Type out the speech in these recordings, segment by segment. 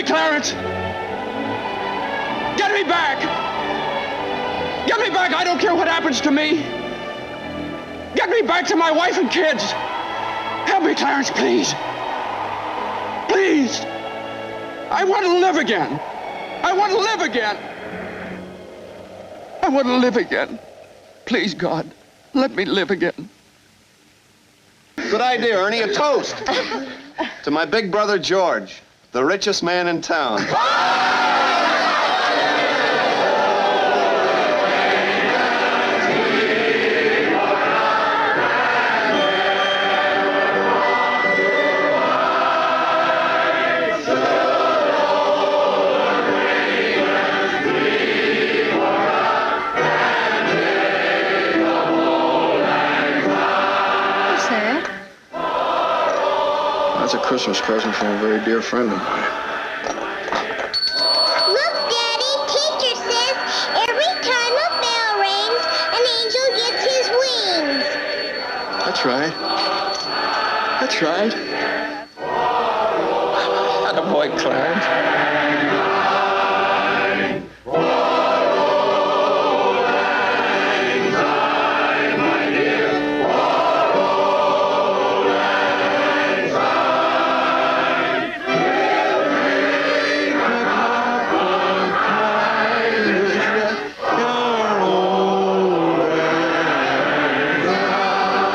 me, Clarence! Get me back! Get me back! I don't care what happens to me! Get me back to my wife and kids! Help me, Clarence, please! Please! I want to live again! I want to live again! I want to live again. Please, God, let me live again. Good idea, Ernie. A toast to my big brother, George, the richest man in town. That's a Christmas present from a very dear friend of mine. Look, Daddy, teacher says every time a bell rings, an angel gets his wings. That's right. That's right. Attaboy, Clarence.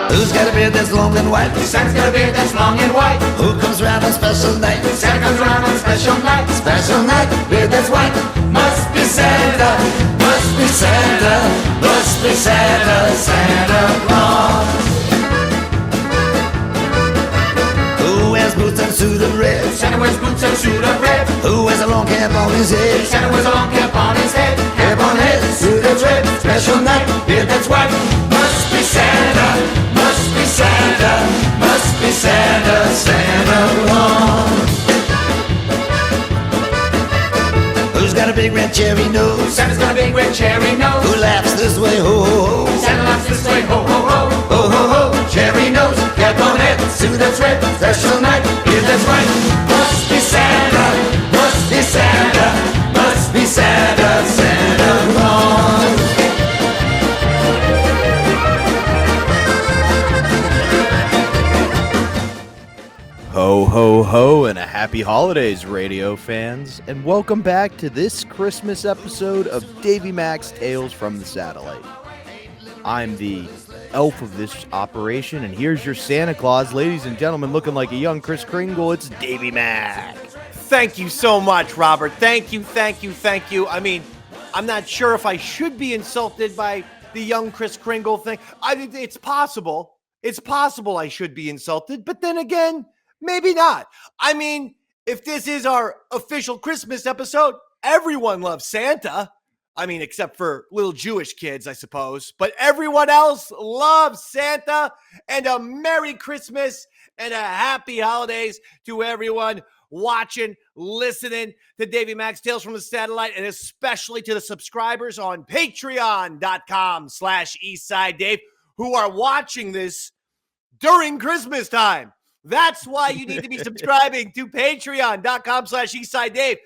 Who's got a beard that's long and white? Santa's got a beard that's long and white. Who comes round on special night? Santa comes around on special night. Special night, beard that's white. Must be Santa, Must be Santa, must be Santa, Santa Claus. Who wears boots and suit of red? Santa wears boots and suit of red. Who wears a long cap on his head? Santa wears a long cap on his head. Cap on head, suit that's red. Special night, beard that's white. Must be Santa, Must be Santa, must be Santa, Santa Claus. Who's got a big red cherry nose? Santa's got a big red cherry nose. Who laughs this way, ho ho ho? Santa laughs this way, ho ho ho. Ho ho ho, cherry nose, cap on head, suit that's red, special night, beard that's white. Must be Santa, must be Santa, must be Santa, Santa Claus. Ho, ho, ho, and a happy holidays, radio fans, and welcome back to this Christmas episode of Davey Mac's Tales from the Satellite. I'm the elf of this operation, and here's your Santa Claus. Ladies and gentlemen, looking like a young Kris Kringle, it's Davey Mac. Thank you so much, Robert. Thank you. I mean, I'm not sure if I should be insulted by the young Kris Kringle thing. It's possible. It's possible I should be insulted, but then again, maybe not. I mean, if this is our official Christmas episode, everyone loves Santa. I mean, except for little Jewish kids, I suppose. But everyone else loves Santa. And a Merry Christmas and a Happy Holidays to everyone watching, listening to Davey Mac's Tales from the Satellite, and especially to the subscribers on patreon.com/EastsideDave who are watching this during Christmas time. That's why you need to be subscribing to patreon.com/EastsideDave.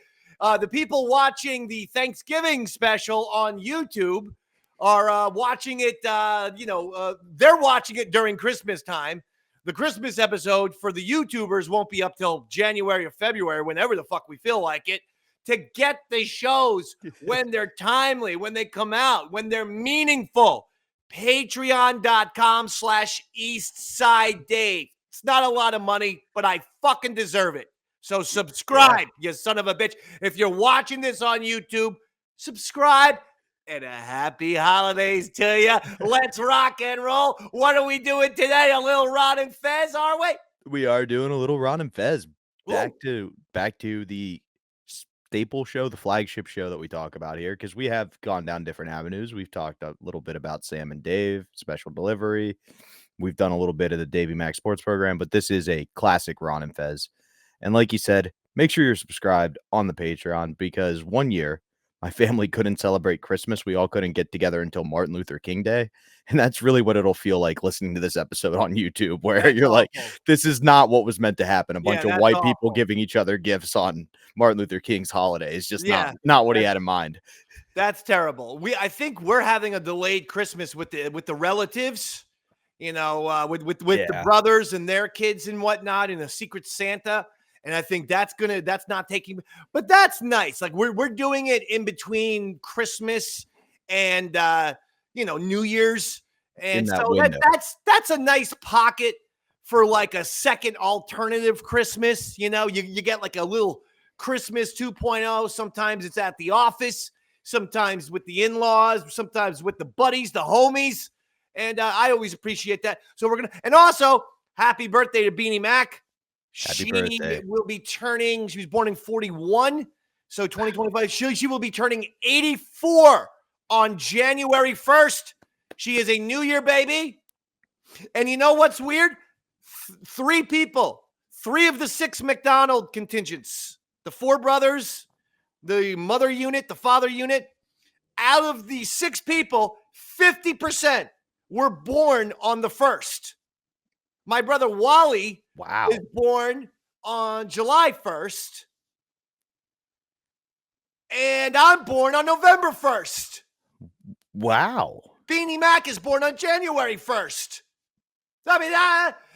The people watching the Thanksgiving special on YouTube are watching it, they're watching it during Christmas time. The Christmas episode for the YouTubers won't be up till January or February, whenever the fuck we feel like it, to get the shows when they're timely, when they come out, when they're meaningful. Patreon.com/EastsideDave. It's not a lot of money, but I fucking deserve it. So subscribe, you son of a bitch. If you're watching this on YouTube, subscribe, and a happy holidays to you. Let's rock and roll. What are we doing today? A little Ron and Fez, are we? We are doing a little Ron and Fez. Back Ooh. to the staple show, the flagship show that we talk about here, because we have gone down different avenues. We've talked a little bit about Sam and Dave, special delivery. We've done a little bit of the Davey Mac Sports program, but this is a classic Ron and Fez. And like you said, make sure you're subscribed on the Patreon, because one year my family couldn't celebrate Christmas. We all couldn't get together until Martin Luther King Day. And that's really what it'll feel like listening to this episode on YouTube, where That's you're like, awful. this is not what was meant to happen. A bunch of that's white people awful. giving each other gifts on Martin Luther King's holiday is just Yeah, not what he had in mind. That's terrible. I think we're having a delayed Christmas with the relatives, with the brothers and their kids and whatnot, and a Secret Santa. And I think that's not taking, but that's nice. Like we're doing it in between Christmas and New Year's, and so that's a nice pocket for like a second alternative Christmas. You get like a little Christmas 2.0. Sometimes it's at the office, sometimes with the in-laws, sometimes with the buddies, the homies, and I always appreciate that. So and also happy birthday to Beanie Mac. Happy birthday. Will be turning, she was born in 41, so 2025. She will be turning 84 on January 1st. She is a New Year baby. And you know what's weird? Three of the 6 McDonald contingents, the 4 brothers, the mother unit, the father unit, out of the 6 people, 50% were born on the 1st. My brother Wally is born on July 1st. And I'm born on November 1st. Wow. Beanie Mac is born on January 1st. I mean,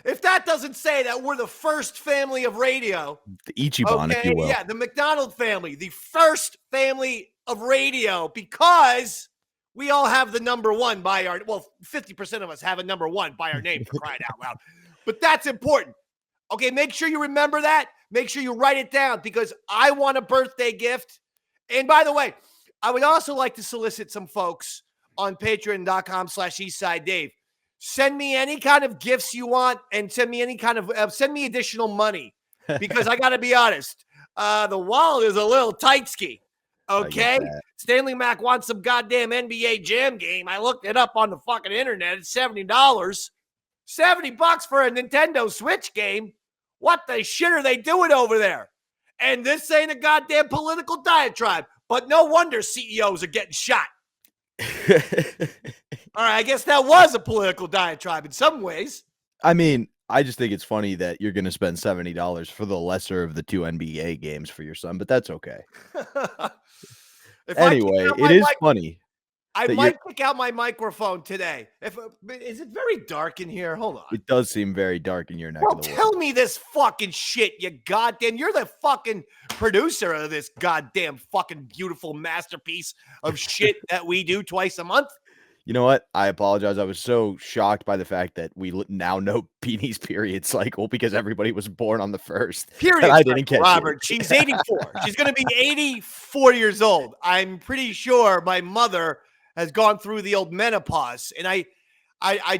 if that doesn't say that we're the first family of radio. The Ichiban, if you will. Yeah, the McDonald family, the first family of radio, because we all have the number 1 by our, 50% of us have a number 1 by our name, for crying out loud. But that's important. Okay, make sure you remember that. Make sure you write it down, because I want a birthday gift. And by the way, I would also like to solicit some folks on patreon.com/EastsideDave. Send me any kind of gifts you want, and send me any kind of, send me additional money, because I got to be honest, the wallet is a little tight-ski. Okay? Stanley Mac wants some goddamn NBA Jam game. I looked it up on the fucking internet. It's $70. $70 for a Nintendo Switch game? What the shit are they doing over there? And this ain't a goddamn political diatribe, but no wonder CEOs are getting shot. All right, I guess that was a political diatribe in some ways. I mean, I just think it's funny that you're going to spend $70 for the lesser of the 2 NBA games for your son, but that's okay. Anyway, it is funny. I might pick out my microphone today. Is it very dark in here? Hold on. It does seem very dark in your neck of the woods. Tell me this fucking shit, you goddamn. You're the fucking producer of this goddamn fucking beautiful masterpiece of shit that we do twice a month. You know what? I apologize. I was so shocked by the fact that we now know Beanie's period cycle because everybody was born on the 1st. Period. I didn't catch Robert. it. She's 84. She's going to be 84 years old. I'm pretty sure my mother has gone through the old menopause, and I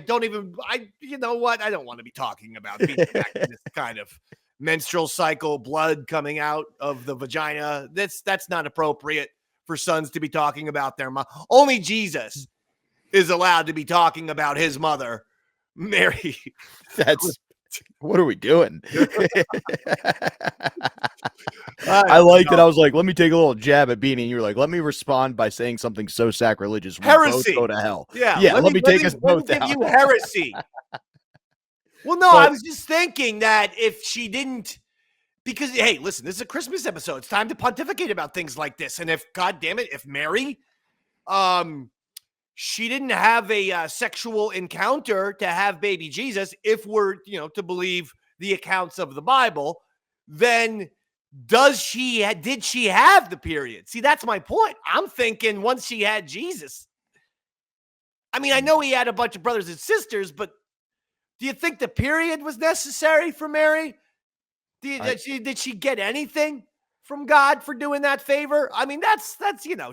don't even, you know what? I don't want to be talking about being back in this kind of menstrual cycle, blood coming out of the vagina. That's not appropriate for sons to be talking about their mom. Only Jesus is allowed to be talking about his mother, Mary. What are we doing? I liked it. I was like, let me take a little jab at Beanie. And you were like, let me respond by saying something so sacrilegious. Heresy. Both go to hell. Yeah. Let me take us both give out. you heresy. Well, no, I was just thinking that if she didn't, because, hey, listen, this is a Christmas episode. It's time to pontificate about things like this. And if, God damn it, if Mary, she didn't have a sexual encounter to have baby Jesus, if we're, to believe the accounts of the Bible, then did she have the period? See, that's my point. I'm thinking once she had Jesus. I mean, I know he had a bunch of brothers and sisters, but do you think the period was necessary for Mary? Did she get anything from God for doing that favor? I mean, that's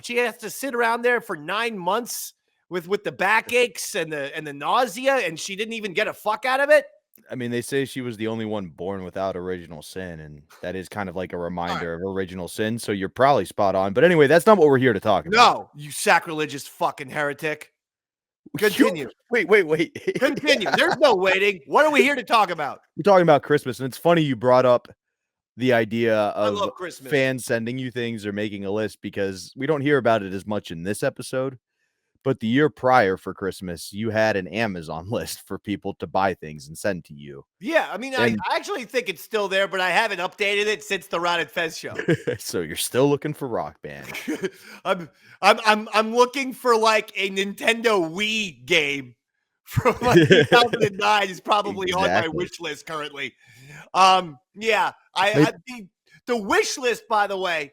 she has to sit around there for 9 months with the backaches and the nausea, and she didn't even get a fuck out of it. I mean, they say she was the only one born without original sin, and that is kind of like a reminder of original sin, so you're probably spot on. But anyway, that's not what we're here to talk about. No, you sacrilegious fucking heretic. Continue. Wait. Continue. There's no waiting. What are we here to talk about? We're talking about Christmas, and it's funny you brought up the idea I of love Christmas. fans sending you things or making a list, because we don't hear about it as much in this episode. But the year prior for Christmas, you had an Amazon list for people to buy things and send to you. Yeah, I mean, And- I actually think it's still there, but I haven't updated it since the Ron Fez show. So you're still looking for Rock Band. I'm looking for like a Nintendo Wii game from like 2009 is probably on my Exactly. wish list currently. Yeah, the wish list, by the way,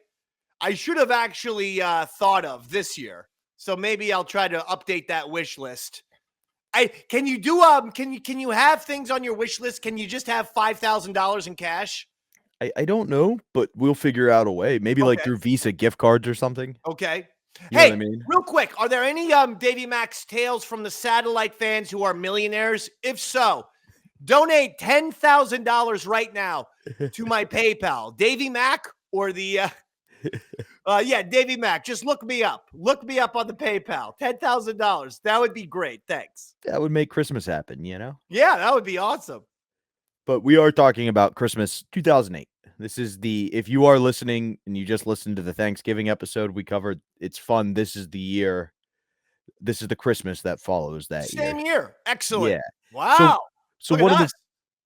I should have actually thought of this year. So maybe I'll try to update that wish list. Can you have things on your wish list? Can you just have $5,000 in cash? I don't know, but we'll figure out a way. Maybe like Okay. through Visa gift cards or something. Okay. You know Hey, what I mean? real quick, are there any Davey Max tales from the satellite fans who are millionaires? If so, donate $10,000 right now to my PayPal. Davey Mac or the Davey Mac. Just look me up. Look me up on the PayPal. $10,000. That would be great. Thanks. That would make Christmas happen, you know? Yeah, that would be awesome. But we are talking about Christmas 2008. This is if you are listening and you just listened to the Thanksgiving episode we covered, it's fun. This is the year. This is the Christmas that follows that Same year. year. Excellent. Yeah. Wow. So Look at one of us. the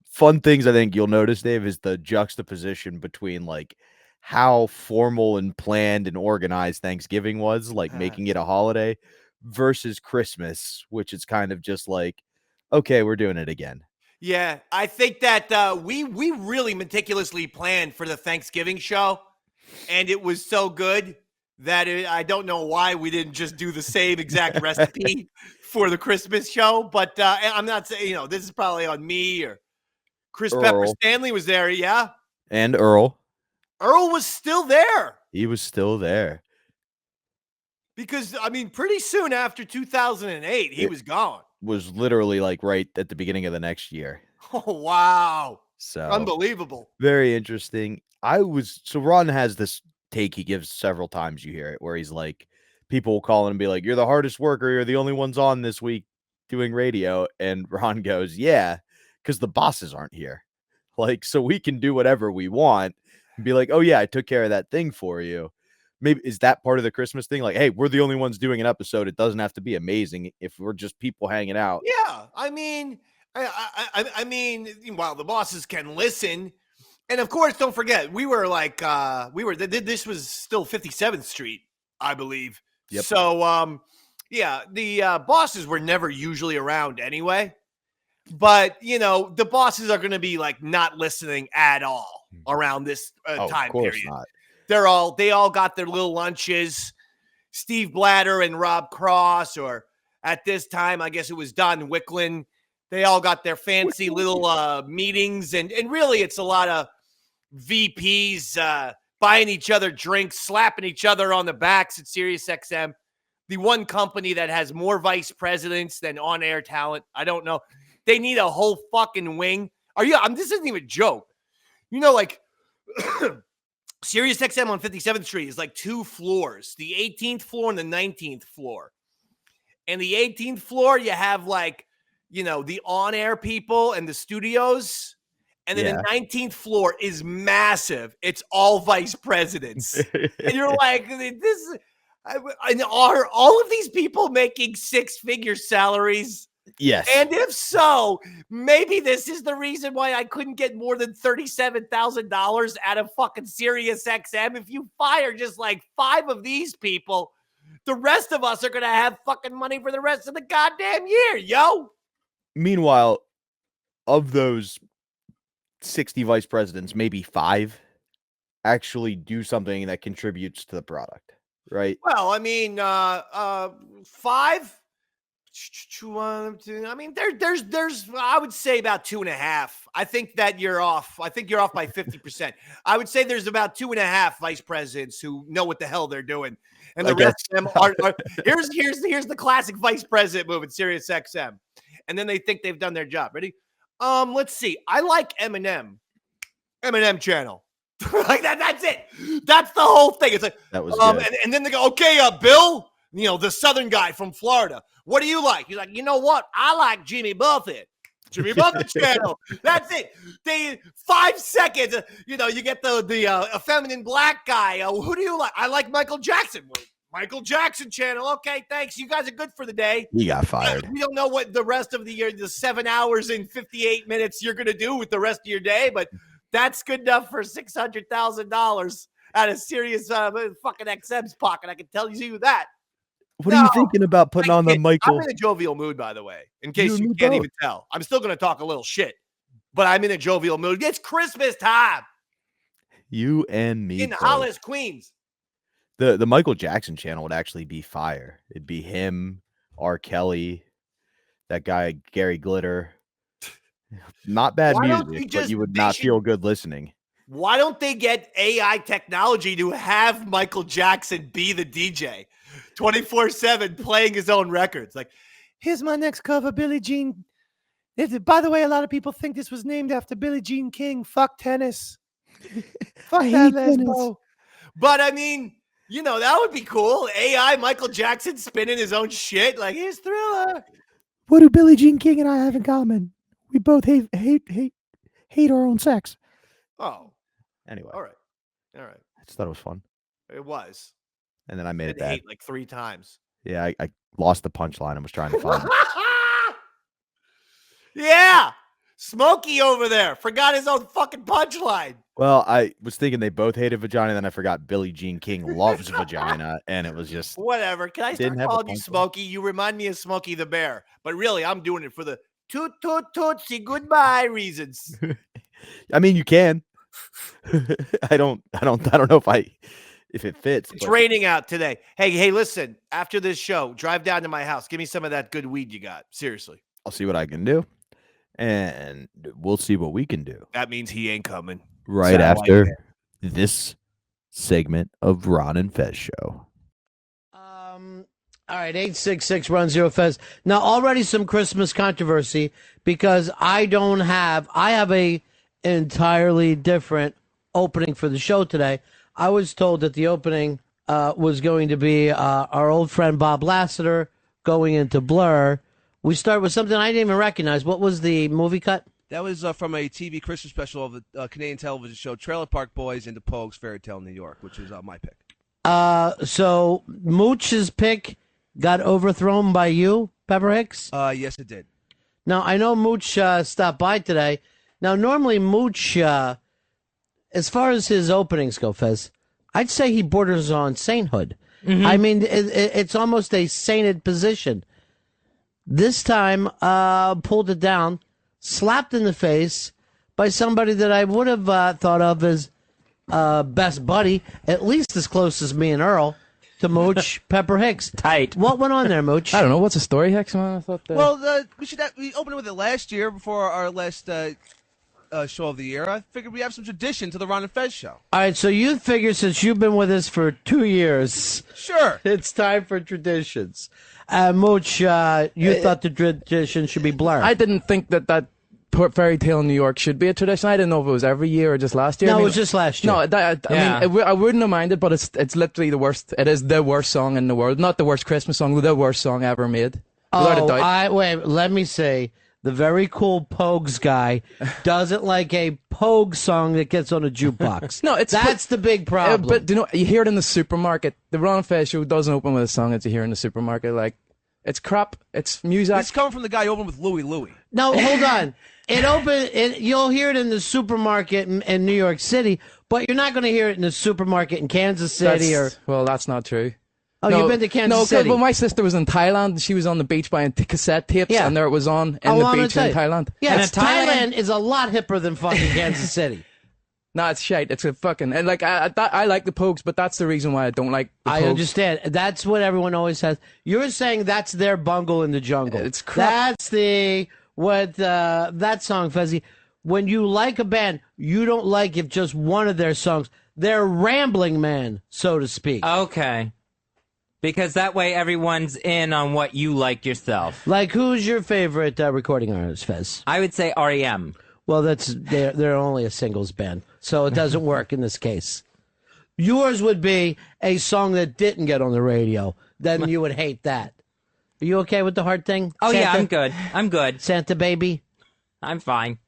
fun things I think you'll notice, Dave, is the juxtaposition between like how formal and planned and organized Thanksgiving was, like making it a holiday, versus Christmas, which is kind of just like, okay, we're doing it again. Yeah, I think that we really meticulously planned for the Thanksgiving show, and it was so good that I don't know why we didn't just do the same exact recipe for the Christmas show. But I'm not saying, this is probably on me or Chris Pepper Earl. Stanley was there. Yeah, And Earl, Earl was still there he was still there. because pretty soon after 2008, he was gone. Was literally like right at the beginning of the next year. Oh wow, So unbelievable. very interesting. So Ron has this take he gives several times, you hear it, where he's like, people will call in and be like, you're the hardest worker, you're the only ones on this week doing radio. And Ron goes, yeah, because the bosses aren't here. Like, so we can do whatever we want and be like, oh yeah, I took care of that thing for you. Maybe is that part of the Christmas thing? Like, hey, we're the only ones doing an episode. It doesn't have to be amazing if we're just people hanging out. Yeah, I mean, while the bosses can listen, and of course, don't forget, we were like, this was still 57th Street, I believe. Yep. So, the bosses were never usually around anyway. But the bosses are going to be like not listening at all around this time of course period. not. They all got their little lunches. Steve Blatter and Rob Cross, or at this time, I guess it was Don Wicklin. They all got their fancy little meetings, and really, it's a lot of VPs buying each other drinks, slapping each other on the backs at SiriusXM, the one company that has more vice presidents than on-air talent. I don't know. They need a whole fucking wing. This isn't even a joke. Like SiriusXM on 57th Street is like 2 floors, the 18th floor and the 19th floor. And the 18th floor, you have like, the on-air people and the studios. And then the 19th floor is massive. It's all vice presidents. And you're like, and are all of these people making 6-figure salaries? Yes. And if so, maybe this is the reason why I couldn't get more than $37,000 out of fucking SiriusXM. If you fire just like 5 of these people, the rest of us are going to have fucking money for the rest of the goddamn year, yo. Meanwhile, of those 60 vice presidents, maybe 5 actually do something that contributes to the product, right? Well, 5. There's I would say about 2.5. I think that you're off. I think you're off by 50%. I would say there's about 2.5 vice presidents who know what the hell they're doing, and the rest of them are here's the classic vice president move at SiriusXM, and then they think they've done their job. Ready? Let's see. I like Eminem channel. Like that. That's it. That's the whole thing. It's like That was good. and then they go, okay, Bill, the Southern guy from Florida. What do you like? He's like, you know what? I like Jimmy Buffett. Jimmy Buffett channel. That's it. 5 seconds. You get the effeminate black guy. Who do you like? I like Michael Jackson. Michael Jackson channel. Okay, thanks. You guys are good for the day. He got fired. We don't know what the rest of the year, the 7 hours and 58 minutes you're going to do with the rest of your day, but that's good enough for $600,000 out of Sirius fucking XM's pocket. I can tell you that. What are you thinking about putting on the Michael? I'm in a jovial mood, by the way, in case you can't even tell. I'm still going to talk a little shit, but I'm in a jovial mood. It's Christmas time. You and me. In Hollis, Queens. The Michael Jackson channel would actually be fire. It'd be him, R. Kelly, that guy Gary Glitter. Not bad music, but you would not feel good listening. Why don't they get AI technology to have Michael Jackson be the DJ 24/7 playing his own records? Like, here's my next cover, Billie Jean. By the way, a lot of people think this was named after Billie Jean King. Fuck tennis. Fuck that lesbo. But I mean, that would be cool. AI Michael Jackson spinning his own shit. Like, here's Thriller. What do Billie Jean King and I have in common? We both hate our own sex. Oh. Anyway. All right. I just thought it was fun. It was. And then I made it bad. Like 3 times. Yeah, I lost the punchline and was trying to find it. Yeah. Smokey over there forgot his own fucking punchline. Well, I was thinking they both hated vagina, then I forgot Billie Jean King loves vagina, and it was just whatever. Can I start calling you Smokey? You remind me of Smokey the Bear, but really, I'm doing it for the toot toot tootsie goodbye reasons. I mean, you can. I don't know if it fits. It's raining out today. Hey, listen. After this show, drive down to my house. Give me some of that good weed you got. Seriously, I'll see what I can do, and we'll see what we can do. That means he ain't coming. Right after this segment of Ron and Fez show. All right, 866 Run Zero Fez. Now, already some Christmas controversy because I have a entirely different opening for the show today. I was told that the opening was going to be our old friend Bob Lasseter going into Blur. We start with something I didn't even recognize. What was the movie cut? That was from a TV Christmas special of a Canadian television show, Trailer Park Boys into Pogue's Fairy Tale New York, which is my pick. So Mooch's pick got overthrown by you, Pepper Hicks? Yes, it did. Now, I know Mooch stopped by today. Now, normally Mooch, as far as his openings go, Fez, I'd say he borders on sainthood. Mm-hmm. I mean, it's almost a sainted position. This time, pulled it down. Slapped in the face by somebody that I would have thought of as best buddy, at least as close as me and Earl, to Mooch Pepper Hicks. Tight. What went on there, Mooch? I don't know. What's the story, Hicks? I thought Well, we opened with it last year before our last show of the year. I figured we have some tradition to the Ron and Fez show. All right, so you figure since you've been with us for 2 years, sure, it's time for traditions. Mooch, you thought the tradition should be Blur. I didn't think that Fairy Tale in New York should be a tradition. I didn't know if it was every year or just last year. No, it was just last year. No, I mean, I wouldn't have minded, but it's literally the worst. It is the worst song in the world. Not the worst Christmas song, the worst song ever made. Without a doubt. Wait, let me say, the very cool Pogues guy doesn't like a Pogue song that gets on a jukebox. No, that's the big problem. But you hear it in the supermarket. The Ron and Fez show doesn't open with a song that you hear in the supermarket. Like, it's crap. It's music. It's coming from the guy who opened with Louie Louie. No, hold on. You'll hear it in the supermarket in New York City, but you're not going to hear it in the supermarket in Kansas City Well, that's not true. Oh, you've been to Kansas City? No, but my sister was in Thailand. She was on the beach buying cassette tapes, and there it was on in the beach in Thailand. Yes, Thailand is a lot hipper than fucking Kansas City. No, it's shite. It's a fucking... And like, I like the Pogues, but that's the reason why I don't like the Pogues. I understand. That's what everyone always says. You're saying that's their bungle in the jungle. It's crap. That's that song, Fezzy. When you like a band, you don't like if just one of their songs. They're rambling man, so to speak. Okay. Because that way everyone's in on what you like yourself. Like, who's your favorite recording artist, Fez? I would say REM. Well, they're only a singles band, so it doesn't work in this case. Yours would be a song that didn't get on the radio. Then you would hate that. Are you okay with the heart thing? Oh, Santa? yeah, I'm good. I'm good. Santa baby? I'm fine.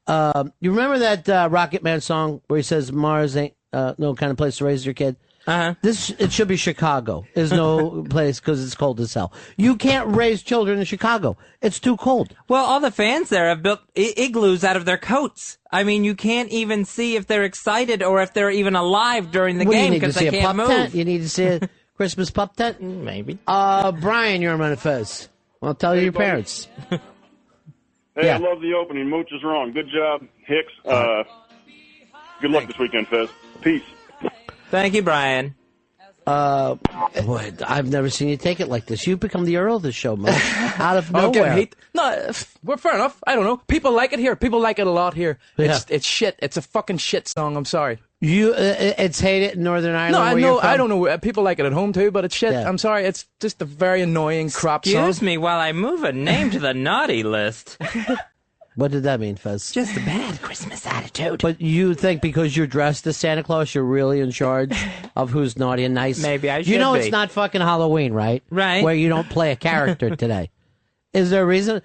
You remember that Rocket Man song where he says Mars ain't no kind of place to raise your kid? Uh-huh. It should be Chicago. There's no place because it's cold as hell. You can't raise children in Chicago. It's too cold. Well, all the fans there have built igloos out of their coats. I mean, you can't even see if they're excited or if they're even alive during the game because they can't move. Tent? You need to see a Christmas pup tent? Maybe. Brian, you're on Fez. Well, tell your parents. Hey, Yeah. I love the opening. Mooch is wrong. Good job, Hicks. Good luck this weekend, Fez. Peace. Thank you, Brian. Boy, I've never seen you take it like this. You've become the Earl of the show, man. Out of nowhere. No, we're fair enough. I don't know. People like it here. People like it a lot here. Yeah. It's shit. It's a fucking shit song. I'm sorry. It's hated in Northern Ireland. No, I where know. you're from? I don't know. People like it at home too, but it's shit. Yeah. I'm sorry. It's just a very annoying crap song. Excuse me while I move a name to the naughty list. What did that mean, Fez? Just a bad Christmas attitude. But you think because you're dressed as Santa Claus, you're really in charge of who's naughty and nice? Maybe I should You know be. it's not fucking Halloween, right? Right. Where you don't play a character today. Is there a reason?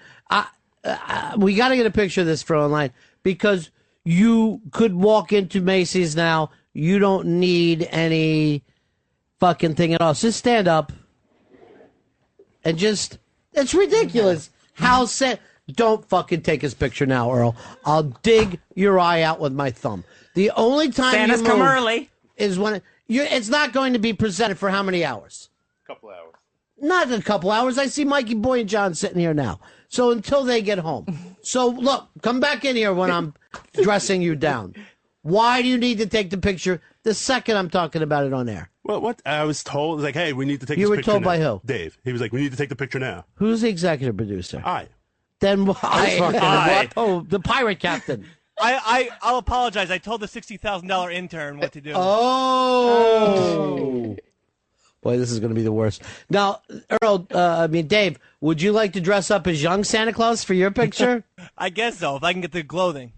We got to get a picture of this for online because you could walk into Macy's now. You don't need any fucking thing at all. Just stand up and just, it's ridiculous. How don't fucking take his picture now, Earl. I'll dig your eye out with my thumb. The only time Santa's you come move early. is when it's not going to be presented for how many hours? Couple hours. Not a couple hours. I see Mikey Boy and John sitting here now. So until they get home. So look, come back in here when I'm dressing you down. Why do you need to take the picture the second I'm talking about it on air? Well, what I was told, like, hey, we need to take You this were picture told now. by who? Dave. He was like, we need to take the picture now. Who's the executive producer? I. Then why? I. Oh, the pirate captain. I'll apologize. I told the $60,000 intern what to do. Oh. Boy, this is going to be the worst. Now, Earl, Dave, would you like to dress up as young Santa Claus for your picture? I guess so, if I can get the clothing.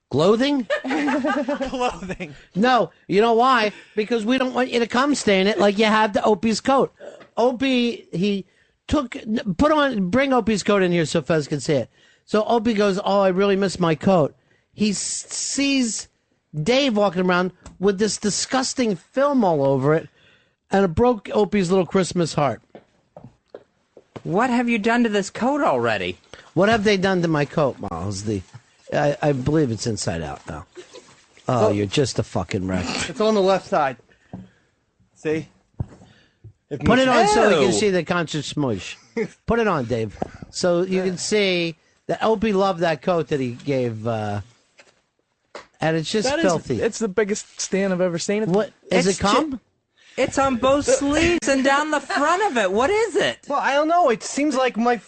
Clothing? Clothing. No, you know why? Because we don't want you to come stay in it like you had the Opie's coat. Opie, bring Opie's coat in here so Fez can see it. So Opie goes, oh, I really miss my coat. He sees Dave walking around with this disgusting film all over it, and it broke Opie's little Christmas heart. What have you done to this coat already? What have they done to my coat, Miles? I believe it's inside out now. Oh, you're just a fucking wreck. It's on the left side. See? Put it on so you can see the conscious smush. Put it on, Dave, so you can see that Opie loved that coat that he gave, and it's just filthy. It's the biggest stain I've ever seen. What is it? Cum? It's on both sleeves and down the front of it. What is it? Well, I don't know. It seems like my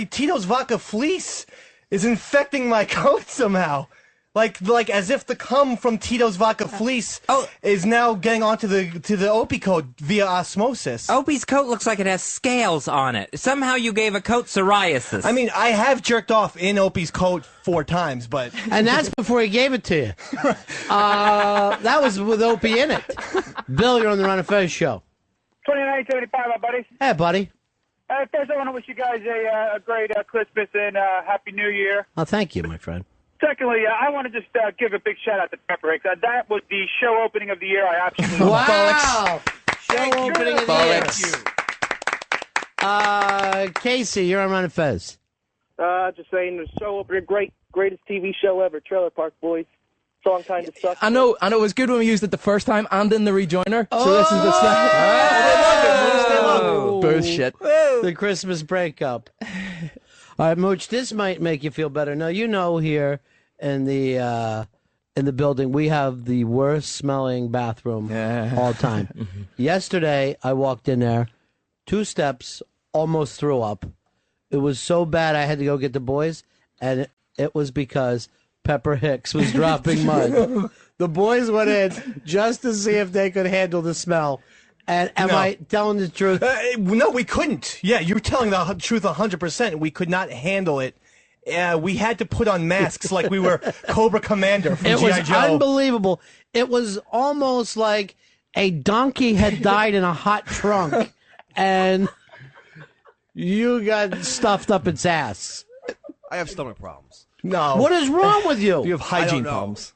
Tito's vodka fleece is infecting my coat somehow. Like as if the cum from Tito's vodka fleece is now getting onto the Opie coat via osmosis. Opie's coat looks like it has scales on it. Somehow you gave a coat psoriasis. I mean, I have jerked off in Opie's coat 4 times, but and that's before he gave it to you. That was with Opie in it. Bill, you're on the Ron Fez show. 2975, my buddy. Hey, buddy. First, I want to wish you guys a great Christmas and Happy New Year. Oh, thank you, my friend. Secondly, I want to just give a big shout out to Pepper Hicks. That was the show opening of the year. I absolutely Wow! Show opening of the year. Thank you. Casey, you're on Ron Fez. Just saying, the show opening, greatest TV show ever, Trailer Park Boys. Song kind of sucks. I know. It was good when we used it the first time and in the rejoiner. So this is the second. Bullshit. The Christmas breakup. All right, Mooch, this might make you feel better. Now, you know here in the building, we have the worst smelling bathroom all time. Yesterday, I walked in there, 2 steps, almost threw up. It was so bad I had to go get the boys, and it was because Pepper Hicks was dropping mud. The boys went in just to see if they could handle the smell. And am I telling the truth? No, we couldn't. Yeah, you're telling the truth 100%. We could not handle it. We had to put on masks like we were Cobra Commander from G.I. Joe. It was unbelievable. It was almost like a donkey had died in a hot trunk, and you got stuffed up its ass. I have stomach problems. No. What is wrong with you? You have hygiene problems.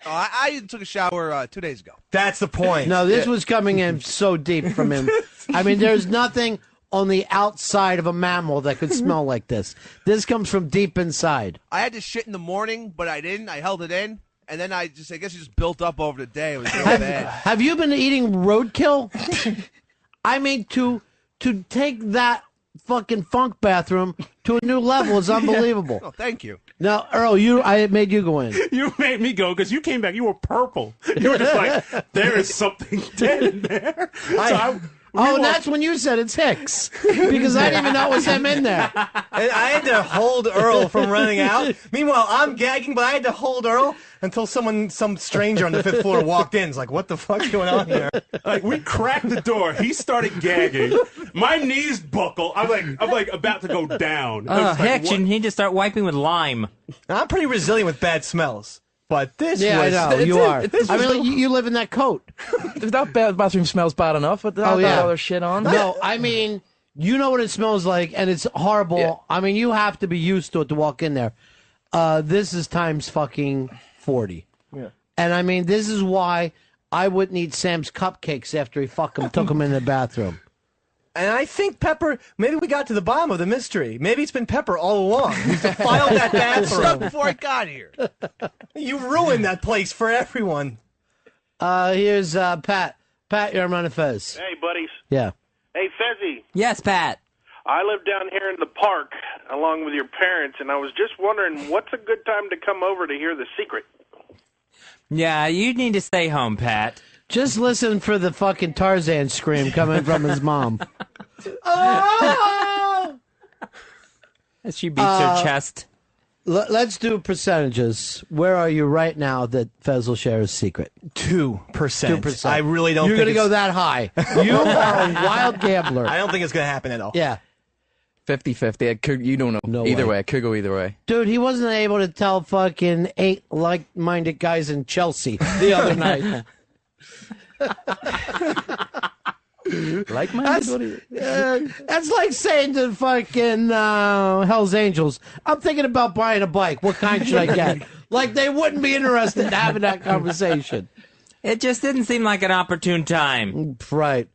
Oh, I took a shower 2 days ago. That's the point. No, this was coming in so deep from him. I mean, there's nothing on the outside of a mammal that could smell like this. This comes from deep inside. I had to shit in the morning, but I didn't. I held it in, and then I guess it just built up over the day. It was really bad. Have you been eating roadkill? I mean, to take that fucking funk bathroom to a new level is unbelievable. Oh, thank you. Now, Earl, I made you go in. You made me go because you came back. You were purple. You were just like, there is something dead in there. That's when you said it's Hicks. Because I didn't even know it was him in there. And I had to hold Earl from running out. Meanwhile, I'm gagging, but I had to hold Earl until some stranger on the 5th floor walked in. It's like, what the fuck's going on here? Like, we cracked the door. He started gagging. My knees buckle. I'm like about to go down. Hicks, you need to start wiping with lime. I'm pretty resilient with bad smells. But this I know, you are. I mean, you live in that coat. That bathroom smells bad enough, but that other shit on. No, I mean, you know what it smells like, and it's horrible. Yeah. I mean, you have to be used to it to walk in there. This is times fucking 40. Yeah. And I mean, this is why I wouldn't eat Sam's cupcakes after he took him in the bathroom. And I think Pepper, maybe we got to the bottom of the mystery. Maybe it's been Pepper all along. He's defiled that bathroom. Before I got here. You ruined that place for everyone. Here's Pat. Pat, you're on Ron Fez. Hey, buddies. Yeah. Hey, Fezzy. Yes, Pat. I live down here in the park along with your parents, and I was just wondering what's a good time to come over to hear The Secret? Yeah, you need to stay home, Pat. Just listen for the fucking Tarzan scream coming from his mom. As she beats her chest. Let's do percentages. Where are you right now that Fez will share his secret? 2%. 2%. I really don't You're think going to go that high. You are a wild gambler. I don't think it's going to happen at all. Yeah. 50-50. You don't know. No either way. way. It could go either way. Dude, he wasn't able to tell fucking 8 like-minded guys in Chelsea the other night. Like-minded? That's like saying to fucking Hell's Angels, I'm thinking about buying a bike. What kind should I get? Like they wouldn't be interested in having that conversation. It just didn't seem like an opportune time. Right.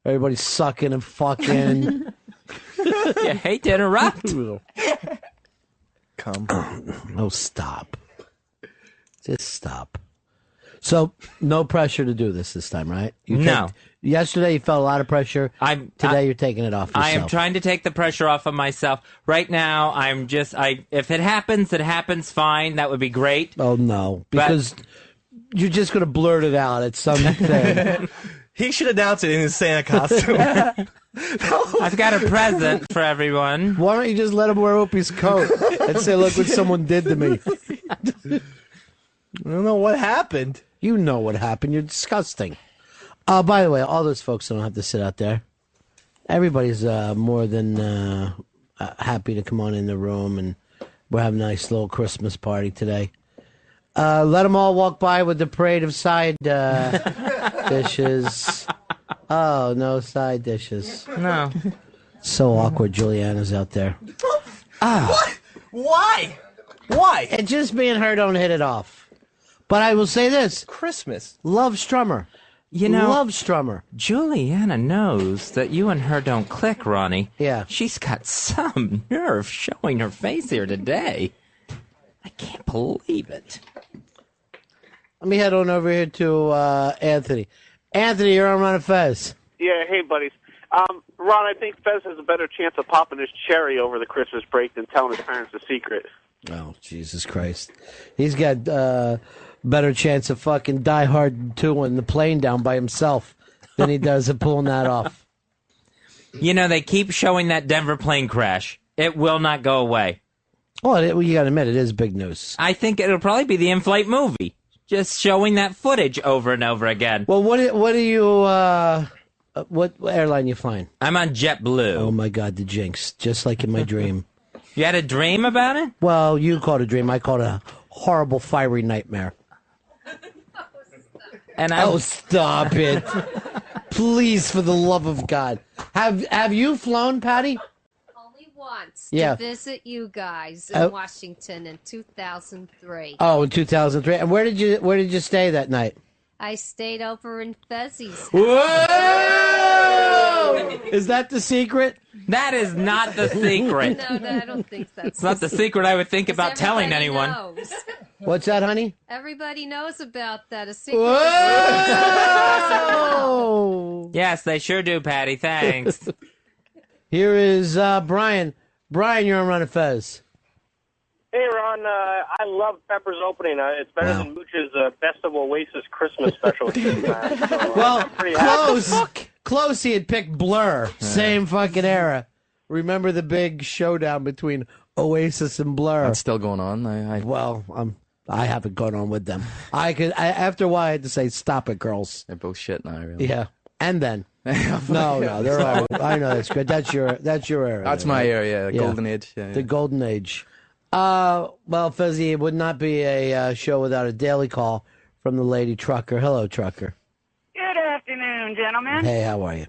Everybody's sucking and fucking. You hate to interrupt. Come. Oh, stop. Just stop. So, no pressure to do this time, right? No. Yesterday, you felt a lot of pressure. Today, you're taking it off yourself. I am trying to take the pressure off of myself. Right now, I'm just, if it happens, fine. That would be great. Oh, no. Because you're just going to blurt it out at some thing. He should announce it in his Santa costume. I've got a present for everyone. Why don't you just let him wear Opie's coat and say, look what someone did to me? I don't know what happened. You know what happened. You're disgusting. By the way, all those folks don't have to sit out there. Everybody's more than happy to come on in the room, and we're having a nice little Christmas party today. Let them all walk by with the parade of side dishes. Oh, no side dishes. No. So awkward. Juliana's out there. What? Why? Why? And just me and her don't hit it off. But I will say this. Christmas. Love Strummer. You know, Love Strummer. Juliana knows that you and her don't click, Ronnie. Yeah. She's got some nerve showing her face here today. I can't believe it. Let me head on over here to Anthony. Anthony, you're on Ron Fez. Yeah, hey, buddies. Ron, I think Fez has a better chance of popping his cherry over the Christmas break than telling his parents the secret. Oh, Jesus Christ. He's got better chance of fucking Die Hard 2 in the plane down by himself than he does of pulling that off. You know, they keep showing that Denver plane crash. It will not go away. Well, you got to admit, it is big news. I think it'll probably be the in-flight movie. Just showing that footage over and over again. Well, what are you, what airline you flying? I'm on JetBlue. Oh, my God, the jinx. Just like in my dream. You had a dream about it? Well, you called it a dream. I called it a horrible, fiery nightmare. And stop it. Please, for the love of God. Have you flown, Patty? Only once Yeah. to visit you guys in Washington in 2003. Oh, in 2003. And where did you stay that night? I stayed over in Fezzi's house. Whoa! Is that the secret? That is not the secret. No, I don't think that's It's not the secret I would think about telling anyone. Knows. What's that, honey? Everybody knows about that. A secret. Whoa! Yes, they sure do, Patty. Thanks. Here is Brian. Brian, you're on Ron Fez. Hey, Ron, I love Pepper's opening. It's better than Mooch's Best of Oasis Christmas special. Well, close. He had picked Blur. Same fucking era. Remember the big showdown between Oasis and Blur? That's still going on. I haven't gone on with them. After a while, I had to say, stop it, girls. They're both shit now, really. Yeah. And then. No, they're all. I know that's good. That's your era. That's my era, yeah. Golden age. Yeah, The golden age. Well, Fezzy, it would not be a show without a daily call from the lady trucker. Hello, trucker. Good afternoon, gentlemen. Hey, how are you?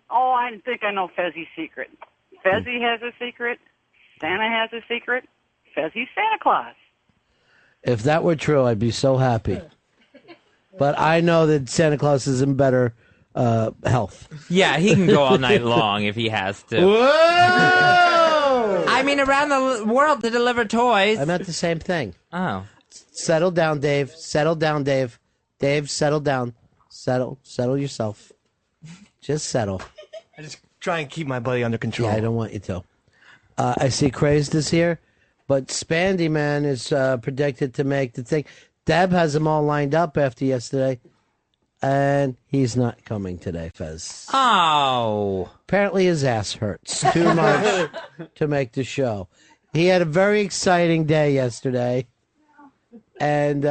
Oh, I think I know Fezzy's secret. Fezzy has a secret. Santa has a secret. Fezzy's Santa Claus. If that were true, I'd be so happy. But I know that Santa Claus is in better health. Yeah, he can go all night long if he has to. Whoa! I mean, around the world to deliver toys. I meant the same thing. Oh. Settle down, Dave. Settle down, Dave. Dave, settle down. Settle yourself. Just settle. I just try and keep my buddy under control. Yeah, I don't want you to. I see Crazed is here, but Spandy Man is predicted to make the thing. Deb has them all lined up after yesterday, and he's not coming today, Fez. Oh. Apparently his ass hurts too much to make the show. He had a very exciting day yesterday, and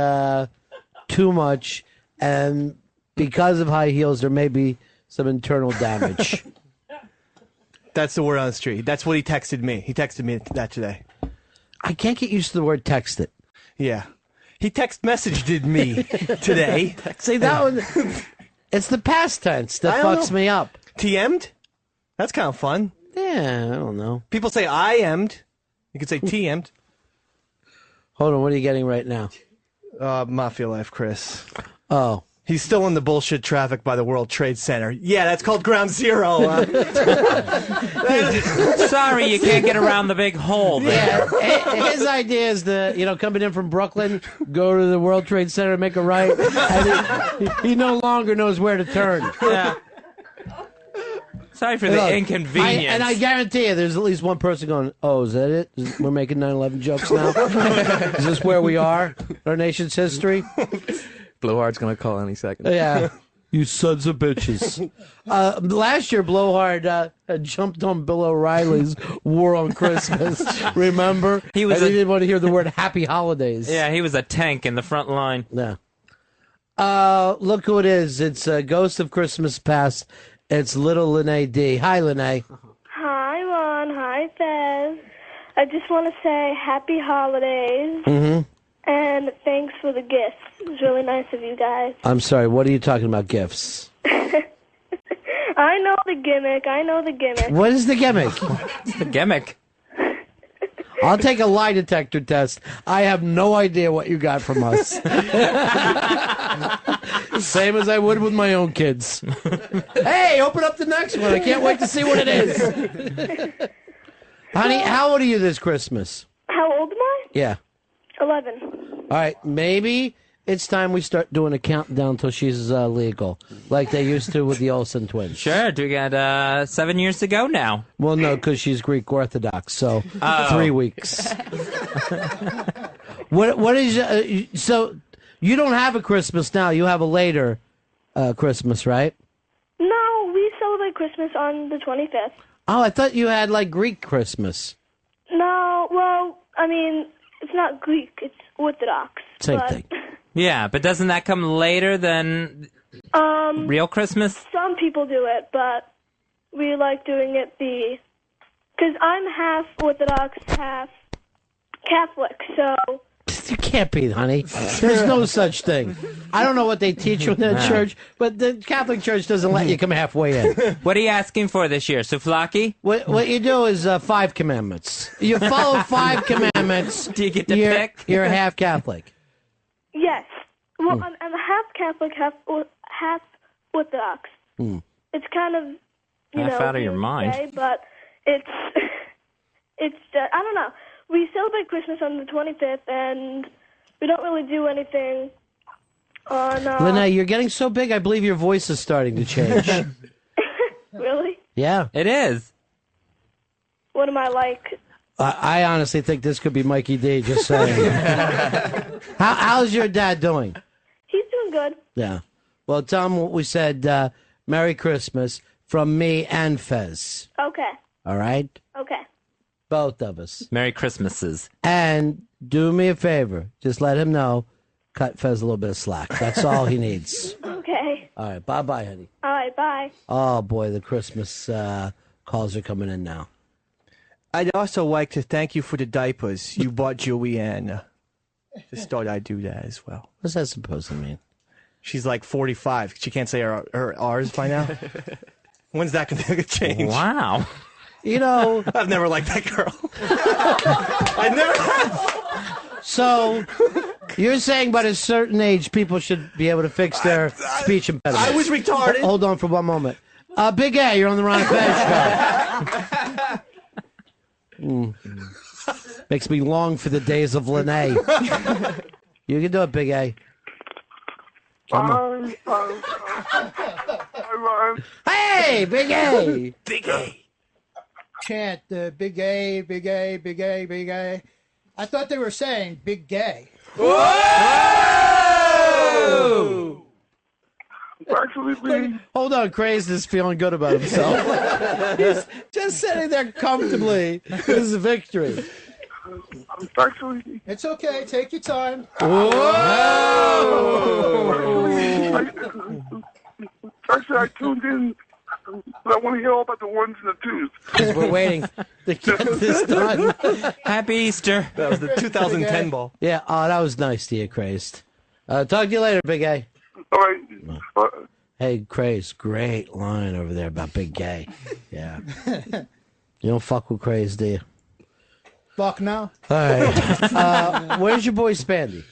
too much, and because of high heels, there may be some internal damage. That's the word on the street. That's what he texted me. He texted me that today. I can't get used to the word text it. Yeah. He text messaged me today. See, that one, it's the past tense that fucks me up. TM'd? That's kind of fun. Yeah, I don't know. People say I am'd. You could say TM'd. Hold on, what are you getting right now? Mafia Life, Chris. Oh. He's still in the bullshit traffic by the World Trade Center. Yeah, that's called Ground Zero. Sorry, you can't get around the big hole there. Yeah, his idea is coming in from Brooklyn, go to the World Trade Center, make a right, and he no longer knows where to turn. Yeah. Sorry for the inconvenience. I guarantee you, there's at least one person going, oh, is that it? We're making 9/11 jokes now? Is this where we are? Our nation's history? Blowhard's going to call any second. Yeah. You sons of bitches. Last year, Blowhard had jumped on Bill O'Reilly's War on Christmas. Remember? He didn't want to hear the word Happy Holidays. Yeah, he was a tank in the front line. Yeah. Look who it is. It's Ghost of Christmas Past. It's little Lene D. Hi, Lene. Hi, Ron. Hi, Fez. I just want to say Happy Holidays. Mm-hmm. And thanks for the gifts. It was really nice of you guys. I'm sorry, what are you talking about, gifts? I know the gimmick. What is the gimmick? What's the gimmick? I'll take a lie detector test. I have no idea what you got from us. Same as I would with my own kids. Hey, open up the next one. I can't wait to see what it is. Honey, how old are you this Christmas? How old am I? Yeah. 11. All right, maybe it's time we start doing a countdown until she's legal, like they used to with the Olsen twins. Sure, we got 7 years to go now. Well, no, because she's Greek Orthodox, so 3 weeks. What is so? You don't have a Christmas now. You have a later Christmas, right? No, we celebrate Christmas on the 25th. Oh, I thought you had like Greek Christmas. No, well, I mean, it's not Greek. It's Orthodox. Same thing. Yeah, but doesn't that come later than real Christmas? Some people do it, but we like doing it because I'm half Orthodox, half Catholic, so You can't be, honey. There's no such thing. I don't know what they teach you in that church, but the Catholic Church doesn't let you come halfway in. What are you asking for this year, souvlaki? What you do is 5 commandments. You follow 5 commandments. Do you get to pick? You're half Catholic. Yes. Well, I'm half Catholic, half Orthodox. It's kind of, half out of your mind. Gay, but it's I don't know. We celebrate Christmas on the 25th, and we don't really do anything on... Lene, you're getting so big, I believe your voice is starting to change. Really? Yeah. It is. What am I like? I honestly think this could be Mikey D, just saying. How's your dad doing? He's doing good. Yeah. Well, tell him what we said, Merry Christmas from me and Fez. Okay. All right? Okay. Both of us. Merry Christmases. And do me a favor. Just let him know. Cut Fez a little bit of slack. That's all he needs. Okay. All right. Bye-bye, honey. All right, bye. Oh, boy, the Christmas calls are coming in now. I'd also like to thank you for the diapers you bought Julianne. Just thought I'd do that as well. What's that supposed to mean? She's like 45. She can't say her R's by now. When's that going to change? Wow. You know, I've never liked that girl. I never have. So, you're saying by a certain age, people should be able to fix their speech impediment. I was retarded. Hold on for one moment. Big A, you're on the Ron Fez show. Makes me long for the days of Lene. You can do it, Big A. Hey, Big A! Big A. Chant Big A, Big A, Big A, Big A. I thought they were saying Big Gay. Whoa! Hold on, Crazed is feeling good about himself. He's just sitting there comfortably with his victory. It's okay. Take your time. Actually, I tuned in. I want to hear all about the ones and the twos. Because we're waiting to get this done. Happy Easter. That was the 2010 ball. Yeah, that was nice to you, Crazed. Talk to you later, Big A. All right. Hey, Crazed, great line over there about Big Gay. Yeah. You don't fuck with Crazed, do you? Fuck no. All right. Where's your boy Spandy?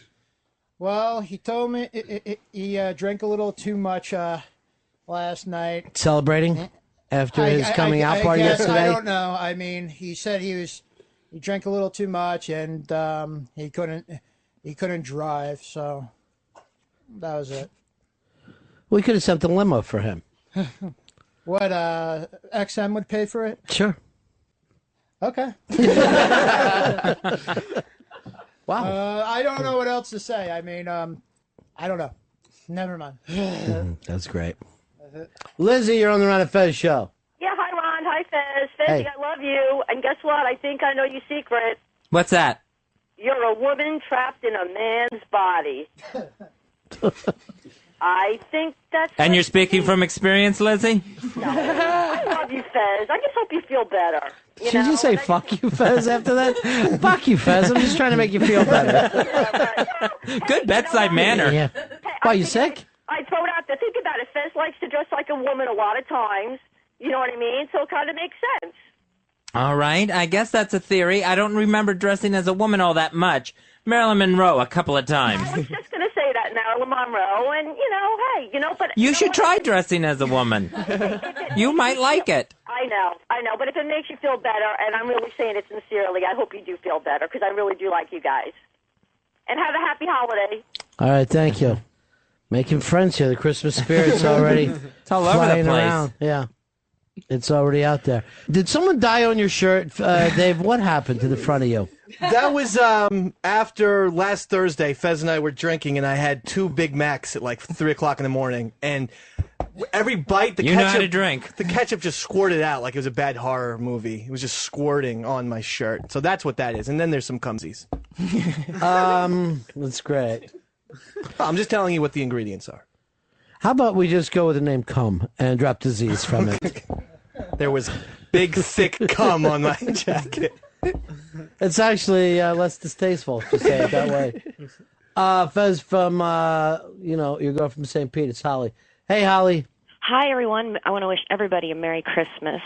Well, he told me he drank a little too much last night. Celebrating after his coming out party yesterday? I don't know. I mean, he said he drank a little too much and he couldn't drive, so that was it. We could have sent a limo for him. What, XM would pay for it? Sure. Okay. Wow. I don't know what else to say. I mean, I don't know. Never mind. That's great. Lizzie, you're on the Ron Fez show. Yeah, hi, Ron. Hi, Fez. Fez, Hey. I love you. And guess what? I think I know your secret. What's that? You're a woman trapped in a man's body. I think that's... And you're speaking from experience, Lizzie? No. I love you, Fez. I just hope you feel better. Did you say fuck you, Fez, after that? Fuck you, Fez. I'm just trying to make you feel better. Good bedside manner. Yeah. Why, you sick? I throw it out there. Think about it. Fez likes to dress like a woman a lot of times. You know what I mean? So it kind of makes sense. All right. I guess that's a theory. I don't remember dressing as a woman all that much. Marilyn Monroe a couple of times. I was just going to say that, Marilyn Monroe. And, but... You should try dressing as a woman. You might like it. I know. But if it makes you feel better, and I'm really saying it sincerely, I hope you do feel better, because I really do like you guys. And have a happy holiday. All right, thank you. Making friends here. The Christmas spirit's already it's all over the flying place. around. Yeah. It's already out there. Did someone die on your shirt? Dave, what happened to the front of you? That was after last Thursday. Fez and I were drinking, and I had 2 Big Macs at like 3 o'clock in the morning. And every bite, the You ketchup, know how to drink. The ketchup just squirted out like it was a bad horror movie. It was just squirting on my shirt. So that's what that is. And then there's some cumsies. That's great. I'm just telling you what the ingredients are. How about we just go with the name cum and drop disease from it? There was big, thick cum on my jacket. It's actually less distasteful to say it that way. Fez from, your girl from St. Pete. It's Holly. Hey, Holly. Hi, everyone. I want to wish everybody a Merry Christmas.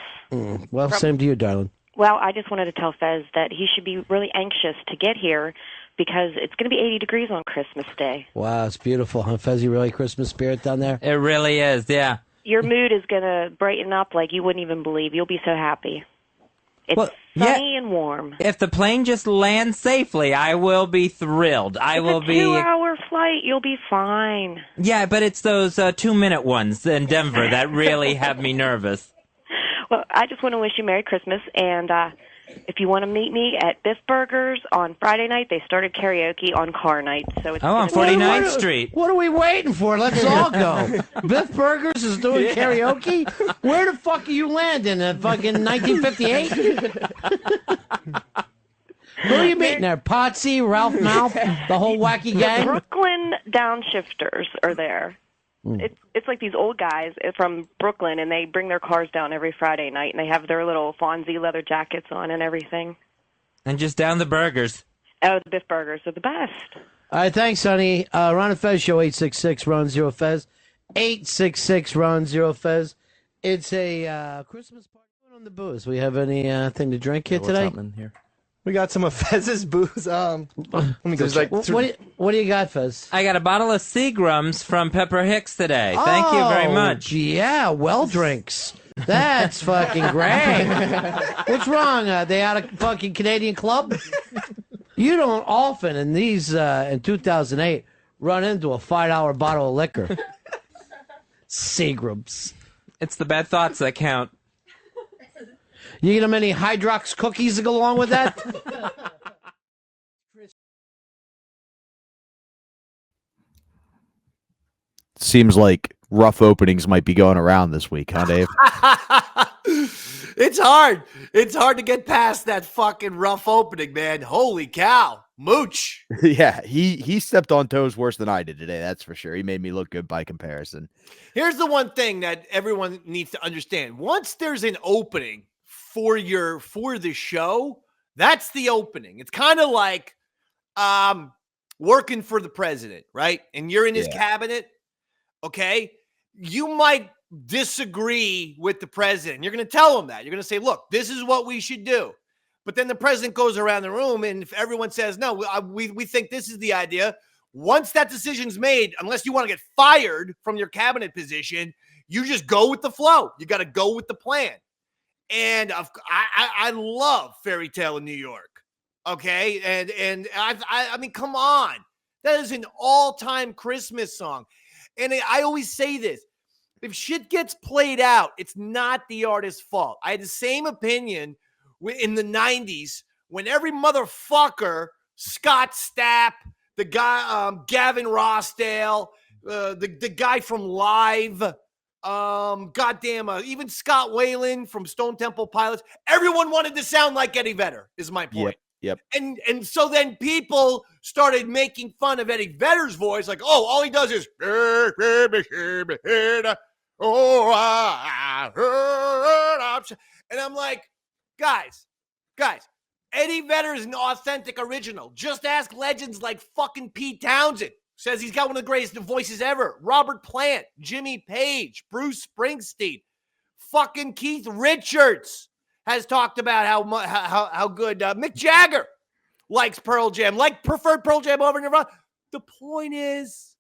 Well, same to you, darling. Well, I just wanted to tell Fez that he should be really anxious to get here because it's going to be 80 degrees on Christmas Day. Wow, it's beautiful, huh? Fez, you really Christmas spirit down there? It really is, yeah. Your mood is going to brighten up like you wouldn't even believe. You'll be so happy. It's sunny and warm. If the plane just lands safely, I will be thrilled. I will be. It's a 2-hour flight. You'll be fine. Yeah, but it's those 2-minute ones in Denver that really have me nervous. Well, I just want to wish you Merry Christmas, and if you want to meet me at Biff Burgers on Friday night, they started karaoke on car night. So it's on 49th Street. What are we waiting for? Let's all go. Biff Burgers is doing karaoke? Where the fuck are you landing? In fucking 1958? Who are you meeting there? Potsy, Ralph Mouth, the whole wacky gang? The Brooklyn Downshifters are there. It's like these old guys from Brooklyn, and they bring their cars down every Friday night, and they have their little Fonzie leather jackets on and everything. And just down the burgers. Oh, the Biff Burgers are the best. All right, thanks, honey. Ron and Fez Show, 866-RON-0-FEZ. 866-RON-0-FEZ. It's a Christmas party on the booze. We have anything to drink here today? What's happening here? We got some of Fez's booze. Let me go check. What do you got, Fez? I got a bottle of Seagrams from Pepper Hicks today. Thank you very much. Yeah, well drinks. That's fucking great. What's wrong? They out of fucking Canadian Club? You don't often in these in 2008 run into a $5 bottle of liquor. Seagrams. It's the bad thoughts that count. You get them any Hydrox cookies to go along with that? Seems like rough openings might be going around this week, huh, Dave? It's hard. It's hard to get past that fucking rough opening, man. Holy cow. Mooch. Yeah, he stepped on toes worse than I did today, that's for sure. He made me look good by comparison. Here's the one thing that everyone needs to understand. Once there's an opening for the show, that's the opening. It's kind of like working for the president, right? And you're in his cabinet, okay? You might disagree with the president. You're going to tell him that. You're going to say, look, this is what we should do. But then the president goes around the room, and if everyone says, no, we think this is the idea, once that decision's made, unless you want to get fired from your cabinet position, you just go with the flow. You got to go with the plan. And I love Fairy Tale in New York, okay? And I mean, come on. That is an all-time Christmas song. And I always say this. If shit gets played out, it's not the artist's fault. I had the same opinion in the 90s when every motherfucker, Scott Stapp, the guy, Gavin Rossdale, the guy from Live, even Scott Whalen from Stone Temple Pilots, everyone wanted to sound like Eddie Vedder, is my point. Yep. And so then people started making fun of Eddie Vedder's voice, like, oh, all he does is and I'm like, guys, Eddie Vedder is an authentic original. Just ask legends like fucking Pete Townsend. Says he's got one of the greatest voices ever. Robert Plant, Jimmy Page, Bruce Springsteen, fucking Keith Richards has talked about how good Mick Jagger likes Pearl Jam, preferred Pearl Jam over Nirvana. The point is,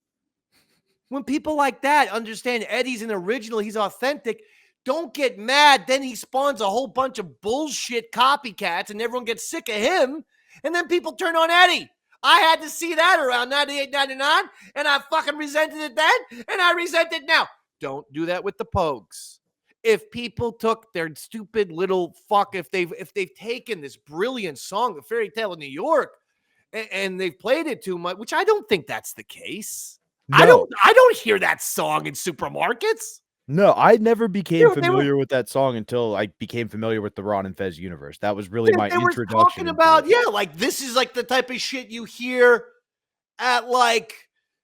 when people like that understand Eddie's an original, he's authentic, don't get mad. Then he spawns a whole bunch of bullshit copycats, and everyone gets sick of him, and then people turn on Eddie. I had to see that around 98, 99, and I fucking resented it then, and I resent it now. Don't do that with the Pogues. If people took their stupid little if they've taken this brilliant song, The Fairy Tale of New York, and they've played it too much, which I don't think that's the case. No. I don't hear that song in supermarkets. No, I never became familiar with that song until I became familiar with the Ron and Fez universe. That was really my introduction. Talking about, like this is like the type of shit you hear at like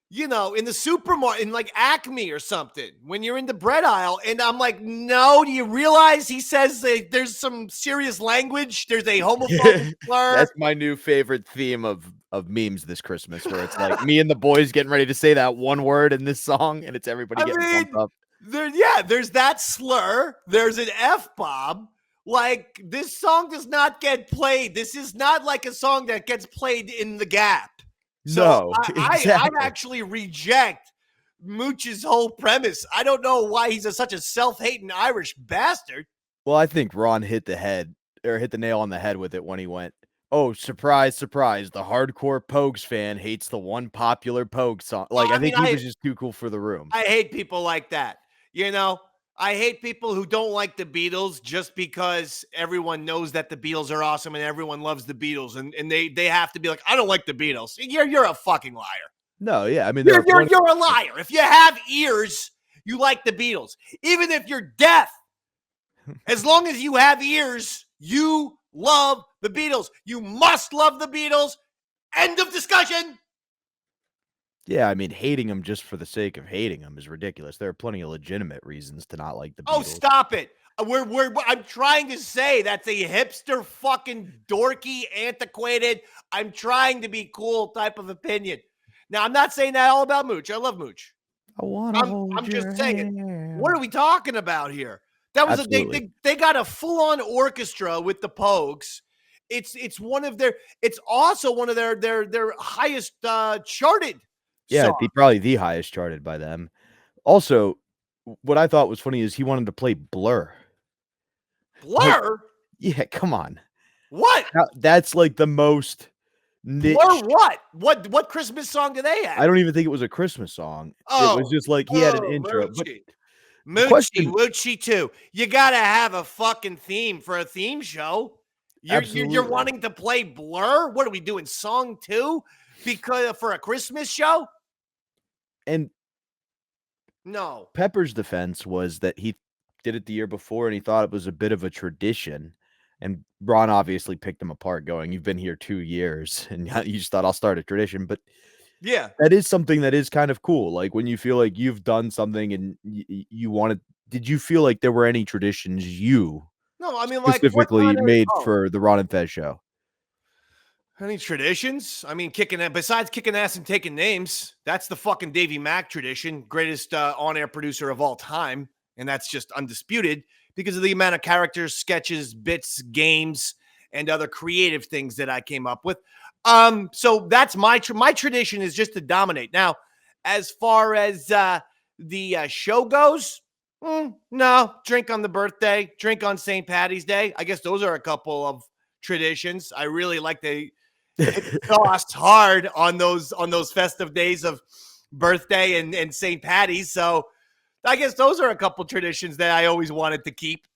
you know, in the supermarket, in like Acme or something, when you're in the bread aisle. And I'm like, no, do you realize he says there's some serious language? There's a homophobic slur. That's my new favorite theme of memes this Christmas, where it's like me and the boys getting ready to say that one word in this song, and it's everybody getting pumped up. There's that slur. There's an F-bomb. Like, this song does not get played. This is not like a song that gets played in the Gap. So exactly. I actually reject Mooch's whole premise. I don't know why he's such a self-hating Irish bastard. Well, I think Ron hit the nail on the head with it when he went, "Oh, surprise, surprise! The hardcore Pogues fan hates the one popular Pogue song." Like, I think he was just too cool for the room. I hate people like that. You know, I hate people who don't like the Beatles just because everyone knows that the Beatles are awesome and everyone loves the Beatles, and they have to be like, I don't like the Beatles. You're a fucking liar. No, yeah, I mean, you're a liar. If you have ears, you like the Beatles. Even if you're deaf, as long as you have ears, you love the Beatles. You must love the Beatles. End of discussion. Yeah, I mean, hating them just for the sake of hating them is ridiculous. There are plenty of legitimate reasons to not like the Beatles. Oh, stop it. I'm trying to say that's a hipster, fucking dorky, antiquated, I'm trying to be cool type of opinion. Now, I'm not saying that all about Mooch. I love Mooch. I'm just saying, what are we talking about here? That was they got a full-on orchestra with the Pogues. It's also one of their highest charted. Yeah, probably the highest charted by them. Also, what I thought was funny is he wanted to play Blur. Blur? Like, yeah, come on. What? That's like the most niche. Blur what? What Christmas song do they have? I don't even think it was a Christmas song. It was just like he had an intro. Moochie too. You gotta have a fucking theme for a theme show. You're wanting to play Blur? What are we doing? Song 2? Because for a Christmas show? And no. Pepper's defense was that he did it the year before and he thought it was a bit of a tradition. And Ron obviously picked them apart going, you've been here 2 years and you just thought I'll start a tradition. But yeah, that is something that is kind of cool. Like when you feel like you've done something and you wanted, did you feel like there were any traditions specifically made for the Ron and Fez show? Any traditions? I mean, besides kicking ass and taking names, that's the fucking Davey Mack tradition, greatest on-air producer of all time. And that's just undisputed because of the amount of characters, sketches, bits, games, and other creative things that I came up with. So that's my tradition is just to dominate. Now, as far as the show goes, no, drink on the birthday, drink on St. Patty's Day. I guess those are a couple of traditions. I really like to exhaust hard on those festive days of birthday and St. Patty's. So I guess those are a couple traditions that I always wanted to keep.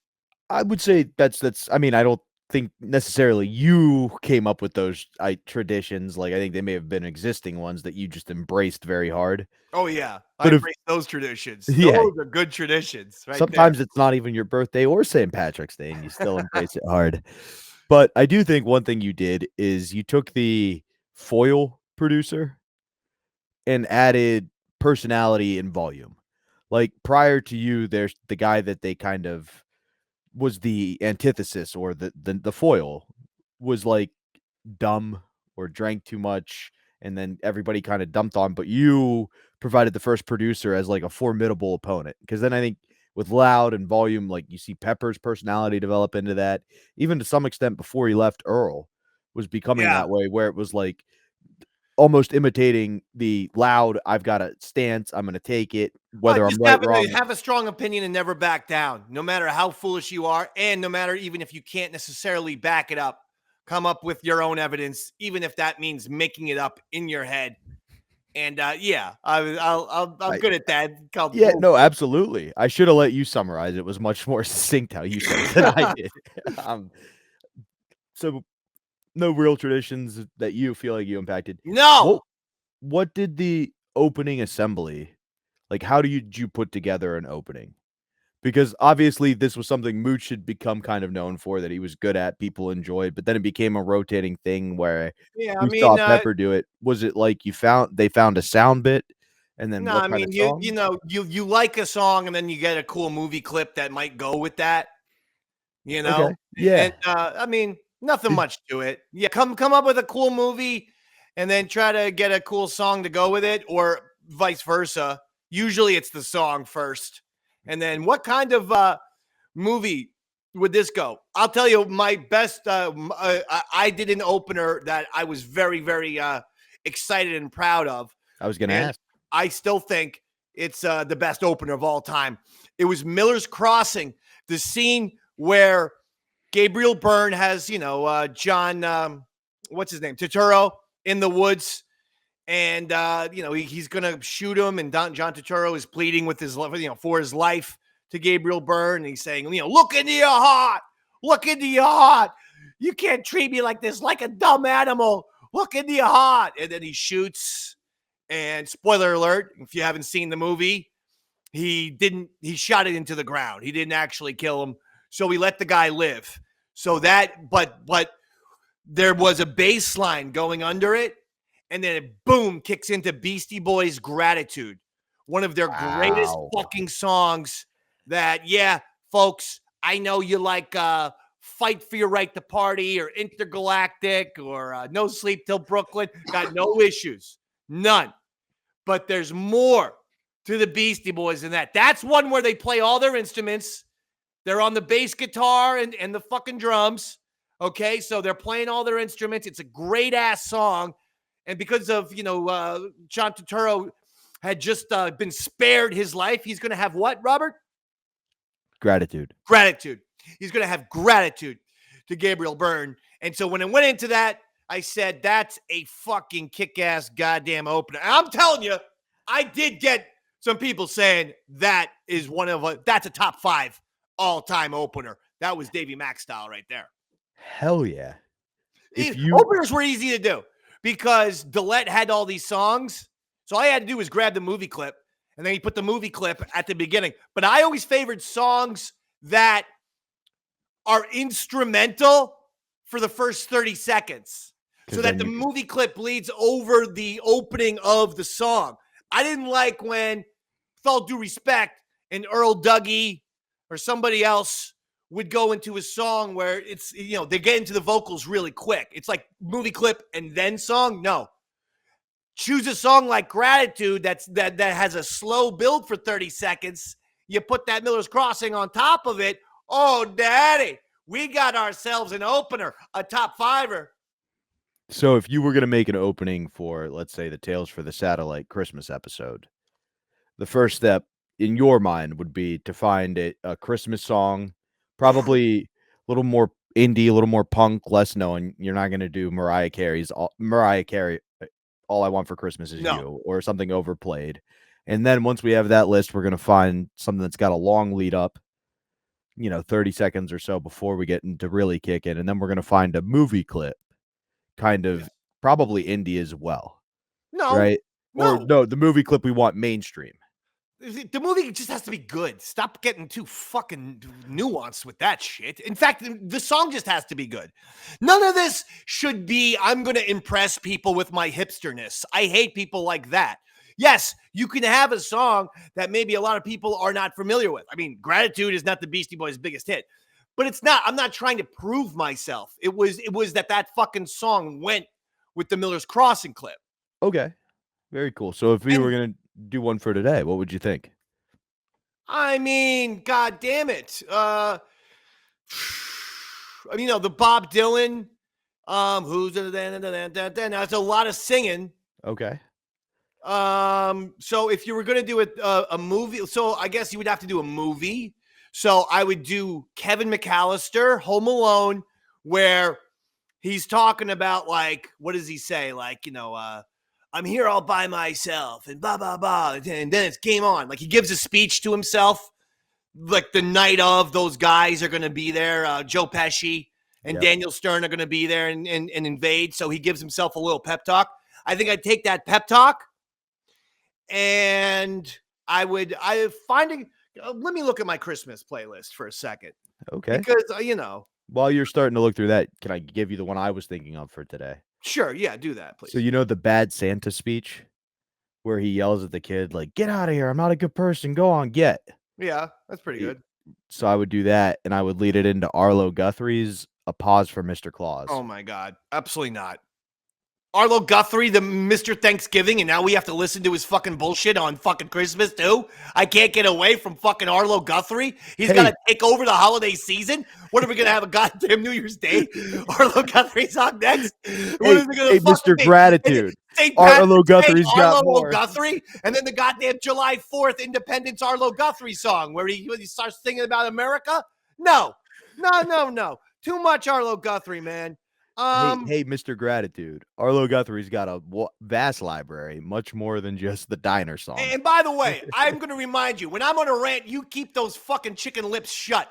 I would say that's. I mean, I don't think necessarily you came up with those traditions. Like I think they may have been existing ones that you just embraced very hard. Oh yeah, I embrace those traditions. Yeah. Those are good traditions. Right. Sometimes it's not even your birthday or St. Patrick's Day, and you still embrace it hard. But I do think one thing you did is you took the foil producer and added personality and volume. Like prior to you, there's the guy that they kind of was the antithesis, or the foil was like dumb or drank too much, and then everybody kind of dumped on. But you provided the first producer as like a formidable opponent, because then I think with loud and volume, like you see Pepper's personality develop into that, even to some extent before he left, Earl was becoming that way, where it was like almost imitating the loud, I've got a stance, I'm going to take it, whether I'm right or wrong. Have a strong opinion and never back down, no matter how foolish you are, and no matter even if you can't necessarily back it up, come up with your own evidence, even if that means making it up in your head. And I'm good at that. Yeah, no, absolutely. I should have let you summarize. It was much more succinct how you said it than I did. So no real traditions that you feel like you impacted. No. What did the opening assembly, like how did you put together an opening? Because obviously this was something Mooch had become kind of known for, that he was good at, people enjoyed, but then it became a rotating thing where saw Pepper do it. Was it like they found a sound bit And then No, what I kind mean, of you song? you know, you like a song and then you get a cool movie clip that might go with that, you know? Okay. Yeah. And I mean, nothing much to it. Yeah, come up with a cool movie and then try to get a cool song to go with it, or vice versa. Usually it's the song first. And then what kind of movie would this go? I'll tell you my best I did an opener that I was very, very excited and proud of. I was going to ask. I still think it's the best opener of all time. It was Miller's Crossing, the scene where Gabriel Byrne has, John, what's his name, Turturro in the woods, and he's gonna shoot him, and John Turturro is pleading with his, for his life to Gabriel Byrne, and he's saying, look into your heart, look into your heart. You can't treat me like this, like a dumb animal. Look into your heart, and then he shoots. And spoiler alert, if you haven't seen the movie, he shot it into the ground. He didn't actually kill him. So he let the guy live. So that, but there was a bass line going under it. And then it, boom, kicks into Beastie Boys' Gratitude. One of their greatest fucking songs that, yeah, folks, I know you like Fight for Your Right to Party or Intergalactic or No Sleep Till Brooklyn. Got no issues. None. But there's more to the Beastie Boys than that. That's one where they play all their instruments. They're on the bass guitar and the fucking drums. Okay, so they're playing all their instruments. It's a great-ass song. And because of, John Turturro had just been spared his life, he's going to have what, Robert? Gratitude. Gratitude. He's going to have gratitude to Gabriel Byrne. And so when it went into that, I said, that's a fucking kick-ass goddamn opener. And I'm telling you, I did get some people saying that is that's a top 5 all-time opener. That was Davey Mack style right there. Hell yeah. Openers were easy to do because Dillette had all these songs. So all I had to do was grab the movie clip, and then he put the movie clip at the beginning. But I always favored songs that are instrumental for the first 30 seconds. So that the movie clip leads over the opening of the song. I didn't like when, with all due respect, an Earl Dougie or somebody else would go into a song where it's, they get into the vocals really quick. It's like movie clip and then song. No. Choose a song like Gratitude that has a slow build for 30 seconds. You put that Miller's Crossing on top of it. Oh, daddy, we got ourselves an opener, a top 5-er. So if you were going to make an opening for, let's say, the Tales for the Satellite Christmas episode, the first step in your mind would be to find a Christmas song, probably a little more indie, a little more punk, less known. You're not going to do Mariah Carey, All I Want for Christmas Is You, or something overplayed. And then once we have that list, we're going to find something that's got a long lead up, 30 seconds or so before we get into really kicking. And then we're going to find a movie clip. Kind of probably indie as well. No. Right? No. Or no, the movie clip we want mainstream. The movie just has to be good. Stop getting too fucking nuanced with that shit. In fact, the song just has to be good. None of this should be, I'm going to impress people with my hipsterness. I hate people like that. Yes, you can have a song that maybe a lot of people are not familiar with. I mean, Gratitude is not the Beastie Boys' biggest hit. But it's not, I'm not trying to prove myself. It was that fucking song went with the Miller's Crossing clip. Okay. Very cool. So if we were going to do one for today, what would you think? I mean, God damn it. The Bob Dylan, who's there's a lot of singing. Okay. So if you were going to do a movie, so I guess you would have to do a movie. So I would do Kevin McAllister, Home Alone, where he's talking about, like, what does he say? Like, I'm here all by myself and blah, blah, blah. And then it's game on. Like, he gives a speech to himself. Like, the night of, those guys are going to be there. Joe Pesci and Daniel Stern are going to be there and invade. So he gives himself a little pep talk. I think I'd take that pep talk and let me look at my Christmas playlist for a second. Okay. Because, while you're starting to look through that, can I give you the one I was thinking of for today? Sure. Yeah, do that, please. So, the Bad Santa speech? where he yells at the kid, like, get out of here. I'm not a good person. Go on, get. Yeah, that's pretty good. So I would do that, and I would lead it into Arlo Guthrie's A Pause for Mr. Claus. Oh, my God. Absolutely not. Arlo Guthrie, the Mr. Thanksgiving, and now we have to listen to his fucking bullshit on fucking Christmas, too? I can't get away from fucking Arlo Guthrie. He's got to take over the holiday season. What are we going to have, a goddamn New Year's Day? Arlo Guthrie's on next? What is it gonna Mr. be? Gratitude. St. Arlo Patrick's Guthrie's Day, got Arlo more. Guthrie, and then the goddamn July 4th Independence Arlo Guthrie song where he starts singing about America? No. Too much Arlo Guthrie, man. Hey, Mr. Gratitude. Arlo Guthrie's got a vast library, much more than just the diner song. And by the way, I'm going to remind you, when I'm on a rant, you keep those fucking chicken lips shut.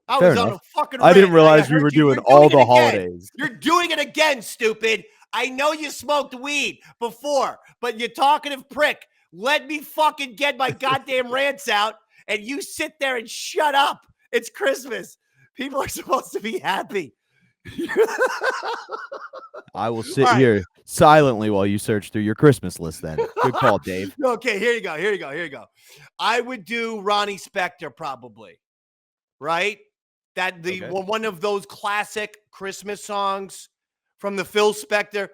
I Fair was on enough. a fucking I rant. didn't realize we heard were you. doing You're all it the again. holidays. You're doing it again, stupid. I know you smoked weed before, but you talkative prick. Let me fucking get my goddamn rants out, and you sit there and shut up. It's Christmas. People are supposed to be happy. I will sit here silently while you search through your Christmas list then. Good call, Dave. Okay, here you go. I would do Ronnie Spector probably, right? One of those classic Christmas songs from the Phil Spector.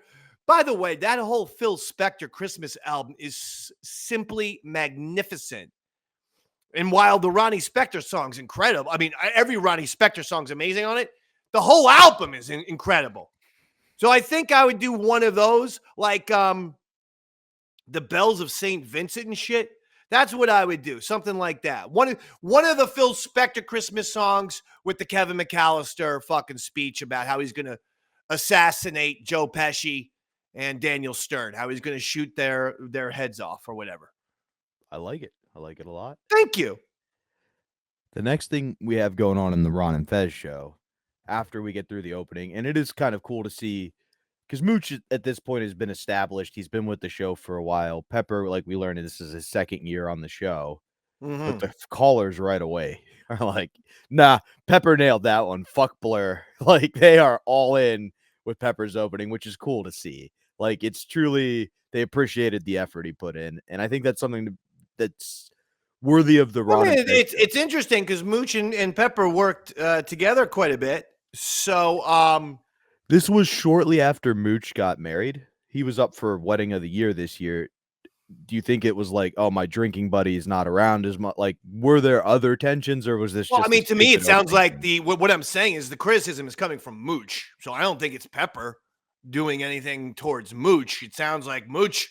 By the way, that whole Phil Spector Christmas album is simply magnificent. And while the Ronnie Spector song's incredible, I mean, every Ronnie Spector song's amazing on it, the whole album is incredible. So I think I would do one of those, like the Bells of St. Vincent and shit. That's what I would do, something like that. One of the Phil Spector Christmas songs with the Kevin McAllister fucking speech about how he's going to assassinate Joe Pesci and Daniel Stern, how he's going to shoot their heads off or whatever. I like it. I like it a lot. Thank you. The next thing we have going on in the Ron and Fez show, after we get through the opening, and it is kind of cool to see, because Mooch at this point has been established. He's been with the show for a while. Pepper, like we learned, this is his second year on the show. But the callers right away are like, nah, Pepper nailed that one. Fuck Blur. Like, they are all in with Pepper's opening, which is cool to see. Like, it's truly, they appreciated the effort he put in. And I think that's something that's worthy of the Ron. It's interesting because Mooch and Pepper worked together quite a bit. So this was shortly after Mooch got married. He was up for Wedding of the Year this year. Do you think it was like, oh, my drinking buddy is not around as much? Like, were there other tensions, or was this just? I mean, to me, it sounds like what I'm saying is the criticism is coming from Mooch. So I don't think it's Pepper doing anything towards Mooch. It sounds like Mooch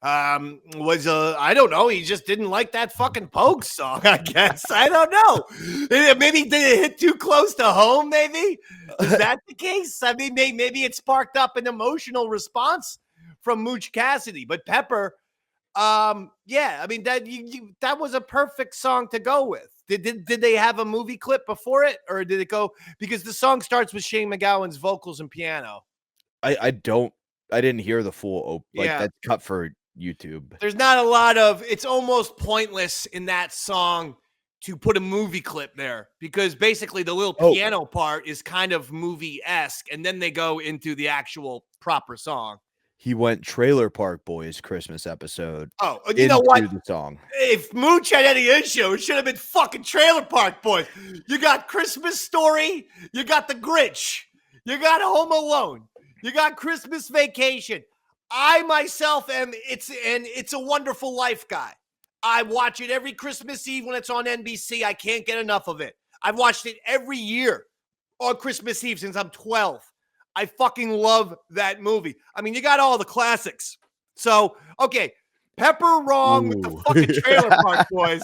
was I don't know, he just didn't like that fucking Pogue song, I guess. I don't know. Maybe did it hit too close to home, maybe? Is that the case? I mean, maybe it sparked up an emotional response from Mooch Cassidy, but Pepper, yeah, I mean, that was a perfect song to go with. Did they have a movie clip before it, or did it go, because the song starts with Shane McGowan's vocals and piano? I didn't hear the full that's cut for YouTube. There's not a lot of, it's almost pointless in that song to put a movie clip there, because basically the little piano part is kind of movie-esque, and then they go into the actual proper song. He went Trailer Park Boys Christmas episode. Oh, you know what? The song. If Mooch had any issue, it should have been fucking Trailer Park Boys. You got Christmas Story, you got The Grinch, you got Home Alone, you got Christmas Vacation. I myself am It's a Wonderful Life guy. I watch it every Christmas Eve when it's on NBC. I can't get enough of it. I've watched it every year on Christmas Eve since I'm 12. I fucking love that movie. I mean, you got all the classics. So, okay, Pepper wrong with the fucking Trailer Park Boys.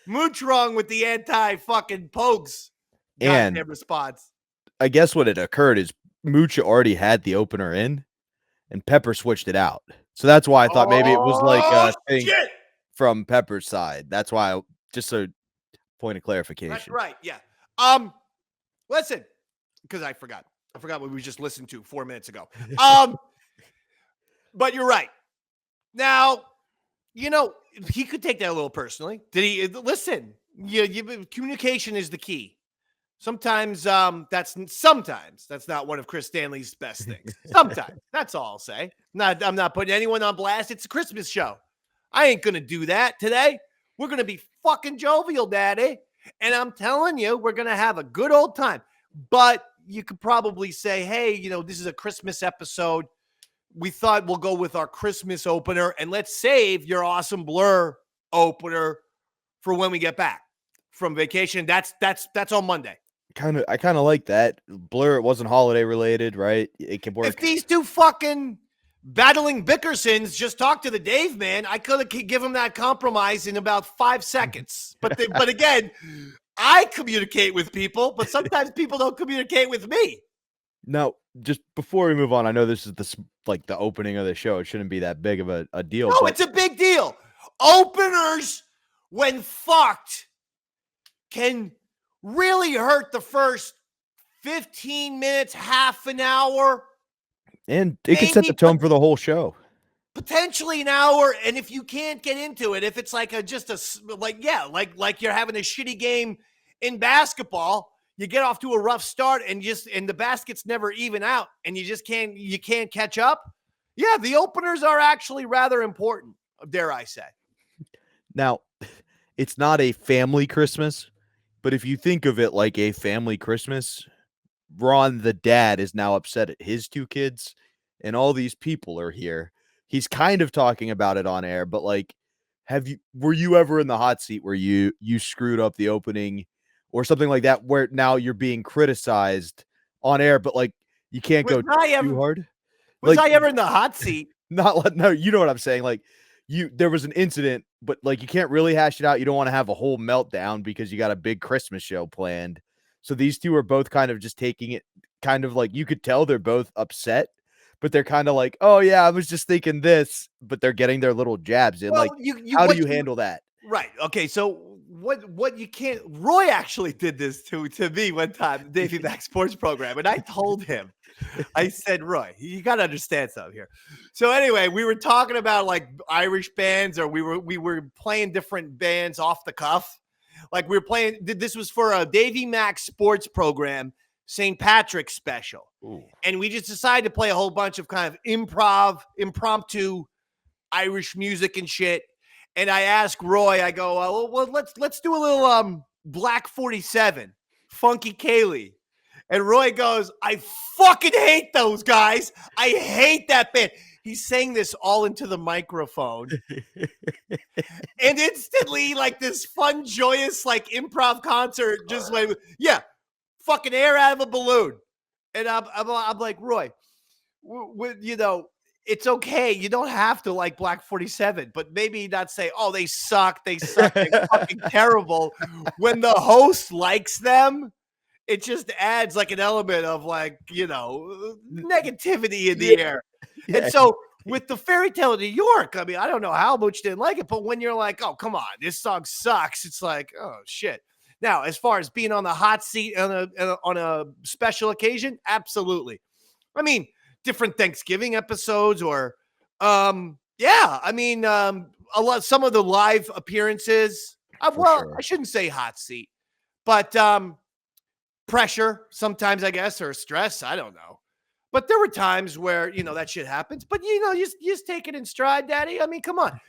Mooch wrong with the anti-fucking Pogues. And response. I guess what had occurred is Mooch already had the opener in, and Pepper switched it out. So that's why I thought maybe it was like a thing from Pepper's side. That's why, just a point of clarification. That's right, yeah. Listen, because I forgot what we just listened to 4 minutes ago. But you're right. Now, you know, he could take that a little personally. Did he? Listen, communication is the key. Sometimes that's not one of Chris Stanley's best things. Sometimes. That's all I'll say. I'm not putting anyone on blast. It's a Christmas show. I ain't gonna do that today. We're gonna be fucking jovial, Daddy. And I'm telling you, we're gonna have a good old time. But you could probably say, hey, this is a Christmas episode. We thought we'll go with our Christmas opener and let's save your awesome Blur opener for when we get back from vacation. That's on Monday. I kind of like that. Blur, it wasn't holiday related, right? It can work. If these two fucking battling Bickersons just talk to the Dave man, I could give him that compromise in about 5 seconds. But again, I communicate with people, but sometimes people don't communicate with me. Now, just before we move on, I know this is the opening of the show. It shouldn't be that big of a deal. No, it's a big deal. Openers, when fucked, can really hurt the first 15 minutes, half an hour. And it can set the tone for the whole show. Potentially an hour. And if you can't get into it, if it's like you're having a shitty game in basketball, you get off to a rough start and the baskets never even out and you can't catch up. Yeah, the openers are actually rather important, dare I say. Now, it's not a family Christmas, but if you think of it like a family Christmas, Ron, the dad, is now upset at his 2 kids and all these people are here. He's kind of talking about it on air, but were you ever in the hot seat where you screwed up the opening or something like that, where now you're being criticized on air, but you can't go too hard? Was I ever in the hot seat? No, you know what I'm saying. There was an incident, but you can't really hash it out. You don't want to have a whole meltdown because you got a big Christmas show planned. So these two are both kind of just taking it you could tell they're both upset, but they're kind of oh yeah, I was just thinking this, but they're getting their little jabs in. Well, how do you handle that? Right. Okay. So what you can't, Roy actually did this to me one time, the Davey Max Sports program. And I told him, I said, Roy, you got to understand something here. So anyway, we were talking about Irish bands, or we were playing different bands off the cuff. We were playing, this was for a Davey Max Sports program, St. Patrick's special. Ooh. And we just decided to play a whole bunch of kind of impromptu Irish music and shit. And I asked Roy, I go, well, let's do a little Black 47, Funky Kaylee. And Roy goes, I fucking hate those guys. I hate that band. He's saying this all into the microphone. And instantly, this fun, joyous, improv concert just went, yeah, fucking air out of a balloon. And I'm like, Roy, it's okay. You don't have to like Black 47, but maybe not say, oh, they suck. They're fucking terrible. When the host likes them, it just adds an element of negativity in the air. Yeah. And so with the Fairy Tale of New York, I mean, I don't know how Mooch didn't like it, but when you're oh, come on, this song sucks, it's oh, shit. Now, as far as being on the hot seat on a special occasion, absolutely. I mean, different Thanksgiving episodes or, some of the live appearances. Sure. I shouldn't say hot seat, but pressure sometimes, I guess, or stress. I don't know. But there were times where, that shit happens. But, you just take it in stride, Daddy. I mean, come on.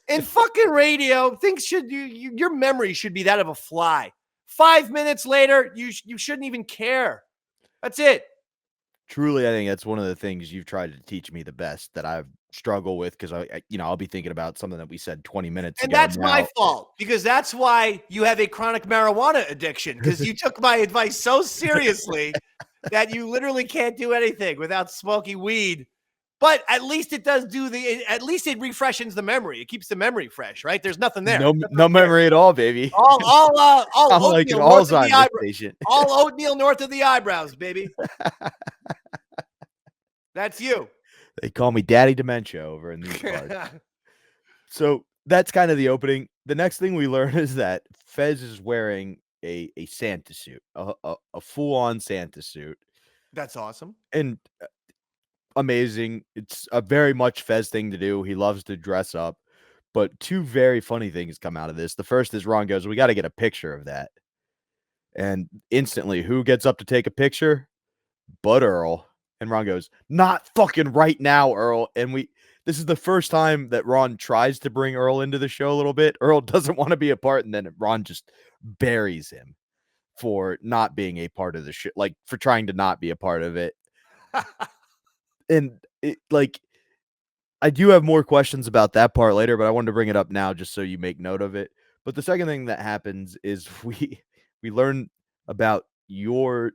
In fucking radio, your memory should be that of a fly. 5 minutes later, you shouldn't even care. That's it. Truly, I think that's one of the things you've tried to teach me the best that I've struggled with, because I'll be thinking about something that we said 20 minutes ago. And that's my fault, because that's why you have a chronic marijuana addiction, because you took my advice so seriously that you literally can't do anything without smoking weed. But at least it does at least it refreshes the memory. It keeps the memory fresh, right? There's nothing there. No memory at all, baby. All oatmeal north of the eyebrows. All oatmeal north of the eyebrows, baby. That's you. They call me Daddy Dementia over in these parts. So that's kind of the opening. The next thing we learn is that Fez is wearing a Santa suit, a full-on Santa suit. That's awesome. And amazing. It's a very much Fez thing to do. He loves to dress up. But 2 very funny things come out of this. The first is Ron goes, we got to get a picture of that. And instantly, who gets up to take a picture? But Earl. And Ron goes, not fucking right now, Earl. And this is the first time that Ron tries to bring Earl into the show a little bit. Earl doesn't want to be a part, and then Ron just buries him for not being a part of the show, like for trying to not be a part of it. And I do have more questions about that part later, but I wanted to bring it up now just so you make note of it. But the second thing that happens is we learn about your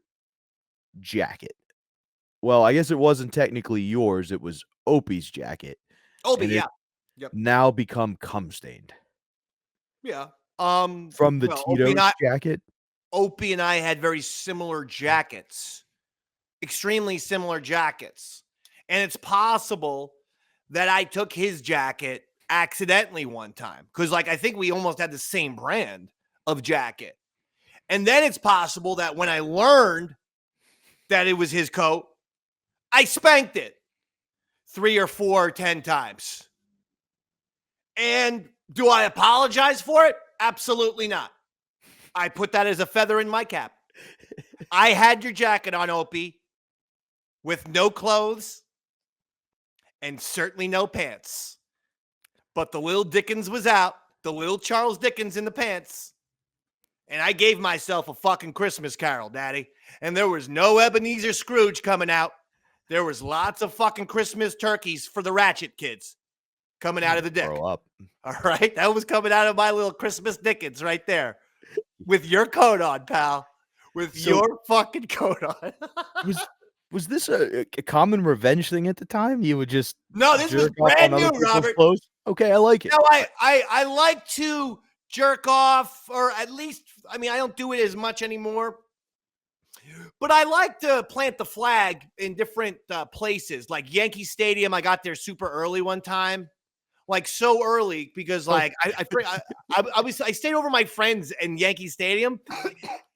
jacket. Well, I guess it wasn't technically yours. It was Opie's jacket. Opie, yeah. Yep. Now become cum stained. Yeah. From the Tito's jacket. Opie and I had very similar jackets. Extremely similar jackets. And it's possible that I took his jacket accidentally one time. Because, I think we almost had the same brand of jacket. And then it's possible that when I learned that it was his coat, I spanked it 3 or 4 or 10 times. And do I apologize for it? Absolutely not. I put that as a feather in my cap. I had your jacket on, Opie, with no clothes and certainly no pants. But the little Dickens was out, the little Charles Dickens in the pants. And I gave myself a fucking Christmas Carol, Daddy. And there was no Ebenezer Scrooge coming out. There was lots of fucking Christmas turkeys for the Ratchet kids coming out of the dick. Grow up. All right? That was coming out of my little Christmas Dickens right there. With your coat on, pal. With your fucking coat on. Was this a common revenge thing at the time? You would just No, this was brand new, Robert. Clothes? Okay, I like it. No, I like to jerk off, or at least, I don't do it as much anymore. But I like to plant the flag in different places. Like Yankee Stadium, I got there super early one time. So early because I stayed over my friends in Yankee Stadium.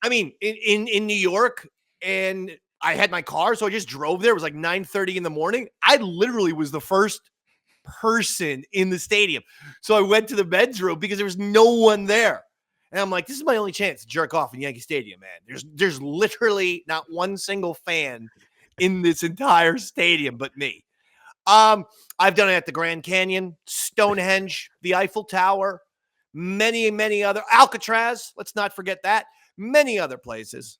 In New York, and I had my car, so I just drove there. It was 9:30 in the morning. I literally was the first person in the stadium. So I went to the men's room because there was no one there. And I'm like, this is my only chance to jerk off in Yankee Stadium, man. There's literally not one single fan in this entire stadium but me. I've done it at the Grand Canyon, Stonehenge, the Eiffel Tower, many, many other, Alcatraz, let's not forget that, many other places.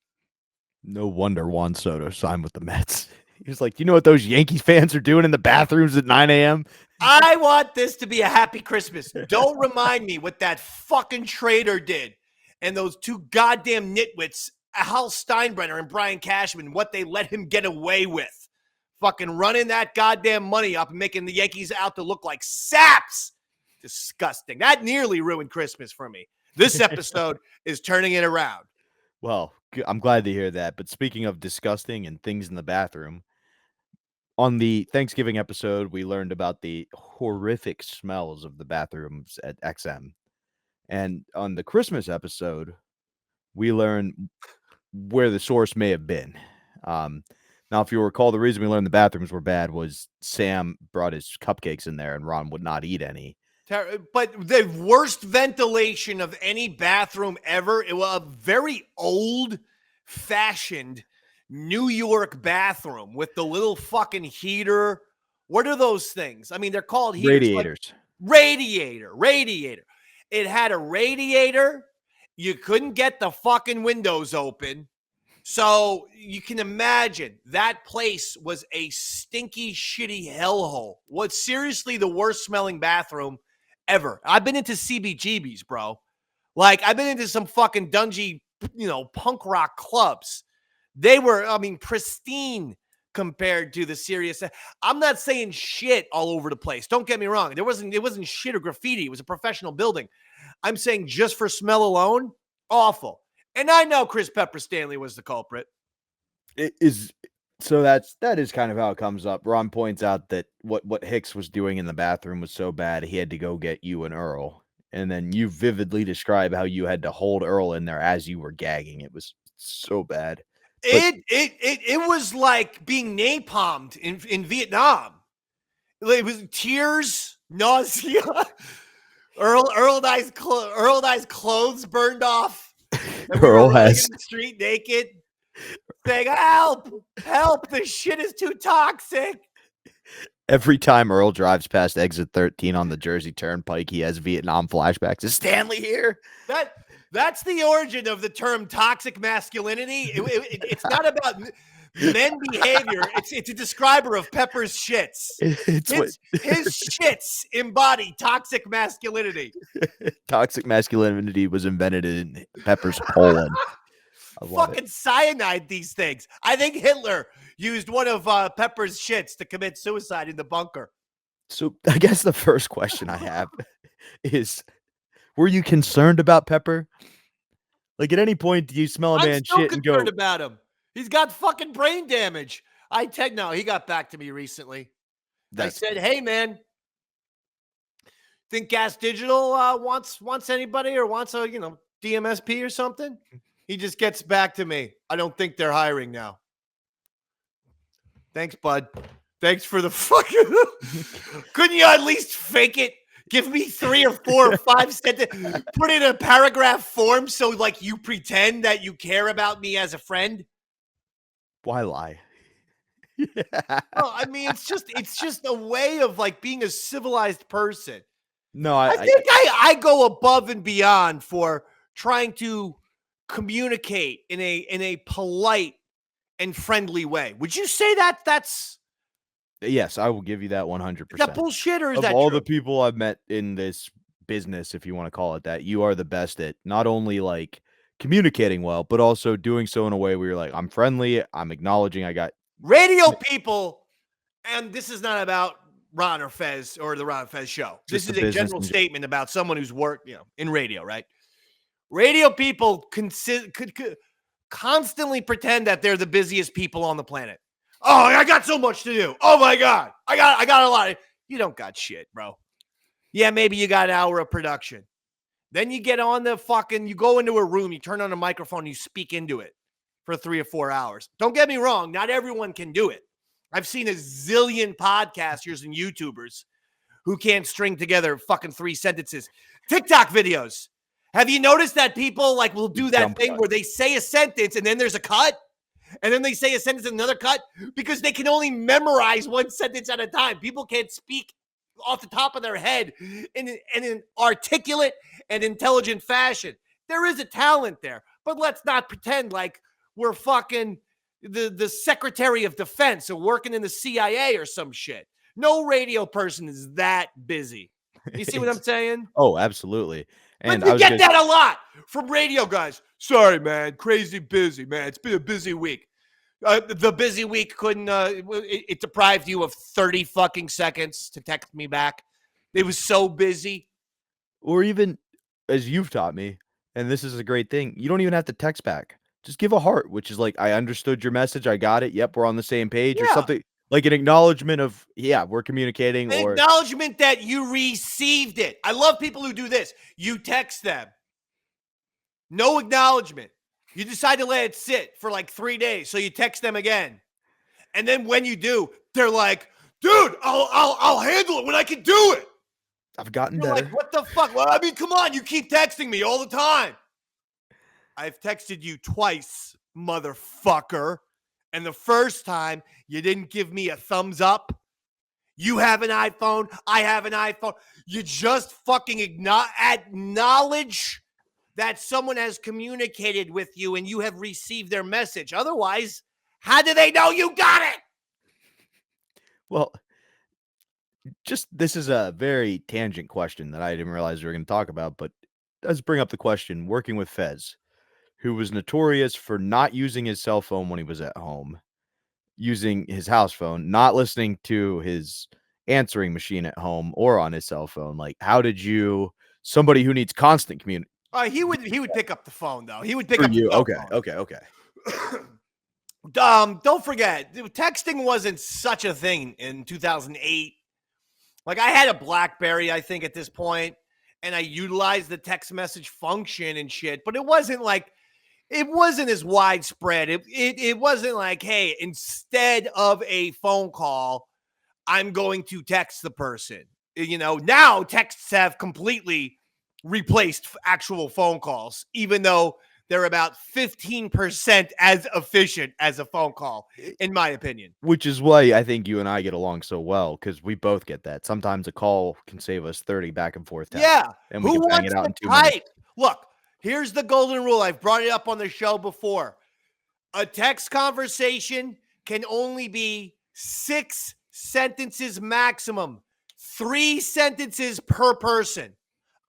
No wonder Juan Soto signed with the Mets. He was like, you know what those Yankees fans are doing in the bathrooms at 9 a.m.? I want this to be a happy Christmas. Don't remind me what that fucking traitor did and those two goddamn nitwits, Hal Steinbrenner and Brian Cashman, what they let him get away with. Fucking running that goddamn money up and making the Yankees out to look like saps. Disgusting. That nearly ruined Christmas for me. This episode is turning it around. Well, I'm glad to hear that. But speaking of disgusting and things in the bathroom, on the Thanksgiving episode, we learned about the horrific smells of the bathrooms at XM. And on the Christmas episode, we learned where the source may have been. Now, if you recall, the reason we learned the bathrooms were bad was Sam brought his cupcakes in there and Ron would not eat any. But the worst ventilation of any bathroom ever, it was a very old-fashioned New York bathroom with the little fucking heater. What are those things? They're called heaters. Radiators. Radiator. It had a radiator. You couldn't get the fucking windows open. So you can imagine that place was a stinky, shitty hellhole. What's seriously the worst smelling bathroom ever. I've been into CBGBs, bro. I've been into some fucking dungy, punk rock clubs. They were, pristine compared to the serious. I'm not saying shit all over the place. Don't get me wrong. It wasn't shit or graffiti. It was a professional building. I'm saying just for smell alone, awful. And I know Chris Pepper Stanley was the culprit. It is. So that is kind of how it comes up. Ron points out that what Hicks was doing in the bathroom was so bad he had to go get you and Earl. And then you vividly describe how you had to hold Earl in there as you were gagging. It was so bad. It was like being napalmed in Vietnam. It was tears, nausea. Earl and I's clothes burned off. And we were running in the street naked, saying, "Help! Help! This shit is too toxic." Every time Earl drives past exit 13 on the Jersey Turnpike, he has Vietnam flashbacks. Is Stanley here? That's the origin of the term toxic masculinity. It's not about men behavior. It's a describer of Pepper's shits. His shits embody toxic masculinity. Toxic masculinity was invented in Pepper's colon. Fucking cyanide these things. I think Hitler used one of Pepper's shits to commit suicide in the bunker. So I guess the first question I have is, were you concerned about Pepper? Like, at any point, do you smell a man shit and go... I'm concerned about him. He's got fucking brain damage. No, he got back to me recently. I said, "Hey, man, think Gas Digital wants anybody or wants a, DMSP or something?" He just gets back to me. "I don't think they're hiring now." Thanks, bud. Thanks for the fucking... Couldn't you at least fake it? Give me 3 or 4 or 5 sentences. Put it in a paragraph form so, like, you pretend that you care about me as a friend. Why lie? Well, I mean, it's just a way of, like, being a civilized person. No, I think I go above and beyond for trying to communicate in a polite and friendly way. Would you say that's... Yes, I will give you that 100%. Is that bullshit or is of that all true? the people I've met in this business, if you want to call it that, you are the best at not only like communicating well, but also doing so in a way where you're like, I'm friendly, I'm acknowledging I got radio people, and this is not about Ron or Fez or the Ron Fez show. This is a general statement about someone who's worked, in radio, right? Radio people could constantly pretend that they're the busiest people on the planet. "Oh, I got so much to do. Oh my God. I got a lot. You don't got shit, bro. Yeah, maybe you got an hour of production. Then you get on you go into a room, you turn on a microphone, you speak into it for 3 or 4 hours. Don't get me wrong. Not everyone can do it. I've seen a zillion podcasters and YouTubers who can't string together fucking 3 sentences. TikTok videos. Have you noticed that people will do that thing where they say a sentence and then there's a cut? And then they say a sentence and another cut because they can only memorize 1 sentence at a time. People can't speak off the top of their head in an articulate and intelligent fashion. There is a talent there, but let's not pretend like we're fucking the Secretary of Defense or working in the CIA or some shit. No radio person is that busy. You see what I'm saying? Oh, absolutely. And you get that a lot from radio guys. "Sorry, man. Crazy busy, man. It's been a busy week." The busy week couldn't, it deprived you of 30 fucking seconds to text me back. It was so busy. Or even, as you've taught me, and this is a great thing, you don't even have to text back. Just give a heart, which is like, "I understood your message. I got it. Yep, we're on the same page," or something. Like an acknowledgement of, yeah, we're communicating. An acknowledgement that you received it. I love people who do this. You text them. No acknowledgement. You decide to let it sit for like 3 days, so you text them again. And then when you do, they're like, "Dude, I'll handle it when I can do it." I've gotten You're better. like, what the fuck? Well, I mean, come on. You keep texting me all the time. I've texted you twice, motherfucker. And the first time, you didn't give me a thumbs up. You have an iPhone. I have an iPhone. You just fucking acknowledge that someone has communicated with you and you have received their message. Otherwise, how do they know you got it? Well, this is a very tangent question that I didn't realize we were going to talk about, but let's bring up the question. Working with Fez, who was notorious for not using his cell phone when he was at home, using his house phone, not listening to his answering machine at home or on his cell phone. Like, how did you, somebody who needs constant communication? He would pick up the phone though. He would pick up you. The phone. Okay. Don't forget, texting wasn't such a thing in 2008. Like, I had a BlackBerry, I think, at this point, and I utilized the text message function and shit, but it wasn't as widespread. It wasn't like, hey, instead of a phone call, I'm going to text the person. Now texts have completely replaced actual phone calls, even though they're about 15% as efficient as a phone call, in my opinion. Which is why I think you and I get along so well, because we both get that. Sometimes a call can save us 30 back and forth texts. Yeah. And we Who can bang wants it out to in 2 minutes. type? Look, here's the golden rule. I've brought it up on the show before. A text conversation can only be 6 sentences maximum, 3 sentences per person.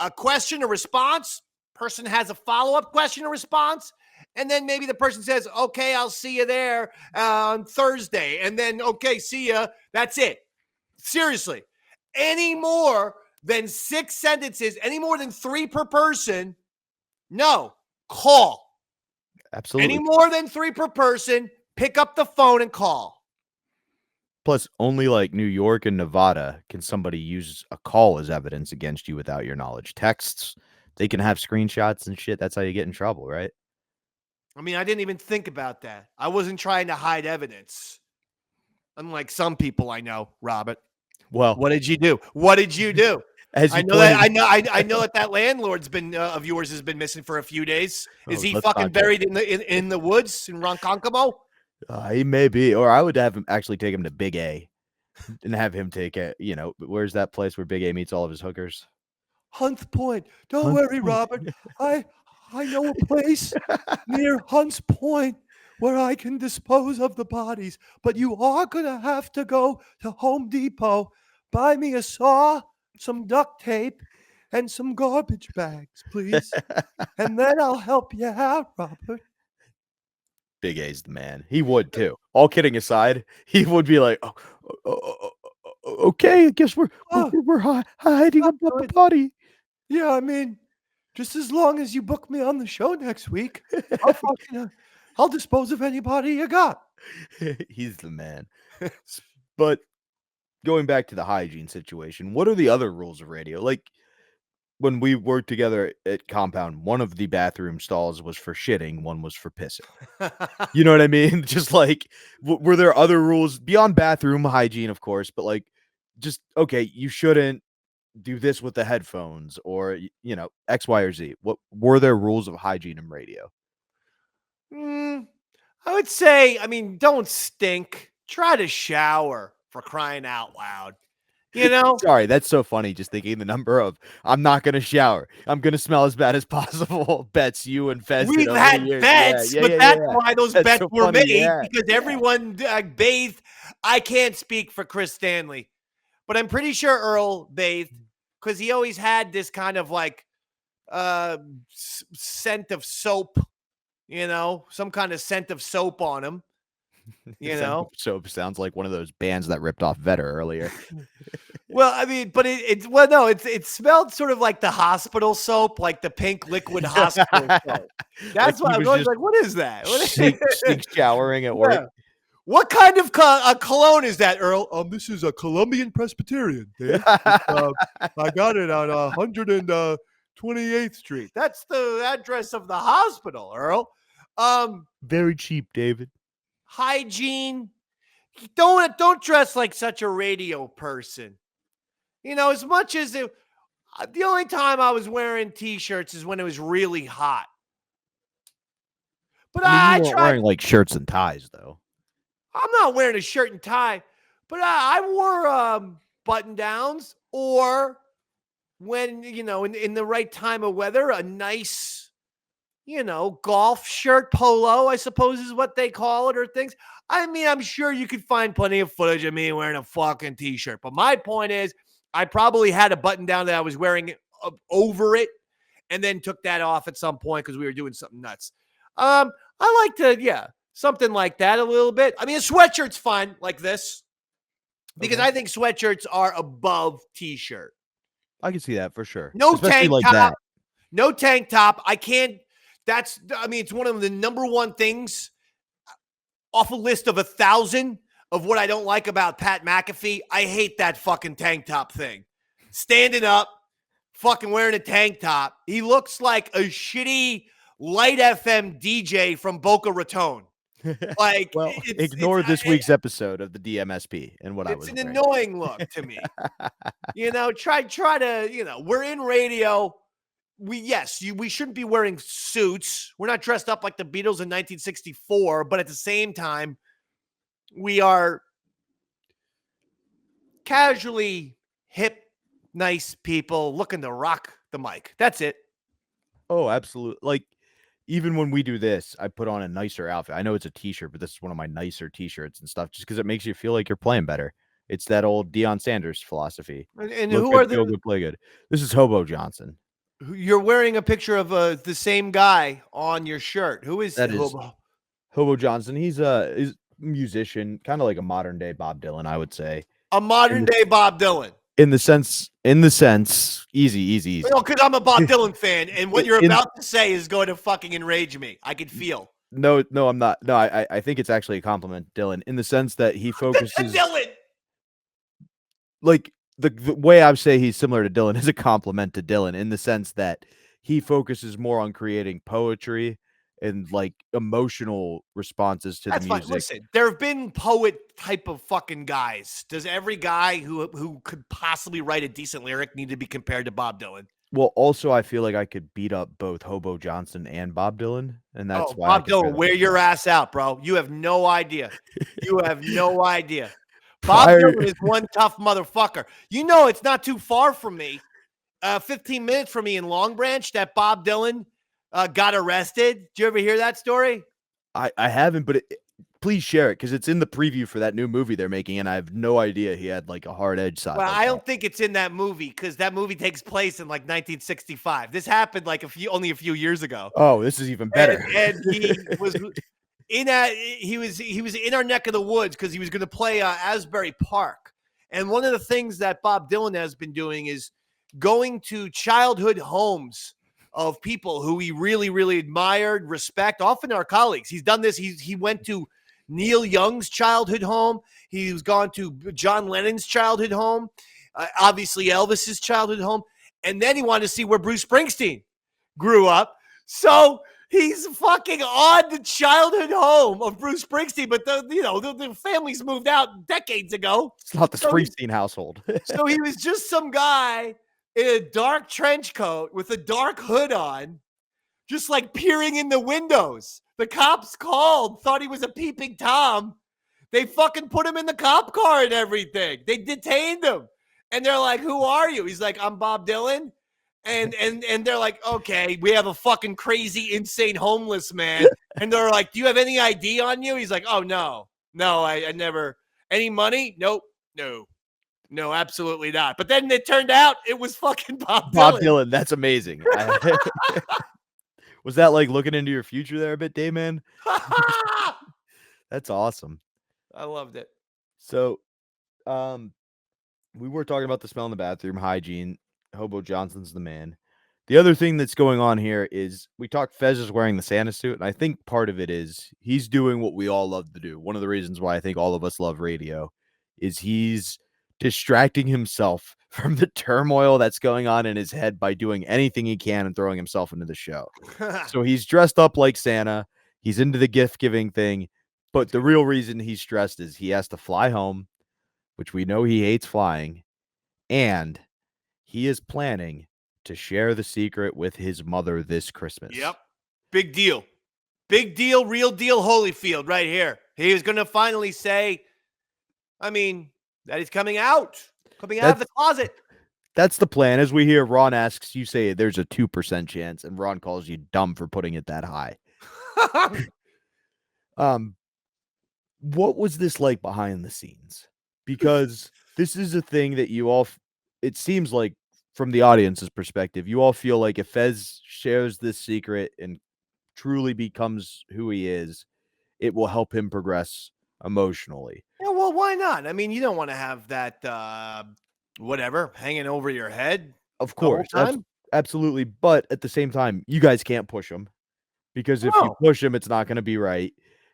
A question, a response, person has a follow-up question or response, and then maybe the person says, okay, I'll see you there on Thursday, and then, okay, see ya. That's it. Seriously. Any more than 6 sentences, any more than 3 per person, no, call. Absolutely. Any more than 3 per person, pick up the phone and call. Plus, only like New York and Nevada can somebody use a call as evidence against you without your knowledge. Texts, they can have screenshots and shit. That's how you get in trouble, right? I mean, I didn't even think about that. I wasn't trying to hide evidence. Unlike some people I know, Robert. Well, what did you do? What did you do? As you I know that landlord's been of yours has been missing for a few days. Is he fucking buried in the woods in Ronkonkoma? He may be, or I would have him actually take him to Big A and have him take it. You know, where's that place where Big A meets all of his hookers? Hunts Point. Don't Hunts worry, Point. Robert. I know a place near Hunts Point where I can dispose of the bodies. But you are gonna have to go to Home Depot, buy me a saw, some duct tape, and some garbage bags, please. And then I'll help you out, Robert. Big A's the man. He would too. All kidding aside, he would be like, okay, I guess we're hiding up the body. Yeah, I mean, just as long as you book me on the show next week, I'll dispose of anybody you got. He's the man. But going back to the hygiene situation, what are the other rules of radio? Like when we worked together at Compound, one of the bathroom stalls was for shitting, one was for pissing. You know what I mean? Just like, were there other rules beyond bathroom hygiene, of course, but like, just, okay, you shouldn't do this with the headphones or, you know, X, Y, or Z. What were there rules of hygiene in radio? I would say, I mean, don't stink. Try to shower, for crying out loud. You know? Sorry, that's so funny. Just thinking the number of, I'm not going to shower. I'm going to smell as bad as possible. Bets you and Fez. We've had bets, but that's why those bets so were made, because everyone bathed. I can't speak for Chris Stanley, but I'm pretty sure Earl bathed because he always had this kind of like scent of soap, you know, some kind of scent of soap on him. You know, soap sounds like one of those bands that ripped off Vetter earlier. Well, I mean, but it smelled sort of like the hospital soap, like the pink liquid hospital soap. That's why I was always like, what is that? Stink showering at work. What kind of cologne is that, Earl? This is a Colombian Presbyterian. Dave. I got it on 128th Street. That's the address of the hospital, Earl. Very cheap, David. Hygiene. Don't dress like such a radio person. You know, as much as the only time I was wearing t-shirts is when it was really hot. But I mean, you weren't wearing like shirts and ties, though. I'm not wearing a shirt and tie, but I wore button downs, or when, you know, in the right time of weather, a nice, you know, golf shirt, polo, I suppose is what they call it, or things. I mean, I'm sure you could find plenty of footage of me wearing a fucking t-shirt. But my point is, I probably had a button down that I was wearing over it and then took that off at some point because we were doing something nuts. I like to, something like that a little bit. I mean, a sweatshirt's fine like this because I think sweatshirts are above t-shirt. I can see that for sure. No especially tank like top. that. No tank top. I can't. It's one of the number one things off a list of 1,000 of what I don't like about Pat McAfee. I hate that fucking tank top thing. Standing up, fucking wearing a tank top. He looks like a shitty Light FM DJ from Boca Raton. Like, well, ignore this week's episode of the DMSP and what I was. It's an annoying look to me. You know, try to, you know, we're in radio. we shouldn't be wearing suits. We're not dressed up like the Beatles in 1964, but at the same time, we are casually hip, nice people looking to rock the mic. That's it. Oh, absolutely. Like, even when we do this, I put on a nicer outfit. I know it's a t-shirt, but this is one of my nicer t-shirts and stuff just because it makes you feel like you're playing better. It's that old Deion Sanders philosophy. And Look who good, are feel good, play good. This is Hobo Johnson. You're wearing a picture of the same guy on your shirt. Who is That Hobo? is Hobo Johnson. He's a musician, kind of like a modern day Bob Dylan, I would say. A modern day Bob Dylan. In the sense, easy. Well, because I'm a Bob Dylan fan, and what you're about to say is going to fucking enrage me. I can feel. No, I'm not. No, I think it's actually a compliment, Dylan, in the sense that he focuses. Dylan. Like the way I say he's similar to Dylan is a compliment to Dylan in the sense that he focuses more on creating poetry and like emotional responses to That's the fine. music. Listen, there have been poet type of fucking guys. Does every guy who could possibly write a decent lyric need to be compared to Bob Dylan? Well, also, I feel like I could beat up both Hobo Johnson and Bob Dylan, and that's why. Bob Dylan, wear your ass out, bro. You have no idea. You have no idea. Bob Dylan is one tough motherfucker. You know, it's not too far from me, 15 minutes from me in Long Branch, that Bob Dylan got arrested. Did you ever hear that story? I haven't, but please share it because it's in the preview for that new movie they're making, and I have no idea he had like a hard edge side. Well, like I don't think it's in that movie because that movie takes place in like 1965. This happened like only a few years ago. Oh, this is even better. And he was he was in our neck of the woods because he was going to play Asbury Park. And one of the things that Bob Dylan has been doing is going to childhood homes of people who he really, really admired, respect, often our colleagues. He's done this. He went to Neil Young's childhood home. He's gone to John Lennon's childhood home, obviously Elvis's childhood home. And then he wanted to see where Bruce Springsteen grew up. So he's fucking on the childhood home of Bruce Springsteen, but the family's moved out decades ago. It's not the Springsteen household. So he was just some guy in a dark trench coat with a dark hood on, just like peering in the windows. The cops called, thought he was a peeping Tom. They fucking put him in the cop car and everything. They detained him. And they're like, "Who are you?" He's like, "I'm Bob Dylan." And they're like, "Okay, we have a fucking crazy, insane homeless man." And they're like, "Do you have any ID on you?" He's like, "Oh, no, I never. Any money? Nope, no, absolutely not." But then it turned out it was fucking Bob Dylan. That's amazing. Was that like looking into your future there a bit, Dave, man? That's awesome. I loved it. So, we were talking about the smell in the bathroom, hygiene. Hobo Johnson's the man. The other thing that's going on here is we talked Fez is wearing the Santa suit, and I think part of it is he's doing what we all love to do. One of the reasons why I think all of us love radio is he's distracting himself from the turmoil that's going on in his head by doing anything he can and throwing himself into the show. So he's dressed up like Santa. He's into the gift giving thing. But the real reason he's stressed is he has to fly home, which we know he hates flying. And he is planning to share the secret with his mother this Christmas. Yep. Big deal. Big deal, real deal, Holyfield right here. He was going to finally say, that he's coming out of the closet. That's the plan. As we hear, Ron asks, you say there's a 2% chance, and Ron calls you dumb for putting it that high. What was this like behind the scenes? Because this is a thing that you all, it seems like from the audience's perspective, you all feel like if Fez shares this secret and truly becomes who he is, it will help him progress emotionally. Yeah, well, why not? You don't want to have that whatever hanging over your head. Of course, absolutely. But at the same time, you guys can't push him because if you push him, it's not going to be right.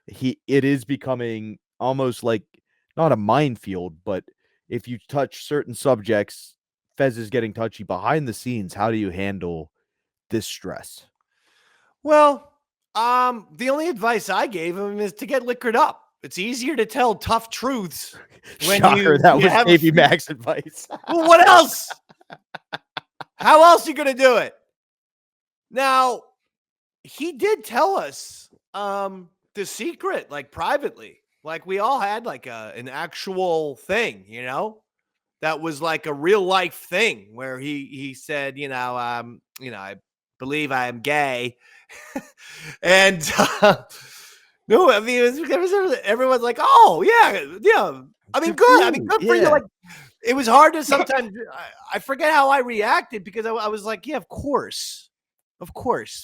It is becoming almost like not a minefield, but if you touch certain subjects, Fez is getting touchy behind the scenes. How do you handle this stress? Well, the only advice I gave him is to get liquored up. It's easier to tell tough truths when that was Davey Mac's advice. Well, what else? How else are you going to do it? Now, he did tell us the secret, like privately. Like we all had like an actual thing, that was like a real life thing where he said, I believe I am gay. And no, I mean, everyone's like, oh yeah. I mean, good. I mean, good for you. Like, it was hard to sometimes. I forget how I reacted because I was like, yeah, of course,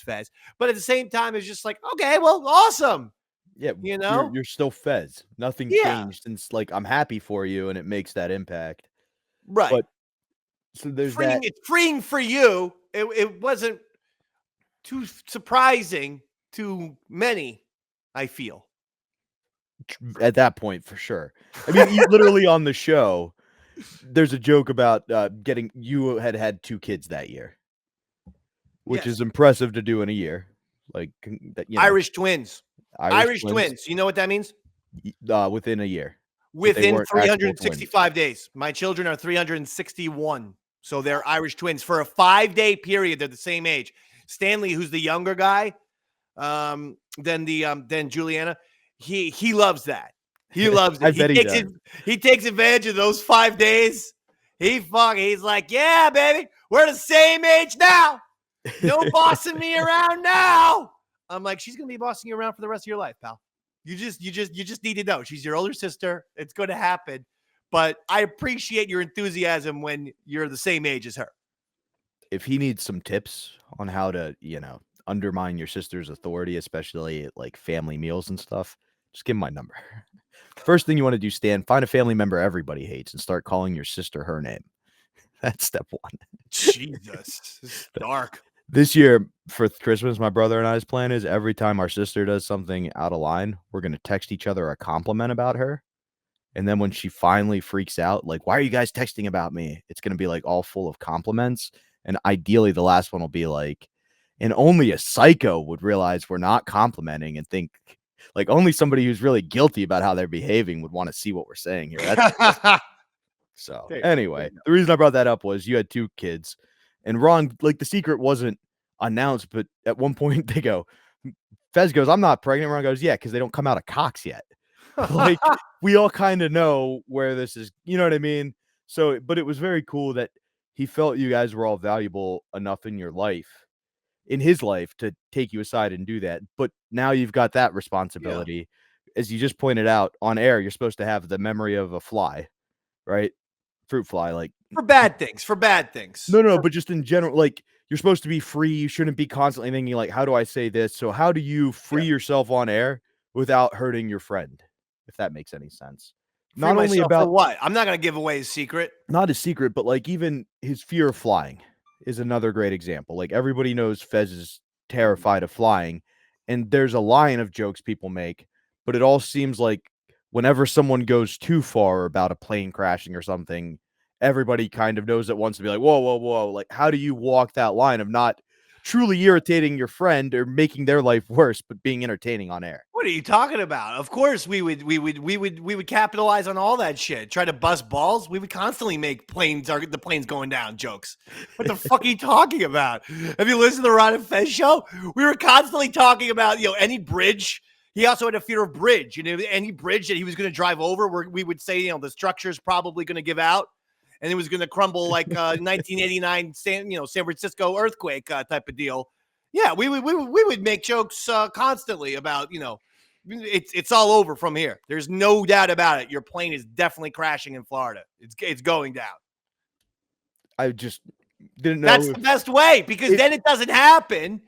Fez. But at the same time, it's just like, okay, well, awesome. Yeah, you're still Fez. Nothing changed since. Like, I'm happy for you, and it makes that impact. Right. But so there's that. It's freeing for you. It wasn't too surprising to many, I feel. At that point, for sure. I mean, literally on the show, there's a joke about you had 2 kids that year, which is impressive to do in a year. Like, Irish twins. Irish twins. You know what that means? Within a year. Within 365 days. My children are 361. So they're Irish twins. For a 5-day period, they're the same age. Stanley, who's the younger guy, than Juliana, he loves that. He loves it. I bet he does. He takes advantage of those 5 days. He's like, yeah, baby, we're the same age now. No bossing me around now. I'm like, she's gonna be bossing you around for the rest of your life, pal. You just need to know she's your older sister. It's going to happen. But I appreciate your enthusiasm when you're the same age as her. If he needs some tips on how to, undermine your sister's authority, especially at like family meals and stuff, just give him my number. First thing you want to do, Stan, find a family member everybody hates and start calling your sister her name. That's step 1. Jesus, this is dark. This year for Christmas, my brother and I's plan is every time our sister does something out of line, we're going to text each other a compliment about her. And then when she finally freaks out, like, why are you guys texting about me? It's going to be like all full of compliments. And ideally, the last one will be like, and only a psycho would realize we're not complimenting and think, like, only somebody who's really guilty about how they're behaving would want to see what we're saying here. So anyway, the reason I brought that up was you had 2 kids. And Ron, like, the secret wasn't announced, but at one point they go, Fez goes, I'm not pregnant. Ron goes, yeah, because they don't come out of cocks yet. Like, we all kind of know where this is, you know what I mean? So, but it was very cool that he felt you guys were all valuable enough in your life, in his life, to take you aside and do that. But now you've got that responsibility. Yeah. As you just pointed out on air, you're supposed to have the memory of a fly, right? Fruit fly, like for bad things. No, but just in general, like, you're supposed to be free. You shouldn't be constantly thinking, like, how do I say this? So how do you free yourself on air without hurting your friend? If that makes any sense. Not only about what? I'm not going to give away his secret. Not his secret, but like even his fear of flying is another great example. Like, everybody knows Fez is terrified of flying, and there's a line of jokes people make, but it all seems like whenever someone goes too far about a plane crashing or something, everybody kind of knows at once to be like, whoa, whoa, whoa. Like, how do you walk that line of not truly irritating your friend or making their life worse, but being entertaining on air? What are you talking about? Of course we would capitalize on all that shit. Try to bust balls. We would constantly make the planes going down jokes. What the fuck are you talking about? Have you listened to the Ron Fez show? We were constantly talking about, any bridge. He also had a fear of bridge. Any bridge that he was going to drive over, where we would say, the structure is probably going to give out, and it was going to crumble like 1989 San Francisco earthquake type of deal. Yeah, we would make jokes constantly about, it's all over from here. There's no doubt about it. Your plane is definitely crashing in Florida. It's going down. I just didn't know. That's the best way, because then it doesn't happen,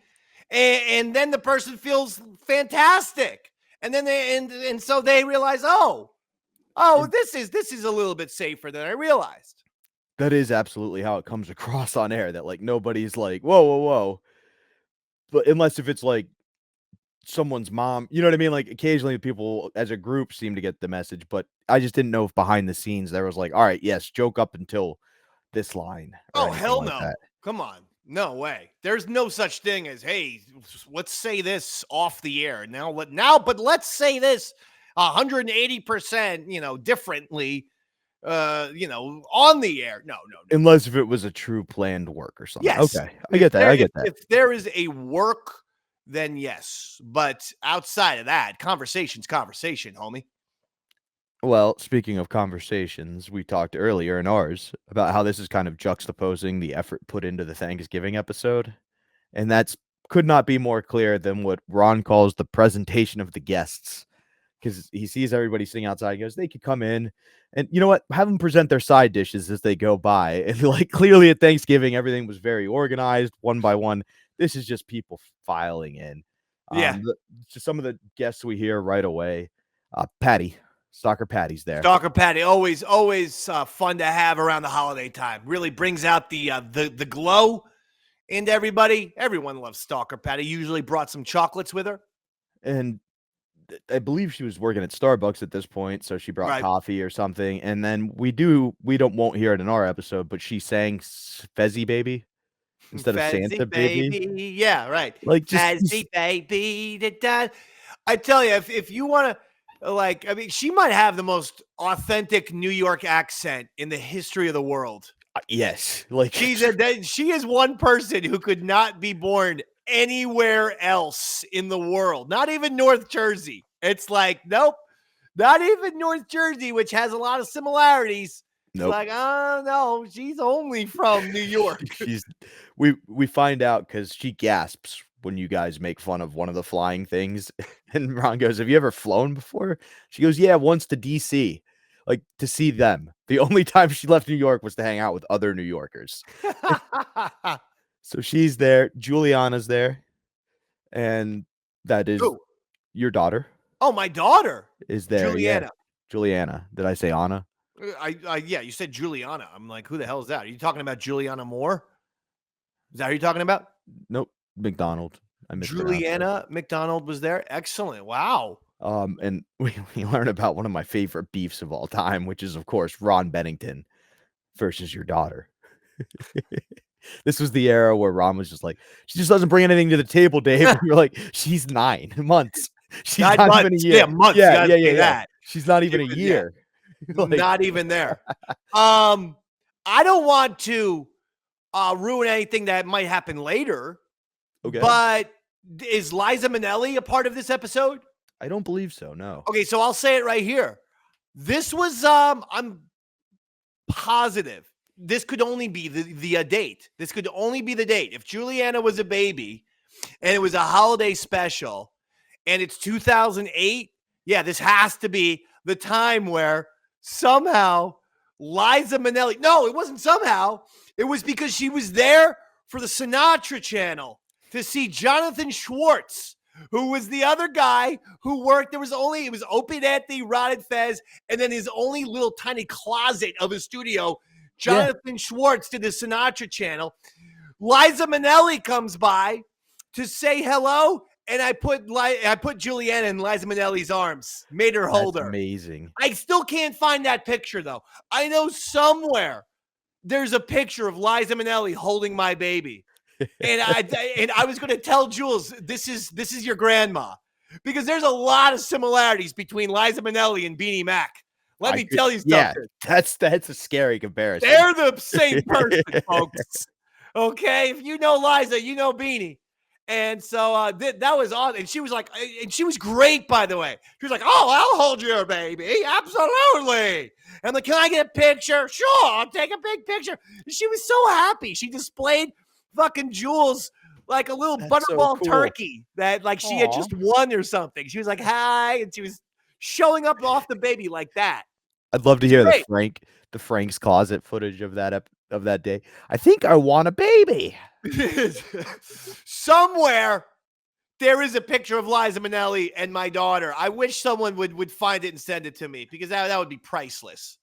and then the person feels fantastic, and then so they realize, this is a little bit safer than I realized. That is absolutely how it comes across on air, that like nobody's like, whoa, whoa, whoa. But unless if it's like someone's mom, you know what I mean? Like, occasionally people as a group seem to get the message, but I just didn't know if behind the scenes there was like, all right, yes, joke up until this line. Oh, hell no. Like, come on. No way. There's no such thing as, hey, let's say this off the air. But let's say this 180%, differently on the air. No. Unless if it was a true planned work or something. Yes. Okay. I get that. If there is a work, then yes. But outside of that, conversation's conversation, homie. Well, speaking of conversations, we talked earlier in ours about how this is kind of juxtaposing the effort put into the Thanksgiving episode. And that's could not be more clear than what Ron calls the presentation of the guests. Because he sees everybody sitting outside. He goes, they could come in and you know what? Have them present their side dishes as they go by. And like clearly at Thanksgiving, everything was very organized one by one. This is just people filing in. Yeah. Just some of the guests we hear right away. Patty. Stalker Patty's there. Stalker Patty, always fun to have around the holiday time. Really brings out the glow into everybody. Everyone loves Stalker Patty. Usually brought some chocolates with her. And I believe she was working at Starbucks at this point, so she brought coffee or something. And then won't hear it in our episode, but she sang Fezzy Baby instead of Santa Baby. Yeah, right. Like just Fezzy Baby. I tell you, if you want to. She might have the most authentic New York accent in the history of the world. Yes. She is one person who could not be born anywhere else in the world. Not even North Jersey. It's like, nope. Not even North Jersey, which has a lot of similarities. Nope. Like, oh no, she's only from New York. We find out because she gasps when you guys make fun of one of the flying things. And Ron goes, have you ever flown before? She goes, yeah, once to DC, like to see them. The only time she left New York was to hang out with other New Yorkers. So she's there. Juliana's there. And that is your daughter. Oh, my daughter is there. Juliana. Yeah. Juliana. Did I say Anna? Yeah, you said Juliana. I'm like, who the hell is that? Are you talking about Juliana Moore? Is that who you're talking about? Nope. McDonald. Juliana McDonald was there. Excellent. Wow. And we learn about one of my favorite beefs of all time, which is, of course, Ron Bennington versus your daughter. This was the era where Ron was just like, she just doesn't bring anything to the table, Dave. And you're like, she's 9 months. She's not even a year. Yeah, months. Yeah. That. She's not even a year. Not even there. I don't want to ruin anything that might happen later. Okay. But is Liza Minnelli a part of this episode? I don't believe so, no. Okay, so I'll say it right here. This was, I'm positive, this could only be the date. This could only be the date. If Juliana was a baby and it was a holiday special and it's 2008, yeah, this has to be the time where somehow Liza Minnelli, no, it wasn't somehow. It was because she was there for the Sinatra Channel to see Jonathan Schwartz, who was the other guy who worked. It was Opie and Anthony, Ron and Fez, and then his only little tiny closet of a studio. Jonathan Schwartz did the Sinatra Channel. Liza Minnelli comes by to say hello, and I put Juliana in Liza Minnelli's arms, made her hold her. Amazing. I still can't find that picture though. I know somewhere there's a picture of Liza Minnelli holding my baby. And I was going to tell Jules, this is your grandma, because there's a lot of similarities between Liza Minnelli and Beanie Mac. Let me tell you something. Yeah, that's a scary comparison. They're the same person, folks. Okay, if you know Liza, you know Beanie. And so that was awesome. And she was like, and she was great, by the way. She was like, oh, I'll hold your baby. Absolutely. And I'm like, can I get a picture? Sure, I'll take a big picture. And she was so happy. She displayed fucking Jules like a little butterball turkey that like she had just won or something. She was like, hi, and she was showing up off the baby like that. I'd love to hear the Frank's Closet footage of that day. I think I want a baby. Somewhere there is a picture of Liza Minnelli and my daughter. I wish someone would find it and send it to me, because that would be priceless.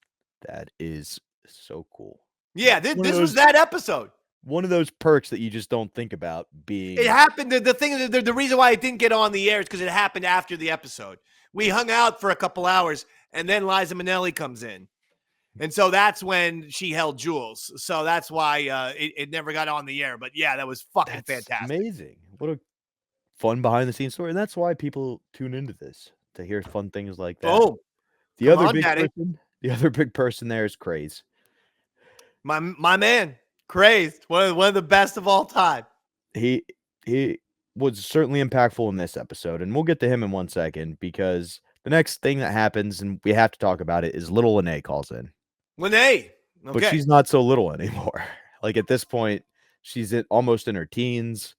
That is so cool. Yeah, this was that episode. One of those perks that you just don't think about being. It happened. The reason why it didn't get on the air is because it happened after the episode. We hung out for a couple hours, and then Liza Minnelli comes in. And so that's when she held Jules. So that's why it never got on the air. But yeah, that was fucking fantastic. Amazing. What a fun behind the scenes story. And that's why people tune into this, to hear fun things like that. Oh, the other big person The other big person there is Crazed. My man, Crazed, one of the best of all time. He was certainly impactful in this episode, and we'll get to him in 1 second because the next thing that happens, and we have to talk about it, is little Lene calls in. Lene, okay. But she's not so little anymore. Like at this point, she's almost in her teens,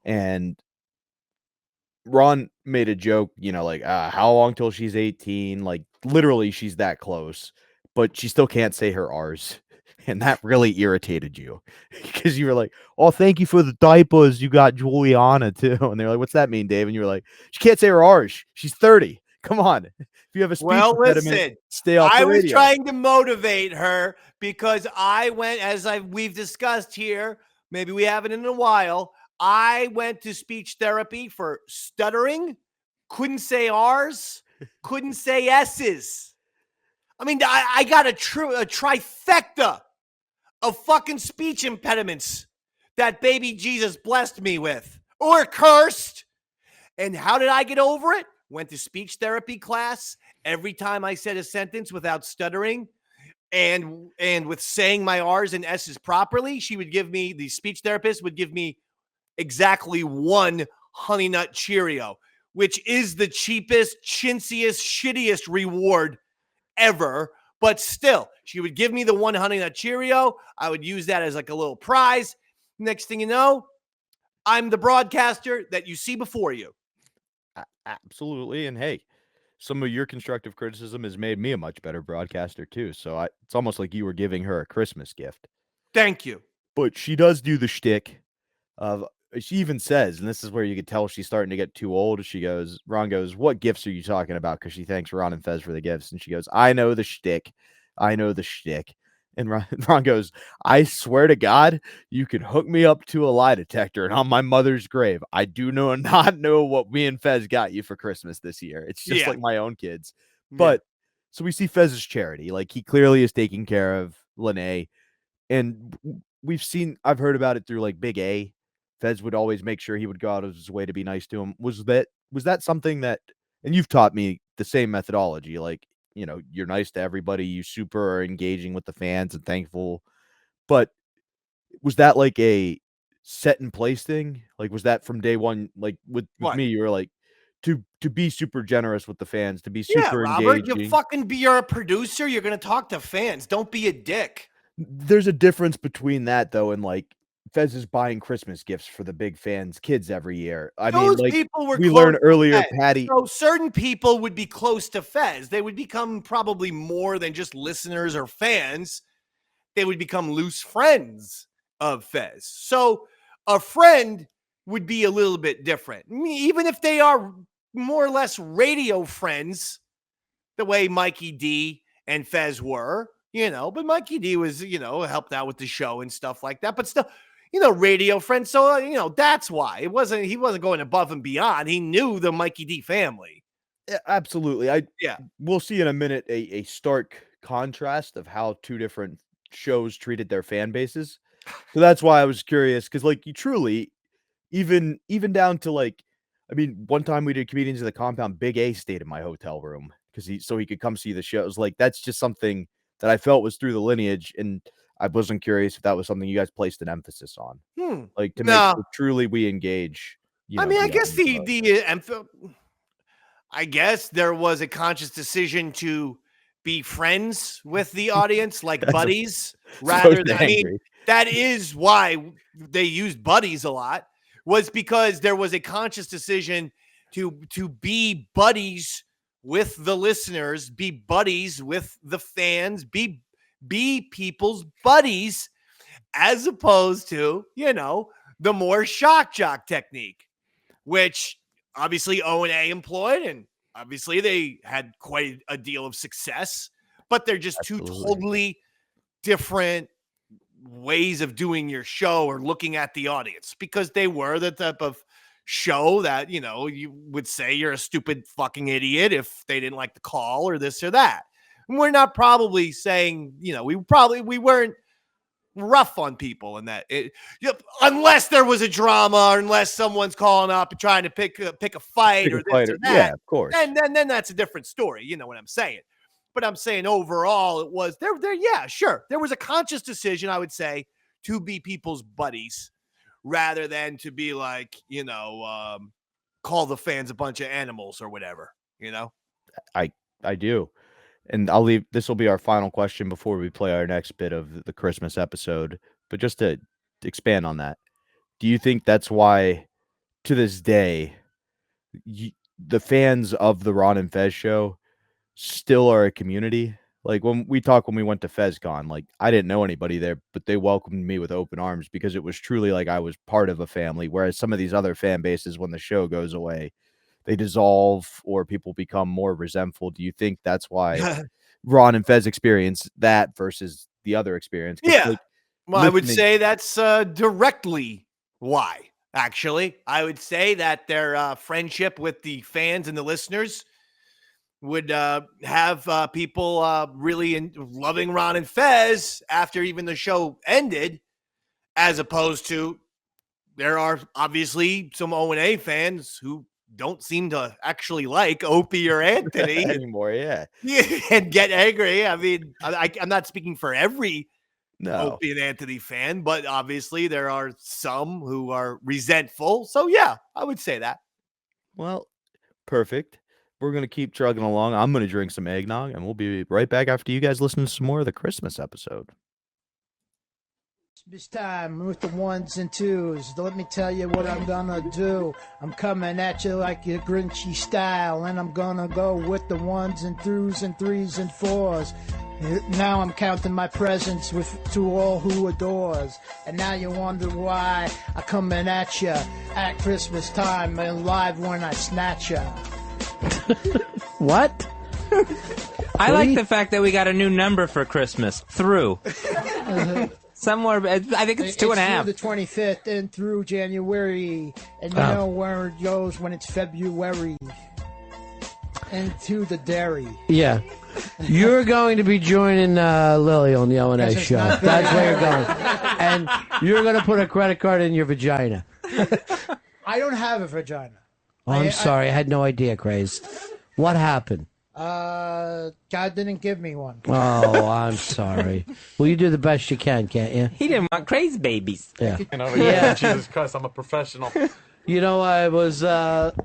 and Ron made a joke, like how long till she's 18? Like literally, she's that close, but she still can't say her R's. And that really irritated you because you were like, "Oh, thank you for the diapers. You got Juliana too." And they're like, "What's that mean, Dave?" And you were like, "She can't say her R's. She's 30. Come on. If you have a speech impediment, stay off the radio." I was trying to motivate her because I went, as we've discussed here, maybe we haven't in a while. I went to speech therapy for stuttering, couldn't say R's, couldn't say S's. I mean, I got a trifecta of fucking speech impediments that baby Jesus blessed me with or cursed. And how did I get over it? Went to speech therapy class. Every time I said a sentence without stuttering and with saying my R's and S's properly, the speech therapist would give me exactly one Honey Nut Cheerio, which is the cheapest, chintziest, shittiest reward ever. But still, she would give me the one Honey Nut Cheerio. I would use that as like a little prize. Next thing you know, I'm the broadcaster that you see before you. Absolutely. And hey, some of your constructive criticism has made me a much better broadcaster too. So it's almost like you were giving her a Christmas gift. Thank you. But she does do the shtick of, she even says, and this is where you could tell she's starting to get too old. Ron goes, "What gifts are you talking about?" Because she thanks Ron and Fez for the gifts. And she goes, "I know the shtick. I know the shtick." And Ron goes, "I swear to God, you can hook me up to a lie detector and on my mother's grave, I do not know what me and Fez got you for Christmas this year. It's just like my own kids." But so we see Fez's charity. Like he clearly is taking care of Lene. And I've heard about it through like Big A. Fez would always make sure he would go out of his way to be nice to him. Was that something that, and you've taught me the same methodology, like, you're nice to everybody, you super are engaging with the fans and thankful, but was that like a set in place thing? Like, was that from day one? Like with me, you were like, to be super generous with the fans, to be super Robert, engaging. You're a producer. You're going to talk to fans. Don't be a dick. There's a difference between that though, and like, Fez is buying Christmas gifts for the big fans' kids every year. People were we learned earlier, Fez. Patty. So certain people would be close to Fez. They would become probably more than just listeners or fans. They would become loose friends of Fez. So a friend would be a little bit different. I mean, even if they are more or less radio friends, the way Mikey D and Fez were, but Mikey D was, helped out with the show and stuff like that. But still, radio friends. So, that's why he wasn't going above and beyond. He knew the Mikey D family. Yeah, absolutely. We'll see in a minute a stark contrast of how two different shows treated their fan bases. So that's why I was curious. Cause like you truly, even down to like, I mean, one time we did Comedians of the Compound, Big A stayed in my hotel room so he could come see the shows. Like, that's just something that I felt was through the lineage. And I wasn't curious if that was something you guys placed an emphasis on, like to make sure truly we engage. I mean, I guess I guess there was a conscious decision to be friends with the audience, like buddies, rather than. I mean, that is why they used buddies a lot. Was because there was a conscious decision to be buddies with the listeners, be buddies with the fans, be people's buddies, as opposed to, the more shock jock technique, which obviously O&A employed, and obviously they had quite a deal of success, but they're just two totally different ways of doing your show or looking at the audience, because they were the type of show that, you would say you're a stupid fucking idiot if they didn't like the call or this or that. We're not probably saying, we weren't rough on people in that, unless there was a drama, or unless someone's calling up and trying to pick a fight or this or that. Yeah, of course. And then that's a different story. You know what I'm saying? But I'm saying overall, it was there. Yeah, sure. There was a conscious decision, I would say, to be people's buddies rather than to be like, call the fans a bunch of animals or whatever, I do. And this will be our final question before we play our next bit of the Christmas episode. But just to expand on that, do you think that's why to this day, the fans of the Ron and Fez show still are a community? Like when we went to FezCon, like I didn't know anybody there, but they welcomed me with open arms because it was truly like I was part of a family. Whereas some of these other fan bases, when the show goes away, they dissolve or people become more resentful. Do you think that's why Ron and Fez experience that versus the other experience? Yeah. Well, I would say that's directly why. Actually, I would say that their friendship with the fans and the listeners would have people really loving Ron and Fez after even the show ended, as opposed to there are obviously some O&A fans who don't seem to actually like Opie or Anthony anymore. Yeah, and get angry. I mean, I'm not speaking for every Opie and Anthony fan, but obviously there are some who are resentful. So yeah, I would say that. Well, perfect. We're going to keep trugging along. I'm going to drink some eggnog, and we'll be right back after you guys listen to some more of the Christmas episode. It's time with the ones and twos. Let me tell you what I'm gonna do. I'm coming at you like a Grinchy style, and I'm gonna go with the ones and twos and threes and fours. Now I'm counting my presents to all who adores. And now you wonder why I'm coming at you at Christmas time and live when I snatch ya. What? I like the fact that we got a new number for Christmas. Through. Somewhere, I think it's 2.5. It's through the 25th and through January. And you know where it goes when it's February. And to the dairy. Yeah. You're going to be joining Lily on the O&A show. That's where you're going. And you're going to put a credit card in your vagina. I don't have a vagina. Oh, I'm sorry. I had no idea, Crazed. What happened? God didn't give me one. Oh, I'm sorry. Well, you do the best you can, can't you? He didn't want crazy babies. Yeah. Yeah. Jesus Christ, I'm a professional. You know, I was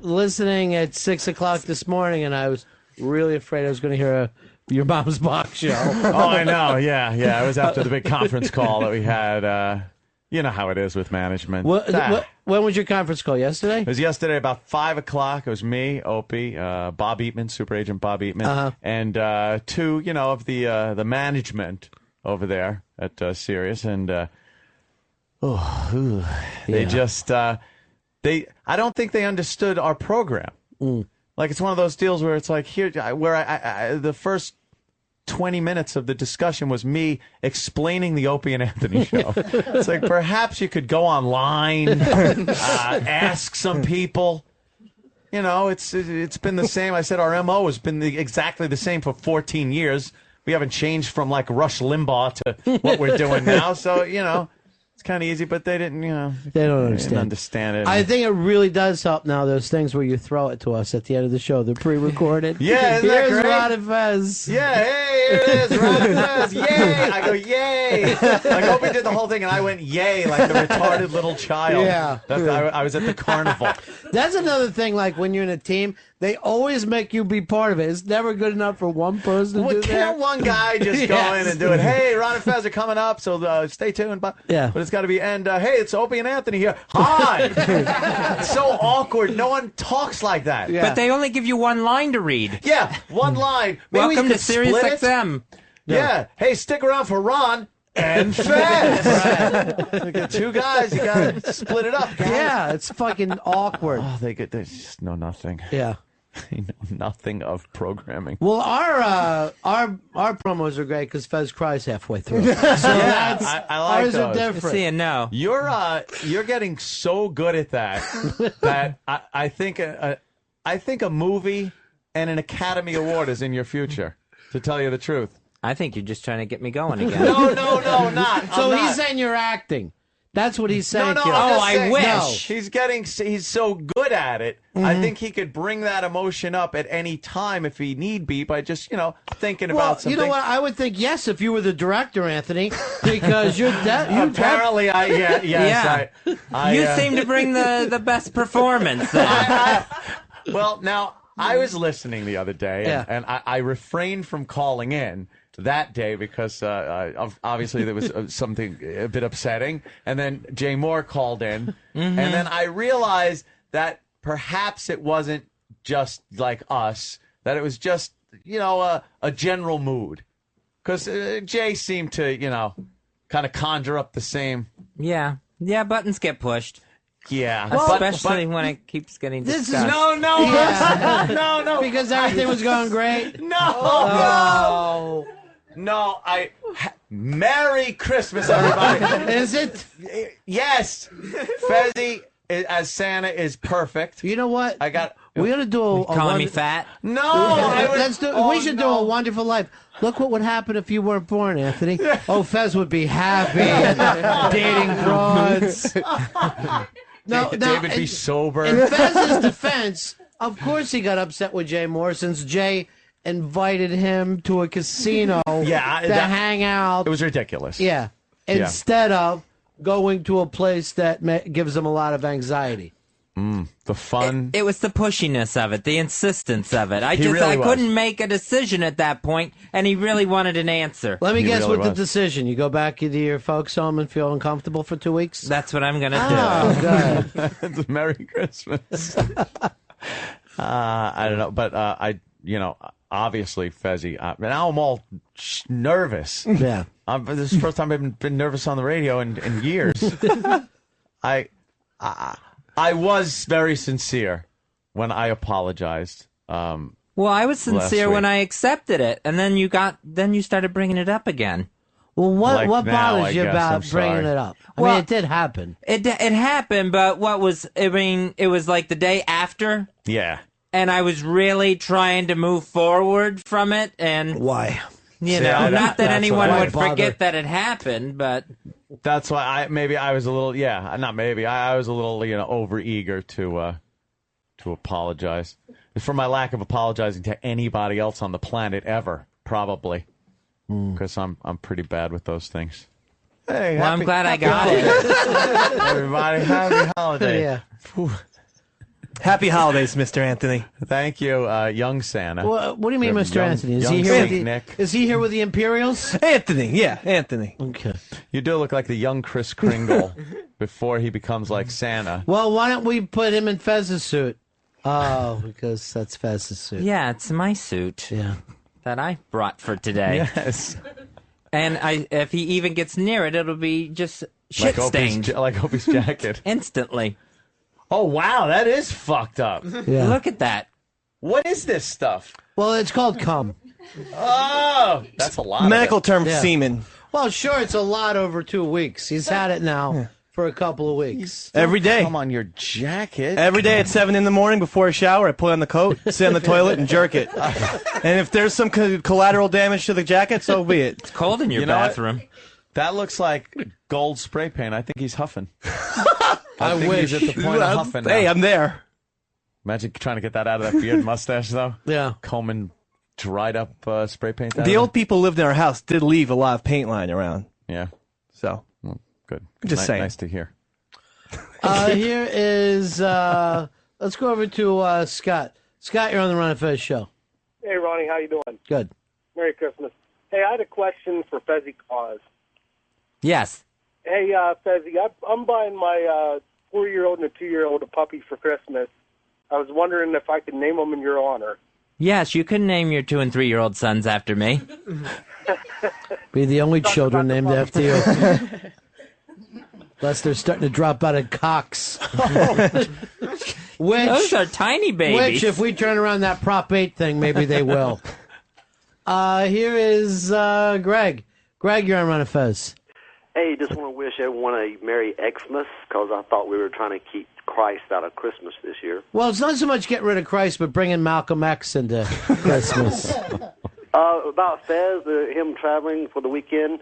listening at 6 o'clock this morning, and I was really afraid I was going to hear your mom's box show. Oh, I know. Yeah. It was after the big conference call that we had. You know how it is with management. When was your conference call? Yesterday? It was yesterday about 5 o'clock. It was me, Opie, Bob Eatman, Super Agent Bob Eatman, and two, of the management over there at Sirius. And they just I don't think they understood our program. Like it's one of those deals where it's like where the first 20 minutes of the discussion was me explaining the Opie and Anthony show. It's like, perhaps you could go online, ask some people. It's been the same. I said our MO has been exactly the same for 14 years. We haven't changed from like Rush Limbaugh to what we're doing now. So, it's kind of easy, but they didn't, They don't understand. Didn't understand it. I think it really does help now, those things where you throw it to us at the end of the show. They're pre-recorded. Yeah, isn't that Here's great? Ron and Fez. Yeah, hey, here it is, Ron and Fez. Yay! I go, yay! Like Opie did the whole thing, and I went, yay, like a retarded little child. Yeah. I was at the carnival. That's another thing, like when you're in a team, they always make you be part of it. It's never good enough for one person to do that. Can't one guy just go in and do it? Hey, Ron and Fez are coming up, so stay tuned. But it's got to be, and hey, it's Opie and Anthony here. Hi! It's so awkward. No one talks like that. But they only give you one line to read. Yeah, one line. Maybe Welcome to Sirius XM. Yeah. Hey, stick around for Ron and Fez. You got two guys. You got to split it up. Yeah, it's fucking awkward. Oh, they just know nothing. Yeah. They know nothing of programming. Well, our promos are great because Fez cries halfway through. So I like ours those. are different. See, no. You're getting so good at that I think a movie and an Academy Award is in your future. To tell you the truth. I think you're just trying to get me going again. No, not. So he's saying you're acting. That's what he's saying. No, to you. I wish. No. He's so good at it. I think he could bring that emotion up at any time if he need be by just, thinking about something. You know what? I would think yes if you were the director, Anthony, because you're apparently You seem to bring the best performance then. Well, now, I was listening the other day, and I refrained from calling in that day because obviously there was something a bit upsetting. And then Jay Moore called in, and then I realized that perhaps it wasn't just like us, that it was just, a general mood. Because Jay seemed to, kind of conjure up the same. Yeah, buttons get pushed. Yeah, especially when it keeps getting discussed. No, because everything was going great. No. Merry Christmas, everybody. Is it? Yes. Fezzy as Santa is perfect. You know what? We're gonna do a calling me fat. No, we should do A Wonderful Life. Look what would happen if you weren't born, Anthony. Oh, Fez would be happy and dating broads. David be sober. In Fez's defense, of course he got upset with Jay Moore since Jay invited him to a casino to hang out. It was ridiculous. Yeah. Instead of going to a place that gives him a lot of anxiety. The fun. It was the pushiness of it, the insistence of it. I really couldn't make a decision at that point, and he really wanted an answer. Let me guess the decision. You go back to your folks' home and feel uncomfortable for 2 weeks? That's what I'm going to do. Good. Merry Christmas. I don't know, but obviously, Fezzy, now I'm all nervous. Yeah. This is the first time I've been nervous on the radio in years. I was very sincere when I apologized. Well, I was sincere when I accepted it, and then you started bringing it up again. Well, what bothers you about bringing it up? I mean, it did happen. It happened, but it was like the day after. Yeah. And I was really trying to move forward from it, and why? Not that anyone would forget that it happened, but that's why I was a little I was a little overeager to apologize for my lack of apologizing to anybody else on the planet ever, probably, because I'm pretty bad with those things. Hey, I'm glad I got it. Everybody, happy holiday. Yeah. Happy holidays, Mr. Anthony. Thank you, young Santa. Well, what do you mean, Mr. Anthony? Is he here with the Imperials? Anthony, Anthony. Okay. You do look like the young Kris Kringle before he becomes like Santa. Well, why don't we put him in Fez's suit? Oh, because that's Fez's suit. Yeah, it's my suit. Yeah. That I brought for today. Yes. And if he even gets near it, it'll be just shit stained. Like Opie's jacket. Instantly. Oh, wow, that is fucked up. Yeah. Look at that. What is this stuff? Well, it's called cum. Oh, that's a lot. Medical term, semen. Well, sure, it's a lot over 2 weeks. He's had it now for a couple of weeks. Every day. Come on your jacket. Every day at 7 in the morning before a shower, I put on the coat, sit on the toilet, and jerk it. And if there's some collateral damage to the jacket, so be it. It's cold in your bathroom. That looks like gold spray paint. I think he's huffing. I think wish. he's at the point of huffing now. Hey, I'm there. Imagine trying to get that out of that beard and mustache, though. Yeah. Combing dried up spray paint. The old people lived in our house did leave a lot of paint lying around. Yeah. So. Well, good. Just saying. Nice to hear. Here is, let's go over to Scott. Scott, you're on the Ron Fez show. Hey, Ronnie, how you doing? Good. Merry Christmas. Hey, I had a question for Fezzy Claus. Yes. Hey, Fezzy, I'm buying my 4-year-old and a 2-year-old a puppy for Christmas. I was wondering if I could name them in your honor. Yes, you can name your 2- and 3-year-old sons after me. Be the only children named after you. Unless they're starting to drop out of cocks. Those are tiny babies. Which, if we turn around that Prop 8 thing, maybe they will. Here is Greg. Greg, you're on Ron Fez. Hey, just want to wish everyone a Merry Xmas, because I thought we were trying to keep Christ out of Christmas this year. Well, it's not so much getting rid of Christ, but bringing Malcolm X into Christmas. About Fez, him traveling for the weekend,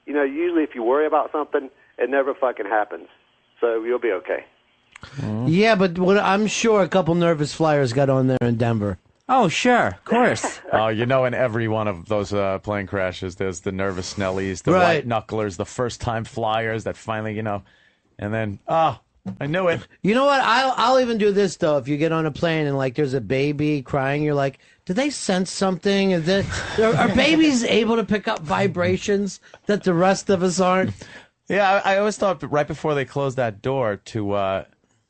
usually if you worry about something, It never fucking happens. So you'll be okay. Yeah, but I'm sure a couple nervous flyers got on there in Denver. Oh, sure, of course. Oh, you know, in every one of those plane crashes, there's the nervous Snellies, the Right. white knucklers, the first-time flyers that finally, and then, I knew it. You know what? I'll even do this, though. If you get on a plane and, like, there's a baby crying, you're like, do they sense something? Are babies able to pick up vibrations that the rest of us aren't? Yeah, I always thought right before they closed that door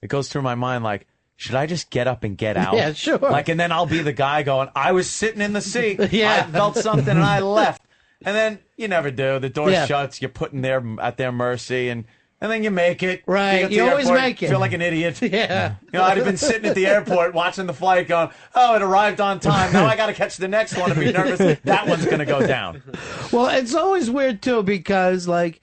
it goes through my mind, like, should I just get up and get out? Yeah, sure. Like, and then I'll be the guy going, I was sitting in the seat. Yeah. I felt something and I left. And then you never do. The door Yeah. shuts. You're put in there at their mercy. And then you make it. Right. get to You the always airport, make it. feel like an idiot. Yeah. I'd have been sitting at the airport watching the flight going, oh, it arrived on time. Now I got to catch the next one and be nervous. That one's going to go down. Well, it's always weird, too, because, like,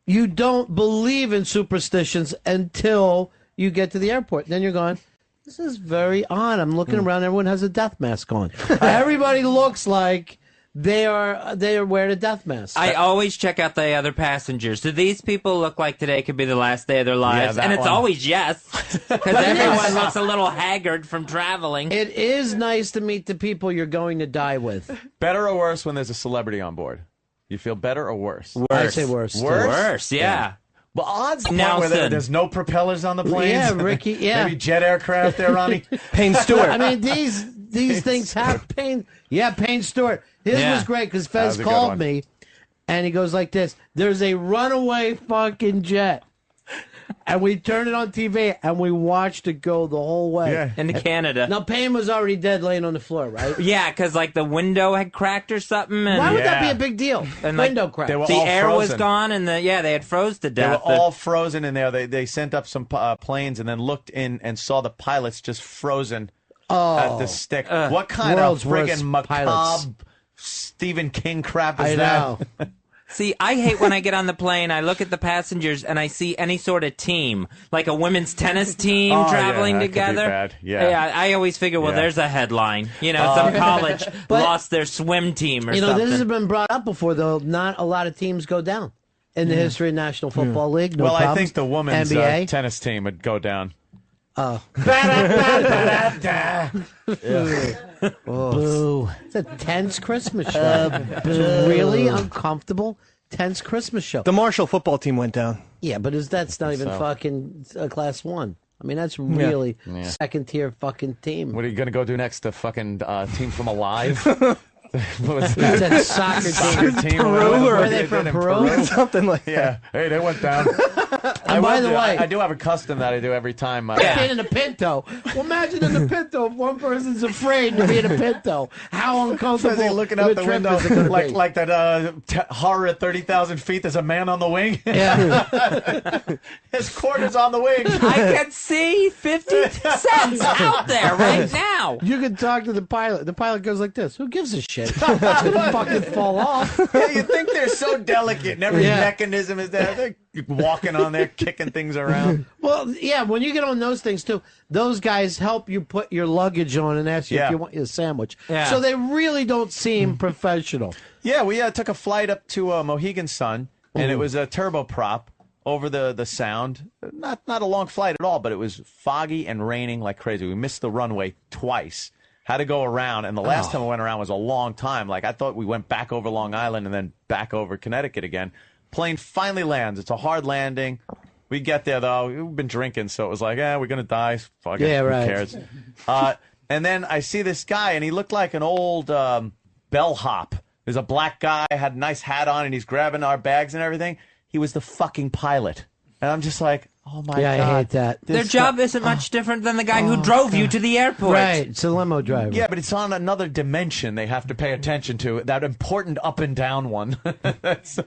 you don't believe in superstitions until you get to the airport. Then you're going, this is very odd. I'm looking around. Everyone has a death mask on. Everybody looks like they are wearing a death mask. I always check out the other passengers. Do these people look like today could be the last day of their lives? that And it's one. always yes, because everyone looks a little haggard from traveling. It is nice to meet the people you're going to die with. Better or worse when there's a celebrity on board? You feel better or worse? I'd say worse. too. Worse, yeah. Well, odds the point Nelson. where there's no propellers on the planes. Yeah, Ricky, yeah. Maybe jet aircraft there, Ronnie. Payne Stewart. I mean, these things have Payne. Yeah, Payne Stewart. His Yeah. was great because That Fez was a good called one. me, and he goes like this: "There's a runaway fucking jet," and we turned it on TV and we watched it go the whole way. Yeah. Into Canada. Now Payne was already dead, laying on the floor, right? Yeah, because like the window had cracked or something. And Why would that be Yeah. a big deal? And, like, Window crack. they were the all air was frozen. gone, and they had froze to They were death. all frozen in there. They sent up some planes and then looked in and saw the pilots just frozen at the stick. What kind of World's worst friggin' macabre pilots. Stephen King crap is I know. that? See, I hate when I get on the plane, I look at the passengers, and I see any sort of team, like a women's tennis team Oh, yeah, traveling that could be together. bad. Yeah. I always figure, well, Yeah. there's a headline. Some college lost their swim team or You know, something. this has been brought up before, though. Not a lot of teams go down in the history of National Football League. No Well, I problems. think the women's NBA. tennis team would go down. Oh. Oh. Boo. It's a tense Christmas show. It's a really uncomfortable, tense Christmas show. The Marshall football team went down. Yeah, but that's not even So. fucking Class 1. I mean, that's really Yeah. second-tier fucking team. What are you going to go do next? The fucking team from Alive? What was It's that? a soccer team. Peru, Where are they from, Peru? Something like that. Yeah. Hey, they went down. And by the way, I do have a custom that I do every time. being in a Pinto. Well, imagine in a Pinto if one person's afraid to be in a Pinto. How uncomfortable Is he looking out of a the trip window is it gonna be? like that horror at 30,000 feet? There's a man on the wing. Yeah. His quarters on the wing. I can see 50 cents out there right now. You can talk to the pilot. The pilot goes like this. Who gives a shit? It'll fucking fall off. Yeah, you think they're so delicate and every Yeah. mechanism is there. They're walking on there, kicking things around. Well, yeah, when you get on those things, too, those guys help you put your luggage on and ask you Yeah. if you want a sandwich. Yeah. So they really don't seem professional. Yeah, we took a flight up to Mohegan Sun, and it was a turboprop over the sound. Not a long flight at all, but it was foggy and raining like crazy. We missed the runway twice. Had to go around, and the last time we went around was a long time. Like, I thought we went back over Long Island and then back over Connecticut again. Plane finally lands. It's a hard landing. We get there, though. We've been drinking, so it was like, we're going to die. Fuck it. Yeah, right. Who cares? And then I see this guy, and he looked like an old bellhop. There's a black guy, had a nice hat on, and he's grabbing our bags and everything. He was the fucking pilot. And I'm just like, oh, my Yeah, God. I hate that. Their job isn't much different than the guy who drove you to the airport. Right, it's a limo driver. Yeah, but it's on another dimension they have to pay attention to. That important up and down one. That's,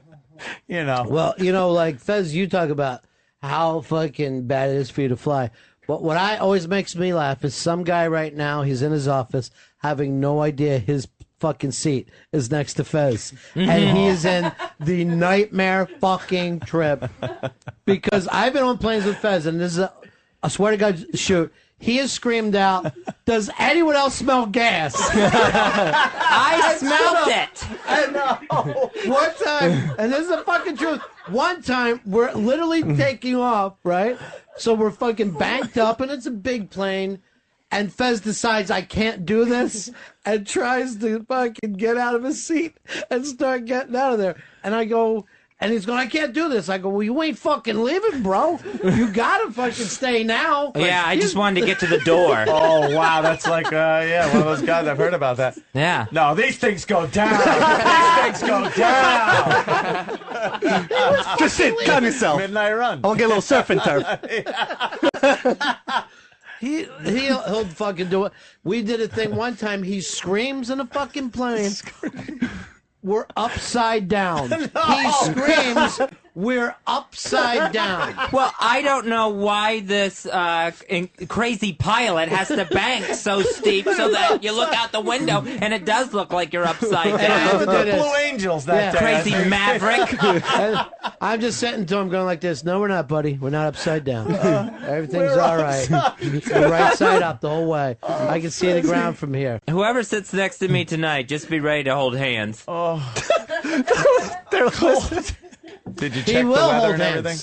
Well, like Fez, you talk about how fucking bad it is for you to fly. But what always makes me laugh is some guy right now, he's in his office having no idea his fucking seat is next to Fez. And he is in the nightmare fucking trip. Because I've been on planes with Fez, and this is I swear to God, shoot. He has screamed out, does anyone else smell gas? I smelled it. I know. One time, and this is the fucking truth, one time we're literally taking off, right? So we're fucking banked up, and it's a big plane. And Fez decides I can't do this and tries to fucking get out of his seat and start getting out of there. And I go, and he's going, I can't do this. I go, well, you ain't fucking leaving, bro. You gotta fucking stay now. Like, yeah, I just wanted to get to the door. Oh, wow. That's like, one of those guys. I've heard about that. Yeah. No, these things go down. These things go down. Just sit, calm yourself. Midnight run. I want to get a little surf and turf. He'll fucking do it. We did a thing one time. He screams in a fucking plane. We're upside down. No. He screams. We're upside down. Well, I don't know why this crazy pilot has to bank so steep so that you look out the window and it does look like you're upside down. The Blue Angels that day. Crazy maverick. I'm just sitting to him going like this. No, we're not, buddy. We're not upside down. Everything's all right. We're right side up the whole way. I can see the ground from here. Whoever sits next to me tonight, just be ready to hold hands. Oh. They're listening. Did you check the weather and everything?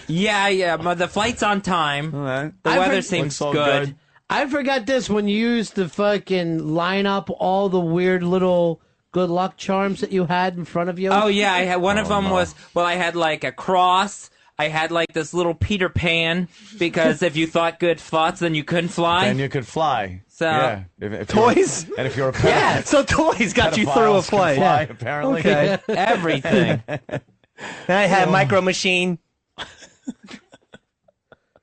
Yeah. But the flight's on time. The weather seems good. I forgot this when you used to fucking line up all the weird little good luck charms that you had in front of you. Oh, yeah. I had one of them was, I had like a cross. I had like this little Peter Pan because if you thought good thoughts, then you couldn't fly. Then you could fly. So yeah. If toys? And if you're a yeah, so toys got you through a flight. Fly, apparently. Okay. Everything. I had Micro Machine.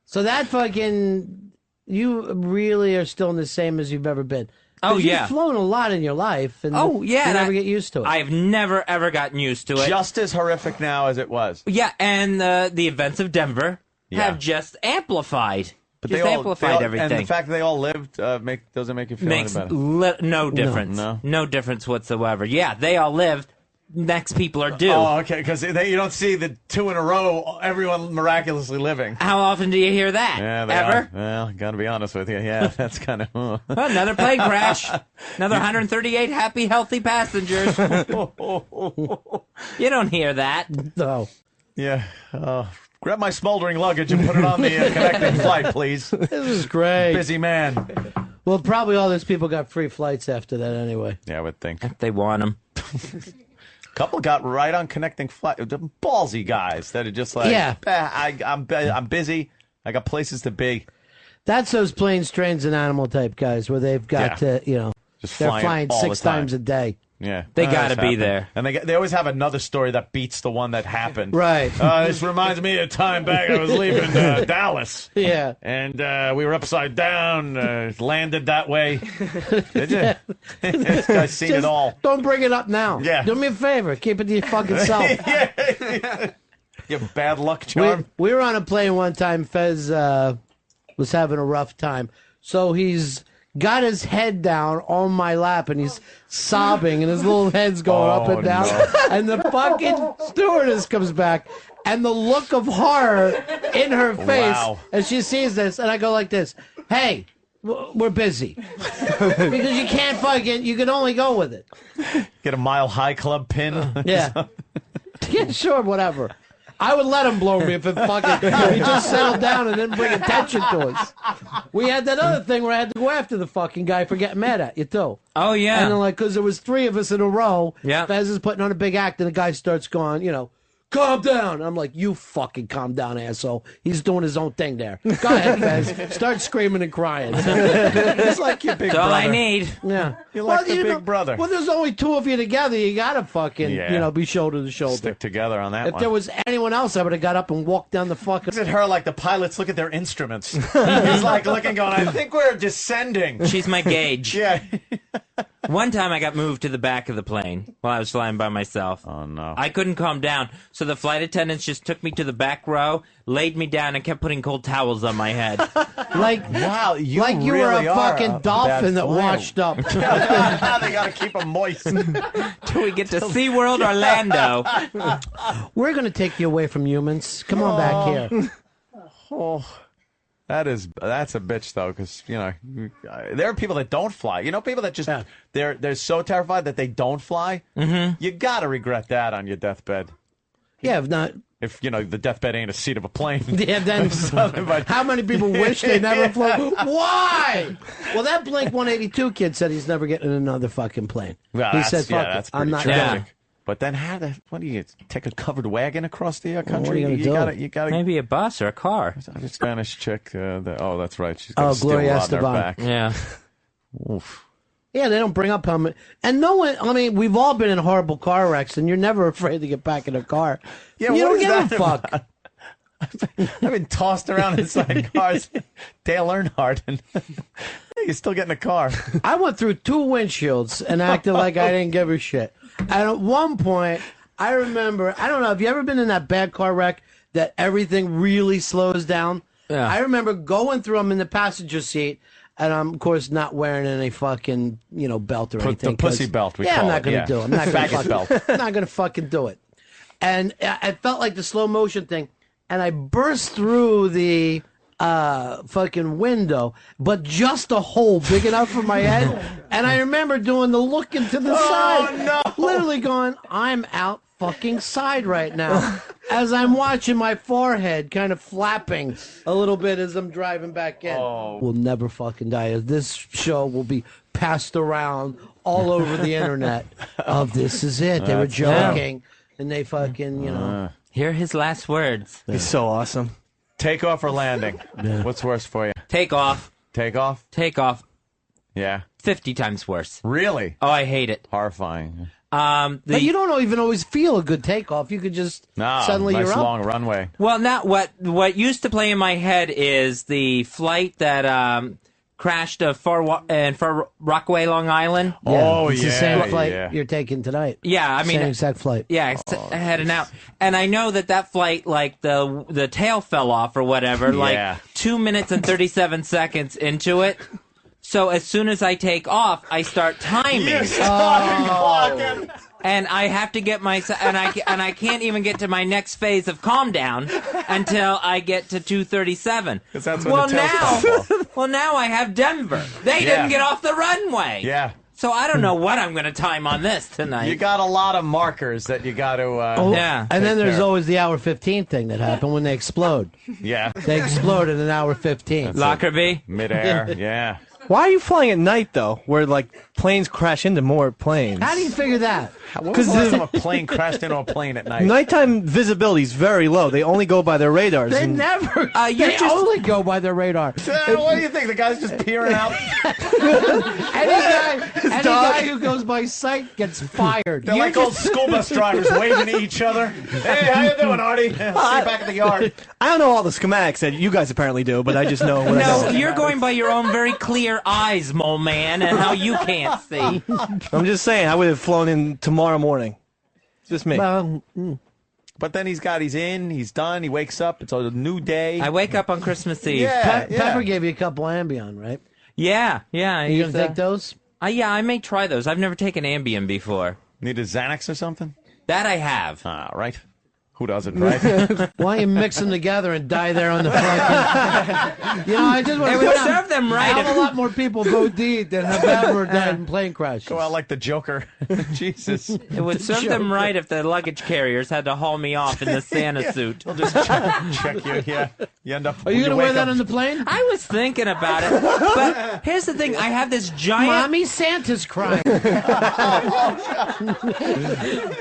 So that fucking, you really are still the same as you've ever been. Oh, yeah. You've flown a lot in your life. And you never get used to it. I've never, ever gotten used to it. Just as horrific now as it was. Yeah, and the events of Denver have just amplified. But just amplified everything. And the fact that they all lived doesn't make you feel any better. No difference. No difference whatsoever. Yeah, they all lived. Next people are due. Oh, okay, because you don't see the two in a row, everyone miraculously living. How often do you hear that? Yeah, Ever? Well, gotta be honest with you. Yeah, that's kind of... Well, another plane crash. Another 138 happy, healthy passengers. You don't hear that. No. Yeah. Grab my smoldering luggage and put it on the connecting flight, please. This is great. Busy man. Well, probably all those people got free flights after that anyway. Yeah, I would think. If they want them. Couple got right on connecting flight. The ballsy guys that are just like, I'm busy. I got places to be. That's those planes, trains, and animal type guys where they've got to, just they're flying 6 times a day. Yeah, they got to be there, and they always have another story that beats the one that happened. Right. This reminds me of a time back I was leaving Dallas. Yeah, and we were upside down, landed that way. Did you? This guy's seen it all. Don't bring it up now. Yeah. Do me a favor, keep it to your fucking self. Yeah. You have bad luck charm. We were on a plane one time. Fez was having a rough time, so he's got his head down on my lap and he's sobbing and his little head's going up and down. No. And the fucking stewardess comes back and the look of horror in her face as she sees this. And I go like this, hey, we're busy. Because you can't you can only go with it. Get a Mile High Club pin. Yeah. Yeah, sure, whatever. I would let him blow me if it he just settled down and didn't bring attention to us. We had that other thing where I had to go after the fucking guy for getting mad at you, too. Oh, yeah. And then, because there was 3 of us in a row, yeah. Fez is putting on a big act, and the guy starts going, calm down. I'm like, you fucking calm down, asshole. He's doing his own thing there. Go ahead, Fez. Start screaming and crying. It's like your big brother. That's all I need. Yeah. You're like the big brother. Well, there's only 2 of you together. You got to fucking, be shoulder to shoulder. Stick together on that If there was anyone else, I would have got up and walked down the fucking... Looks at her like the pilots look at their instruments. He's like looking going, I think we're descending. She's my gauge. Yeah. One time I got moved to the back of the plane while I was flying by myself. Oh, no. I couldn't calm down, so the flight attendants just took me to the back row, laid me down, and kept putting cold towels on my head. Wow, you were a fucking dolphin that washed up. They got to keep them moist. Till we get to SeaWorld Orlando. We're going to take you away from humans. Come on back here. Oh. That's a bitch though, because there are people that don't fly. People that just they're so terrified that they don't fly. Mm-hmm. You gotta regret that on your deathbed. Yeah, if not. If, the deathbed ain't a seat of a plane. Yeah, then how many people wish they never flew? Why? Well, that Blink 182 kid said he's never getting another fucking plane. Well, he said, "Fuck that's it, I'm not tragic. going." But then what do you take a covered wagon across the country? What are you gonna do? You gotta Maybe a bus or a car. The Spanish chick. That's right. She's got Gloria a lot in her back. Yeah. Oof. Yeah, they don't bring up helmet. And no one, I mean, we've all been in horrible car wrecks, and you're never afraid to get back in a car. Yeah, you what don't is give a that fuck. I've been tossed around inside cars. Dale Earnhardt, and you still get in a car. I went through 2 windshields and acted like I didn't give a shit. And at one point, I remember, I don't know, have you ever been in that bad car wreck that everything really slows down? Yeah. I remember going through them in the passenger seat, and I'm, of course, not wearing any fucking, belt or anything. The pussy belt, we call it. I'm not going to do it. I'm not going Faggot belt. I'm not going to fucking do it. And I felt like the slow motion thing, and I burst through the fucking window, but just a hole big enough for my head. And I remember doing the look into the side. No. Literally going, I'm out fucking side right now. As I'm watching my forehead kind of flapping a little bit as I'm driving back in. We'll never fucking die. This show will be passed around all over the internet of this is it. They were joking. And they fucking, Hear his last words. He's so awesome. Take off or landing? What's worse for you? Take off. Take off? Take off. Yeah. 50 times worse. Really? Oh, I hate it. Horrifying. But you don't even always feel a good takeoff. You could just suddenly nice you're up. long runway. Well, now what used to play in my head is the flight that crashed Far Rockaway, Long Island. It's the same flight you're taking tonight. Yeah, I mean, same exact flight. Yeah, heading out, and I know that flight, like the tail fell off or whatever, like 2 minutes and 37 seconds into it. So as soon as I take off, I start timing. And I have to get and I can't even get to my next phase of calm down until I get to 2:37. That's when now I have Denver. They didn't get off the runway. Yeah. So I don't know what I'm going to time on this tonight. You got a lot of markers that you got to. And then there's always the hour 15 thing that happened when they explode. Yeah. They explode in an hour 15. Lockerbie? Midair. Yeah. Why are you flying at night, though, where, planes crash into more planes? How do you figure that? Because a plane crashed into a plane at night. Nighttime visibility is very low. They only go by their radars. They never. They only go by their radar. What do you think? The guy's just peering out? Any guy who goes by sight gets fired. They're like old school bus drivers waving to each other. Hey, how you doing, Artie? See you back at the yard. I don't know all the schematics that you guys apparently do, but I just know. No, you're going by your own very clear eyes, mole man, and how you can't see. I'm just saying, I would have flown in tomorrow morning. It's just me. But then he's in, he's done, he wakes up, it's a new day. I wake up on Christmas Eve. Pepper gave you a couple Ambien, right? Yeah. You going to take those? Yeah, I may try those. I've never taken Ambien before. Need a Xanax or something? That I have. Right. Who doesn't, right? Why don't you mix them together and die there on the fucking... I just want to serve them right. I have a lot more people OD'd than have ever died in plane crashes. Go out like the Joker. Jesus. It would serve them right if the luggage carriers had to haul me off in the Santa suit. They'll just check you. Yeah. You end up... Are you going to wear that on the plane? I was thinking about it. But here's the thing. I have this giant... Mommy, Santa's crying.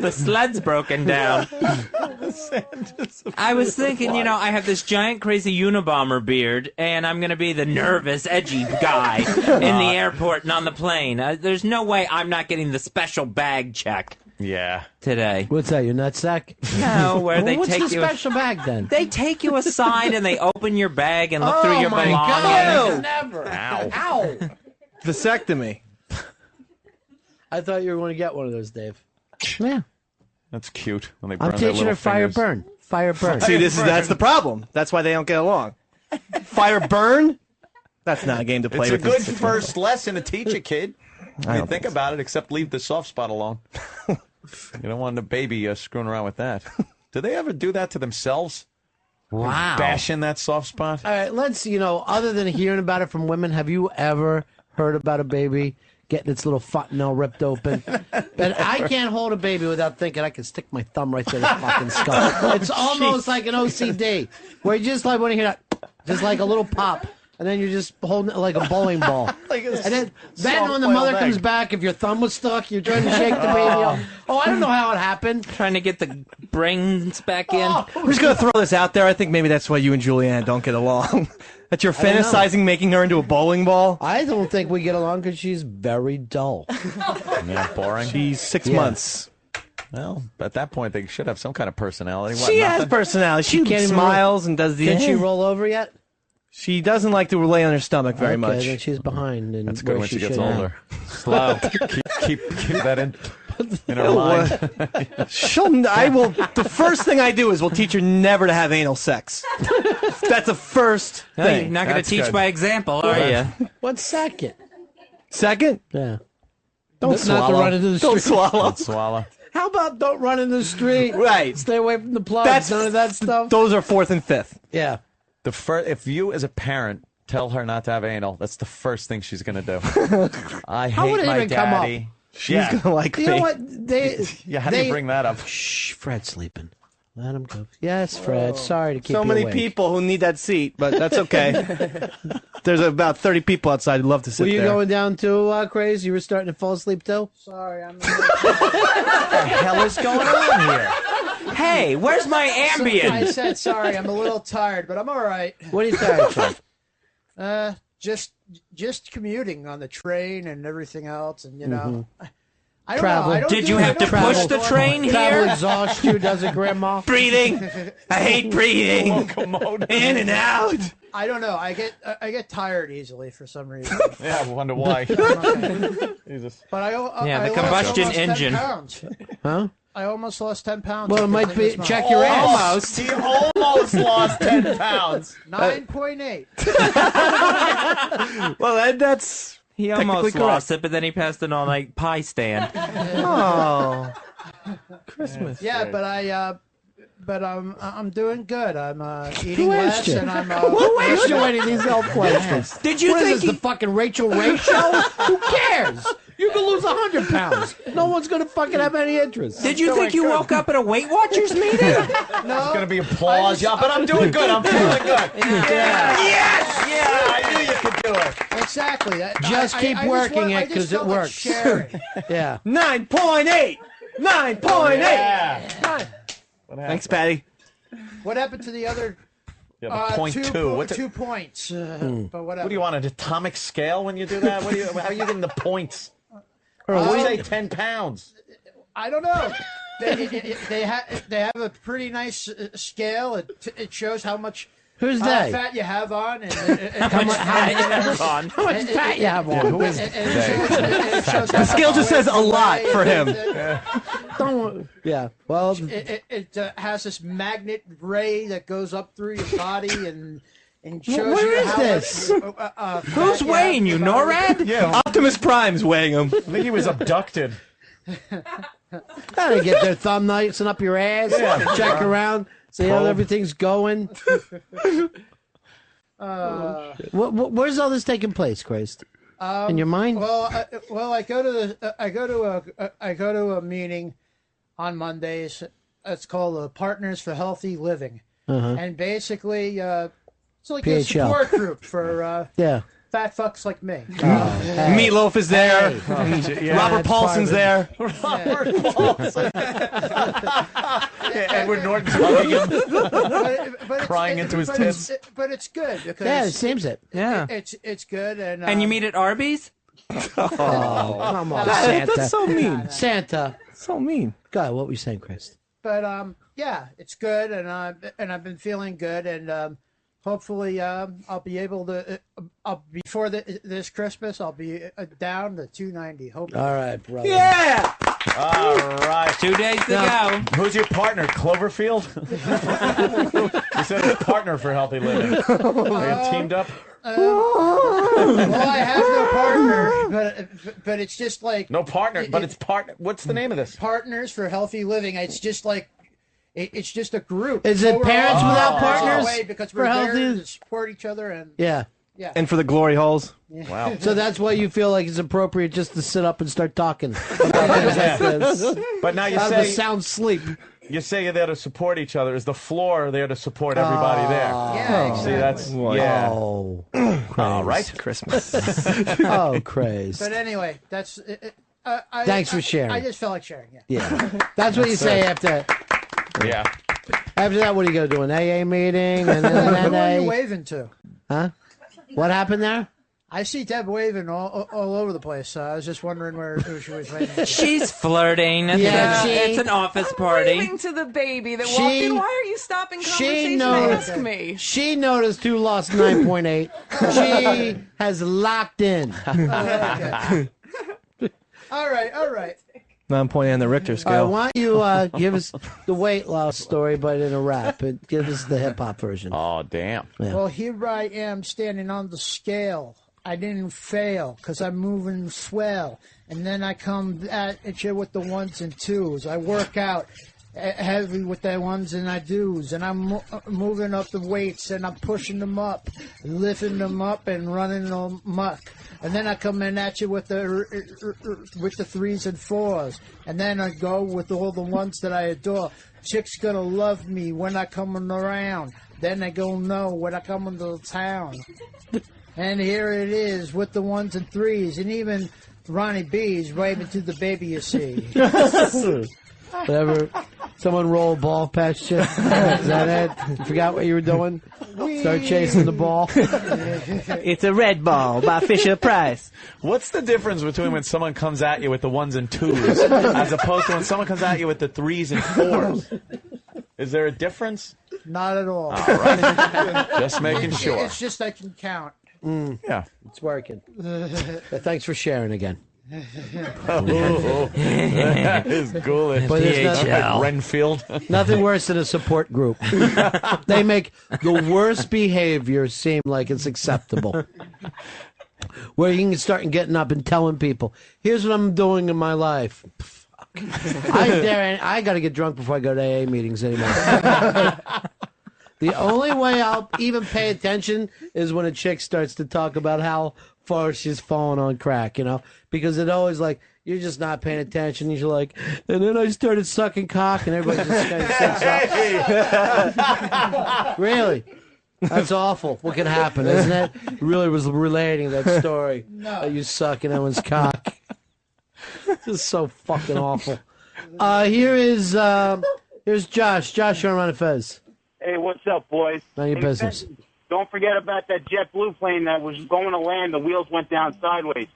The sled's broken down. I was thinking, I have this giant crazy Unabomber beard, and I'm going to be the nervous, edgy guy in the airport and on the plane. There's no way I'm not getting the special bag check. Yeah. Today. What's that, your nutsack? No, they what's take the you... special bag, then? They take you aside and they open your bag and look through your belongings. God, never. Ow. Vasectomy. I thought you were going to get one of those, Dave. Yeah. That's cute. When they I'm burn their teaching her little fire fingers. burn. Fire burn. See, that's the problem. That's why they don't get along. Fire burn? That's not a game to play with. It's a good first lesson to teach a kid. I mean, think about it, except leave the soft spot alone. You don't want the baby screwing around with that. Do they ever do that to themselves? Wow. Bashing that soft spot? All right, let's, other than hearing about it from women, have you ever heard about a baby getting its little fontanelle ripped open. But I can't hold a baby without thinking I can stick my thumb right through the fucking skull. It's almost like an OCD, where you just like when you hear that, just like a little pop. And then you're just holding it like a bowling ball. And then when the mother comes back, if your thumb was stuck, you're trying to shake the baby off. Oh, I don't know how it happened. Trying to get the brains back in. I'm just going to throw this out there. I think maybe that's why you and Julianne don't get along. That you're fantasizing making her into a bowling ball. I don't think we get along because she's very dull. Yeah, boring. She's 6 months. Well, at that point, they should have some kind of personality. What, She has nothing? personality. She smiles and does the... Can she roll over yet? She doesn't like to lay on her stomach very much. Then she's behind. That's good when she gets should. older. Slow. keep that in her mind. The first thing I do is we'll teach her never to have anal sex. That's the first thing. You're not going to teach by example, are you? What's second? Second? Yeah. Don't swallow. Not to run into the street. Don't swallow. Don't swallow. How about don't run into the street? Right. Stay away from the plugs. None of that stuff. Those are fourth and fifth. Yeah. If you as a parent tell her not to have anal, that's the first thing she's going to do. I How would hate it my even come daddy. up? She's going to like You me. know what? How do you bring that up? Shh, Fred's sleeping. Let him go. Yes, Fred. Sorry to keep So you many awake. people who need that seat, but that's okay. There's about 30 people outside who'd love to sit Were you there. going down to Crazed? You were starting to fall asleep too? Sorry, I'm. What the hell is going on here? Hey, where's my Ambien? I said sorry. I'm a little tired, but I'm all right. What are you tired of? Just commuting on the train and everything else, and you know. I don't Travel. know. I don't Did do- you I have to don't push travel. the train Travel here? exhaust you, does it, Grandma? Breathing. I hate breathing. In and out. I don't know. I get tired easily for some reason. Yeah, I wonder why. Jesus. But I Yeah, the lost combustion almost 10 engine. pounds. Huh? I almost lost 10 pounds. Well, it might be. this month. Check your ass. Almost. He almost lost 10 pounds. 9.8. Well, that's He technically almost correct. lost it, but then he passed an all-night pie stand. Oh, Christmas. Yeah, but I'm doing good. I'm eating Who less, asked you? and I'm. Who asked you any of these health questions? Did you What is think this, the fucking Rachel Ray show? Who cares? You can lose 100 pounds. No one's going to fucking have any interest. Did you think you woke up at a Weight Watchers meeting? No, There's going to be applause. Yeah, but I'm doing good. I'm feeling good. Yes! Yeah, I knew you could do it. Exactly. Just keep working it because it works. Sharing. Yeah. 9.8. 9.8. Yeah. Thanks, Patty. What happened to the other? Yeah, the point two. What's it? 2 points. But whatever. What do you want, an atomic scale when you do that? How are you getting the points? Or Or what- say 10 pounds? I don't know. They have a pretty nice scale. It shows how much Who's they? fat you have on. And How much fat you have on? How much fat you have on? Who is The scale just says a lot for him. Don't. Yeah. Well, It has this magnet ray that goes up through your body and shows Where you is how this? much, Who's fat weighing you, have in your body. NORAD? Yeah. Optimus Prime's weighing him. I think he was abducted. gotta get their thumb nice and up your ass. Yeah. Check around. See how Probe. everything's going. Where's all this taking place, Crazed? In your mind? Well, I go to a meeting on Mondays. It's called the Partners for Healthy Living, and basically it's like a PHL. support group for Yeah. fat fucks like me. Meatloaf is there. Yeah, Robert that's Paulson's part of there. Robert Paulson. Edward Norton's hugging him. Crying into his tits. But it's good because Yeah, it seems it. Yeah. it's good And you meet at Arby's? Oh, come on, Santa. That's so mean. Santa. So mean. God, what were you saying, Chris? But yeah, it's good, and I've been feeling good, and hopefully I'll be able to. Before this Christmas, I'll be down to 290. Hopefully. All right, brother. Yeah. All right. 2 days to go. Who's your partner? Cloverfield? You said a partner for healthy living. Are you teamed up? Well, I have no partner, but it's just like No partner, but it's partner. What's the name of this? Partners for Healthy Living. It's just like it's just a group. Is it So we're Parents all Without partners Partners away because for we're there Healthy? to support each other and Yeah. Yeah. And for the glory holes. Wow. So that's why you feel like it's appropriate just to sit up and start talking about things like this. But now you Out of say a sound sleep. You say you're there to support each other. Is the floor there to support everybody there? Yeah, exactly. See, that's Oh, all right. Christmas. Oh, crazy. But anyway, that's. Thanks for sharing. I just felt like sharing. Yeah. Yeah, that's what you say after. Yeah. After that, what are you gonna do? An AA meeting and then an Who are you NA? waving to? Huh? What happened there? I see Deb waving all over the place. So I was just wondering who she was waving to. She's flirting. Yeah, It's an office party. Waving to the baby that walked in. Why are you stopping conversation to ask me? She noticed who lost 9.8. She has locked in. All right. 9.8 on the Richter scale. Why don't you give us the weight loss story, but in a rap? And give us the hip hop version. Oh, damn. Yeah. Well, here I am standing on the scale. I didn't fail because I'm moving swell. And then I come at you with the ones and twos. I work out heavy with the ones and I do's. And I'm moving up the weights and I'm pushing them up, lifting them up and running them muck. And then I come in at you with the threes and fours. And then I go with all the ones that I adore. Chick's gonna love me when I coming around. Then they gonna know when I come into town. And here it is with the ones and threes. And even Ronnie B's waving to the baby you see. Whatever. Someone roll a ball past you. Is that it? You forgot what you were doing? Start chasing the ball. It's a red ball by Fisher Price. What's the difference between when someone comes at you with the ones and twos as opposed to when someone comes at you with the threes and fours? Is there a difference? Not at all. All right. Just making sure. It's just I can count. Yeah. It's working. Thanks for sharing again. That is ghoulish. But there's Like Renfield. nothing worse than a support group. They make the worst behavior seem like it's acceptable. Where you can start getting up and telling people, here's what I'm doing in my life. I got to get drunk before I go to AA meetings anymore. The only way I'll even pay attention is when a chick starts to talk about how far she's fallen on crack, because it always like, you're just not paying attention. You're like, and then I started sucking cock and everybody just kind of sits up. Really? That's awful. What can happen, isn't it? Really was relating that story. No. That you suck in everyone's cock. This is so fucking awful. Here's Josh. Josh, you're on Ron Fez. Hey, what's up, boys? None of your business. Don't forget about that JetBlue plane that was going to land. The wheels went down sideways.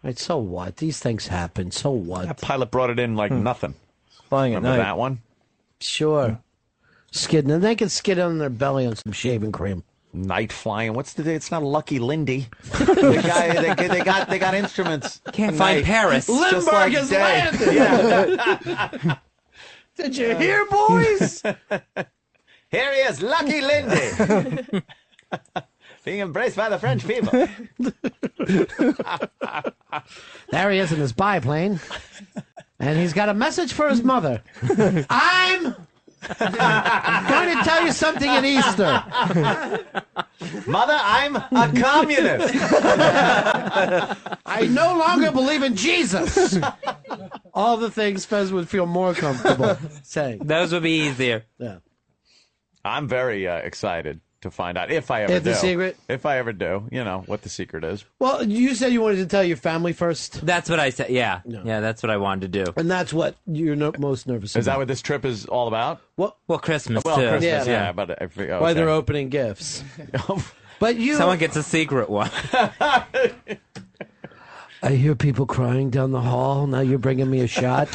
Right, so what? These things happen. So what? That pilot brought it in like nothing. Flying Remember at night. that one? Sure. Skidding. And they can skid on their belly on some shaving cream. Night flying. What's the day? It's not a Lucky Lindy. The guy, they got instruments. Can't find Paris. Just like Lindbergh has day. landed. Yeah. Did you hear, boys? Here he is, Lucky Lindy. Being embraced by the French people. There he is in his biplane. And he's got a message for his mother. I'm going to tell you something at Easter. Mother, I'm a communist. I no longer believe in Jesus. All the things Fez would feel more comfortable saying. Those would be easier. Yeah. I'm very excited to find out if I ever do. The secret? If I ever do, what the secret is. Well, you said you wanted to tell your family first. That's what I said. Yeah. Yeah, that's what I wanted to do. And that's what you're most nervous about. Is that what this trip is all about? Well, Christmas, well, too. Christmas, Yeah. but okay. Why they're opening gifts. But Someone gets a secret one. I hear people crying down the hall. Now you're bringing me a shot.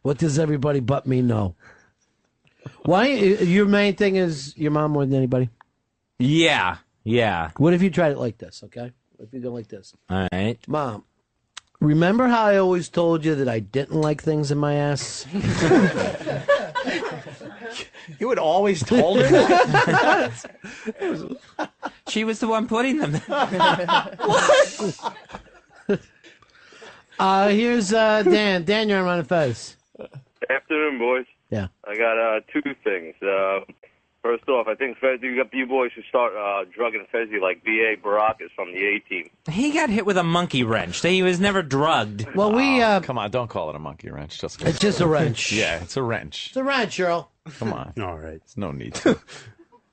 What does everybody but me know? Why? Your main thing is your mom more than anybody? Yeah. What if you tried it like this, okay? What if you go like this? All right. Mom, remember how I always told you that I didn't like things in my ass? You had always told her that? She was the one putting them there. Here's Dan. Dan, you're on Ron Fez. Afternoon, boys. Yeah. I got two things. First off, I think you boys should start drugging Fezzy like B.A. Baracus from the A-Team. He got hit with a monkey wrench. He was never drugged. Well, come on, don't call it a monkey wrench. It's just a wrench. Yeah, it's a wrench. It's a wrench, Earl. Come on. All right. There's no need to.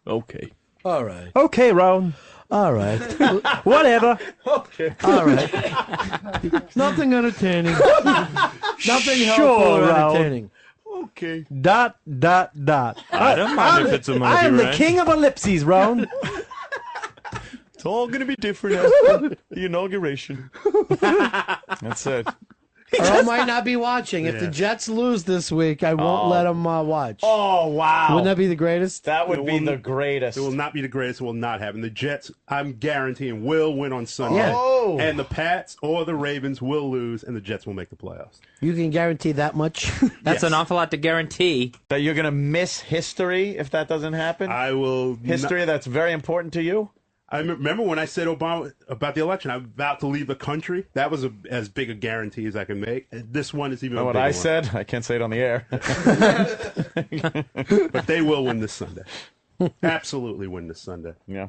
Okay. All right. Okay, Ron. All right. Whatever. Okay. All right. Nothing entertaining. Nothing helpful Sure, or Ron. entertaining. Okay. ... I don't mind if it's a monkey I am the wrench. king of ellipses, Ron. It's all going to be different after the inauguration. That's it. Earl might not be watching. If the Jets lose this week, I won't let him watch. Oh, wow. Wouldn't that be the greatest? That would be the greatest. It will not be the greatest. It will not happen. The Jets, I'm guaranteeing, will win on Sunday. Yeah. Oh. And the Pats or the Ravens will lose, and the Jets will make the playoffs. You can guarantee that much? That's an awful lot to guarantee. That you're going to miss history if that doesn't happen? I will. History that's very important to you? I remember when I said Obama about the election, I'm about to leave the country. That was as big a guarantee as I can make. This one is even. Know a what bigger I one. said? I can't say it on the air. But they will win this Sunday. Absolutely win this Sunday. Yeah.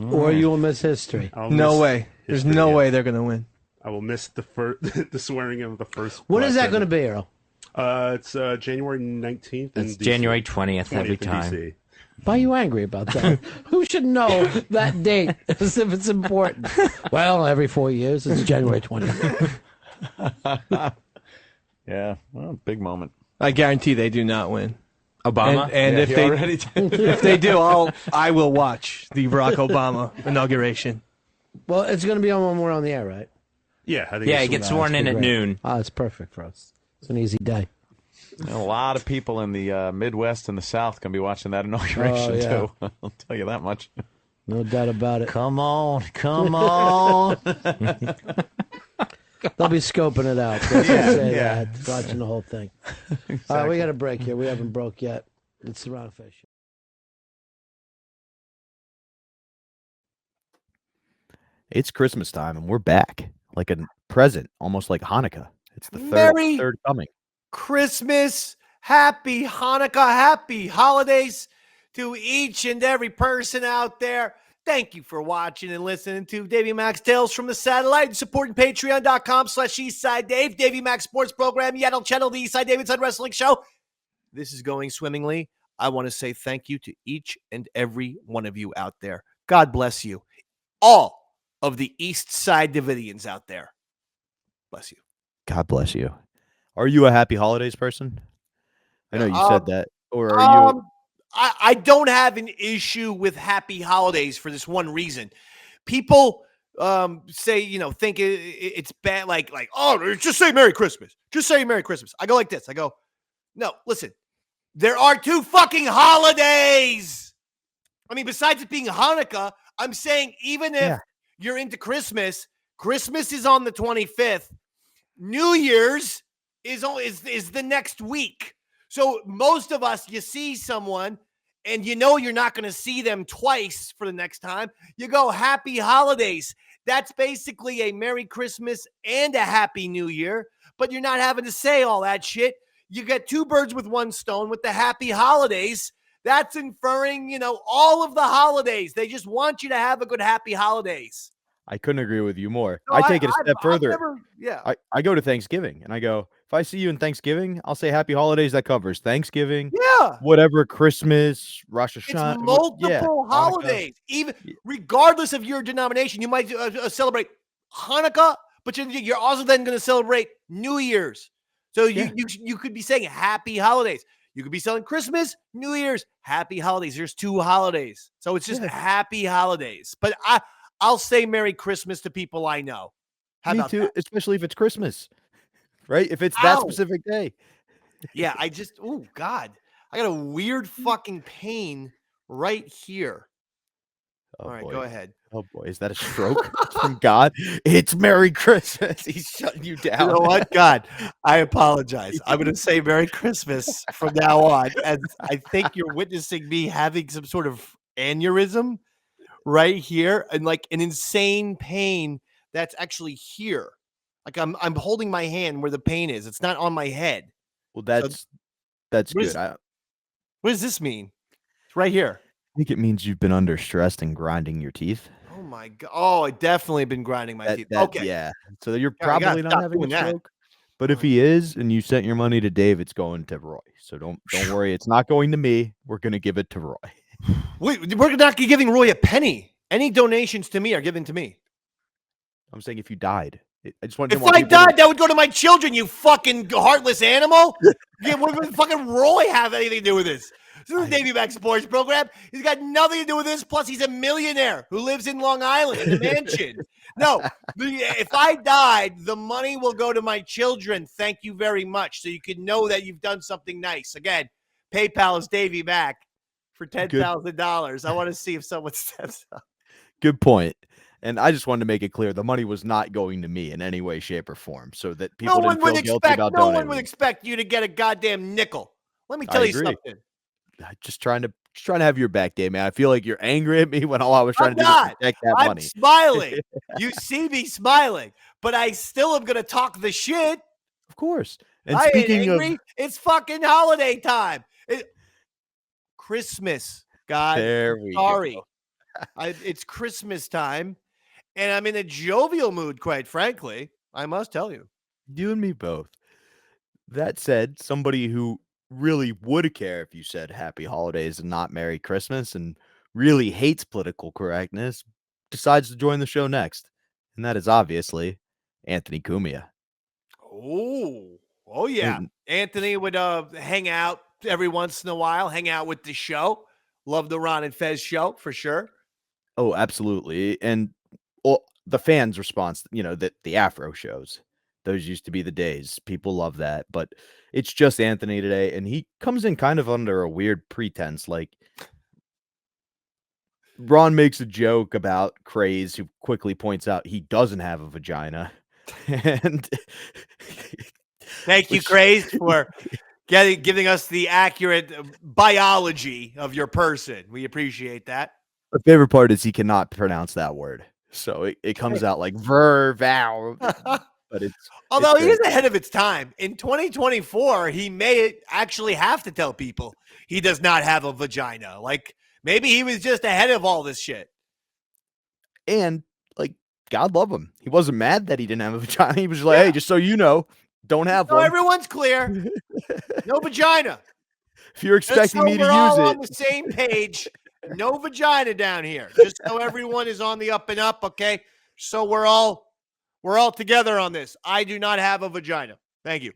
Or you will miss history. No way. There's no way they're going to win. I will miss the the swearing of the first. When is that going to be, Earl? It's January 19th. It's January 20th every time. DC. Why are you angry about that? Who should know that date as if it's important? Well, every 4 years, it's January 20th. Yeah, well, big moment. I guarantee they do not win. Obama? And Yeah, if he they already did. if they do, I will watch the Barack Obama inauguration. Well, it's going to be on when we're on the air, right? Yeah, I think Yeah, he gets sworn in at noon. Oh, it's perfect for us. It's an easy day. A lot of people in the Midwest and the South going to be watching that inauguration, Oh, yeah. too. I'll tell you that much. No doubt about it. Come on. Come on. They'll be scoping it out. Let's just say yeah. that, watching the whole thing. Exactly. All right, we got a break here. We haven't broke yet. It's the Ron Fez Show. It's Christmas time, and we're back. Like a present, almost like Hanukkah. It's the Merry third coming. Christmas, happy Hanukkah, happy holidays to each and every person out there. Thank you for watching and listening to Davey Max Tales from the Satellite and supporting patreon.com/EastsideDave, Davey Max Sports Program, Yaddle Channel, the Eastside Davidson Wrestling Show. This is going swimmingly. I want to say thank you to each and every one of you out there. God bless you. All of the East Side Davidians out there. Bless you. God bless you. Are you a happy holidays person? I know you said that. Or are you? I don't have an issue with happy holidays for this one reason. People say, think it's bad. Like, oh, just say Merry Christmas. Just say Merry Christmas. I go like this. I go, no, listen. There are two fucking holidays. I mean, besides it being Hanukkah, I'm saying even if you're into Christmas, Christmas is on the 25th. New Year's is the next week. So most of us, you see someone and you're not going to see them twice for the next time. You go, happy holidays. That's basically a Merry Christmas and a Happy New Year, but you're not having to say all that shit. You get two birds with one stone with the happy holidays. That's inferring, all of the holidays. They just want you to have a good happy holidays. I couldn't agree with you more. No, I take it a step further. I go to Thanksgiving and I go, if I see you in Thanksgiving, I'll say happy holidays. That covers Thanksgiving. Yeah. Whatever, Christmas, Rosh Hashanah. It's multiple holidays. Even regardless of your denomination, you might celebrate Hanukkah, but you're also then going to celebrate New Year's. So you could be saying happy holidays. You could be selling Christmas, New Year's, happy holidays. There's two holidays. So it's just happy holidays. But I'll say Merry Christmas to people I know. Me too, especially if it's Christmas, right? If it's that specific day. Yeah, oh, God. I got a weird fucking pain right here. All right, go ahead. Oh, boy. Is that a stroke from God? It's Merry Christmas. He's shutting you down. You know what? God, I apologize. I'm going to say Merry Christmas from now on. And I think you're witnessing me having some sort of aneurysm right here and like an insane pain that's actually here. Like I'm holding my hand where the pain is. It's not on my head. Well, that's good. What does this mean? It's right here. I think it means you've been under stress and grinding your teeth. Oh my God! Oh, I definitely been grinding my teeth. Okay, Yeah. So you're Yeah, I gotta probably not stop having a doing that. stroke. But if he is, and you sent your money to Dave, it's going to Roy. So don't worry. It's not going to me. We're going to give it to Roy. We're not giving Roy a penny. Any donations to me are given to me. I'm saying if you died. I just want. If I died, that would go to my children, you fucking heartless animal. What would fucking Roy have anything to do with this? This is the Davey Max Sports program. He's got nothing to do with this. Plus, he's a millionaire who lives in Long Island in a mansion. No, if I died, the money will go to my children. Thank you very much. So you can know that you've done something nice. Again, PayPal is Davey Mac for $10,000. I want to see if someone steps up. Good point. And I just wanted to make it clear the money was not going to me in any way, shape, or form, so that people didn't feel guilty about donating. No one would expect you to get a goddamn nickel. Let me tell you something. Just trying to have your back, Dave, man. I feel like you're angry at me when all I was trying to do was protect that money. I'm smiling. You see me smiling, but I still am going to talk the shit. Of course. And I speaking ain't angry. It's fucking holiday time. Christmas, God. There we go. Sorry. It's Christmas time, and I'm in a jovial mood, quite frankly. I must tell you. You and me both. That said, somebody who really would care if you said happy holidays and not Merry Christmas and really hates political correctness decides to join the show next. And that is obviously Anthony Cumia. Oh yeah. Anthony would hang out every once in a while, hang out with the show. Love the Ron and Fez show for sure. Oh, absolutely. And the fans' response, the Afro shows. Those used to be the days. People love that. But it's just Anthony today, and he comes in kind of under a weird pretense. Like, Ron makes a joke about Crazed, who quickly points out he doesn't have a vagina. And thank you, Crazed, for giving us the accurate biology of your person. We appreciate that. My favorite part is he cannot pronounce that word. So it comes out like ver-vow. But although he is ahead of its time. In 2024, he may actually have to tell people he does not have a vagina. Like, maybe he was just ahead of all this shit. And, like, God love him. He wasn't mad that he didn't have a vagina. He was like, hey, just so you know, don't have one. Everyone's clear. No vagina. If you're expecting me to use it. We're all on the same page. No vagina down here. Just so everyone is on the up and up, okay? So we're all together on this. I do not have a vagina. Thank you.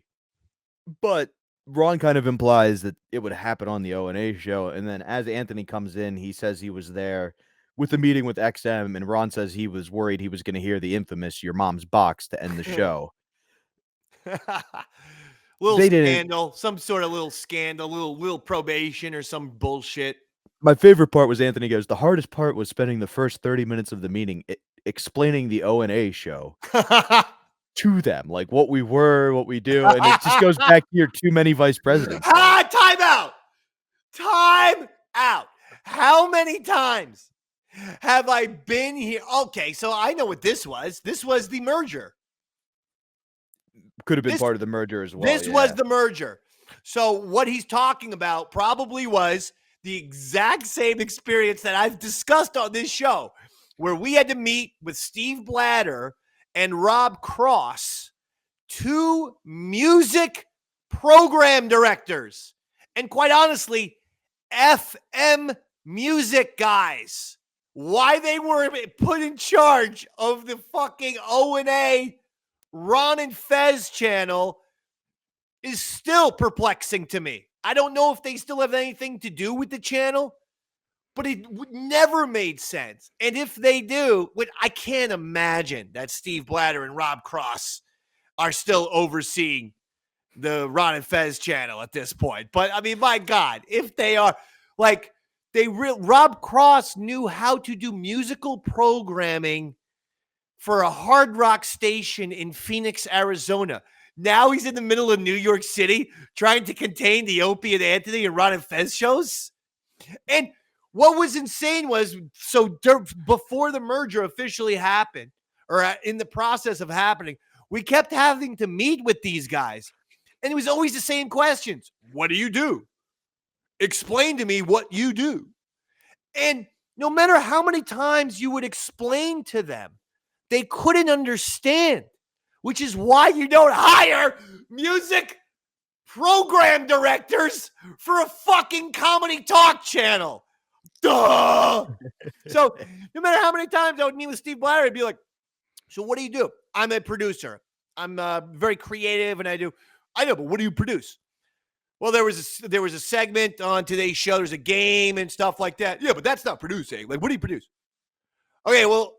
But Ron kind of implies that it would happen on the O&A show. And then as Anthony comes in, he says he was there with a meeting with XM. And Ron says he was worried he was going to hear the infamous "Your Mom's Box" to end the show. Scandal, some sort of little scandal, little probation or some bullshit. My favorite part was Anthony goes, the hardest part was spending the first 30 minutes of the meeting explaining the O&A show to them, like what we were, what we do. And it just goes back to your too many vice presidents. Time out. How many times have I been here? Okay, so I know what this was. This was the merger. Could have been part of the merger as well. This was the merger. So what he's talking about probably was the exact same experience that I've discussed on this show, where we had to meet with Steve Blatter and Rob Cross, two music program directors, and quite honestly, FM music guys. Why they were put in charge of the fucking O&A Ron and Fez channel is still perplexing to me. I don't know if they still have anything to do with the channel, but it never made sense. And if they do, I can't imagine that Steve Blatter and Rob Cross are still overseeing the Ron and Fez channel at this point. But I mean, my God, if they are, like, Rob Cross knew how to do musical programming for a hard rock station in Phoenix, Arizona. Now he's in the middle of New York City trying to contain the Opie and Anthony and Ron and Fez shows. And what was insane was, before the merger officially happened, or in the process of happening, we kept having to meet with these guys. And it was always the same questions. What do you do? explain to me what you do. And no matter how many times you would explain to them, they couldn't understand, which is why you don't hire music program directors for a fucking comedy talk channel. Duh! So no matter how many times I would meet with Steve Blatter, I'd be like, so what do you do? I'm a producer. I'm very creative, and I know, but what do you produce? Well, there was a segment on today's show. There's a game and stuff like that. Yeah, but that's not producing. Like, what do you produce? Okay, well,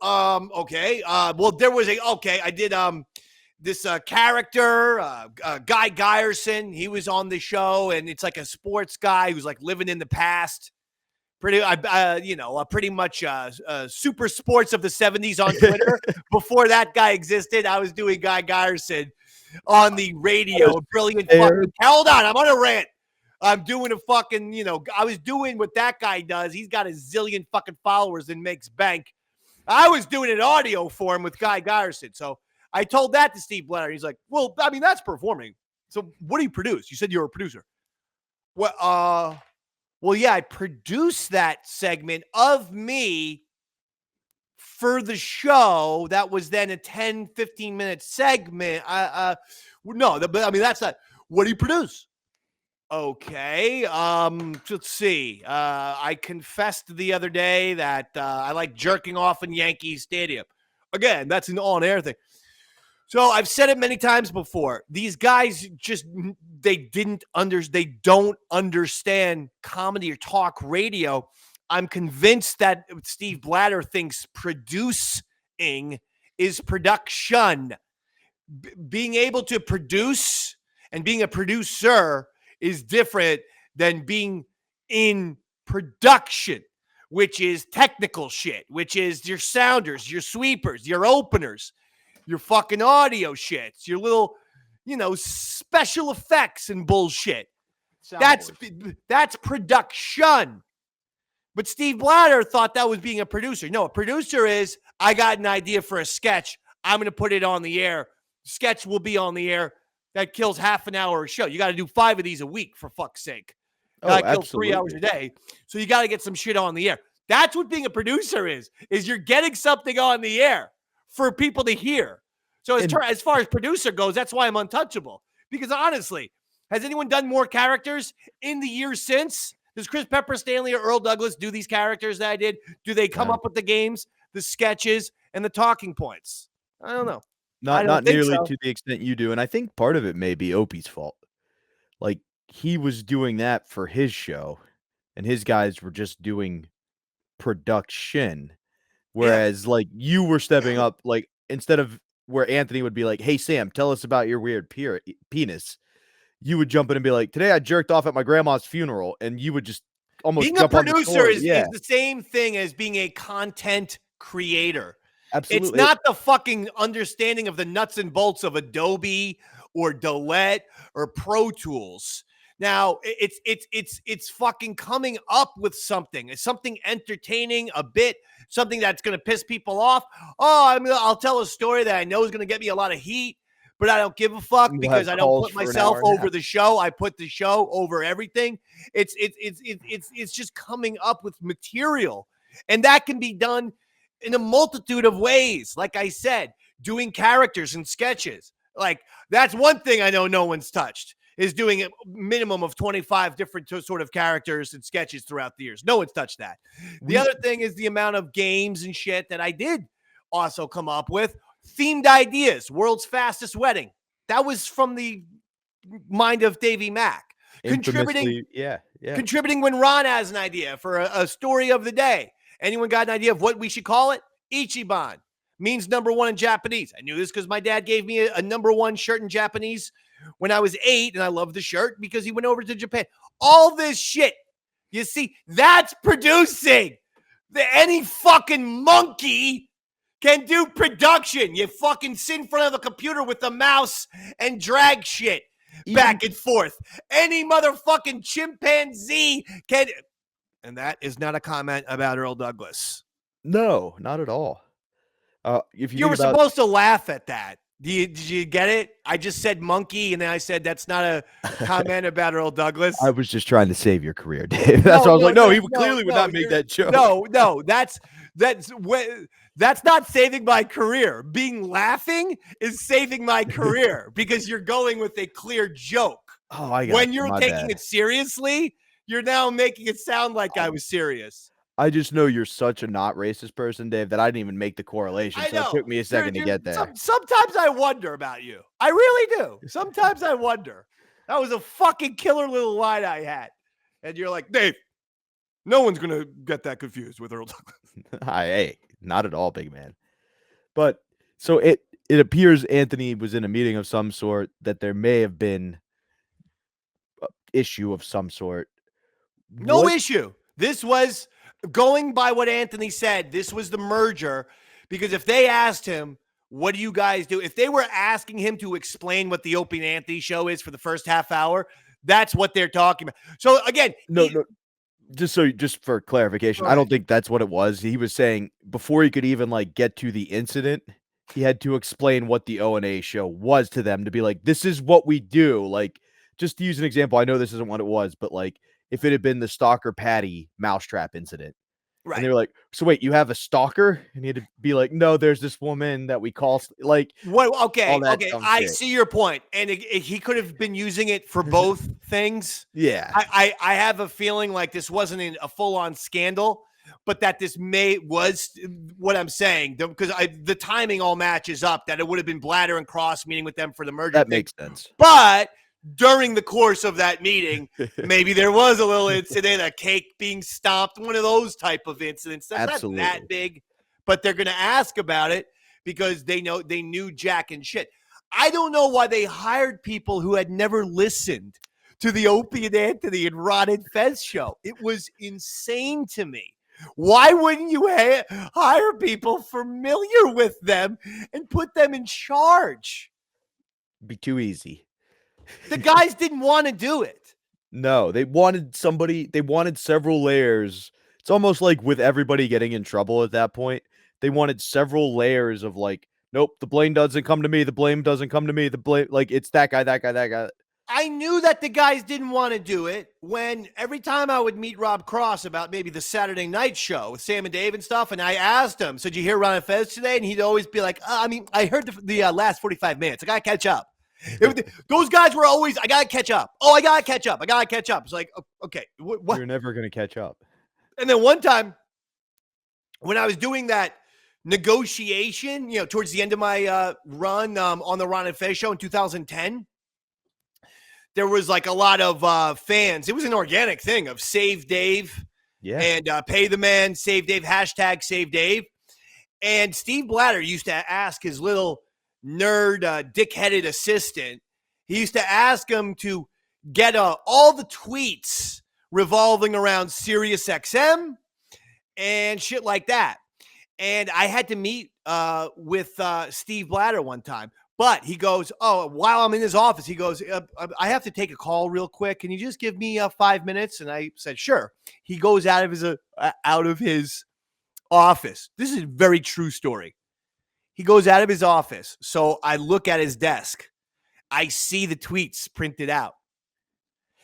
okay. Well, there was I did this character, Guy Geyerson. He was on the show, and it's like a sports guy who's like living in the past. Pretty much super sports of the 70s on Twitter. Before that guy existed, I was doing Guy Geyerson on the radio. A brilliant fucking. Hold on, I'm on a rant. I'm doing a fucking, I was doing what that guy does. He's got a zillion fucking followers and makes bank. I was doing an audio for him with Guy Geyerson. So I told that to Steve Blatter. He's like, well, I mean, that's performing. So what do you produce? You said you're a producer. Well, yeah, I produced that segment of me for the show. That was then a 10, 15-minute segment. No, but I mean, that's not. What do you produce? Okay. Let's see. I confessed the other day that I like jerking off in Yankee Stadium. Again, that's an on-air thing. So I've said it many times before. These guys they don't understand comedy or talk radio. I'm convinced that Steve Blatter thinks producing is production. Being able to produce and being a producer is different than being in production, which is technical shit, which is your sounders, your sweepers, your openers, your fucking audio shits, your little, special effects and bullshit. That's production. But Steve Blatter thought that was being a producer. No, a producer is, I got an idea for a sketch. I'm going to put it on the air. Sketch will be on the air. That kills half an hour a show. You got to do 5 of these a week, for fuck's sake. That kills 3 hours a day. So you got to get some shit on the air. That's what being a producer is you're getting something on the air for people to hear. So as far as producer goes, that's why I'm untouchable. Because honestly, has anyone done more characters in the years since? Does Chris Pepper Stanley or Earl Douglas do these characters that I did? Do they come up with the games, the sketches, and the talking points? I don't know. Not nearly to the extent you do. And I think part of it may be Opie's fault. Like, he was doing that for his show, and his guys were just doing production. Whereas, like, you were stepping up, like, instead of where Anthony would be like, hey, Sam, tell us about your weird penis. You would jump in and be like, today I jerked off at my grandma's funeral. And you would just almost being jump a producer is the same thing as being a content creator. Absolutely. It's not the fucking understanding of the nuts and bolts of Adobe or Delette or Pro Tools. Now, it's fucking coming up with something. It's something entertaining, a bit, something that's going to piss people off. I'll tell a story that I know is going to get me a lot of heat, but I don't give a fuck because I don't put myself over the show. I put the show over everything. It's just coming up with material, and that can be done in a multitude of ways. Like I said, doing characters and sketches. Like, that's one thing I know no one's touched, is doing a minimum of 25 different sort of characters and sketches throughout the years. No one's touched that. The other thing is the amount of games and shit that I did also come up with. Themed ideas. World's Fastest Wedding. That was from the mind of Davey Mack. Contributing when Ron has an idea for a story of the day. Anyone got an idea of what we should call it? Ichiban. Means number 1 in Japanese. I knew this because my dad gave me a number 1 shirt in Japanese when I was 8, and I loved the shirt because he went over to Japan. All this shit. You see, that's producing. Any fucking monkey can do production. You fucking sit in front of a computer with a mouse and drag shit back and forth. Any motherfucking chimpanzee can. And that is not a comment about Earl Douglas. No, not at all. If you were supposed to laugh at that. Did you get it? I just said monkey, and then I said that's not a comment about Earl Douglas. I was just trying to save your career, Dave. That's why I was like, no, he clearly would not make that joke. No, that's not saving my career. Being laughing is saving my career because you're going with a clear joke. Oh, I got when you're taking it seriously, you're now making it sound like I was serious. I just know you're such a not racist person, Dave, that I didn't even make the correlation. So it took me a second to get there. Sometimes I wonder about you. I really do. Sometimes I wonder. That was a fucking killer little line I had. And you're like, Dave, no one's going to get that confused with Earl Douglas. Hey, not at all, big man. But so it appears Anthony was in a meeting of some sort, that there may have been an issue of some sort. No issue. This was... Going by what Anthony said, this was the merger, because if they asked him, what do you guys do? If they were asking him to explain what the Opie and Anthony show is for the first half hour, that's what they're talking about. So again, no. Just for clarification, I don't think that's what it was. He was saying before he could even get to the incident, he had to explain what the O&A show was to them, to be like, this is what we do. Like, just to use an example, I know this isn't what it was, but if it had been the Stalker Patty mousetrap incident. Right. And they were like, so wait, you have a stalker? And he had to be like, no, there's this woman that we call okay. I see your point. And he could have been using it for both things. Yeah. I have a feeling like this wasn't a full-on scandal, but that this was what I'm saying, because the timing all matches up, that it would have been Blatter and Cross meeting with them for the merger. That makes sense. But during the course of that meeting, maybe there was a little incident, a cake being stomped, one of those type of incidents. That's not that big, but they're going to ask about it because they knew Jack and shit. I don't know why they hired people who had never listened to the Opie and Anthony and Ron and Fez show. It was insane to me. Why wouldn't you hire people familiar with them and put them in charge? Be too easy. The guys didn't want to do it. No, they wanted several layers. It's almost like with everybody getting in trouble at that point, they wanted several layers of nope, the blame doesn't come to me. The blame doesn't come to me. The blame, it's that guy. I knew that the guys didn't want to do it when every time I would meet Rob Cross about maybe the Saturday night show with Sam and Dave and stuff, and I asked him, so did you hear Ron Fez today? And he'd always be like, I heard the last 45 minutes. I got to catch up. Those guys were always, I got to catch up. Oh, I got to catch up. It's like, okay. What? You're never going to catch up. And then one time when I was doing that negotiation, towards the end of my run on the Ron and Fez show in 2010, there was a lot of fans. It was an organic thing of Save Dave and Pay the Man, Save Dave, # Save Dave. And Steve Blatter used to ask his little nerd, dick-headed assistant, he used to ask him to get all the tweets revolving around SiriusXM and shit like that. And I had to meet with Steve Blatter one time. But he goes, while I'm in his office, he goes, I have to take a call real quick. Can you just give me 5 minutes? And I said, sure. He goes out of his office. This is a very true story. He goes out of his office. So I look at his desk. I see the tweets printed out.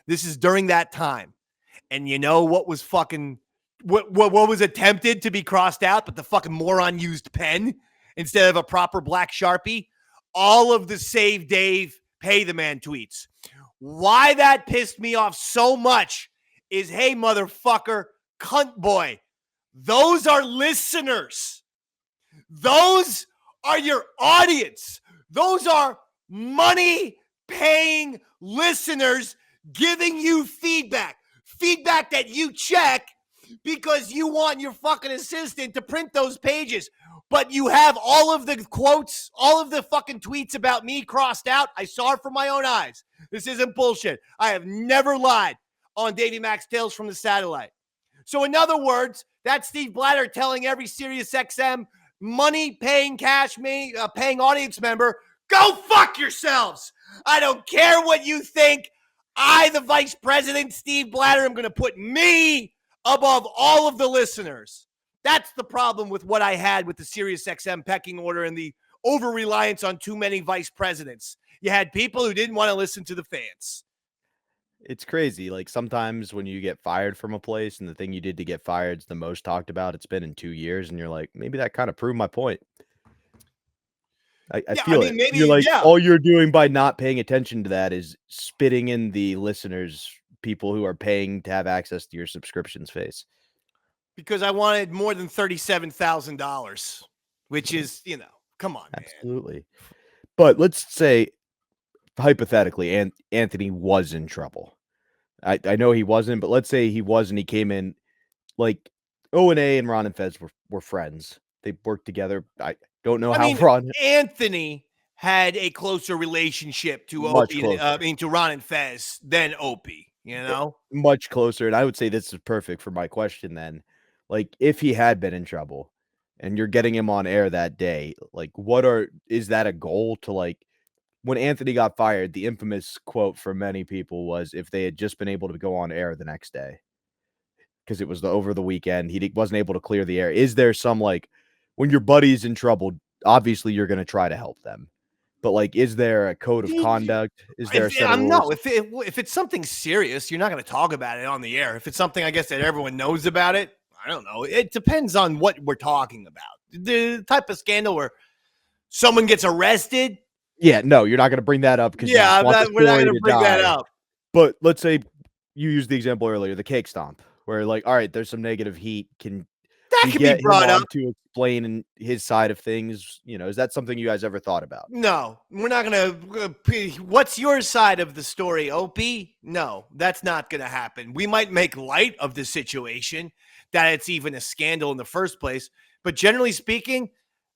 This is during that time. And you know what was what was attempted to be crossed out, but the fucking moron used pen instead of a proper black Sharpie? All of the Save Dave, Pay the Man tweets. Why that pissed me off so much is, hey, motherfucker, cunt boy, those are listeners. Those are your audience. Those are money-paying listeners giving you feedback. Feedback that you check because you want your fucking assistant to print those pages. But you have all of the quotes, all of the fucking tweets about me crossed out. I saw it from my own eyes. This isn't bullshit. I have never lied on Davey Max Tales from the Satellite. So in other words, that's Steve Blatter telling every SiriusXM money-paying paying audience member, go fuck yourselves. I don't care what you think. I, the vice president, Steve Blatter, am going to put me above all of the listeners. That's the problem with what I had with the SiriusXM pecking order and the over-reliance on too many vice presidents. You had people who didn't want to listen to the fans. It's crazy. Like sometimes when you get fired from a place and the thing you did to get fired is the most talked about, it's been in 2 years, and you're like, maybe that kind of proved my point. I feel it. Maybe, you're like, all you're doing by not paying attention to that is spitting in the listeners, people who are paying to have access to your subscriptions face. Because I wanted more than $37,000, which is, come on, Absolutely. Man. But let's say, hypothetically, Anthony was in trouble. I know he wasn't, but let's say he was, and he came in like O&A and Ron and Fez were friends. They worked together. I don't know how Ron. Anthony had a closer relationship to Opie, to Ron and Fez than Opie, Much closer. And I would say this is perfect for my question then. Like, if he had been in trouble and you're getting him on air that day, like, is that a goal to, like, when Anthony got fired, the infamous quote from many people was, if they had just been able to go on air the next day, because it was over the weekend, he wasn't able to clear the air. Is there some, like, when your buddy's in trouble, obviously you're going to try to help them, but, like, is there a code of conduct? Is there a set of rules? No, if it's something serious, you're not going to talk about it on the air. If it's something, I guess, that everyone knows about it, I don't know. It depends on what we're talking about. The type of scandal where someone gets arrested. Yeah, no, you're not going to bring that up because we're not going to bring that up. But let's say you used the example earlier, the cake stomp, where, like, all right, there's some negative heat. That can be brought up to explain his side of things. Is that something you guys ever thought about? No, we're not going to. What's your side of the story, Opie? No, that's not going to happen. We might make light of the situation, that it's even a scandal in the first place, but generally speaking,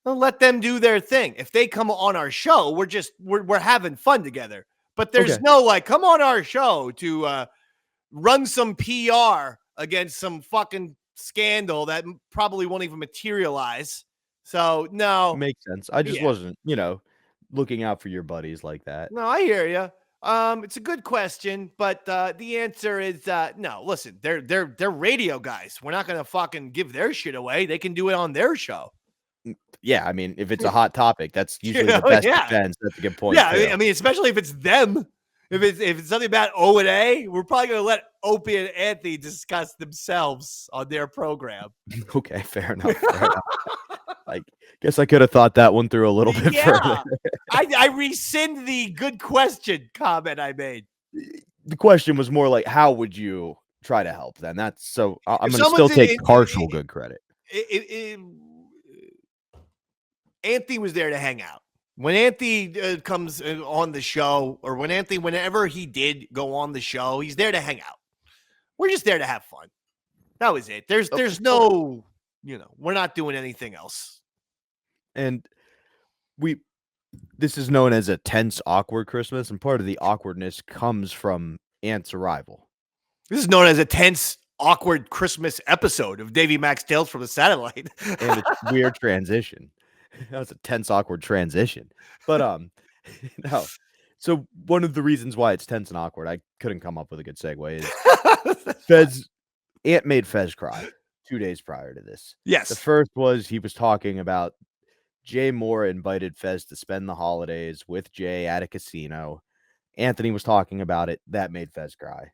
we'll let them do their thing. If they come on our show, we're having fun together. But there's no, like, come on our show to run some PR against some fucking scandal that probably won't even materialize. So, no. Makes sense. I just wasn't, looking out for your buddies like that. No, I hear you. It's a good question, but the answer is no. Listen, they're radio guys. We're not going to fucking give their shit away. They can do it on their show. Yeah, I mean, if it's a hot topic, that's usually the best defense. That's a good point. Yeah, I mean, especially if it's them. If it's something about O&A, we're probably going to let Opie and Anthony discuss themselves on their program. Okay, fair enough. I guess I could have thought that one through a little bit further. I rescind the good question comment I made. The question was more like, how would you try to help then? That's so I'm going to still take partial good credit. Anthony was there to hang out. When Anthony comes on the show, or whenever he did go on the show, he's there to hang out. We're just there to have fun. That was it. There's no, we're not doing anything else. And this is known as a tense, awkward Christmas, and part of the awkwardness comes from Ant's arrival. This is known as a tense, awkward Christmas episode of Davey Max Tales from the Satellite. And a weird transition. That was a tense, awkward transition. But no. So one of the reasons why it's tense and awkward, I couldn't come up with a good segue, is Ant made Fez cry 2 days prior to this. Yes. The first was he was talking about Jay Moore invited Fez to spend the holidays with Jay at a casino. Anthony was talking about it. That made Fez cry.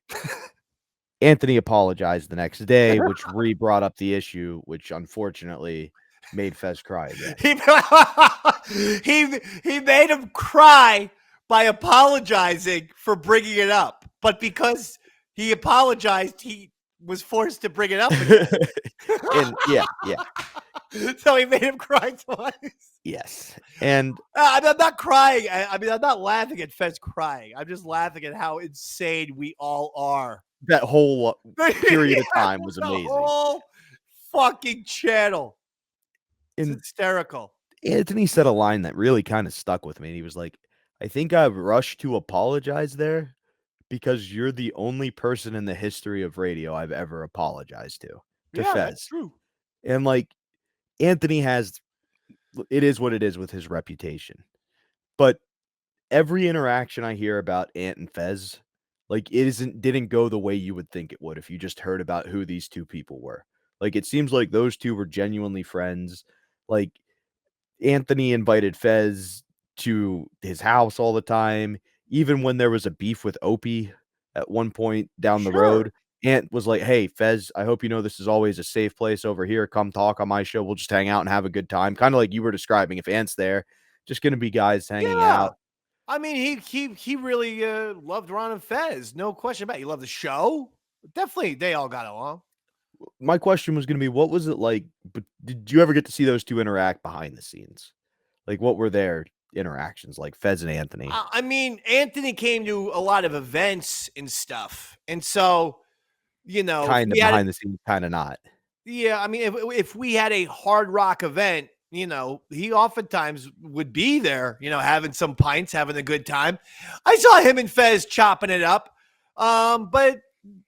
Anthony apologized the next day, which brought up the issue, which unfortunately made Fez cry again. He made him cry by apologizing for bringing it up, but because he apologized, he was forced to bring it up again. And yeah. So he made him cry twice. Yes, and I'm not crying. I'm not laughing at Fez crying. I'm just laughing at how insane we all are. That whole period of time was amazing. The whole fucking channel. It's hysterical. Anthony said a line that really kind of stuck with me. He was like, I think I rushed to apologize there because you're the only person in the history of radio I've ever apologized to Fez. That's true. And like, Anthony it is what it is with his reputation. But every interaction I hear about Ant and Fez, like, didn't go the way you would think it would if you just heard about who these two people were. Like, it seems like those two were genuinely friends. Like, Anthony invited Fez to his house all the time. Even when there was a beef with Opie at one point down the road, Ant was like, "Hey, Fez, I hope you know this is always a safe place over here. Come talk on my show. We'll just hang out and have a good time." Kind of like you were describing. If Ant's there, just going to be guys hanging out. I mean, he really loved Ron and Fez. No question about it. He loved the show. Definitely, they all got along. My question was going to be, what was it like? But did you ever get to see those two interact behind the scenes? Like, what were their interactions like, Fez and Anthony? I mean, Anthony came to a lot of events and stuff, and so kind of behind the scenes, kind of not. Yeah, I mean, if we had a hard rock event, he oftentimes would be there, having some pints, having a good time. I saw him and Fez chopping it up, but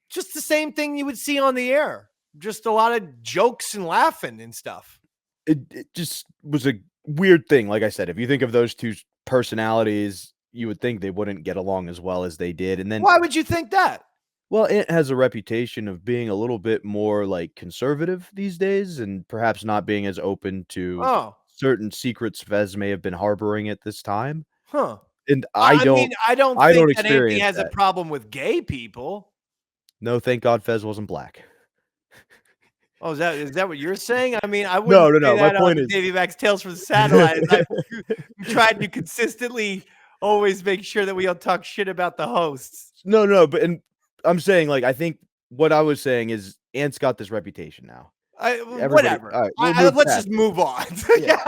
just the same thing you would see on the air. Just a lot of jokes and laughing and stuff. It just was a weird thing. Like I said, if you think of those two personalities, you would think they wouldn't get along as well as they did. And then why would you think that? Well, Ant has a reputation of being a little bit more like conservative these days and perhaps not being as open to certain secrets Fez may have been harboring at this time. Huh. And I don't think that Anthony has a problem with gay people. No, thank God Fez wasn't black. Oh, is that what you're saying? I mean, I wouldn't no. say that on Davey Max Tales from the Satellite. I've tried to consistently always make sure that we don't talk shit about the hosts. No, but I'm saying, like, I think what I was saying is Ant's got this reputation now. Whatever. All right, let's just move on. Yeah.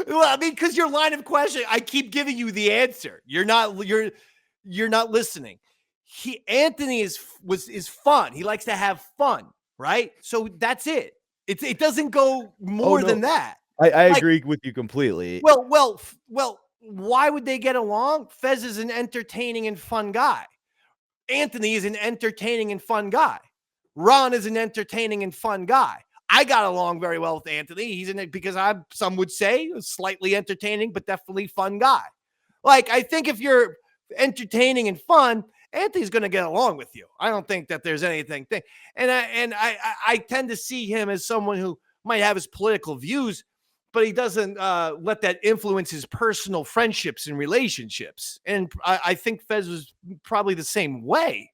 Well, I mean, because your line of questioning, I keep giving you the answer. You're not listening. Anthony is fun. He likes to have fun, right? So that's it. It doesn't go more than that. I agree with you completely. Well, why would they get along? Fez is an entertaining and fun guy. Anthony is an entertaining and fun guy. Ron is an entertaining and fun guy. I got along very well with Anthony. He's in it because some would say slightly entertaining, but definitely fun guy. Like, I think if you're entertaining and fun, Anthony's going to get along with you. I don't think that there's anything. And I tend to see him as someone who might have his political views, but he doesn't let that influence his personal friendships and relationships. And I think Fez was probably the same way.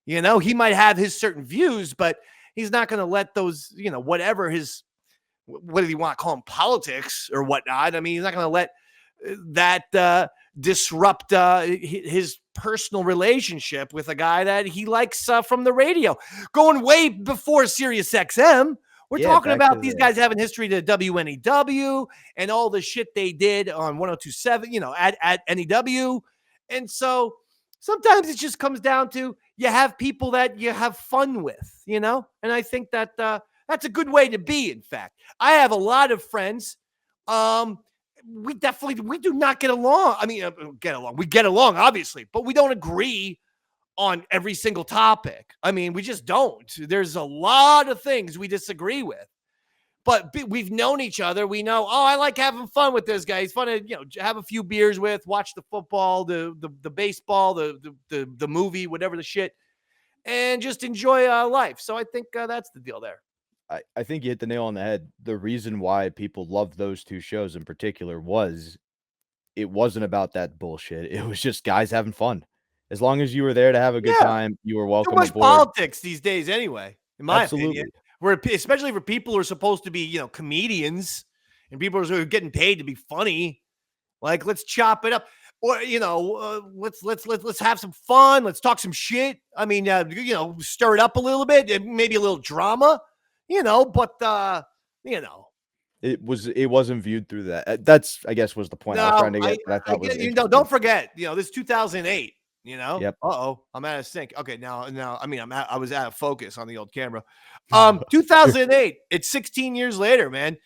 He might have his certain views, but he's not going to let those, whatever what do you want to call them, politics or whatnot. I mean, he's not going to let that disrupt his personal relationship with a guy that he likes from the radio. Going way before Sirius XM. We're talking about these guys having history to WNEW and all the shit they did on 102.7, at NEW. And so sometimes it just comes down to you have people that you have fun with, and I think that that's a good way to be. In fact, I have a lot of friends. We do not get along. I mean, we get along, obviously, but we don't agree on every single topic. I mean, we just don't. There's a lot of things we disagree with, but we've known each other. We know, I like having fun with this guy. He's fun to, have a few beers with, watch the football, the baseball, the movie, whatever the shit, and just enjoy life. So I think that's the deal there. I think you hit the nail on the head. The reason why people loved those two shows in particular was it wasn't about that bullshit. It was just guys having fun. As long as you were there to have a good time, you were welcome. Too much aboard. Politics these days, anyway. In my opinion, especially for people who are supposed to be, comedians and people who are getting paid to be funny. Like, let's chop it up, or let's have some fun. Let's talk some shit. I mean, stir it up a little bit, maybe a little drama. But it wasn't viewed through that. That's, I guess, was the point I was trying to get. Don't forget, this 2008. Yep. I'm out of sync. Okay, now, I mean, I was out of focus on the old camera. 2008. It's 16 years later, man.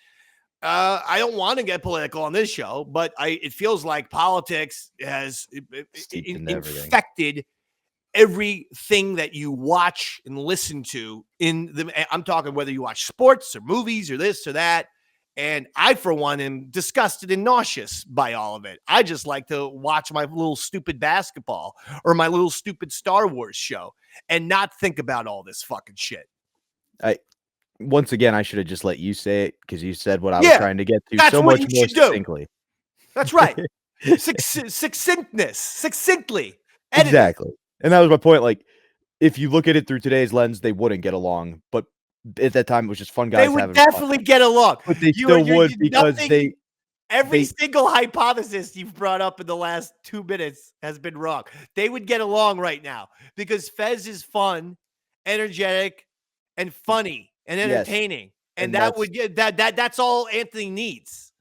I don't want to get political on this show, but it feels like politics has infected everything that you watch and listen to I'm talking whether you watch sports or movies or this or that. And I, for one, am disgusted and nauseous by all of it. I just like to watch my little stupid basketball or my little stupid Star Wars show and not think about all this fucking shit. once again, I should have just let you say it because you said what I was trying to get to that's so what much you more should do. succinctly. That's right. Succinctly. Edited. Exactly. And that was my point. Like, if you look at it through today's lens, they wouldn't get along. But at that time, it was just fun guys They would having definitely fun. get along. But they still would because every single hypothesis you've brought up in the last 2 minutes has been wrong. They would get along right now because Fez is fun, energetic, and funny and entertaining. And that's all Anthony needs.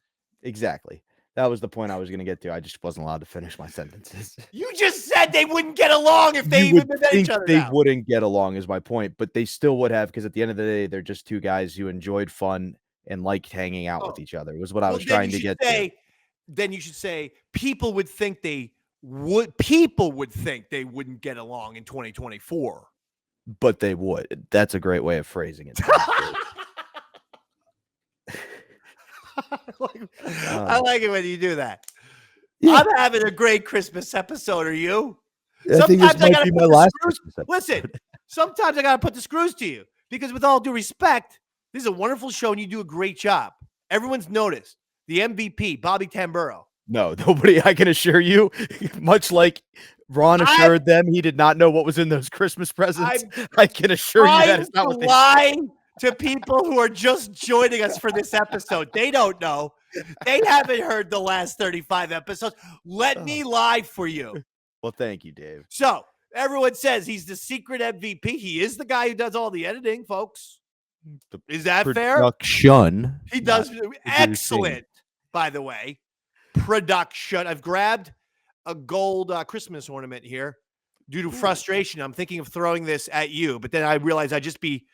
Exactly. That was the point I was going to get to. I just wasn't allowed to finish my sentences. You just said they wouldn't get along if they even met each other. They wouldn't get along is my point, but they still would have because at the end of the day, they're just two guys who enjoyed fun and liked hanging out with each other. Was what I was trying to get to. Then you should say people would think they wouldn't get along in 2024. But they would. That's a great way of phrasing it. I like it when you do that. Yeah. I'm having a great Christmas episode. Are you? I think this might be my last Christmas episode. Listen, sometimes I got to put the screws to you because with all due respect, this is a wonderful show and you do a great job. Everyone's noticed. The MVP, Bobby Tamburo. No, nobody, I can assure you, much like Ron assured them he did not know what was in those Christmas presents. I can assure you that is not what they lie to people who are just joining us for this episode. They don't know. They haven't heard the last 35 episodes. Let me lie for you. Well, thank you, Dave. So everyone says he's the secret MVP. He is the guy who does all the editing, folks. Is that fair? Production. He does excellent, by the way. Production. I've grabbed a gold Christmas ornament here due to frustration. I'm thinking of throwing this at you, but then I realized I'd just be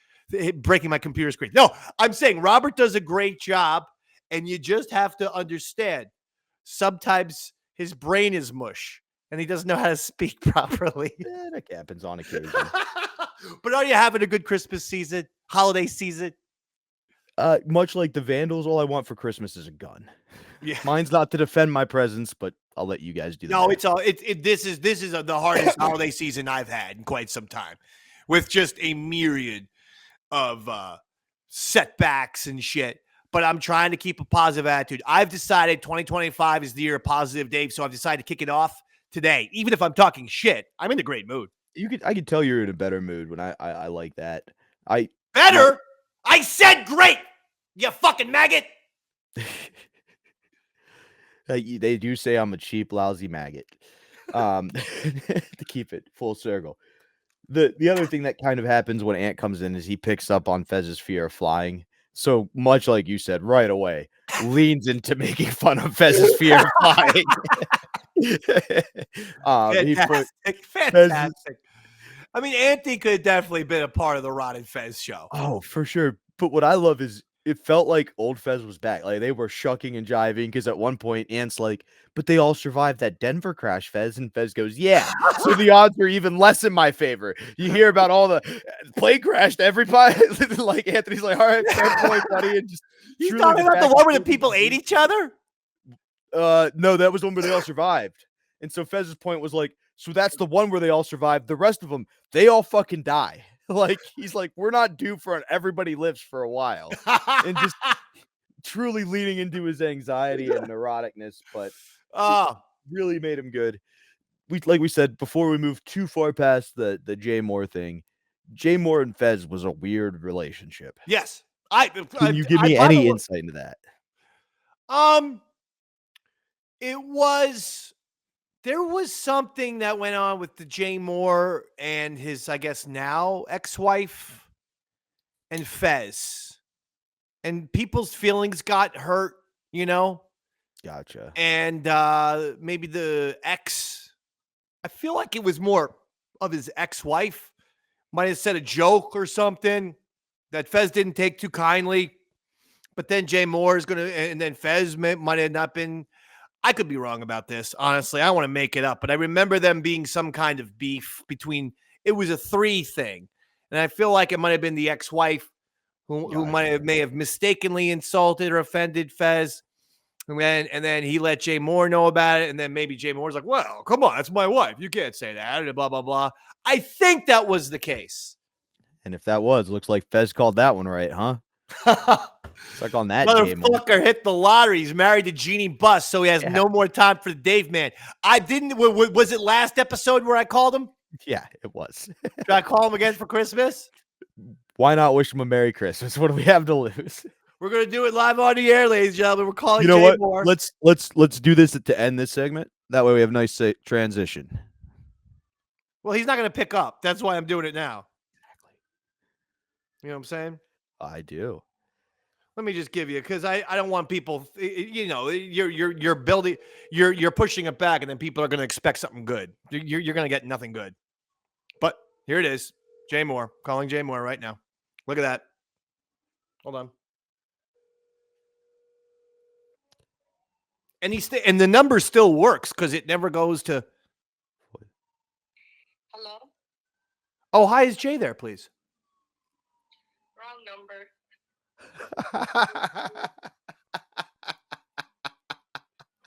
breaking my computer screen. No, I'm saying Robert does a great job, and you just have to understand sometimes his brain is mush, and he doesn't know how to speak properly. That happens on occasion. But are you having a good Christmas season, holiday season? Much like the Vandals, all I want for Christmas is a gun. Yeah. Mine's not to defend my presence, but I'll let you guys do that. No, this is the hardest holiday season I've had in quite some time, with just a myriad of setbacks and shit. But I'm trying to keep a positive attitude. I've decided 2025 is the year of positive, Dave. So I've decided to kick it off today. Even if I'm talking shit, I'm in a great mood. I could tell you're in a better mood when I like that. Better? I said great. You fucking maggot. They do say I'm a cheap, lousy maggot. To keep it full circle. The other thing that kind of happens when Ant comes in is he picks up on Fez's fear of flying. So much like you said, right away, leans into making fun of Fez's fear of flying. Fantastic. I mean, Anthony could have definitely been a part of the Ron and Fez show. Oh, for sure. But what I love is it felt like old Fez was back. Like they were shucking and jiving because at one point Ant's like, but they all survived that Denver crash, Fez. And Fez goes, yeah. So the odds are even less in my favor. You hear about all the plane crashed, everybody. Like Anthony's like, all right, fair point, buddy. And just you talking about the one where the people ate each other? No, that was the one where they all survived. And so Fez's point was like, so that's the one where they all survived. The rest of them, they all fucking die. Like, he's like, we're not due for it. Everybody lives for a while. And just truly leaning into his anxiety and neuroticness, but really made him good. Like we said, before we move too far past the Jay Moore thing, Jay Moore and Fez was a weird relationship. Yes. Can you give me any insight into that? There was something that went on with the Jay Moore and his, I guess now ex-wife and Fez, and people's feelings got hurt, you know? Gotcha. And maybe the ex, I feel like it was more of his ex-wife might have said a joke or something that Fez didn't take too kindly, but then Jay Moore is going to, and then Fez might have not been. I could be wrong about this. Honestly, I want to make it up, but I remember them being some kind of beef between, it was a 3 thing. And I feel like it might have been the ex-wife who may have mistakenly insulted or offended Fez. And then he let Jay Moore know about it. And then maybe Jay Moore's like, well, come on, that's my wife. You can't say that. Blah, blah, blah. I think that was the case. And if that was, looks like Fez called that one right, huh? Suck on that, motherfucker hit the lottery. He's married to Jeannie Buss, so he has no more time for the Dave man. I didn't. Was it last episode where I called him? Yeah, it was. Should I call him again for Christmas? Why not wish him a Merry Christmas? What do we have to lose? We're gonna do it live on the air, ladies and gentlemen. We're calling. You know Jay what? Moore. Let's do this to end this segment. That way we have a nice transition. Well, he's not gonna pick up. That's why I'm doing it now. Exactly. You know what I'm saying? I do. Let me just give you, because I don't want people. You know, you're building, you're pushing it back, and then people are gonna expect something good. You're gonna get nothing good. But here it is, Jay Moore, calling Jay Moore right now. Look at that. Hold on. And and the number still works because it never goes to. Hello? Oh, hi, is Jay there, please? Wrong number.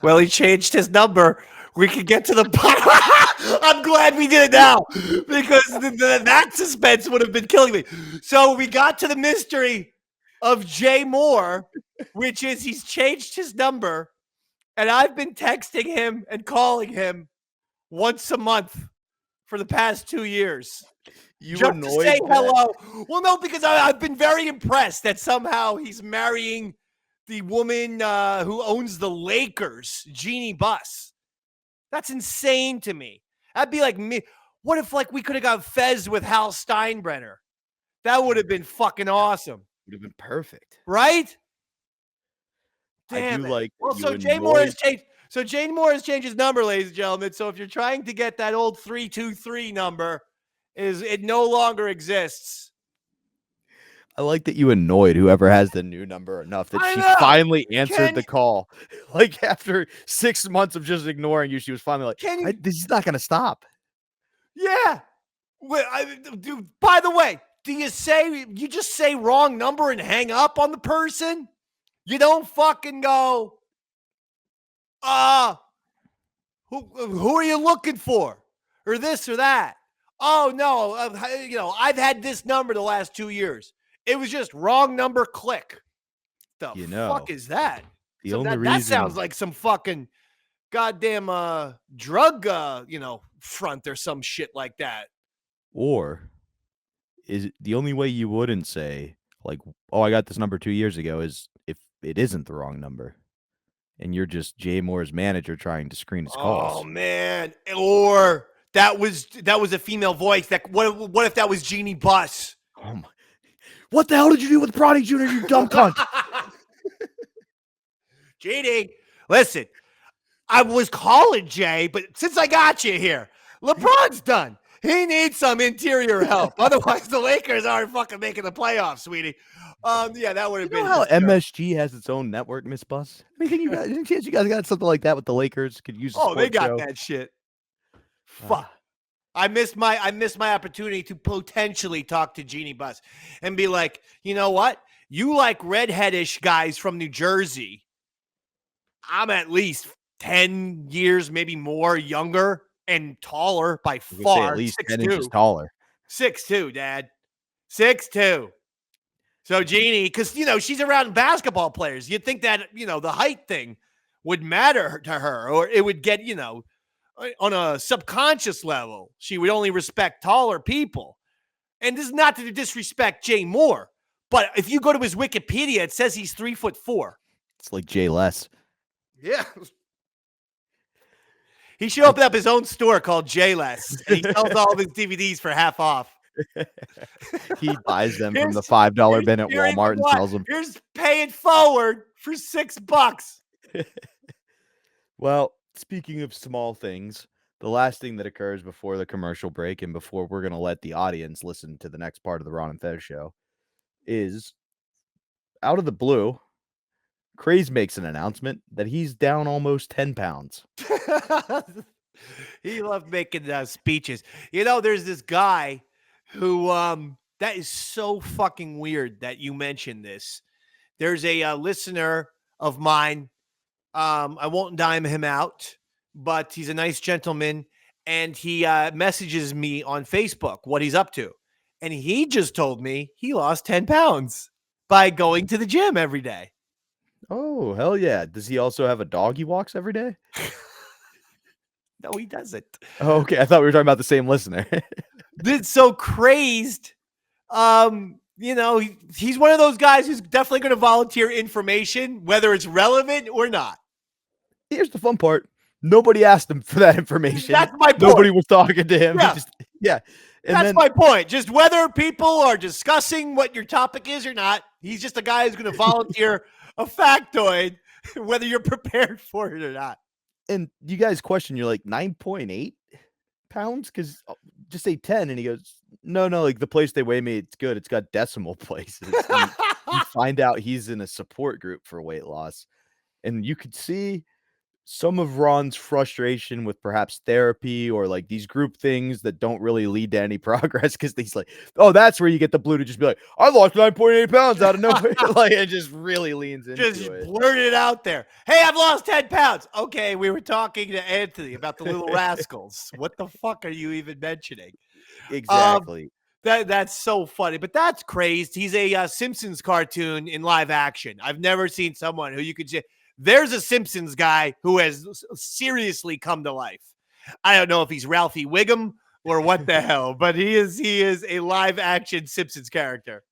Well, he changed his number. We can get to the bottom. I'm glad we did it now because that suspense would have been killing me. So we got to the mystery of Jay Moore, which is he's changed his number, and I've been texting him and calling him once a month for the past 2 years. You just annoyed to say that? hello. Well, no, because I've been very impressed that somehow he's marrying the woman who owns the Lakers, Jeannie Buss. That's insane to me. That'd be like me. What if we could have got Fez with Hal Steinbrenner? That would have been fucking awesome. Would have been perfect, right? Damn. Well, so Jay Moore has changed. So Jay Moore has changed his number, ladies and gentlemen. So if you're trying to get that old 323 number, it no longer exists. I like that you annoyed whoever has the new number enough that she finally answered the call. Like after 6 months of just ignoring you, she was finally like, "This is not going to stop." Yeah. Dude, by the way, do you just say wrong number and hang up on the person? You don't fucking go, who are you looking for? Or this or that. Oh, no, I've had this number the last 2 years. It was just wrong number, click. The fuck is that? That sounds like some fucking goddamn drug, front or some shit like that. Or is it the only way you wouldn't say, like, oh, I got this number 2 years ago, is if it isn't the wrong number and you're just Jay Moore's manager trying to screen his calls. Oh, man. Or that was a female voice. What if that was Jeannie Buss? Oh, my. What the hell did you do with Bronny Jr., you dumb cunt? Jeannie, listen, I was calling Jay, but since I got you here, LeBron's done. He needs some interior help. Otherwise, the Lakers aren't fucking making the playoffs, sweetie. Yeah, that would have been. You know how MSG has its own network, Miss Buss? I mean, you guys got something like that with the Lakers? Could use. They got that shit. Fuck. I missed my opportunity to potentially talk to Jeannie Buss and be like, you know what? You like redheadish guys from New Jersey. I'm at least 10 years, maybe more younger and taller by far. At least 6'2". 10 inches taller. 6'2", Dad. 6'2". So Jeannie, because, she's around basketball players. You'd think that, the height thing would matter to her, or it would get, on a subconscious level, she would only respect taller people. And this is not to disrespect Jay Moore, but if you go to his Wikipedia, it says he's 3'4". It's like Jay Less. Yeah. He should open up his own store called Jayless, and he sells all of his DVDs for half off. He buys them from the $5 bin at Walmart and sells them. Here's pay it forward for $6. Well, speaking of small things, the last thing that occurs before the commercial break and before we're going to let the audience listen to the next part of the Ron and Fez show is, out of the blue, Crazed makes an announcement that he's down almost 10 pounds. He loved making speeches. There's this guy who, that is so fucking weird that you mentioned this. There's a listener of mine. I won't dime him out, but he's a nice gentleman, and he messages me on Facebook what he's up to. And he just told me he lost 10 pounds by going to the gym every day. Oh, hell yeah. Does he also have a dog he walks every day? No, he doesn't. Oh, okay. I thought we were talking about the same listener. It's so crazed. You know, he's one of those guys who's definitely going to volunteer information, whether it's relevant or not. Here's the fun part. Nobody asked him for that information. That's my point. Nobody was talking to him. Yeah. And That's then, my point. Just whether people are discussing what your topic is or not, he's just a guy who's going to volunteer a factoid, whether you're prepared for it or not. And you guys question, you're like 9.8 pounds? Because just say 10. And he goes, no, like the place they weigh me, it's good. It's got decimal places. You find out he's in a support group for weight loss. And you could see some of Ron's frustration with perhaps therapy or like these group things that don't really lead to any progress, because he's like, oh, that's where you get the blue to just be like, I lost 9.8 pounds out of nowhere. Like, it just really leans into just it. Blurt it out there. Hey, I've lost 10 pounds. Okay, we were talking to Anthony about the Little Rascals. What the fuck are you even mentioning? Exactly. That's so funny, but that's crazed. He's a Simpsons cartoon in live action. I've never seen someone who you could say, there's a Simpsons guy who has seriously come to life. I don't know if he's Ralphie Wiggum or what the hell, but he is a live action Simpsons character.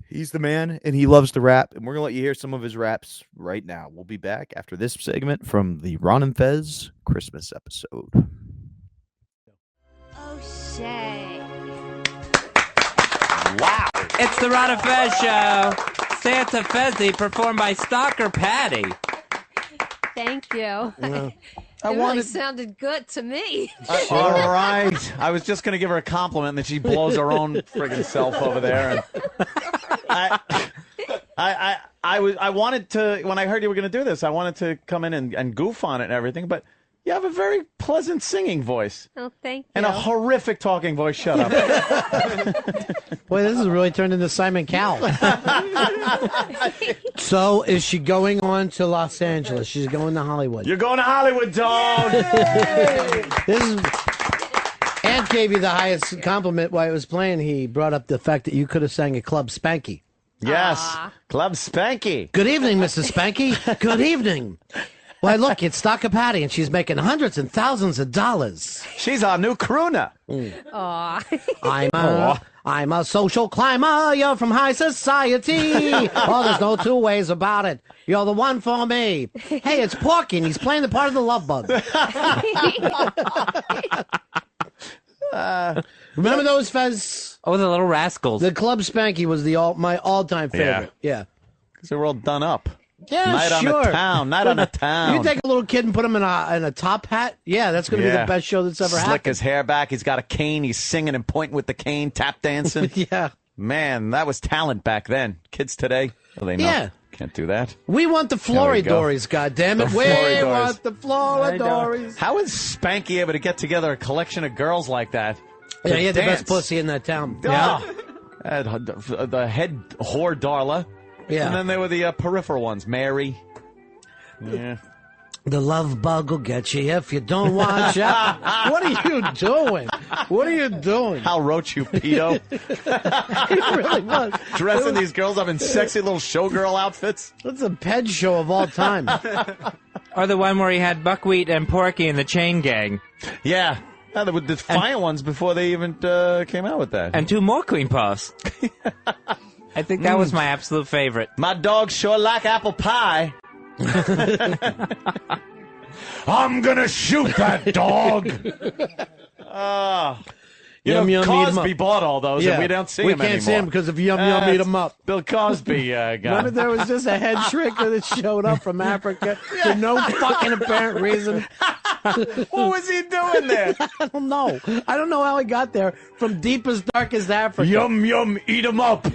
He's the man, and he loves to rap, and we're gonna let you hear some of his raps right now. We'll be back after this segment from the Ron Fez Christmas episode. Oh, Shay. Wow. It's the Ron Fez Show. Santa Fezzy performed by Stalker Patty. Thank you. Yeah. It really sounded good to me. All right. I was just going to give her a compliment, and then she blows her own friggin' self over there. And I wanted to, when I heard you were going to do this, I wanted to come in and goof on it and everything, but you have a very pleasant singing voice. Oh, thank you. And a horrific talking voice. Shut up. Boy, this has really turned into Simon Cowell. So, is she going on to Los Angeles? She's going to Hollywood. You're going to Hollywood, dog. Ant gave you the highest compliment while it was playing. He brought up the fact that you could have sang a Club Spanky. Yes, Club Spanky. Good evening, Mrs. Spanky. Good evening. Why, look, it's Stalker Patty, and she's making hundreds and thousands of dollars. She's our new crooner. I'm a social climber. You're from high society. Oh, there's no two ways about it. You're the one for me. Hey, it's Porky, and he's playing the part of the love bug. Remember those, Fez? Oh, the Little Rascals. The Club Spanky was my all-time favorite. Yeah. Because they were all done up. Yeah, Night sure. Night on a town. You take a little kid and put him in a top hat. Yeah, that's going to be the best show that's ever happened. Slick his hair back. He's got a cane. He's singing and pointing with the cane, tap dancing. Yeah. Man, that was talent back then. Kids today, well, they know. Yeah. Can't do that. We want the Floridores, goddammit. We want the Floridores. How is Spanky able to get together a collection of girls like that? Yeah, he had the best pussy in that town. Yeah. The head whore Darla. Yeah. And then there were the peripheral ones. Mary. Yeah. The love bug will get you if you don't watch out. What are you doing? What are you doing? Hal Roach, you pedo. He really was. Dressing these girls up in sexy little showgirl outfits. That's a ped show of all time. Or the one where he had Buckwheat and Porky and the Chain Gang. Yeah. There were defiant ones before they even came out with that. And two more Queen Puffs. I think that was my absolute favorite. My dogs sure like apple pie. I'm gonna shoot that dog. Yum Yum Cosby bought all those, and we don't see him anymore. We can't see him because of Yum Yum eat him up. Bill Cosby guy. Remember there was just a head shrinker that showed up from Africa for no fucking apparent reason. What was he doing there? I don't know. I don't know how he got there from deepest, darkest Africa. Yum Yum eat him up.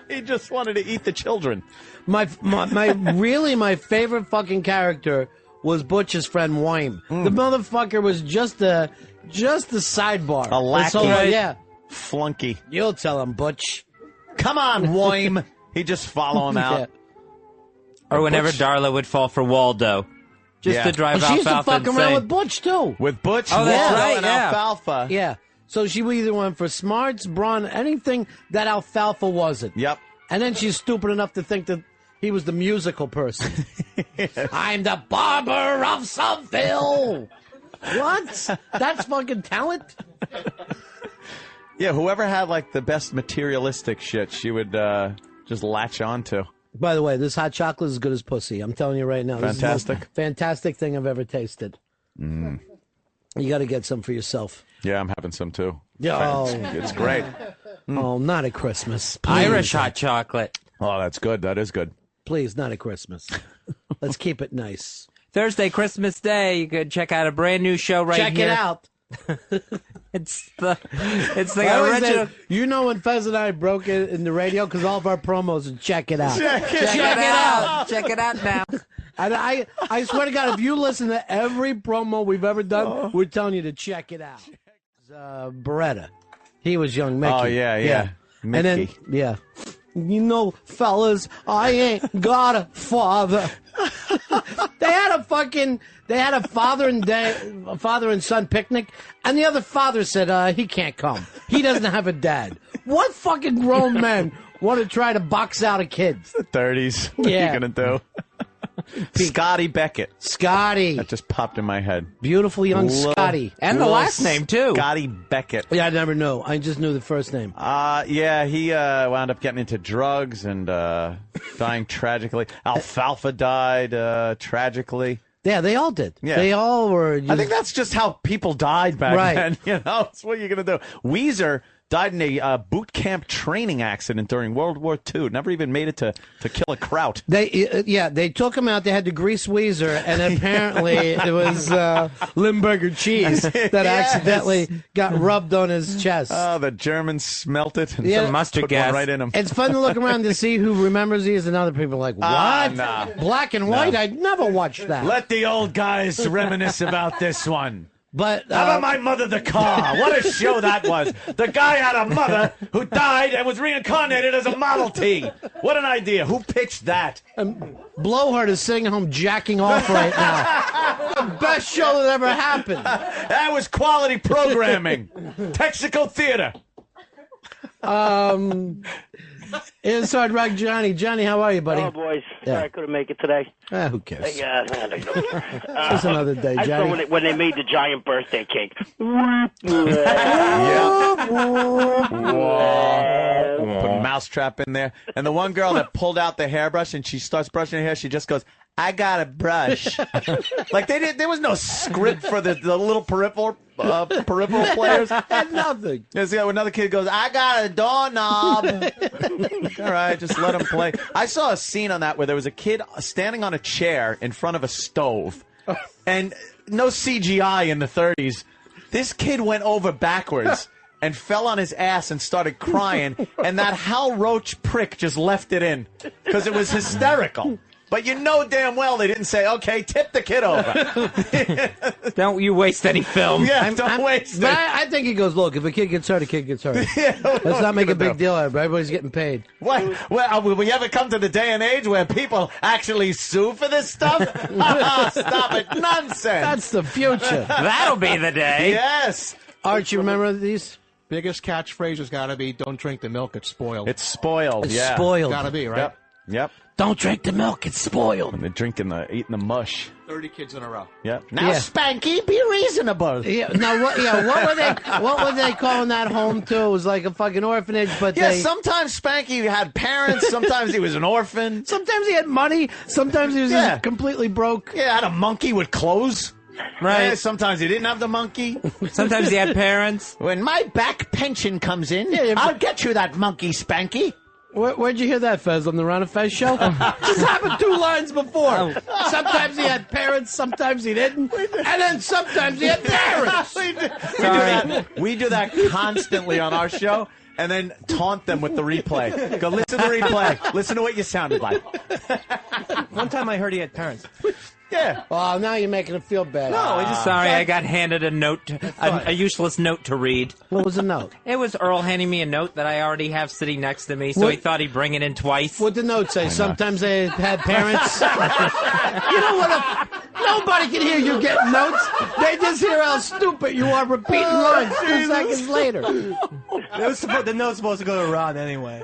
He just wanted to eat the children. My favorite fucking character was Butch's friend Wayne. The motherfucker was just the sidebar. A lackey. So, yeah. Flunky. You'll tell him, Butch. Come on, Wayne. He'd just follow him out. Yeah. Or whenever Butch. Darla would fall for Waldo. Just to drive She used to Alfalfa fuck around insane. with Butch, too. With Butch, Oh, that's Waldo, right, and yeah. Alfalfa. Yeah. So she either went for smarts, brawn, anything that alfalfa wasn't. Yep. And then she's stupid enough to think that he was the musical person. I'm the barber of Someville. What? That's fucking talent? Yeah, whoever had like the best materialistic shit, she would just latch onto. By the way, this hot chocolate is as good as pussy. I'm telling you right now. This is the Fantastic. most fantastic thing I've ever tasted. Mm. You got to get some for yourself. Yeah, I'm having some too. Oh. It's great. Oh, not at Christmas. Please. Irish hot chocolate. Oh, that's good. That is good. Please, not at Christmas. Let's keep it nice. Thursday, Christmas Day, you could check out a brand new show right Check here. it out. It's the I always original. say, you know when Fez and I broke it in the radio because all of our promos are check it out. Check it out. Check it out now. And I swear to God, if you listen to every promo we've ever done, we're telling you to check it out. Beretta. He was young Mickey. Oh, yeah. And then, Mickey. You know, fellas, I ain't got a father. They had a father and son picnic, and the other father said, he can't come. He doesn't have a dad. What fucking grown men want to try to box out a kid? The 30s. What are Yeah. you going to do? Scotty Beckett. Scotty. That just popped in my head. Beautiful young Scotty. And the last name, too. Scotty Beckett. Yeah, I never knew. I just knew the first name. Yeah, he wound up getting into drugs and dying tragically. Alfalfa died tragically. Yeah, they all did. Yeah. They all were. I think that's just how people died back Right. then. You know, it's what you're going to do. Weezer died in a boot camp training accident during World War II. Never even made it to kill a kraut. They took him out. They had to grease Weezer, and apparently it was Limburger cheese that accidentally got rubbed on his chest. Oh, the Germans smelt it and Yeah. Mustard put gas. one right in him. It's fun to look around to see who remembers these, and other people are like, what? Nah. Black and white? I'd never watch that. Let the old guys reminisce about this one. But How about My Mother the Car? What a show that was. The guy had a mother who died and was reincarnated as a Model T. What an idea. Who pitched that? Blowhard is sitting home jacking off right now. The best show that ever happened. That was quality programming. Texaco Theater. Here's Hard Rock Johnny. Johnny, how are you, buddy? Oh, boys. Yeah. Sorry I couldn't make it today. Who cares? It's Just another day, I saw Johnny. when they made the giant birthday cake. Put a mousetrap in there. And the one girl that pulled out the hairbrush and she starts brushing her hair, she just goes, I got a brush. Like there was no script for the little peripheral players. Had nothing. There's another kid goes, I got a doorknob. All right, just let him play. I saw a scene on that where there was a kid standing on a chair in front of a stove, and no CGI in the 30s. This kid went over backwards and fell on his ass and started crying, and that Hal Roach prick just left it in because it was hysterical. But you know damn well they didn't say, okay, tip the kid over. Don't you waste any film. Yeah, don't waste it. But I think he goes, look, if a kid gets hurt, a kid gets hurt. Let's not make a big deal out of it. Everybody's getting paid. What? Well, will we ever come to the day and age where people actually sue for this stuff? Stop it. Nonsense. That's the future. That'll be the day. Yes. Art, you remember these? Biggest catchphrase has got to be, don't drink the milk, it's spoiled. It's spoiled, It's yeah. spoiled. Got to be, right? Yep. Don't drink the milk, it's spoiled. And they're eating the mush. 30 kids in a row. Yep. Now, Spanky, be reasonable. Yeah. Now, what were they calling that home to? It was like a fucking orphanage, but Yeah, sometimes Spanky had parents, sometimes he was an orphan. sometimes he had money, sometimes he was just completely broke. Yeah, had a monkey with clothes. Right. Yeah, sometimes he didn't have the monkey. Sometimes he had parents. When my back pension comes in, Yeah, I'll get you that monkey, Spanky. Where'd you hear that, Fez? On the Ron Fez show? This happened 2 lines before. Sometimes he had parents, sometimes he didn't, and then sometimes he had parents. We do that constantly on our show, and then taunt them with the replay. Go, listen to the replay. Listen to what you sounded like. One time I heard he had parents. Yeah. Oh, now you're making it feel bad. No, sorry, I got handed a note, a useless note to read. What was the note? It was Earl handing me a note that I already have sitting next to me, so he thought he'd bring it in twice. What'd the note say? Sometimes they had parents. You know what? Nobody can hear you getting notes. They just hear how stupid you are repeating lines 2 seconds later. The note's supposed to go to Ron anyway.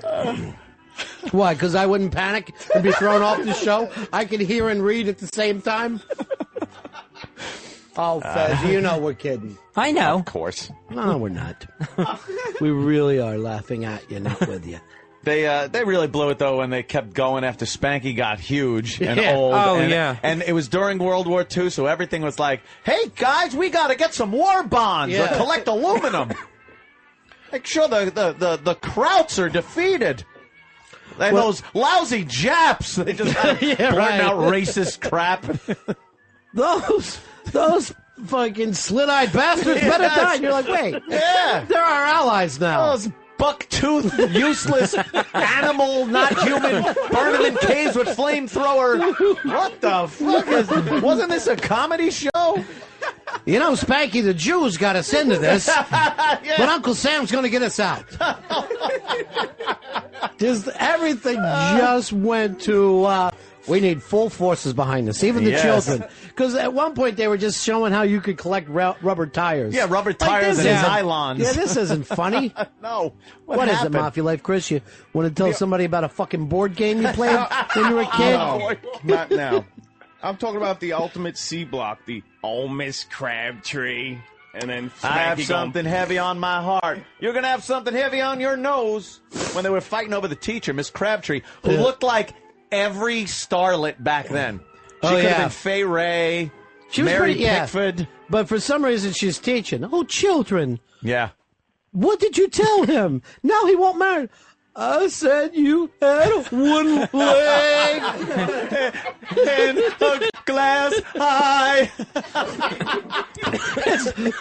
Why? Because I wouldn't panic and be thrown off the show? I could hear and read at the same time? Oh, Fez, you know we're kidding. I know. Of course. No, we're not. We really are laughing at you, not with you. They really blew it, though, when they kept going after Spanky got huge and Yeah. old. Oh, and, yeah. And it was during World War II, so everything was like, hey, guys, we got to get some war bonds or collect aluminum. Make sure the Krauts are defeated. And those lousy Japs, they just blurting out racist crap. Those fucking slit-eyed bastards better die. And you're like, wait, they're our allies now. Those buck-toothed, useless animal, not human, burn them in caves with flamethrower. What the fuck wasn't this a comedy show? You know, Spanky the Jews got us into this, but Uncle Sam's going to get us out. Just everything just went to, we need full forces behind us, even the children. Because at one point they were just showing how you could collect rubber tires. Yeah, rubber tires and nylons. Yeah, this isn't funny. No. What is it, Mafia Life Chris? You want to tell somebody about a fucking board game you played when you were a kid? No, not now. I'm talking about the ultimate C block, the Oh Miss Crabtree, and then I have something heavy on my heart. You're going to have something heavy on your nose. When they were fighting over the teacher, Miss Crabtree, who looked like every starlet back then. She could have been Fay Ray, She was Mary pretty, Pickford. But for some reason she's teaching. Oh, children. Yeah. What did you tell him? Now he won't marry. I said you had one leg and a glass eye.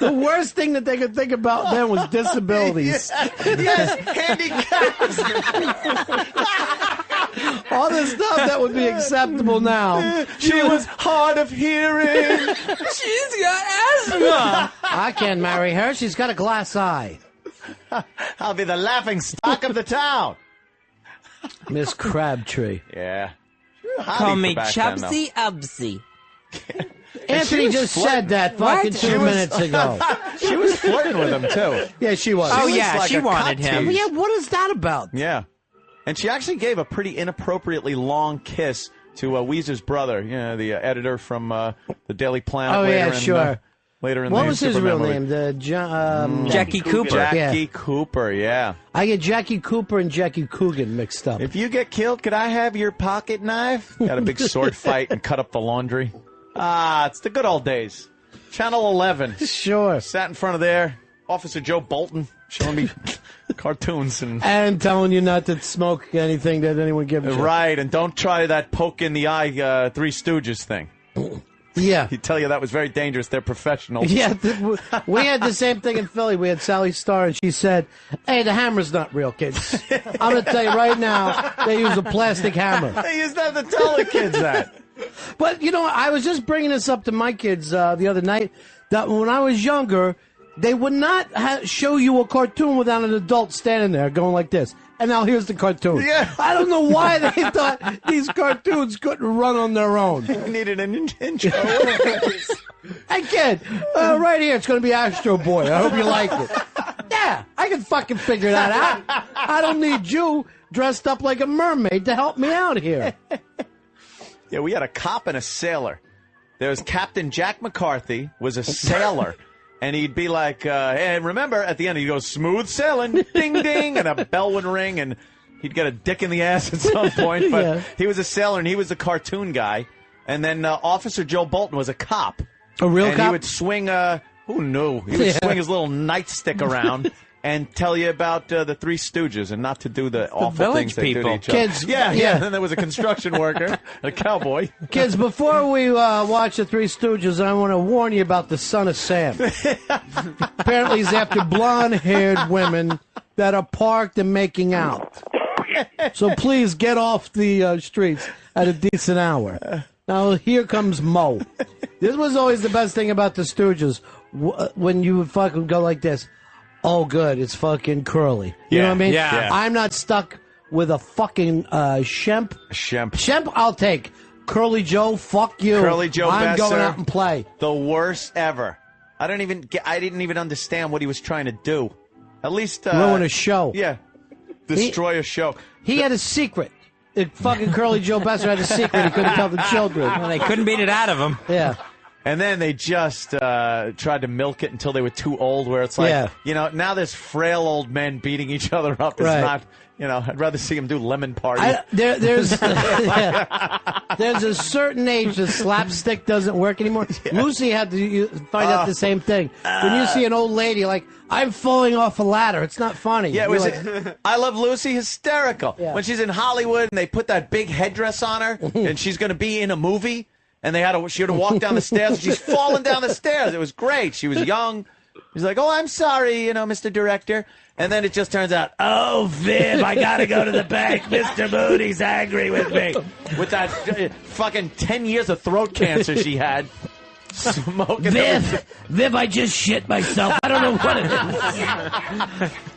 The worst thing that they could think about then was disabilities. Yes, handicaps. All the stuff that would be acceptable now. She was hard of hearing. She's got asthma. I can't marry her. She's got a glass eye. I'll be the laughing stock of the town. Miss Crabtree. Yeah. Call me Chubsy Ubsy. Anthony just said that fucking 2 minutes ago. She was flirting with him, too. Yeah, she was. Oh, She was yeah, like she a wanted cut him. tease. Yeah, what is that about? Yeah. And she actually gave a pretty inappropriately long kiss to Weezer's brother, the editor from the Daily Planet. Oh, later yeah, in, sure. Later in What the was his Superman real movie. name? Jackie Cooper. Jackie Cooper, yeah. I get Jackie Cooper and Jackie Coogan mixed up. If you get killed, could I have your pocket knife? Got a big sword fight and cut up the laundry. Ah, it's the good old days. Channel 11. Sure. Sat in front of there. Officer Joe Bolton showing me cartoons and telling you not to smoke anything that anyone gives you. Right, and don't try that poke in the eye Three Stooges thing. Yeah. He'd tell you that was very dangerous. They're professionals. Yeah, we had the same thing in Philly. We had Sally Starr, and she said, hey, the hammer's not real, kids. I'm going to tell you right now, they use a plastic hammer. They used to have to tell the kids that. But, I was just bringing this up to my kids the other night, that when I was younger, they would not show you a cartoon without an adult standing there going like this. And now here's the cartoon. Yeah. I don't know why they thought these cartoons couldn't run on their own. You needed an intro. Hey, kid, right here, it's going to be Astro Boy. I hope you like it. Yeah, I can fucking figure that out. I don't need you dressed up like a mermaid to help me out here. Yeah, we had a cop and a sailor. There was Captain Jack McCarthy, was a sailor. And he'd be like, and remember, at the end, he'd go, smooth sailing, ding, ding, and a bell would ring, and he'd get a dick in the ass at some point. But he was a sailor, and he was a cartoon guy. And then Officer Joe Bolton was a cop. A real cop? And he would swing, who knew? He would swing his little nightstick around and tell you about the Three Stooges and not to do the awful things they do to each other. Kids, yeah. And then there was a construction worker, a cowboy. Kids, before we watch the Three Stooges, I want to warn you about the son of Sam. Apparently he's after blonde-haired women that are parked and making out. So please get off the streets at a decent hour. Now, here comes Mo. This was always the best thing about the Stooges, when you would fucking go like this. Oh, good. It's fucking Curly. You know what I mean? Yeah. I'm not stuck with a fucking Shemp. Shemp. Shemp, I'll take. Curly Joe, fuck you. Curly Joe I'm Besser, going out and play. The worst ever. I didn't even understand what he was trying to do. At least ruin a show. Yeah, destroy a show. He had a secret. Fucking Curly Joe Besser had a secret he couldn't tell the children. Well, they couldn't beat it out of him. Yeah. And then they just tried to milk it until they were too old, where it's like, now there's frail old men beating each other up. It's not, I'd rather see them do lemon party. There's a certain age the slapstick doesn't work anymore. Lucy had to find out the same thing. When you see an old lady like, I'm falling off a ladder, it's not funny. Yeah, I Love Lucy, hysterical. Yeah. When she's in Hollywood and they put that big headdress on her and she's going to be in a movie. And she had to walk down the stairs. And she's falling down the stairs. It was great. She was young. He's like, "Oh, I'm sorry, Mr. Director." And then it just turns out, "Oh, Viv, I gotta go to the bank. Mr. Moody's angry with me." With that fucking 10 years of throat cancer she had. Smoking. Viv, I just shit myself. I don't know what it is.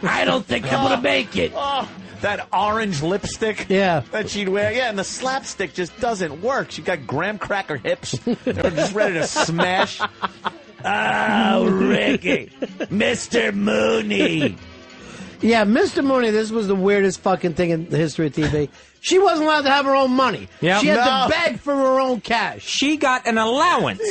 I don't think I'm gonna make it. Oh, that orange lipstick that she'd wear. Yeah, and the slapstick just doesn't work. She got graham cracker hips. They were just ready to smash. Oh, Ricky. Mr. Mooney. Yeah, Mr. Mooney, this was the weirdest fucking thing in the history of TV. She wasn't allowed to have her own money. Yep. She had to beg for her own cash. She got an allowance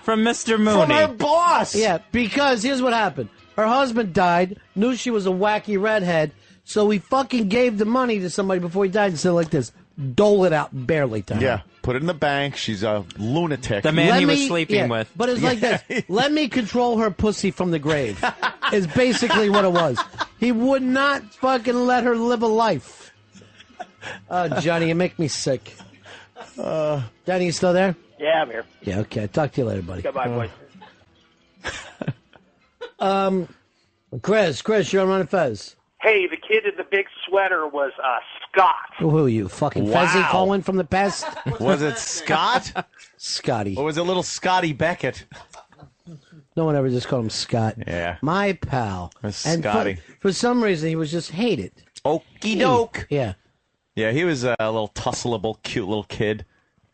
from Mr. Mooney. From her boss. Yeah, because here's what happened. Her husband died, knew she was a wacky redhead, so he fucking gave the money to somebody before he died and said like this, dole it out barely to her. Yeah, put it in the bank. She's a lunatic. The man he was sleeping with. But it's like this. Let me control her pussy from the grave is basically what it was. He would not fucking let her live a life. Oh, Johnny, you make me sick. Johnny, you still there? Yeah, I'm here. Yeah, okay. Talk to you later, buddy. Goodbye, boys. Chris, you're on Ron Fez. Hey, the kid in the big sweater was Scott. Who are you, fucking Fezzy calling from the past? Was it Scott? Scotty. Or was it little Scotty Beckett? No one ever just called him Scott. Yeah. My pal. And Scotty. For some reason, he was just hated. Okie doke. Yeah. Yeah, he was a little tussleable, cute little kid.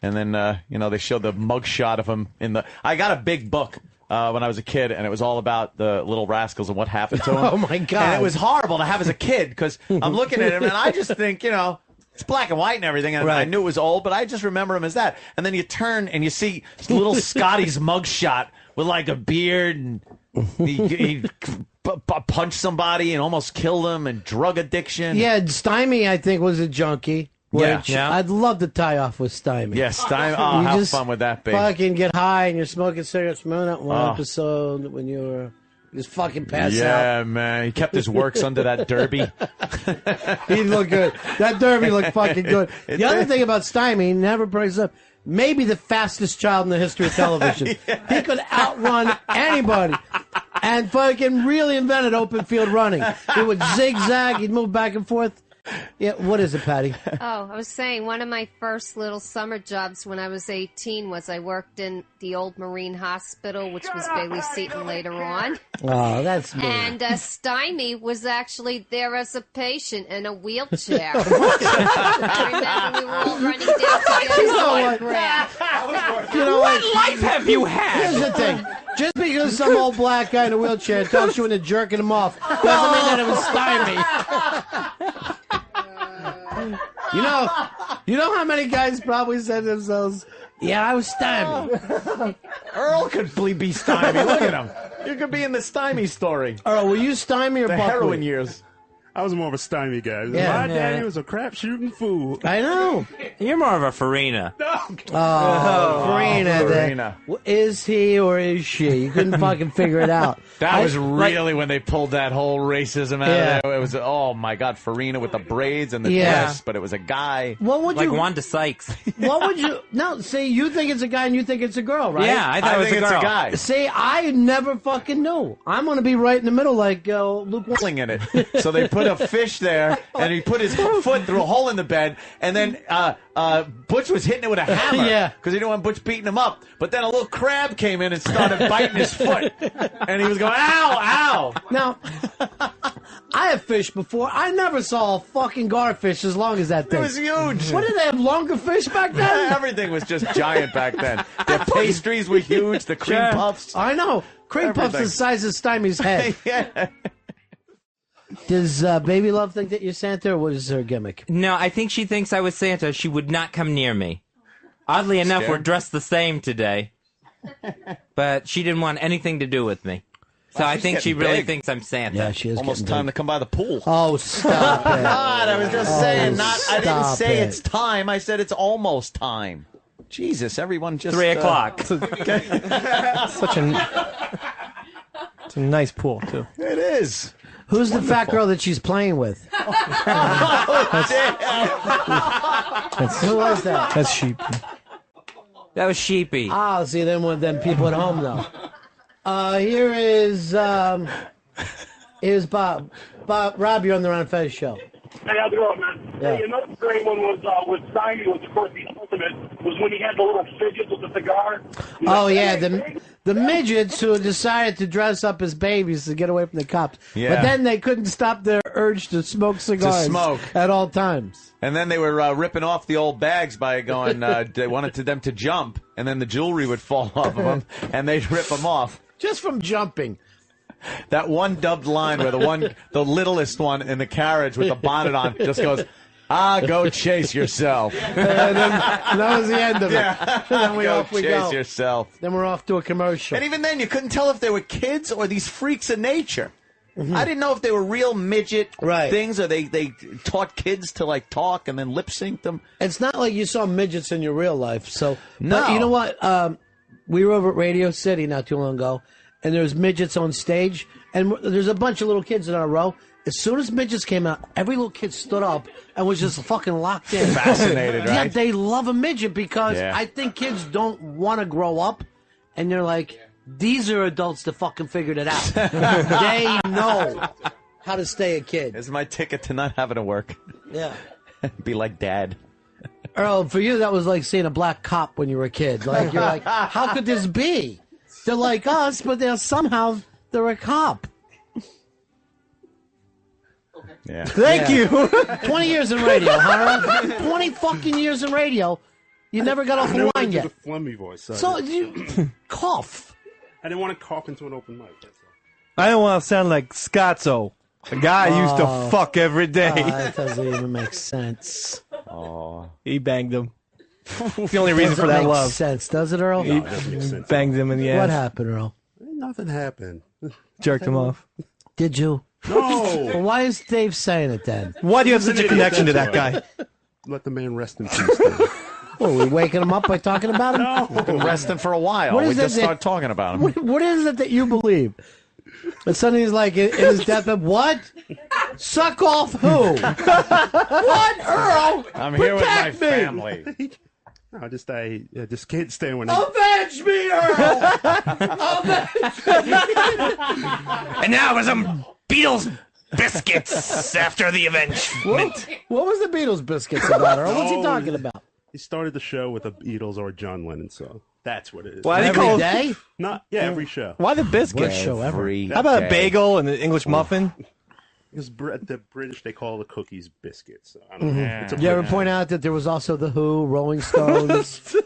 And then, they showed the mugshot of him in the... I got a big book when I was a kid, and it was all about the Little Rascals and what happened to him. Oh, my God. And it was horrible to have as a kid, because I'm looking at him, and I just think, it's black and white and everything, and I knew it was old, but I just remember him as that. And then you turn, and you see little Scotty's mugshot with, like, a beard, and he punched somebody and almost killed him, and drug addiction. Yeah, Stymie, I think, was a junkie. Which I'd love to tie off with Stymie. Yeah, Stymie. Oh, You how just fun would that be? Fucking get high and you're smoking cigarettes. Remember that one episode when you were just fucking pass out? Yeah, man. He kept his works under that derby. He looked good. That derby looked fucking good. The other thing about Stymie, he never brings up, maybe the fastest child in the history of television. He could outrun anybody and fucking really invented open field running. He would zigzag, he'd move back and forth. Yeah, what is it, Patty? Oh, I was saying one of my first little summer jobs when I was 18 was I worked in the old Marine Hospital, which was Bailey Seton later on. Oh, that's me. And Stymie was actually there as a patient in a wheelchair. I remember we were all running down to get his autograph. You know what life have you had? Here's the thing. Just because some old black guy in a wheelchair talks you into jerking him off doesn't mean that it was Stymie. You know how many guys probably said to themselves, yeah, I was Stymie. Earl could be Stymie. Look at him. You could be in the Stymie story. Earl, were you Stymie or The Buckley? heroin years. I was more of a Stymie guy. My daddy was a crap shooting fool. I know. You're more of a Farina. Farina. Is he or is she? You couldn't fucking figure it out. That was really when they pulled that whole racism out of there. It was, oh my God, Farina with the braids and the dress, but it was a guy. What would like you... Wanda Sykes. What would you... No, see, you think it's a guy and you think it's a girl, right? Yeah, I thought it was a girl. It's a guy. See, I never fucking knew. I'm going to be right in the middle like Luke Willing in it. So they put a fish there, and he put his foot through a hole in the bed, and then Butch was hitting it with a hammer because he didn't want Butch beating him up. But then a little crab came in and started biting his foot, and he was going, ow, ow. Now, I have fished before. I never saw a fucking garfish as long as that thing. It was huge. What, did they have longer fish back then? Everything was just giant back then. The pastries were huge. The cream puffs. I know. Cream puffs the size of Stymie's head. Yeah. Does Baby Love think that you're Santa, or what is her gimmick? No, I think she thinks I was Santa. She would not come near me. Oddly enough, we're dressed the same today. But she didn't want anything to do with me. So I think she really thinks I'm Santa. Yeah, she is. Almost time to come by the pool. Oh, stop it. God, I was just saying. I didn't say it's time. I said it's almost time. Jesus, everyone just... 3 o'clock. It's a nice pool, too. It is. Who's the fat girl that she's playing with? Oh, Who was that? That's sheep. That was Sheepy. Oh, see, then people at home, though. Here's Bob. Rob, you're on the Ron Fez show. Hey, how's it going, man? Yeah. Hey, another great one was with Simon, which of course the ultimate was when he had the little fidgets with the cigar. Oh yeah, the midgets who decided to dress up as babies to get away from the cops. Yeah. But then they couldn't stop their urge to smoke cigars at all times. And then they were ripping off the old bags by going, they wanted them to jump, and then the jewelry would fall off of them, and they'd rip them off. Just from jumping. That one dubbed line where the littlest one in the carriage with the bonnet on just goes, go chase yourself. And then that was the end of it. Yeah. And then Go chase yourself. Then we're off to a commercial. And even then, you couldn't tell if they were kids or these freaks of nature. Mm-hmm. I didn't know if they were real midget things or they taught kids to like talk and then lip sync them. It's not like you saw midgets in your real life. So, No. But you know what? We were over at Radio City not too long ago, and there's midgets on stage, and there's a bunch of little kids in our row. As soon as midgets came out, every little kid stood up and was just fucking locked in. Fascinated, right? Yeah, they love a midget because Yeah. I think kids don't want to grow up, and they're like, these are adults that fucking figured it out. They know how to stay a kid. This is my ticket to not having to work. Yeah. Be like Dad. Earl, for you, that was like seeing a black cop when you were a kid. Like, you're like, how could this be? They're like us, but somehow they're a cop. Yeah. Thank you. 20 years in radio, huh? 20 fucking years in radio. You never got off the line yet. The phlegmy voice. So you cough. I didn't want to cough into an open mic. That's all. I don't want to sound like Scotzo, a guy I used to fuck every day. That doesn't even make sense. Oh. He banged him. It's the only reason for that Doesn't make love. sense, does it, Earl? No, it doesn't make sense. Banged him in the ass. What happened, Earl? Nothing happened. Jerked him off. Did you? No. Well, why is Dave saying it then? Why do you have such a connection to that guy? Let the man rest in peace. Then. What, are we waking him up by talking about him? No. We've been resting for a while. What is We that just that- started talking about him. What is it that you believe? And suddenly he's like, in his deathbed, what? Suck off who? What, Earl? I'm here with my Protect me. family. No, I just can't stand when Avenge me, Earl! Avenge me! And now for some Beatles biscuits after the avengement. What was the Beatles biscuits about, Earl? What's he talking about? He started the show with a Beatles or a John Lennon song. That's what it is. Why do you Every call day? Every show. Why the biscuit? Worst show ever. Every How about a day. bagel and an English muffin? Because the British, they call the cookies biscuits. So I don't know. It's a Did you ever British- point out that there was also The Who, Rolling Stones,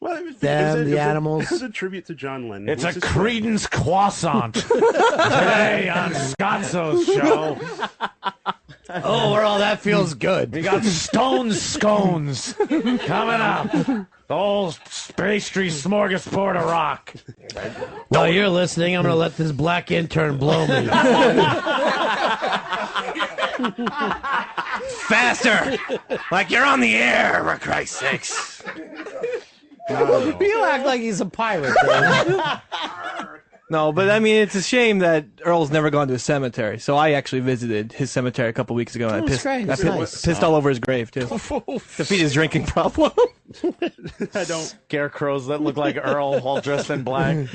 Well, it was- them, it was the animals? It was a tribute to John Lennon. It's What's a his- Creedence croissant. Today on Scotzo's show, Oh, Earl, that feels good. we got Stone Scones coming up. The whole pastry smorgasbord of rock. While you're listening, I'm going to let this black intern blow me. Faster! Like you're on the air, for Christ's sakes. You act like he's a pirate, Dave. No, but I mean, it's a shame that Earl's never gone to a cemetery. So I actually visited his cemetery a couple weeks ago, and I it's pissed, great. I It's pissed, nice. pissed all over his grave, too. Defeat his drinking problem. I don't. Scarecrows that look like Earl all dressed in black.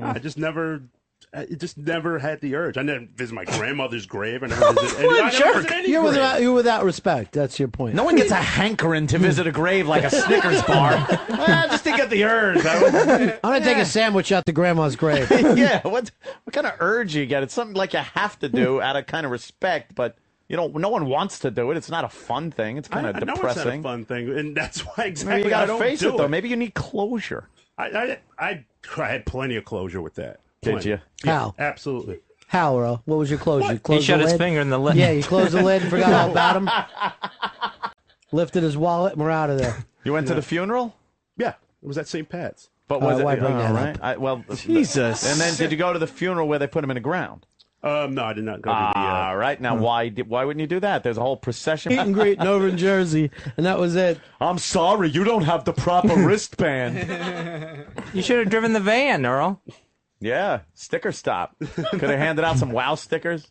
I just never just never had the urge. I never visit my grandmother's grave. I never visit any, I never visit any grave. You're without respect. That's your point. No one gets a hankering to visit a grave like a Snickers bar. Just to get the urge. I'm gonna take a sandwich out to grandma's grave. Yeah, what kind of urge you get? It's something like you have to do out of kind of respect, but no one wants to do it. It's not a fun thing. It's kind of depressing. No, it's not a fun thing, and that's why exactly you gotta I don't face do it, though. Maybe you need closure. I had plenty of closure with that. Did you? How? Yeah, absolutely. How, Earl? What was your closure? You He shut his finger in the lid. Yeah, you closed the lid and forgot all about him. Lifted his wallet and we're out of there. You went to the funeral? Yeah, it was at St. Pat's. But was why it bring that right? up? Jesus. And then did you go to the funeral where they put him in the ground? No, I did not go to the. All right. Now, why wouldn't you do that? There's a whole procession. Meet and greet in over in Jersey, and that was it. I'm sorry, you don't have the proper wristband. You should have driven the van, Earl. Yeah, sticker stop. Could have handed out some wow stickers,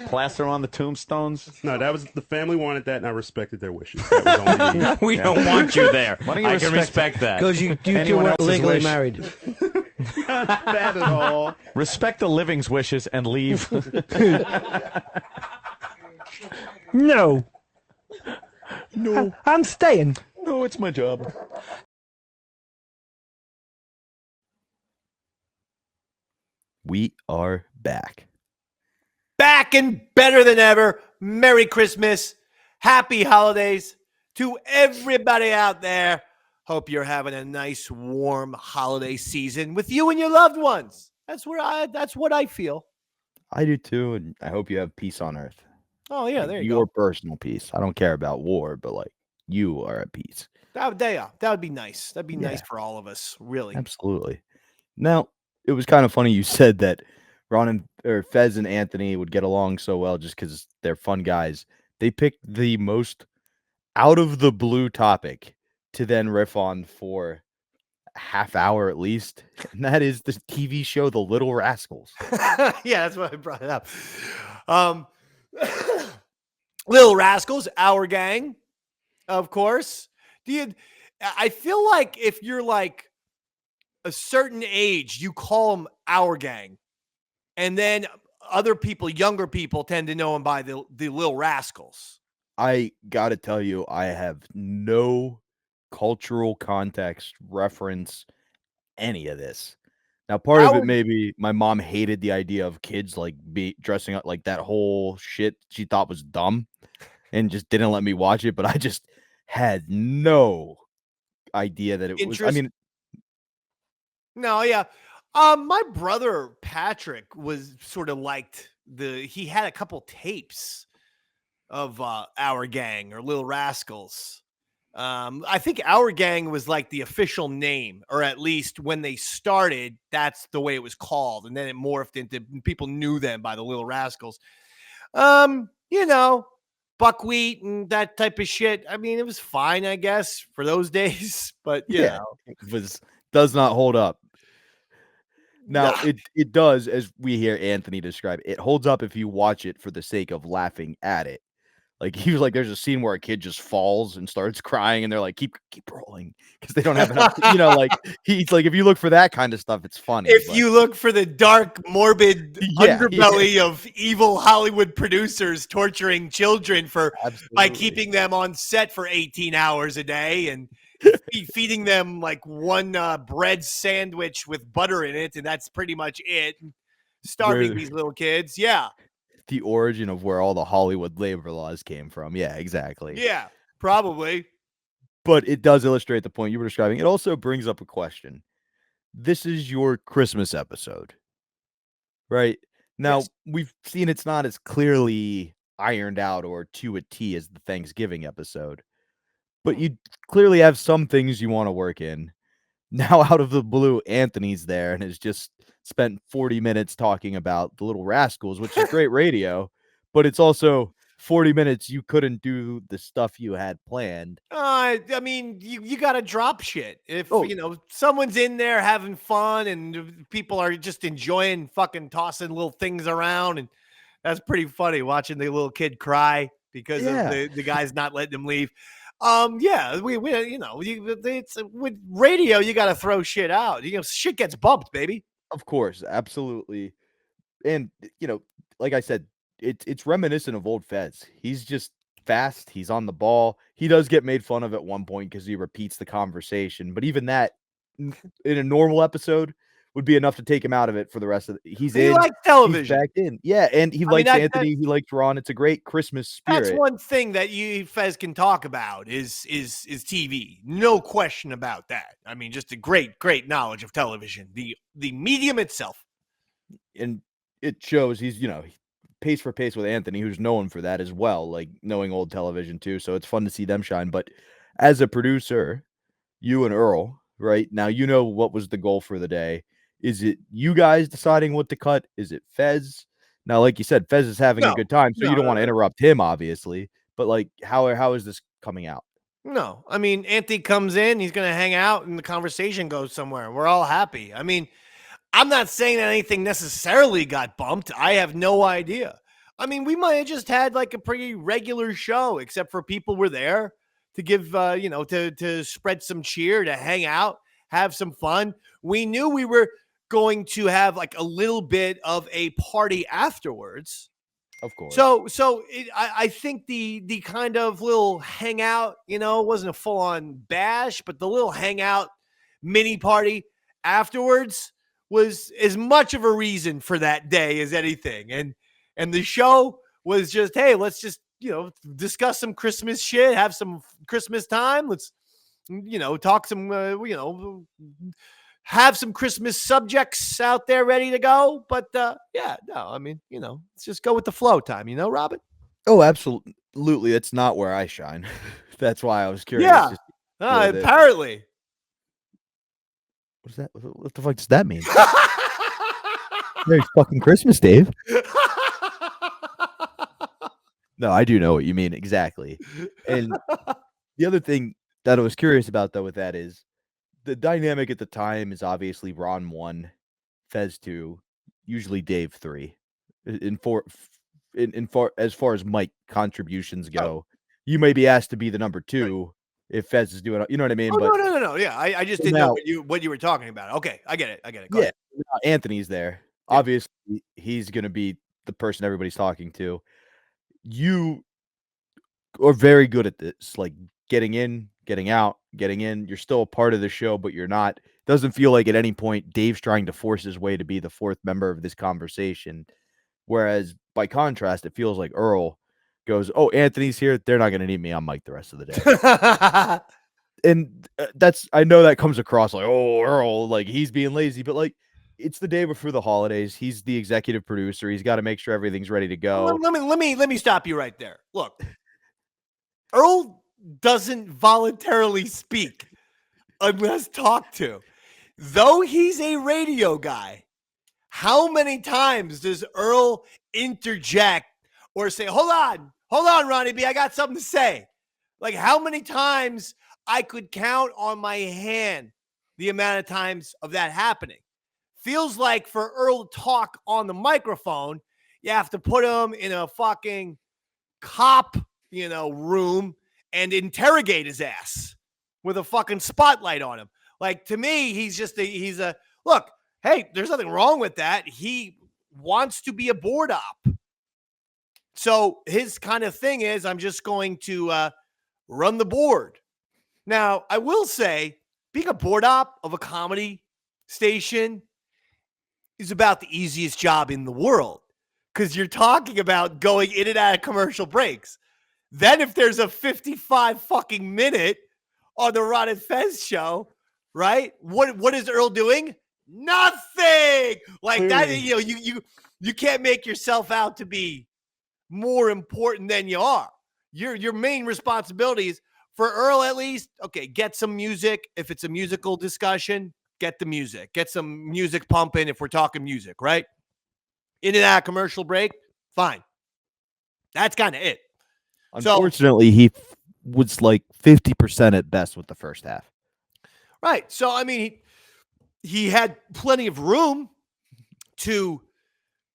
plaster on the tombstones. No, that was the family wanted that, and I respected their wishes. That was only We don't want you there. Why don't you I can respect that. Because you Anyone weren't else's legally wish? married. Not bad at all. Respect the living's wishes and leave. No. No. I'm staying. No, it's my job. We are back. Back and better than ever. Merry Christmas. Happy holidays to everybody out there. Hope you're having a nice, warm holiday season with you and your loved ones. That's what I feel. I do too, and I hope you have peace on earth. Oh yeah, there you Your go. personal peace. I don't care about war, but like you are at peace. That would be nice. That'd be nice for all of us, really. Absolutely. Now, it was kind of funny you said that Fez and Anthony would get along so well just because they're fun guys. They picked the most out of the blue topic to then riff on for a half hour at least, and that is the TV show The Little Rascals. Yeah, that's why I brought it up. Little Rascals, our gang, of course. I feel like if you're like a certain age, you call them our gang, and then other people, younger people, tend to know them by the Little Rascals. I gotta tell you, I have no cultural context, reference, any of this. Now, part of it maybe my mom hated the idea of kids like dressing up like that whole shit she thought was dumb and just didn't let me watch it, but I just had no idea that it was. I mean, no, yeah. My brother Patrick was sort of liked he had a couple tapes of Our Gang or Little Rascals. I think Our Gang was like the official name, or at least when they started, that's the way it was called. And then it morphed into people knew them by the Little Rascals. Buckwheat and that type of shit. I mean, it was fine, I guess, for those days, but it does not hold up. Now, it does, as we hear Anthony describe, it holds up if you watch it for the sake of laughing at it. Like, he was like, there's a scene where a kid just falls and starts crying, and they're like, keep rolling, because they don't have enough, like, he's like, if you look for that kind of stuff, it's funny. If you look for the dark, morbid underbelly of evil Hollywood producers torturing children by keeping them on set for 18 hours a day and feeding them like one bread sandwich with butter in it, and that's pretty much it. Starving these little kids. Yeah. The origin of where all the Hollywood labor laws came from. Yeah, exactly. Yeah, probably. But it does illustrate the point you were describing. It also brings up a question. This is your Christmas episode, right? Now, we've seen it's not as clearly ironed out or to a T as the Thanksgiving episode, but you clearly have some things you want to work in. Now, out of the blue, Anthony's there and has just spent 40 minutes talking about the Little Rascals, which is great radio, but it's also 40 minutes you couldn't do the stuff you had planned. I mean, you got to drop shit. If, someone's in there having fun and people are just enjoying fucking tossing little things around, and that's pretty funny watching the little kid cry because of the guy's not letting him leave. It's with radio, you got to throw shit out. Shit gets bumped, baby. Of course, absolutely. and like I said, it's reminiscent of old Fez. He's just fast. He's on the ball. He does get made fun of at one point because he repeats the conversation, but even that in a normal episode would be enough to take him out of it for the rest of the He likes television. He's back in. Yeah, and he likes Anthony. He likes Ron. It's a great Christmas spirit. That's one thing that you Fez can talk about is TV. No question about that. I mean, just a great knowledge of television, the medium itself. And it shows he's, pace for pace with Anthony, who's known for that as well, like knowing old television too. So it's fun to see them shine. But as a producer, you and Earl, right now, what was the goal for the day. Is it you guys deciding what to cut? Is it Fez? Now, like you said, Fez is having a good time, so you don't want to interrupt him, obviously. But like, how is this coming out? No, I mean, Anthony comes in, he's going to hang out, and the conversation goes somewhere. We're all happy. I mean, I'm not saying that anything necessarily got bumped. I have no idea. I mean, we might have just had like a pretty regular show, except for people were there to give, to spread some cheer, to hang out, have some fun. We knew we were going to have like a little bit of a party afterwards. Of course. So I think the kind of little hangout, it wasn't a full on bash, but the little hangout mini party afterwards was as much of a reason for that day as anything. And the show was just, hey, let's just, discuss some Christmas shit, have some Christmas time. Let's, talk some, have some Christmas subjects out there ready to go. But let's just go with the flow time, Robin? Oh, absolutely. That's not where I shine. That's why I was curious. Yeah, apparently. What is that? What the fuck does that mean? Merry fucking Christmas, Dave. No, I do know what you mean exactly. And the other thing that I was curious about, though, with that is the dynamic at the time is obviously Ron 1, Fez 2, usually Dave 3. As far as mic contributions go, you may be asked to be the number 2 if Fez is doing, you know what I mean? No. Yeah, I just didn't know what you were talking about. Okay, I get it. Go ahead. Anthony's there. Yeah. Obviously, he's going to be the person everybody's talking to. You are very good at this, like getting in, getting out, getting in. You're still a part of the show, but you're not. Doesn't feel like at any point Dave's trying to force his way to be the fourth member of this conversation. Whereas by contrast, it feels like Earl goes, "Oh, Anthony's here. They're not going to need me on mic the rest of the day." And I know that comes across like, "Oh, Earl, like he's being lazy," but like it's the day before the holidays. He's the executive producer. He's got to make sure everything's ready to go. Let me stop you right there. Look, Earl doesn't voluntarily speak unless talked to. Though he's a radio guy, how many times does Earl interject or say, hold on, Ronnie B, I got something to say. Like how many times I could count on my hand the amount of times of that happening. Feels like for Earl to talk on the microphone, you have to put him in a fucking cop, room and interrogate his ass with a fucking spotlight on him. Like to me, he's a look, hey, there's nothing wrong with that. He wants to be a board op. So his kind of thing is I'm just going to run the board. Now, I will say being a board op of a comedy station is about the easiest job in the world because you're talking about going in and out of commercial breaks. Then if there's a 55 fucking minute on the Ron and Fez show, right? What is Earl doing? Nothing. Like that, you can't make yourself out to be more important than you are. Your main responsibility is for Earl at least, okay, get some music. If it's a musical discussion, get the music. Get some music pumping if we're talking music, right? In and out commercial break, fine. That's kind of it. Unfortunately, he was like 50% at best with the first half. Right. So, I mean, he had plenty of room to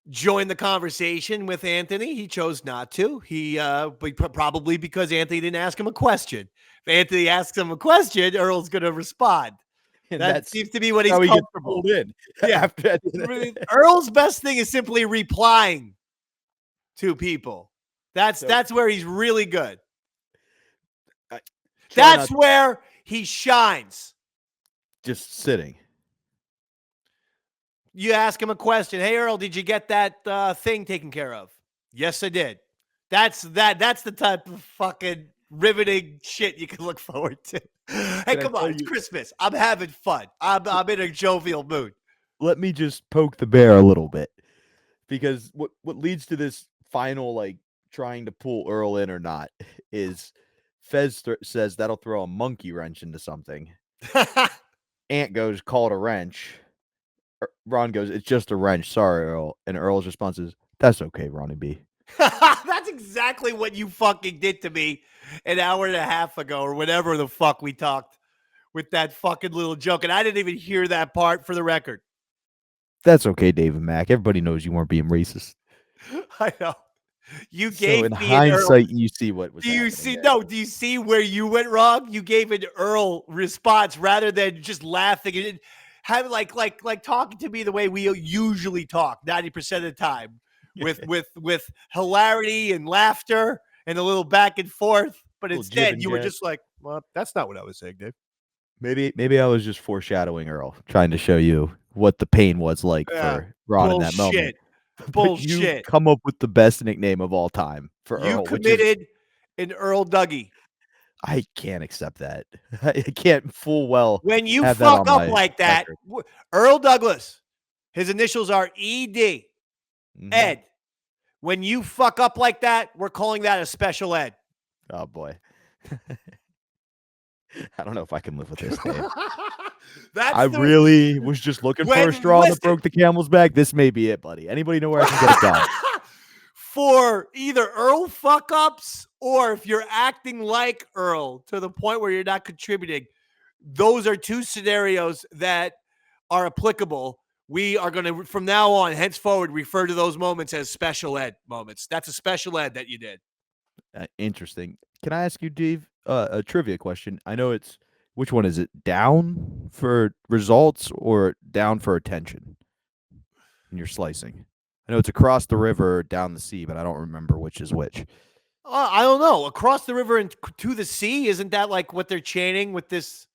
join the conversation with Anthony. He chose not to. Probably because Anthony didn't ask him a question. If Anthony asks him a question, Earl's going to respond. And that seems to be what he's how he gets comfortable. pulled in. Yeah. Earl's best thing is simply replying to people. That's where he's really good. That's where he shines. Just sitting. You ask him a question. Hey, Earl, did you get that thing taken care of? Yes, I did. That's the type of fucking riveting shit you can look forward to. Hey, come on. It's Christmas. I'm having fun. I'm in a jovial mood. Let me just poke the bear a little bit. Because what leads to this final, like, trying to pull Earl in or not is Fez says that'll throw a monkey wrench into something. Ant goes, call it a wrench. Ron goes, it's just a wrench. Sorry, Earl. And Earl's response is, that's okay, Ronnie B. That's exactly what you fucking did to me an hour and a half ago or whatever the fuck we talked with that fucking little joke. And I didn't even hear that part for the record. That's okay, David Mack. Everybody knows you weren't being racist. I know. You gave so in me hindsight, you see what was Do you happening see? there. No. Do you see where you went wrong? You gave an Earl response rather than just laughing and having like talking to me the way we usually talk 90% of the time, with hilarity and laughter and a little back and forth. But instead, you were just like, "Well, that's not what I was saying, Dave." Maybe I was just foreshadowing Earl, trying to show you what the pain was like for Ron in that moment. Bullshit. You come up with the best nickname of all time for Earl. You committed an Earl Dougie. I can't accept that. I can't full well. When you have fuck that on up my like that, record. Earl Douglas, his initials are ED. Mm-hmm. Ed. When you fuck up like that, we're calling that a special ed. Oh boy. I don't know if I can live with this, Dave. I really was just looking for a straw that broke the camel's back. This may be it, buddy. Anybody know where I can get it done? For either Earl fuck ups or if you're acting like Earl to the point where you're not contributing, those are two scenarios that are applicable. We are going to, from now on, henceforward, refer to those moments as special ed moments. That's a special ed that you did. Interesting. Can I ask you, Dave, a trivia question? I know it's, which one is it? Down for results or down for attention? And you're slicing. I know it's across the river, down the sea, but I don't remember which is which. I don't know. Across the river and to the sea, isn't that like what they're chanting with this?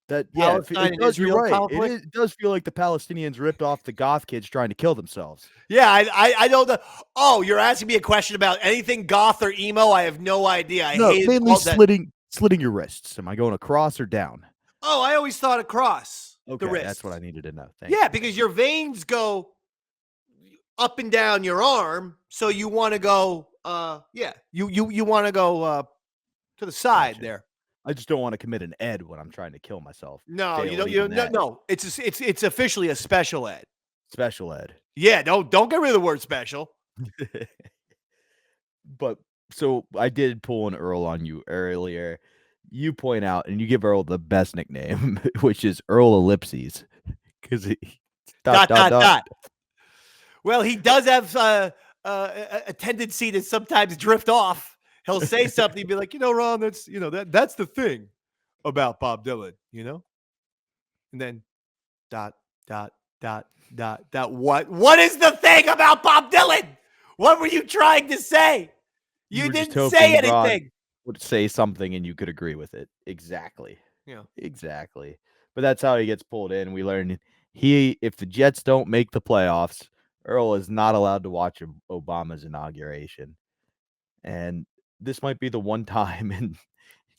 That yeah, it does. You're right. Conflict? It does feel like the Palestinians ripped off the goth kids trying to kill themselves. Yeah, I don't know. Oh, you're asking me a question about anything goth or emo? I have no idea. I hate mainly slitting your wrists. Am I going across or down? Oh, I always thought across the wrist. That's what I needed to know. Yeah, because your veins go up and down your arm, so you want to go. You want to go to the side there. I just don't want to commit an ed when I'm trying to kill myself. No, you don't. No. It's officially a special ed. Special ed. Yeah, don't get rid of the word special. But so I did pull an Earl on you earlier. You point out and you give Earl the best nickname, which is Earl Ellipses, because he dot. Well, he does have a tendency to sometimes drift off. He'll say something and be like, Ron, that's the thing about Bob Dylan, And then dot. What is the thing about Bob Dylan? What were you trying to say? You didn't say anything. Ron would say something and you could agree with it. Exactly. Yeah. Exactly. But that's how he gets pulled in. We learned if the Jets don't make the playoffs, Earl is not allowed to watch Obama's inauguration. And this might be the one time in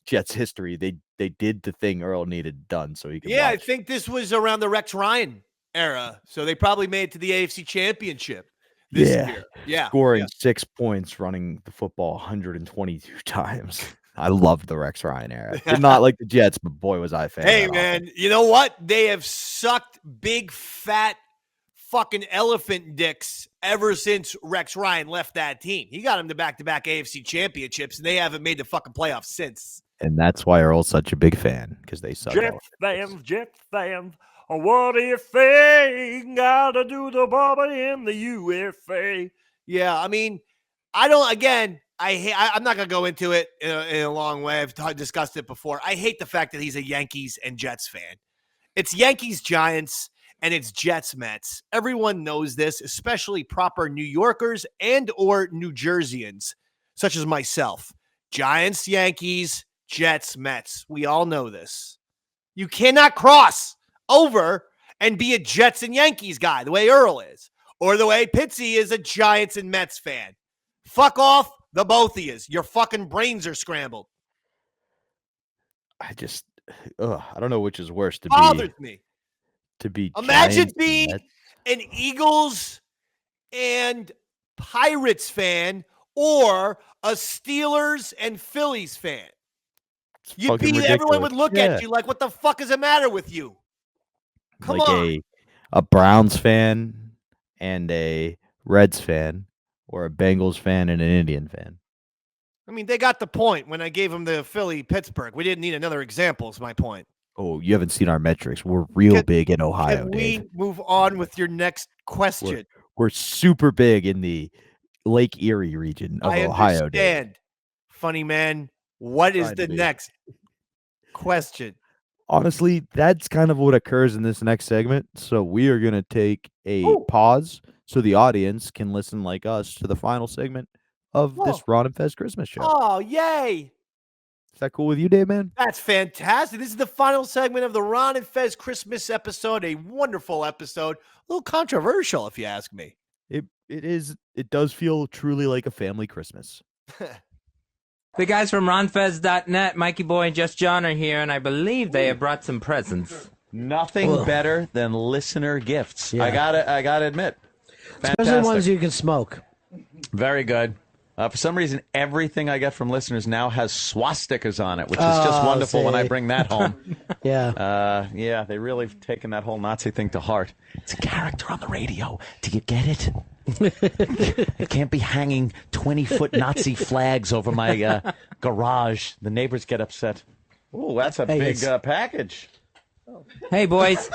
Jets history they did the thing Earl needed done so he could watch. I think this was around the Rex Ryan era. So they probably made it to the AFC Championship this year. Yeah. Scoring 6 points, running the football 122 times. I loved the Rex Ryan era. Did not like the Jets, but boy, was I a fan. Hey, man, you know what? They have sucked big, fat, fucking elephant dicks ever since Rex Ryan left that team. He got him to back-to-back AFC championships, and they haven't made the fucking playoffs since. And that's why Earl's such a big fan, because they suck. Jet fans. What if they gotta do the Bobby in the UFA? Yeah, I mean, I'm not going to go into it in a long way. I've discussed it before. I hate the fact that he's a Yankees and Jets fan. It's Yankees Giants and it's Jets Mets. Everyone knows this, especially proper New Yorkers and or New Jerseyans, such as myself. Giants, Yankees, Jets, Mets. We all know this. You cannot cross over and be a Jets and Yankees guy the way Earl is, or the way Pitsy is a Giants and Mets fan. Fuck off, the both of yous. Your fucking brains are scrambled. I don't know which is worse to Bothers me. To be Imagine Giants being an Eagles and Pirates fan or a Steelers and Phillies fan. You'd be ridiculous. Everyone would look at you like, what the fuck is the matter with you? Come like on. a Browns fan and a Reds fan, or a Bengals fan and an Indian fan. I mean, they got the point when I gave them the Philly-Pittsburgh. We didn't need another example, is my point. Oh, you haven't seen our metrics. We're real big in Ohio, Can we Dave. move on with your next question? We're super big in the Lake Erie region of Ohio, Dave. Understand, funny man. What is the next question? Honestly, that's kind of what occurs in this next segment. So we are going to take a pause so the audience can listen like us to the final segment of this Ron and Fez Christmas show. Oh, yay. Is that cool with you, Dave, man? That's fantastic. This is the final segment of the Ron and Fez Christmas episode. A wonderful episode. A little controversial, if you ask me. It is. It does feel truly like a family Christmas. The guys from ronfez.net, Mikey Boy and Just John are here, and I believe they have brought some presents. Nothing better than listener gifts. Yeah. I gotta admit. Especially Fantastic. ones you can smoke. Very good. For some reason, everything I get from listeners now has swastikas on it, which is just wonderful when I bring that home. Yeah. Yeah, they really have taken that whole Nazi thing to heart. It's a character on the radio. Do you get it? It can't be hanging 20-foot Nazi flags over my garage. The neighbors get upset. Oh, that's a big package. Hey, boys.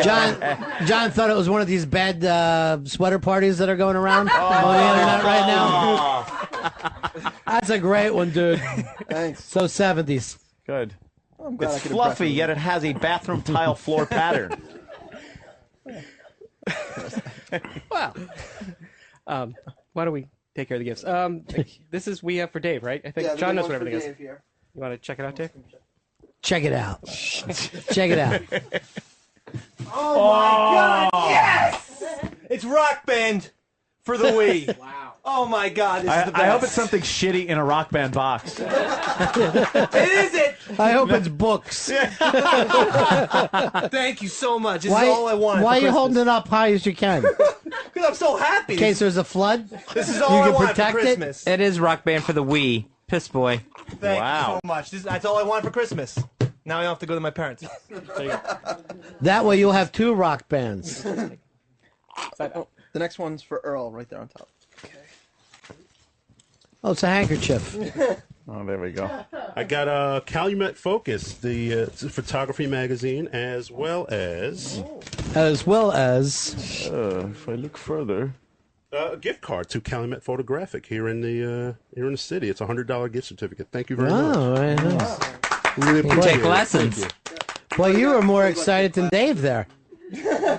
John thought it was one of these bad sweater parties that are going around on the internet right now. That's a great one, dude. Thanks. So 70s. Good. I'm glad I It's could fluffy, impress yet it has a bathroom tile floor pattern. Wow. Why don't we take care of the gifts? This is we have for Dave, right? I think John knows what everything is. You want to check it out, Dave? Check it out. Check it out. Oh my God! Yes! It's Rock Band for the Wii. Wow. Oh my God! This is the best. I hope it's something shitty in a Rock Band box. It is it. I hope it's books. Thank you so much. This is all I want. Why are you holding it up high as you can? Because I'm so happy. In case there's a flood, this is all I want for protect Christmas. It is Rock Band for the Wii. Piss Boy. Thank you so much. That's all I want for Christmas. Now I don't have to go to my parents. There you go. That way you'll have two rock bands. The next one's for Earl, right there on top. Oh, it's a handkerchief. Oh, there we go. I got a Calumet Focus, the photography magazine, as well as... As well as... if I look further... a gift card to Calumet Photographic here in the city. It's a $100 gift certificate. Thank you very much. Oh, very nice. Really You appreciate take it. lessons. Thank Well, you were more excited than Dave there.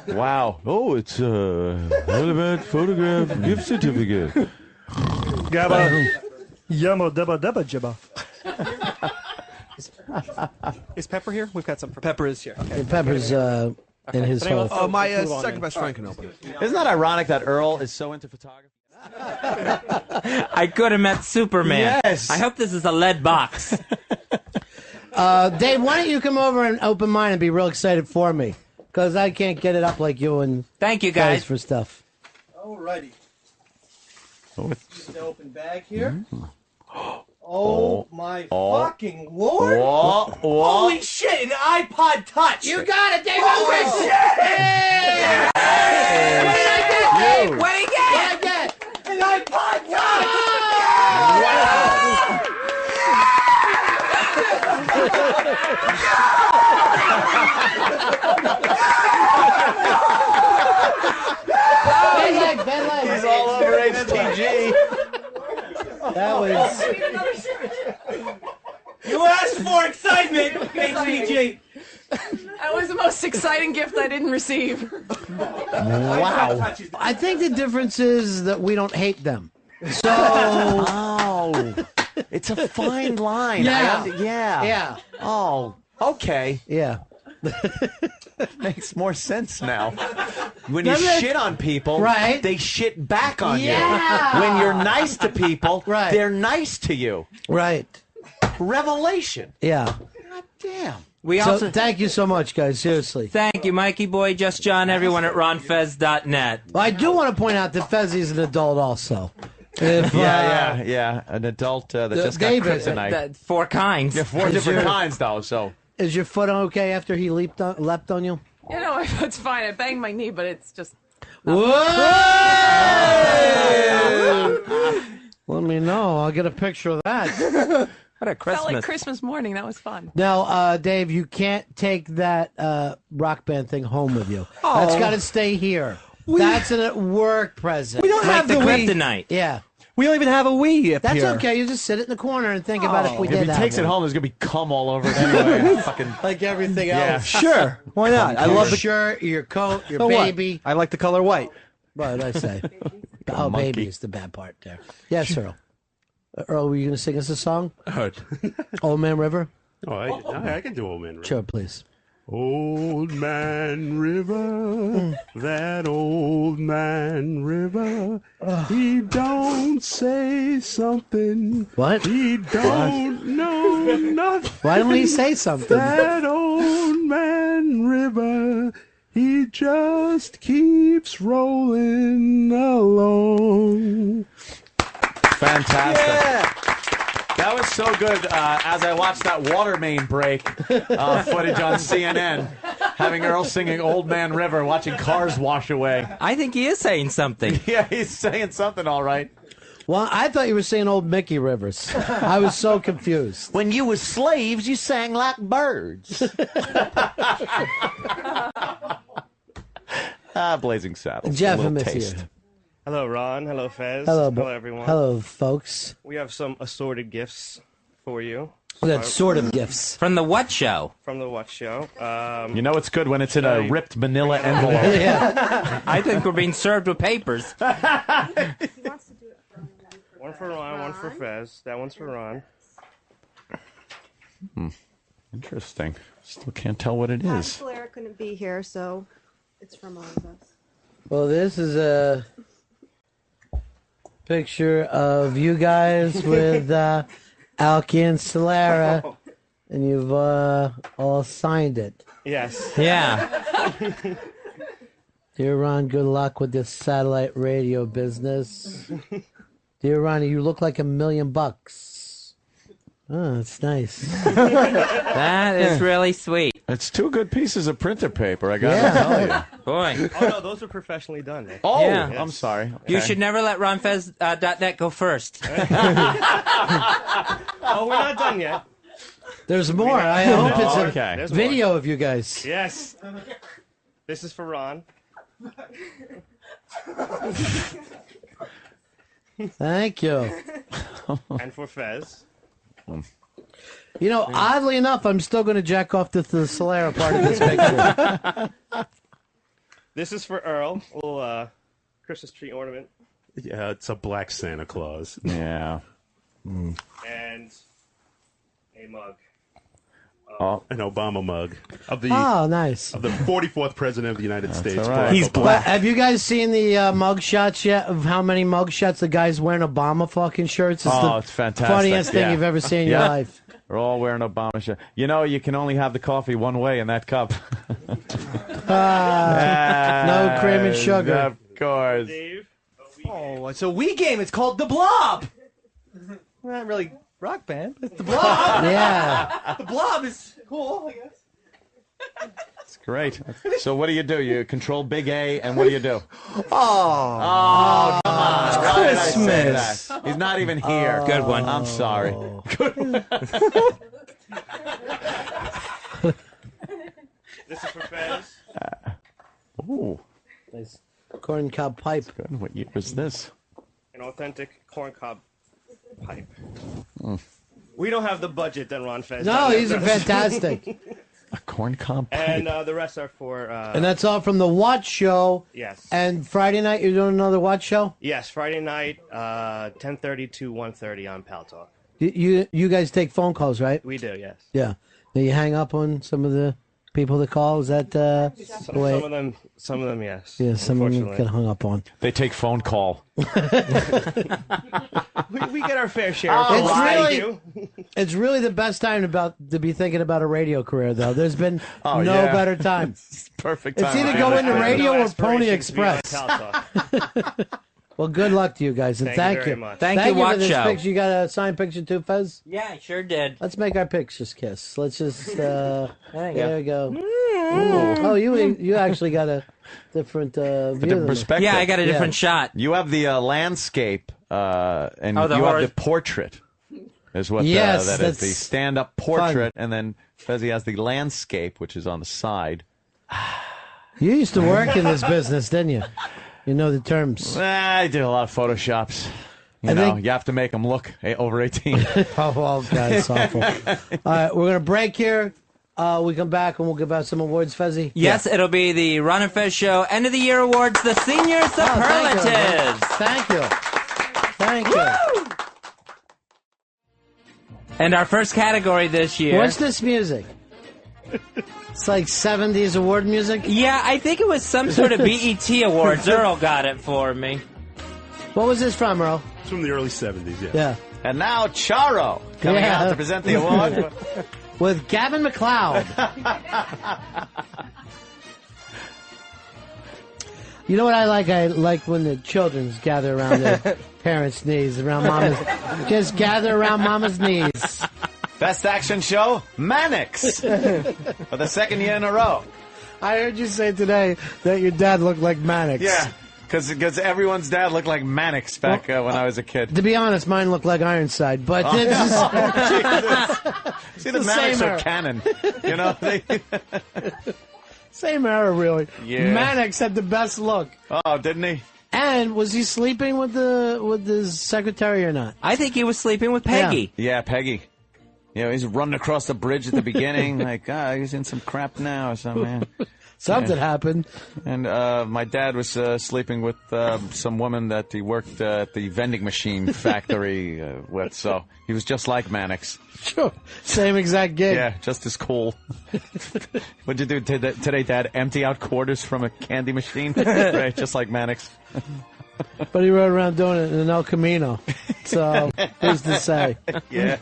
Wow. Oh, it's a Calumet photograph gift certificate. Gabba. Yumma dubba dubba jibba. Is Pepper here? We've got some for Pepper is here. Okay. And Pepper's in his hole. Oh, my move on second then. best friend can open it. Isn't that ironic that Earl is so into photography? I could have met Superman. Yes. I hope this is a lead box. Dave, why don't you come over and open mine and be real excited for me? Because I can't get it up like you and Thank you, guys. for stuff. Alrighty. Oh, Just an open bag here. Oh my fucking lord! Whoa. Holy shit! An iPod Touch. You got it, Dave! Holy shit! Hey! What did I get, Dave? What did I get? An iPod Touch. Bad leg. He's all over HTG. That was... You asked for excitement, HTG. That was the most most exciting gift I didn't receive. Wow. I think the difference is that we don't hate them. So. Oh. It's a fine line. Yeah. Yeah. Oh, okay. Yeah. Makes more sense now. When you Doesn't it? shit on people, Right. they shit back on Yeah. you. When you're nice to people, Right. they're nice to you. Right. Revelation. Yeah. God damn. We So also thank you so much, guys. Seriously. thank you, Mikey Boy, Just John, everyone at ronfez.net. Well, I do want to point out that Fezzi's an adult also. If, Yeah. An adult that just got David, kryptonite. 4 kinds. Yeah, 4 different kinds, though, so. Is your foot okay after he leapt on you? You know, it's fine. I banged my knee, but it's just. Whoa! Let me know. I'll get a picture of that. What a Felt like Christmas morning. That was fun. Now, Dave, you can't take that Rock Band thing home with you. Oh. That's got to stay here. That's a work present. We don't have the Wii. kryptonite. Yeah. We don't even have a Wii up That's here. okay. You just sit it in the corner and think about if we If did he that. takes it home, there's going to be cum all over it anyway. Fucking. Like everything Yeah. else. Sure. Why not? I love the shirt, your coat, your So what? baby. I like the color white. What did I say? A monkey. Baby is the bad part there. Yes, Earl. Earl, were you going to sing us a song? Old Man River? Oh, I can do Old Man River. Sure, please. Old Man River, that old man River, he don't say something. What? He don't know nothing. Why don't he say something? That old man River, he just keeps rolling along. Fantastic. That was so good as I watched that water main break footage on CNN, having Earl singing Old Man River, watching cars wash away. I think he is saying something. Yeah, he's saying something all right. Well, I thought you were saying Old Mickey Rivers. I was so confused. When you was slaves, you sang like birds. Blazing Saddles. Jeff, a I little miss taste. you. Hello, Ron. Hello, Fez. Hello, everyone. Hello, folks. We have some assorted gifts for you. That sort of gifts. From the what show? From the what show? You know it's good when it's in a ripped manila envelope. I think we're being served with papers. One for Ron, one for Fez. That one's for Ron. Interesting. Still can't tell what it is. Claire couldn't be here, so it's from all of us. Well, this is a picture of you guys with Alki and Solara, and you've all signed it. Yes. Yeah. Dear Ron, good luck with this satellite radio business. Dear Ron, you look like $1 million. Oh, that's nice. That is really sweet. It's 2 good pieces of printer paper, I gotta tell you. Boy. Oh, no, those are professionally done. Nick. Oh, Yeah. I'm sorry. You Okay. should never let ronfez.net go first. Oh, we're not done yet. There's more. I hope it's a Okay. There's video more. of you guys. Yes. This is for Ron. Thank you. And for Fez. You know, oddly enough, I'm still going to jack off to the Solara part of this picture. This is for Earl. A little Christmas tree ornament. Yeah, it's a black Santa Claus. Yeah. And a mug. An Obama mug of the nice. of the 44th president of the United States. right. Barack He's Obama. But have you guys seen the mug shots yet of how many mug shots the guys wearing Obama fucking shirts? It's the It's fantastic. funniest thing Yeah. you've ever seen in your Yeah. life. We're all wearing Obama shirt. You know, you can only have the coffee one way in that cup. No cream and sugar. Of course. Oh, it's a Wii game. It's called The Blob. Not really Rock Band. It's The Blob. Yeah. The Blob is cool, I guess. It's great. So what do? You control Big A, and what do you do? Oh, come on. Why did I say Christmas. that? He's not even here. Good one. I'm sorry. Good one. This is for Fez. Ooh. Nice corn cob pipe. Good. What year was this? An authentic corncob pipe. Mm. We don't have the budget that Ron Fez No, does. these are fantastic. Corn cob pipe. And the rest are for... And that's all from the Watch Show. Yes. And Friday night, you're doing another Watch Show? Yes, Friday night, 10:30 to 1:30 on Pal Talk. You guys take phone calls, right? We do, yes. Yeah. Now you hang up on some of the people that call? Is that the way? Some of them, yes. Yeah, some of them get hung up on. They take phone call. We get our fair share. Of It's really the best time to be thinking about a radio career, though. There's been no better time. Perfect It's time. either go into radio or Pony aspirations to be on Express. Pal Talk. Well, good luck to you guys, and Thank thank you very you. much. Thank you, for Watch this Show. picture. You got a signed picture too, Fez? Yeah, I sure did. Let's make our pictures kiss. Let's just. There There we go. Oh, you actually got a different view. Different perspective. Yeah, I got a different shot. You have the landscape, and Oh, the you have horse. the portrait. Is what Yes, that is. The that's stand-up portrait, and then Fezzi has the landscape, which is on the side. You used to work in this business, didn't you? You know the terms. I did a lot of photoshops. You think- you have to make them look over 18. Oh, God, it's awful. All right, we're going to break here. We come back and we'll give out some awards, Fezzi. Yes, it'll be the Ron and Fez Show End of the Year Awards, the Senior Superlatives. Thank you. Thank you. And our first category this year. What's this music? It's like 70s award music? Yeah, I think it was some sort of BET Awards. Earl got it for me. What was this from, Earl? It's from the early 70s, yeah. Yeah. And now Charo coming out to present the award. With Gavin McLeod. You know what I like? I like when the children gather around their parents' knees, around mama's. Just gather around mama's knees. Best action show, Mannix, for the second year in a row. I heard you say today that your dad looked like Mannix. Yeah, because everyone's dad looked like Mannix back when I was a kid. To be honest, mine looked like Ironside, but Oh. this is... See, the It's the Mannix same are era. canon. You know, Same era, really. Yeah. Mannix had the best look. Oh, didn't he? And was he sleeping with his secretary or not? I think he was sleeping with Peggy. Yeah, Peggy. You know, he's running across the bridge at the beginning, like, he's in some crap now or something, man. Something happened. And my dad was sleeping with some woman that he worked at the vending machine factory with, so he was just like Mannix. Sure. Same exact gig. Yeah, just as cool. What'd you do today, Dad? Empty out quarters from a candy machine? Right, just like Mannix. But he rode around doing it in an El Camino. So, who's to say? Yeah.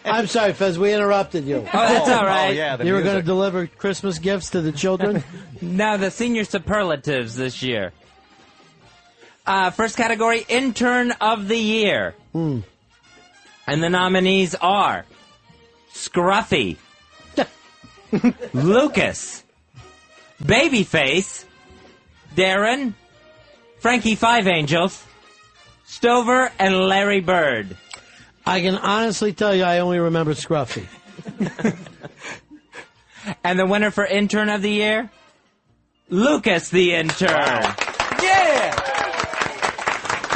I'm sorry, Fez, we interrupted you. Oh, that's all right. Oh, yeah, the You were going to music. deliver Christmas gifts to the children? Now, the Senior Superlatives this year. First category, Intern of the Year. And the nominees are Scruffy, Lucas, Babyface, Darren, Frankie Five Angels, Stover, and Larry Bird. I can honestly tell you I only remember Scruffy. And the winner for Intern of the Year? Lucas the Intern. Yeah!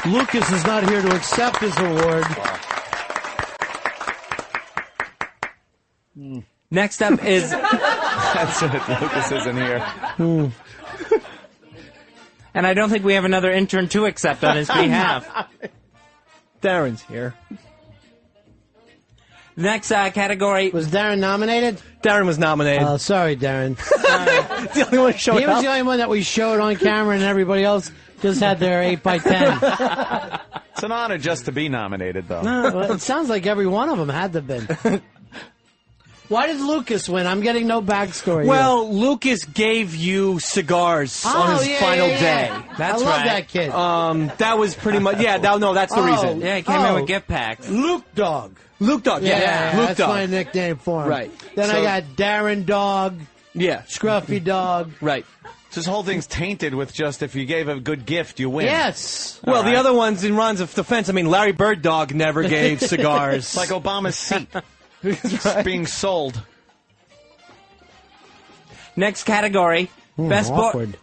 Lucas is not here to accept his award. Next up is... That's it. Lucas isn't here. And I don't think we have another intern to accept on his behalf. Darren's here. Next category. Was Darren nominated? Darren was nominated. Oh, sorry, Darren. the only one showed He was up. the only one that we showed on camera, and everybody else just had their 8x10. It's an honor just to be nominated, though. Well, it sounds like every one of them had to have been. Why did Lucas win? I'm getting no backstory. Well, Lucas gave you cigars on his final day. That's I love right. that kid. That was pretty much, that's the reason. Yeah, he came in with gift packs. Luke Dog. Luke Dog, yeah. Luke that's Dog. my nickname for him. Right. Then I So- got Darren Dog, Yeah. Scruffy Dog. Right. This whole thing's tainted with just if you gave a good gift, you win. Yes. Well, All the right. other ones, in Ron's defense, I mean, Larry Bird Dog never gave cigars. It's like Obama's seat. It's being sold. Next category. Best awkward.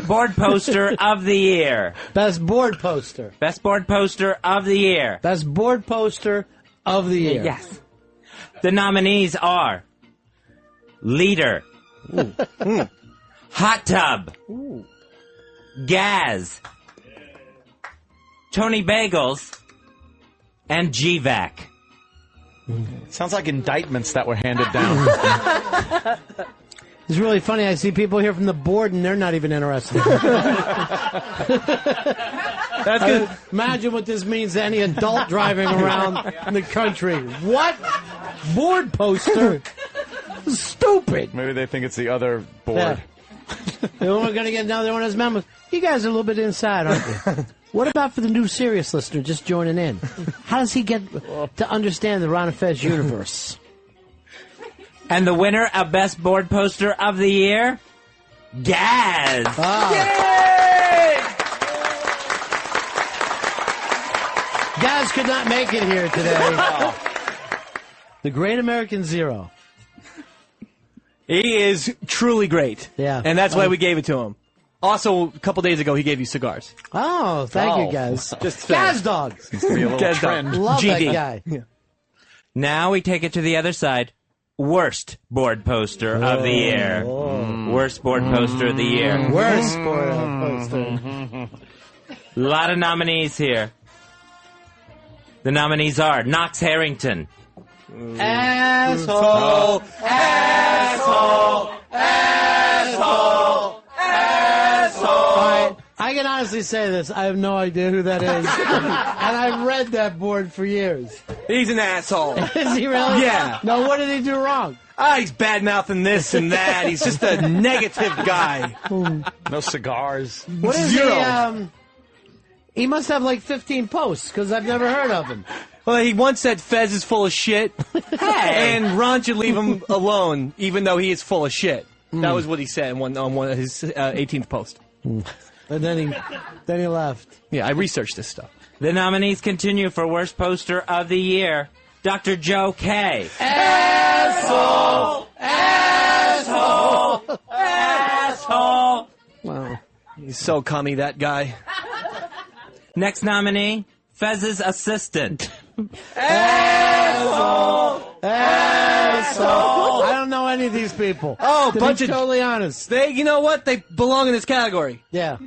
board poster of the year. Best board poster. Best board poster of the year. Best board poster of the year. Yes. The nominees are Leader. Hot Tub. Gaz. Tony Bagels. And GVAC. Sounds like indictments that were handed down. It's really funny. I see people here from the board, and they're not even interested. That's good. Imagine what this means to any adult driving around in the country. What? Board poster? Stupid. Maybe they think it's the other board. Yeah. We're going to get another one of those memos. You guys are a little bit inside, aren't you? What about for the new serious listener just joining in? How does he get to understand the Ron Fez universe? And the winner of Best Board Poster of the Year, Gaz. Yay! Gaz could not make it here today. The Great American Zero. He is truly great. Yeah. And that's why we gave it to him. Also, a couple days ago, he gave you cigars. Oh, thank you, guys. Just Gaz Dog. Seems to be a little Gaz trend. Dog. Love GD. that guy. Yeah. Now we take it to the other side. Worst Board Poster of the Year. Worst Board Poster of the Year. Worst board poster. A lot of nominees here. The nominees are Knox Harrington. Asshole. Asshole. Asshole. Asshole. All right, I can honestly say this. I have no idea who that is. And I've read that board for years. He's an asshole. Is he really? Yeah. No, what did he do wrong? He's bad-mouthing this and that. He's just a negative guy. No cigars. What is Zero. He must have like 15 posts, because I've never heard of him. Well, he once said Fez is full of shit, and Ron should leave him alone, even though he is full of shit. That was what he said on one of his 18th post. And then he left. Yeah, I researched this stuff. The nominees continue for Worst Poster of the Year. Dr. Joe K. Asshole! Asshole! Asshole! Wow. He's so cummy, that guy. Next nominee, Fez's assistant. Asshole! Asshole! I don't know any of these people. Oh, to bunch be of totally honest. You know what? They belong in this category. Yeah.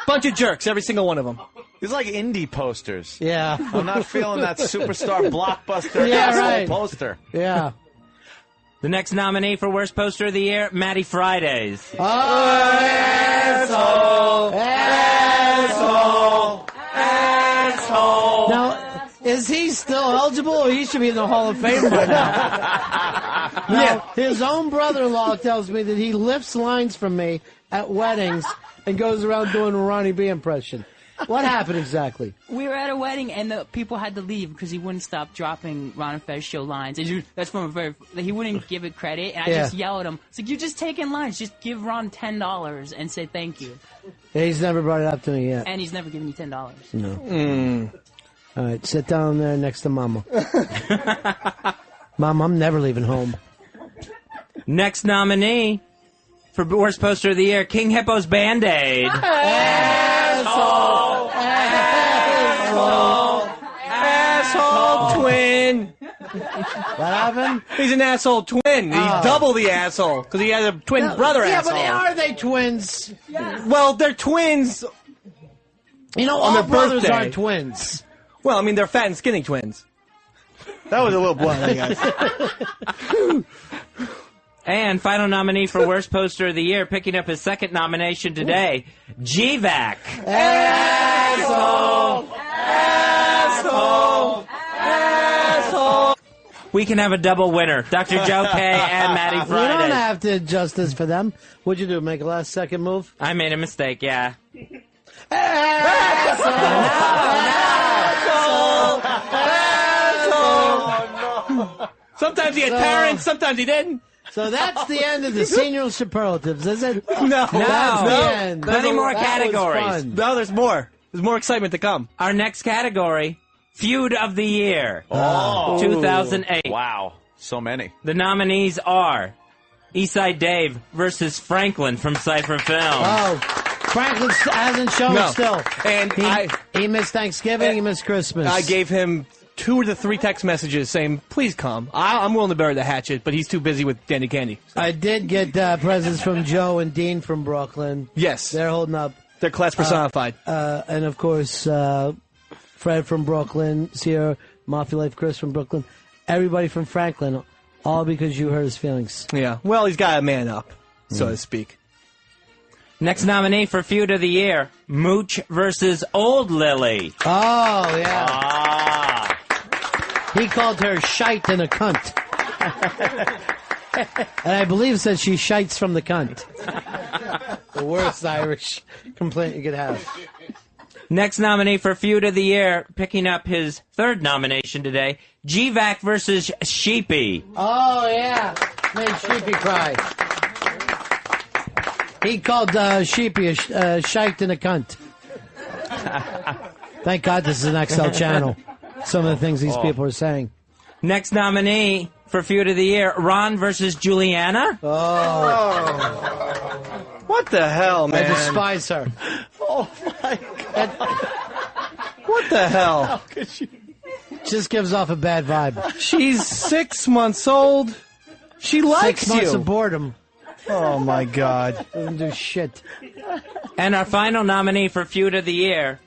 Bunch of jerks, every single one of them. These are like indie posters. Yeah. I'm not feeling that superstar blockbuster Yeah, asshole right. poster. Yeah. The next nominee for Worst Poster of the Year, Maddie Fridays. Oh, asshole! Asshole! Asshole! Now, is he still eligible, or he should be in the Hall of Fame by now? Now, his own brother-in-law tells me that he lifts lines from me at weddings and goes around doing a Ronnie B impression. What happened exactly? We were at a wedding, and the people had to leave because he wouldn't stop dropping Ron Fez show lines. And that's from he wouldn't give it credit, and I just yelled at him. It's like, you're just taking lines. Just give Ron $10 and say thank you. Yeah, he's never brought it up to me yet. And he's never given me $10. No. All right, sit down there next to Mama. Mom, I'm never leaving home. Next nominee for Worst Poster of the Year, King Hippo's Band-Aid. Asshole! Asshole! Asshole twin! What happened? He's an asshole twin. He's double the asshole because he has a twin brother asshole. Yeah, but are they twins? Well, they're twins. You know, on all their brothers birthday. aren't twins. Well, I mean, they're fat and skinny twins. That was a little blunt, I guess. And final nominee for Worst Poster of the Year, picking up his second nomination today, GVAC. Asshole! Asshole! Asshole! We can have a double winner, Dr. Joe K. and Maddie We Friday. don't have to adjust this for them. What'd you do, make a last-second move? I made a mistake, yeah. Asshole! Asshole! Sometimes he had parents, sometimes he didn't. So that's the end of the senior superlatives, is it? No. That's the end. Plenty more That was categories. fun. No, there's more. There's more excitement to come. Our next category, Feud of the Year, Oh. 2008. Wow. So many. The nominees are Eastside Dave versus Franklin from Cypher Film. Oh, Franklin hasn't shown No. still. And He missed Thanksgiving, he missed Christmas. I gave him 2 to 3 text messages saying, please come. I'm willing to bury the hatchet, but he's too busy with Dandy Candy. I did get presents from Joe and Dean from Brooklyn. Yes. They're holding up. They're class personified. And, of course, Fred from Brooklyn, Sierra, Mafia Life Chris from Brooklyn, everybody from Franklin, all because you hurt his feelings. Yeah. Well, he's got a man up, so to speak. Next nominee for Feud of the Year, Mooch versus Old Lily. Oh, yeah. He called her shite and a cunt. And I believe said she shites from the cunt. The worst Irish complaint you could have. Next nominee for Feud of the Year, picking up his 3rd nomination today, G-Vac versus Sheepy. Oh, yeah. Made Sheepy cry. He called Sheepy a shite and a cunt. Thank God this is an XL channel. Some of the things these people are saying. Next nominee for Feud of the Year, Ron versus Juliana. What the hell, man? I despise her. Oh, my God. What the hell? How could she? Just gives off a bad vibe. She's 6 months old. She likes 6 months you. of boredom. Oh, my God. Doesn't do shit. And our final nominee for Feud of the Year,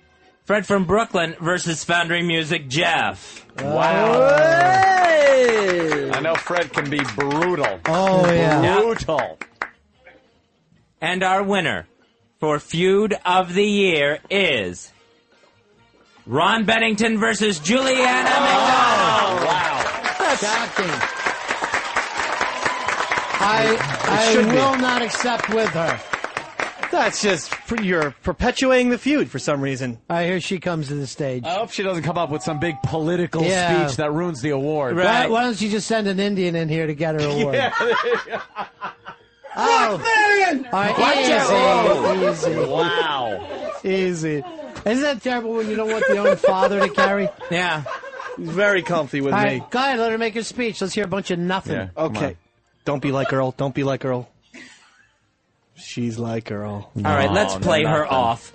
Fred from Brooklyn versus Foundry Music Jeff. Wow. I know Fred can be brutal. Oh, yeah. Brutal. And our winner for Feud of the Year is Ron Bennington versus Juliana McDonald. Wow. That's shocking. I will not accept with her. That's just, you're perpetuating the feud for some reason. I hear she comes to the stage. I hope she doesn't come up with some big political Yeah. speech that ruins the award. Why don't you just send an Indian in here to get her award? Oh. All right, easy. Wow. Easy. Isn't that terrible when you don't want the own father to carry? Yeah. He's very comfy with All me. right, go ahead, let her make her speech. Let's hear a bunch of nothing. Yeah. Okay. Don't be like Earl. Don't be like Earl. She's like Earl. All right, let's play her off.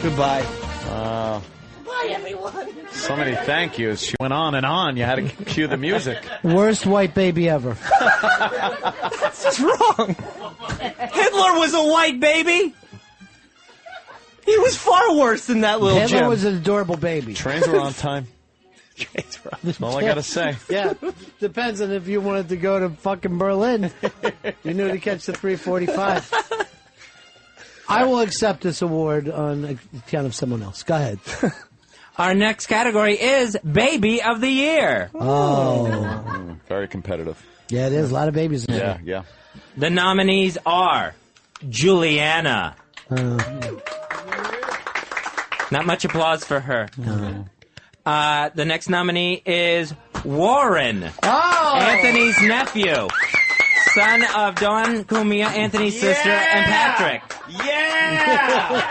Goodbye. Bye, everyone. So many thank yous. She went on and on. You had to cue the music. Worst white baby ever. What's wrong? Hitler was a white baby. He was far worse than that little Hitler Jim. was an adorable baby. Trains were on time. That's all I gotta say. Yeah, depends on if you wanted to go to fucking Berlin. You knew to catch the 345. I will accept this award on account of someone else. Go ahead. Our next category is Baby of the Year. Oh. Very competitive. Yeah, it is. A lot of babies in there. Yeah. The nominees are Juliana. Not much applause for her. The next nominee is Warren, Anthony's nephew, son of Dawn Cumia, Anthony's sister, and Patrick. Yeah!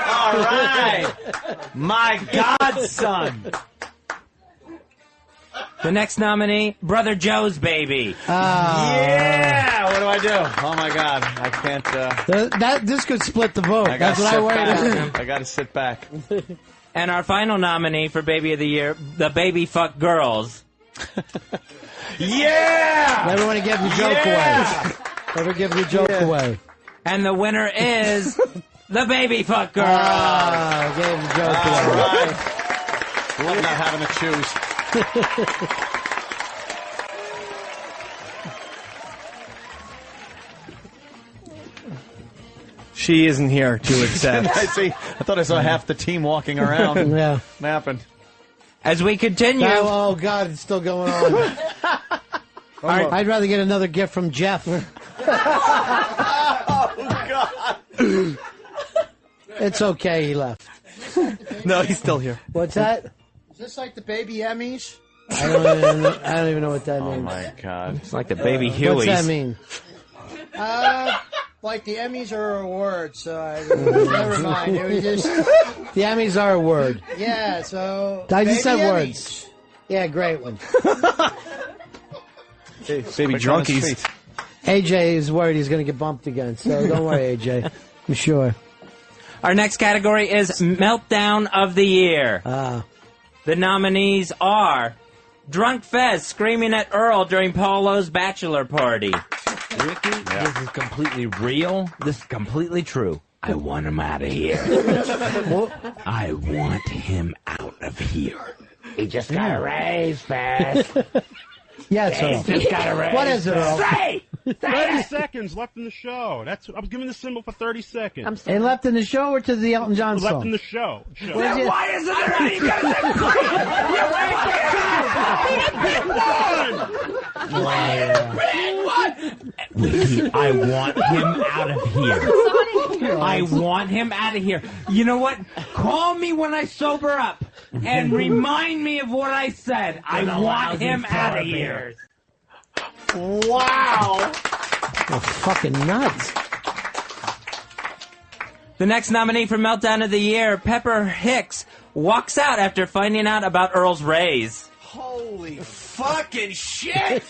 All right. My godson. The next nominee, Brother Joe's baby. Yeah! What do I do? Oh, my God. I can't... This could split the vote. That's what I worry about. I gotta sit back. And our final nominee for Baby of the Year, the Baby Fuck Girls. Yeah! Never want to give the joke away. Never give the joke away. And the winner is the Baby Fuck Girls. Gave the joke away. All right. Love not having to choose. She isn't here to accept. I thought I saw half the team walking around. Yeah. Mapping. As we continue. Oh, God, it's still going on. I'd rather get another gift from Jeff. Oh, God. It's okay, he left. No, he's still here. What's that? Is this like the baby Emmys? I don't even know what that means. Oh, my God. It's like the Baby Hueys. What's that mean? Like the Emmys are a word, so never mind. It was just The Emmys are a word. yeah. So I just said baby words. Emmys. Yeah, great one. Baby Quick on his drunkies. feet. AJ is worried he's going to get bumped again, so don't worry, AJ. I'm sure. Our next category is Meltdown of the Year. The nominees are Drunk Fez screaming at Earl during Paulo's bachelor party. Ricky, this is completely real. This is completely true. I want him out of here. I want him out of here. He just got a raise, Fez. Yes, Earl. He's just got a raise. What is it, Earl? Say! 30 seconds left in the show. I was giving the symbol for 30 seconds. They left in the show or to the Elton John song? Left in the show. Then why isn't there any good Ricky, I want him out of here. I want him out of here. You know what? Call me when I sober up and remind me of what I said. I want him out of here. Wow. Oh, fucking nuts. The next nominee for Meltdown of the Year, Pepper Hicks, walks out after finding out about Earl's raise. Holy fucking shit!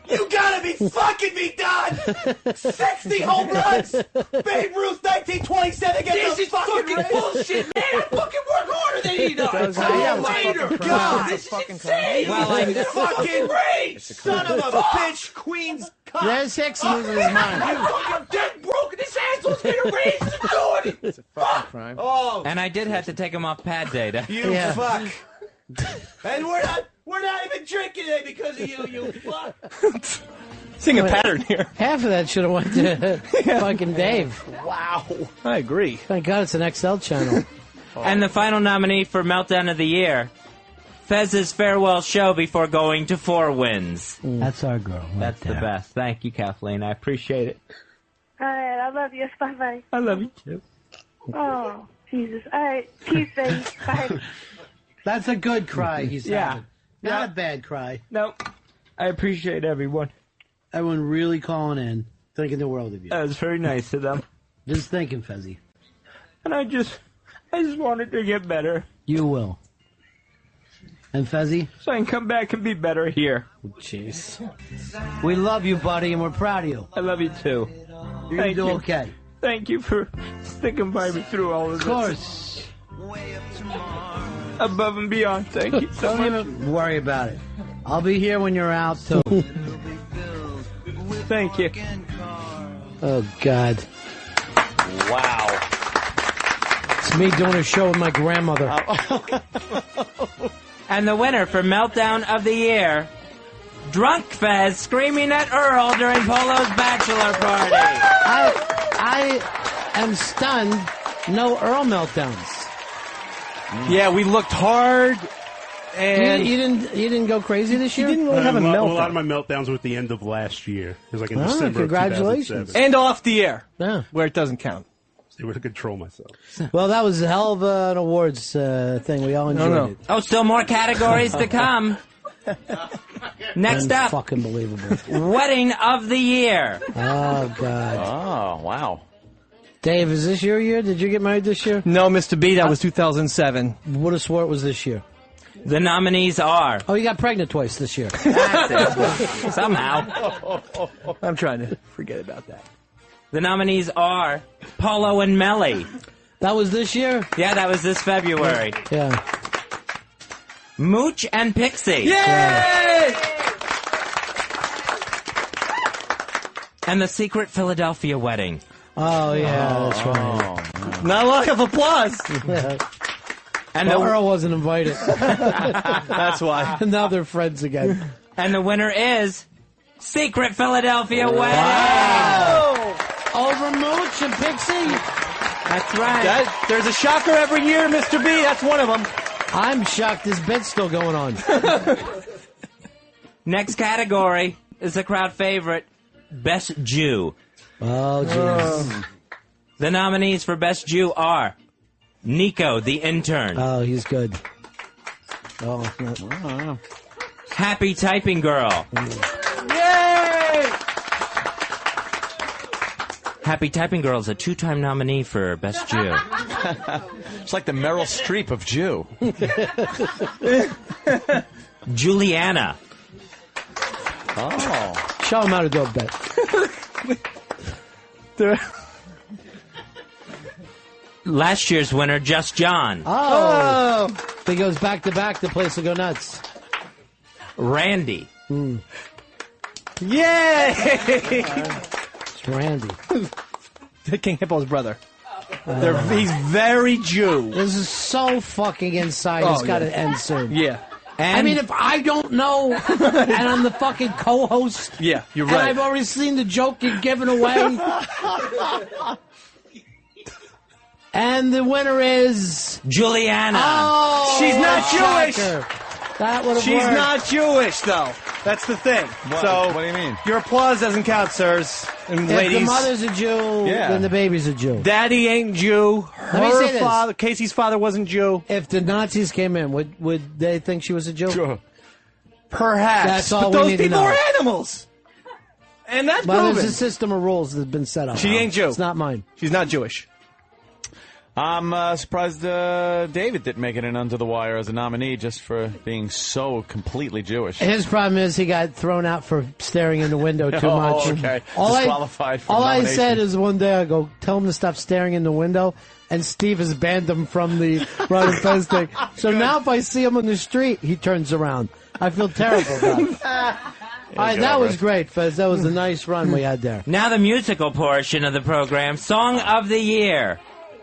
You gotta be fucking me done! 60 home runs! Babe Ruth 1927 gets This is fucking bullshit, man! I fucking work harder than he does! Later! God, this is insane! Well, I'm fucking great! Son of a bitch, Queen's cup! There's Hicks losing his mind. I'm fucking dead broken! This asshole's gonna raise the door! It's a fucking crime. Oh, And I did have to take him off pad data. you fuck! And we're not even drinking today because of you, you fuck! Seeing a pattern here. Half of that should have went to fucking Dave. Wow. I agree. Thank God it's an XL channel. And the final nominee for Meltdown of the Year, Fez's farewell show before going to 4 Wins. That's our girl. That's the best. Thank you, Kathleen. I appreciate it. All right, I love you. Bye-bye. I love you, too. Oh, Jesus. All right, peace, baby. Bye. That's a good cry he's having. Not a bad cry. No, I appreciate everyone. Everyone really calling in, thinking the world of you. That was very nice of them. Just thinking, Fezzy. And I just wanted to get better. You will. And Fezzy? So I can come back and be better here. Jeez. We love you, buddy, and we're proud of you. I love you, too. You're going to do okay. Thank you for sticking by me through all of this. Of course. Above and beyond. Thank you so Don't much. even worry about it. I'll be here when you're out, too. Thank you. Oh, God. Wow. It's me doing a show with my grandmother. And the winner for Meltdown of the Year, Drunk Fez screaming at Earl during Polo's bachelor party. I am stunned. No Earl meltdowns. Yeah, we looked hard, and You didn't go crazy this year? you didn't really have a A meltdown. lot of my meltdowns were at the end of last year. It was like in Oh, December congratulations. of 2007. And off the air, Yeah. where it doesn't count. Able to control myself. Well, that was a hell of an awards thing. We all enjoyed it. Oh, still more categories to come. Next up, Fucking believable. Wedding of the Year. Oh, God. Oh, wow. Dave, is this your year? Did you get married this year? No, Mr. B, that was 2007. Would have swore it was this year. The nominees are... Oh, you got pregnant twice this year. Somehow. I'm trying to forget about that. The nominees are Paulo and Melly. That was this year? Yeah, that was this February. Yeah. Mooch and Pixie. Yay! And the secret Philadelphia wedding. Oh, yeah, that's right. Not a lot of applause. And Well, Earl wasn't invited. That's why. Now they're friends again. And the winner is Secret Philadelphia Wedding. Wow. Over Mooch and Pixie. That's right. There's a shocker every year, Mr. B. That's one of them. I'm shocked this bed's still going on. Next category is the crowd favorite, Best Jew. Oh, jeez. The nominees for Best Jew are Nico, the intern. Oh, he's good. Oh, Happy Typing Girl. Yay! Happy Typing Girl is a 2-time nominee for Best Jew. It's like the Meryl Streep of Jew. Juliana. Oh. Show him how to do a bet. Last year's winner, Just John. Oh. If he goes back to back, the place will go nuts. Randy. Mm. Yay! It's Randy. King Hippo's brother. He's very Jew. This is so fucking inside. It's got to end soon. Yeah. I mean, if I don't know, and I'm the fucking co-host, yeah, you're and right. I've already seen the joke you're giving away, and the winner is Juliana. Oh, she's not Jewish. shocker. That would have She's worked. not Jewish, though. That's the thing. So, what do you mean? Your applause doesn't count, sirs and If ladies. the mother's a Jew, then the baby's a Jew. Daddy ain't Jew. Let me Her say this. father, Casey's father, wasn't Jew. If the Nazis came in, would they think she was a Jew? Sure. Perhaps. That's all but we those need to people know. were animals. And that's Well, proven. there's a system of rules that's been set up. She ain't Jew. It's not mine. She's not Jewish. I'm surprised David didn't make it in under the wire as a nominee just for being so completely Jewish. His problem is he got thrown out for staring in the window too Oh, much. okay. All Disqualified from all I nomination. said is one day I go, tell him to stop staring in the window, and Steve has banned him from the Ron Fez thing. So now if I see him on the street, he turns around. I feel terrible about it. All right, that was great, Fez. That was a nice run we had there. Now the musical portion of the program, Song of the Year.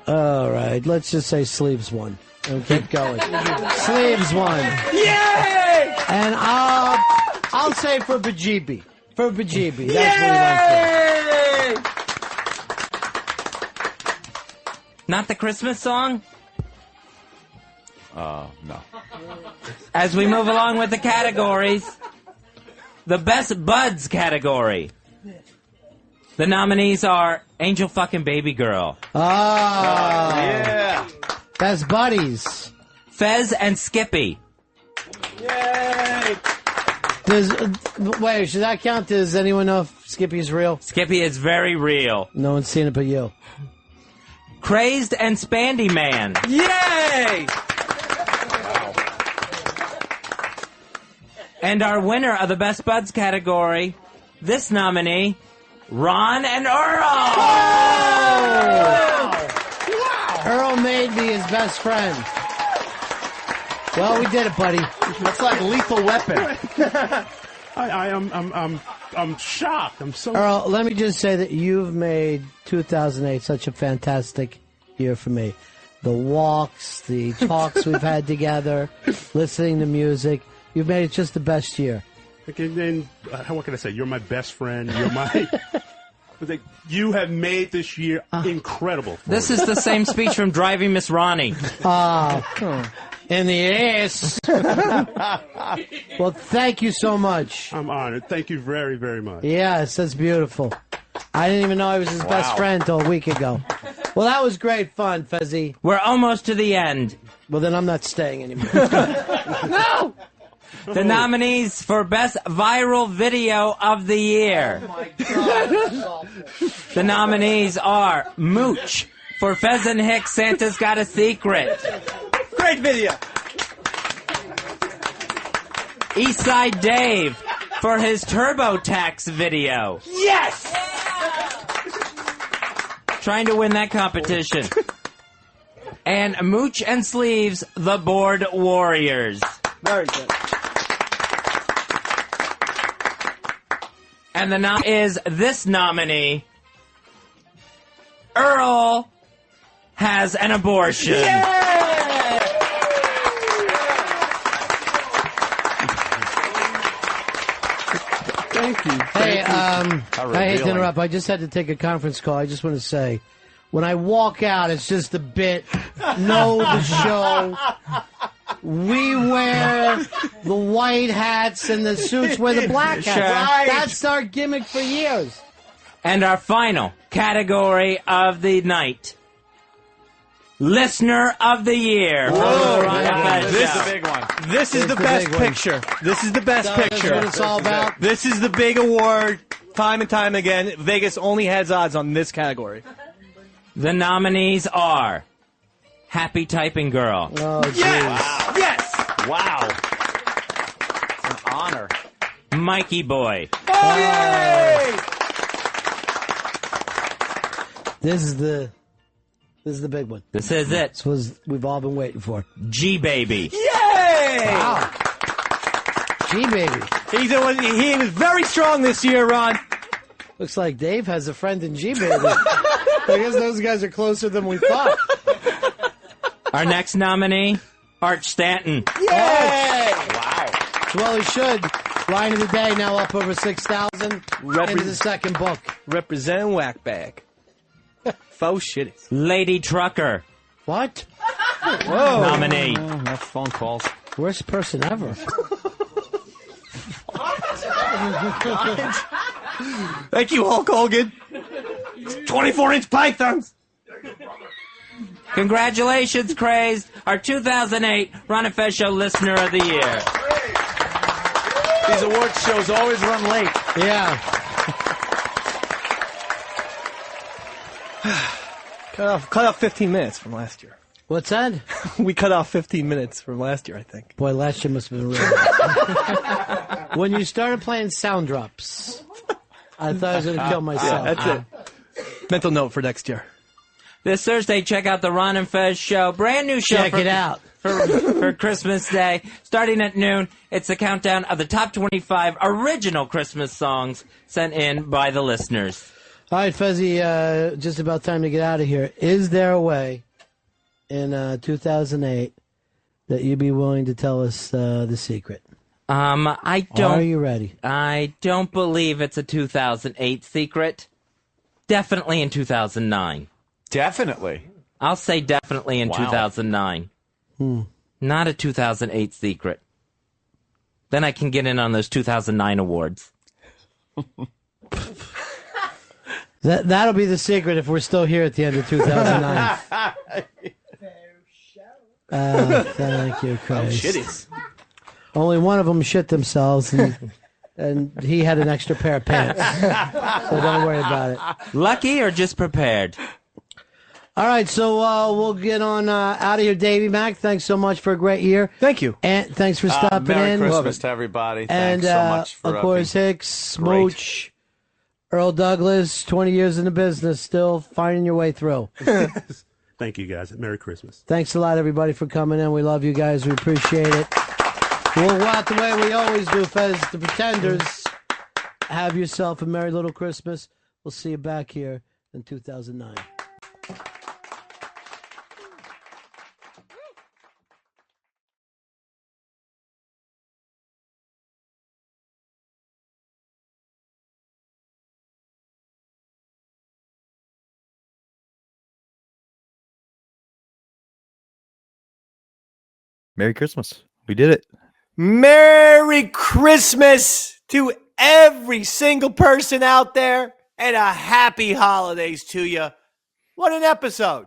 All right, let's just say Sleeves won. And keep going. Sleeves won. Yay! And I'll say for Bajibi. For Bajibi. That's what he went for. Not the Christmas song? No. As we move along with the categories, the Best Buds category. The nominees are Angel Fucking Baby Girl. Yeah. Best Buddies. Fez and Skippy. Yay! Wait, should that count? Does anyone know if Skippy's real? Skippy is very real. No one's seen it but you. Crazed and Spandy Man. Yay! And our winner of the Best Buds category, this nominee, Ron and Earl. Earl made me his best friend. Well, we did it, buddy. That's like Lethal Weapon. I'm shocked. I'm so. Earl, let me just say that you've made 2008 such a fantastic year for me. The walks, the talks we've had together, listening to music. You've made it just the best year. Okay, then what can I say? You're my best friend. You're my. You have made this year incredible. This is the same speech from Driving Miss Ronnie. In the ass. Well, thank you so much. I'm honored. Thank you very, very much. Yes, that's beautiful. I didn't even know I was his best friend until a week ago. Well, that was great fun, Fezzy. We're almost to the end. Well, then I'm not staying anymore. No! The nominees for Best Viral Video of the Year. Oh, my God. The nominees are Mooch for Fez and Hicks, Santa's Got a Secret. Great video. Eastside Dave for his TurboTax video. Yes! Trying to win that competition. And Mooch and Sleeves, the Board Warriors. Very good. And the is this nominee, Earl has an abortion. Thank you. Hey, I hate to interrupt. I just had to take a conference call. I just want to say, when I walk out, it's just a bit. Know the show. We wear the white hats and the suits wear the black hats. Sure. Right. That's our gimmick for years. And our final category of the night, Listener of the Year. This is the big one. This is the best picture. This is the best picture. That's what it's all about. This is the big award. Time and time again, Vegas only has odds on this category. The nominees are Happy Typing Girl. Oh, yes! Wow. Yes! Wow. It's an honor. Mikey Boy. Oh, yay! This is the This is the big one. This is it. This was we've all been waiting for. G Baby. Yay! Wow. G Baby. He was very strong this year, Ron. Looks like Dave has a friend in G Baby. I guess those guys are closer than we thought. Our next nominee, Arch Stanton. Yay! Wow. Well, he should. Line of the day now up over 6,000 into the second book. Represent Whackbag. Faux shitties. Lady Trucker. What? Whoa. Nominee. That's phone calls. Worst person ever. Thank you, Hulk Hogan. 24-inch pythons. Congratulations, Crazed, our 2008 Ron Fez Show Listener of the Year. These awards shows always run late. Yeah. Cut off 15 minutes from last year. What's that? We cut off 15 minutes from last year, I think. Boy, last year must have been real. When you started playing sound drops, I thought I was going to kill myself. Yeah, that's it. Mental note for next year. This Thursday, check out the Ron and Fez Show. Brand new show. Check it out. For Christmas Day. Starting at noon, it's a countdown of the top 25 original Christmas songs sent in by the listeners. All right, Fezzy, just about time to get out of here. Is there a way in 2008 that you'd be willing to tell us the secret? I don't. Are you ready? I don't believe it's a 2008 secret. Definitely in 2009. Definitely. I'll say definitely in 2009. Not a 2008 secret. Then I can get in on those 2009 awards. That'll be the secret if we're still here at the end of 2009. Thank you, Chris. Shitties. Only one of them shit themselves, and he had an extra pair of pants. So don't worry about it. Lucky or just prepared? All right, so we'll get on out of here. Davey Mac, thanks so much for a great year. Thank you. And thanks for stopping Merry in. Christmas to everybody. And Thanks so much for of course, being Hicks, Smooch, Earl Douglas, 20 years in the business, still finding your way through. Thank you, guys. Merry Christmas. Thanks a lot, everybody, for coming in. We love you guys. We appreciate it. We'll go out the way we always do, Fez. The Pretenders. Have yourself a merry little Christmas. We'll see you back here in 2009. Merry Christmas. We did it. Merry Christmas to every single person out there and a happy holidays to you. What an episode.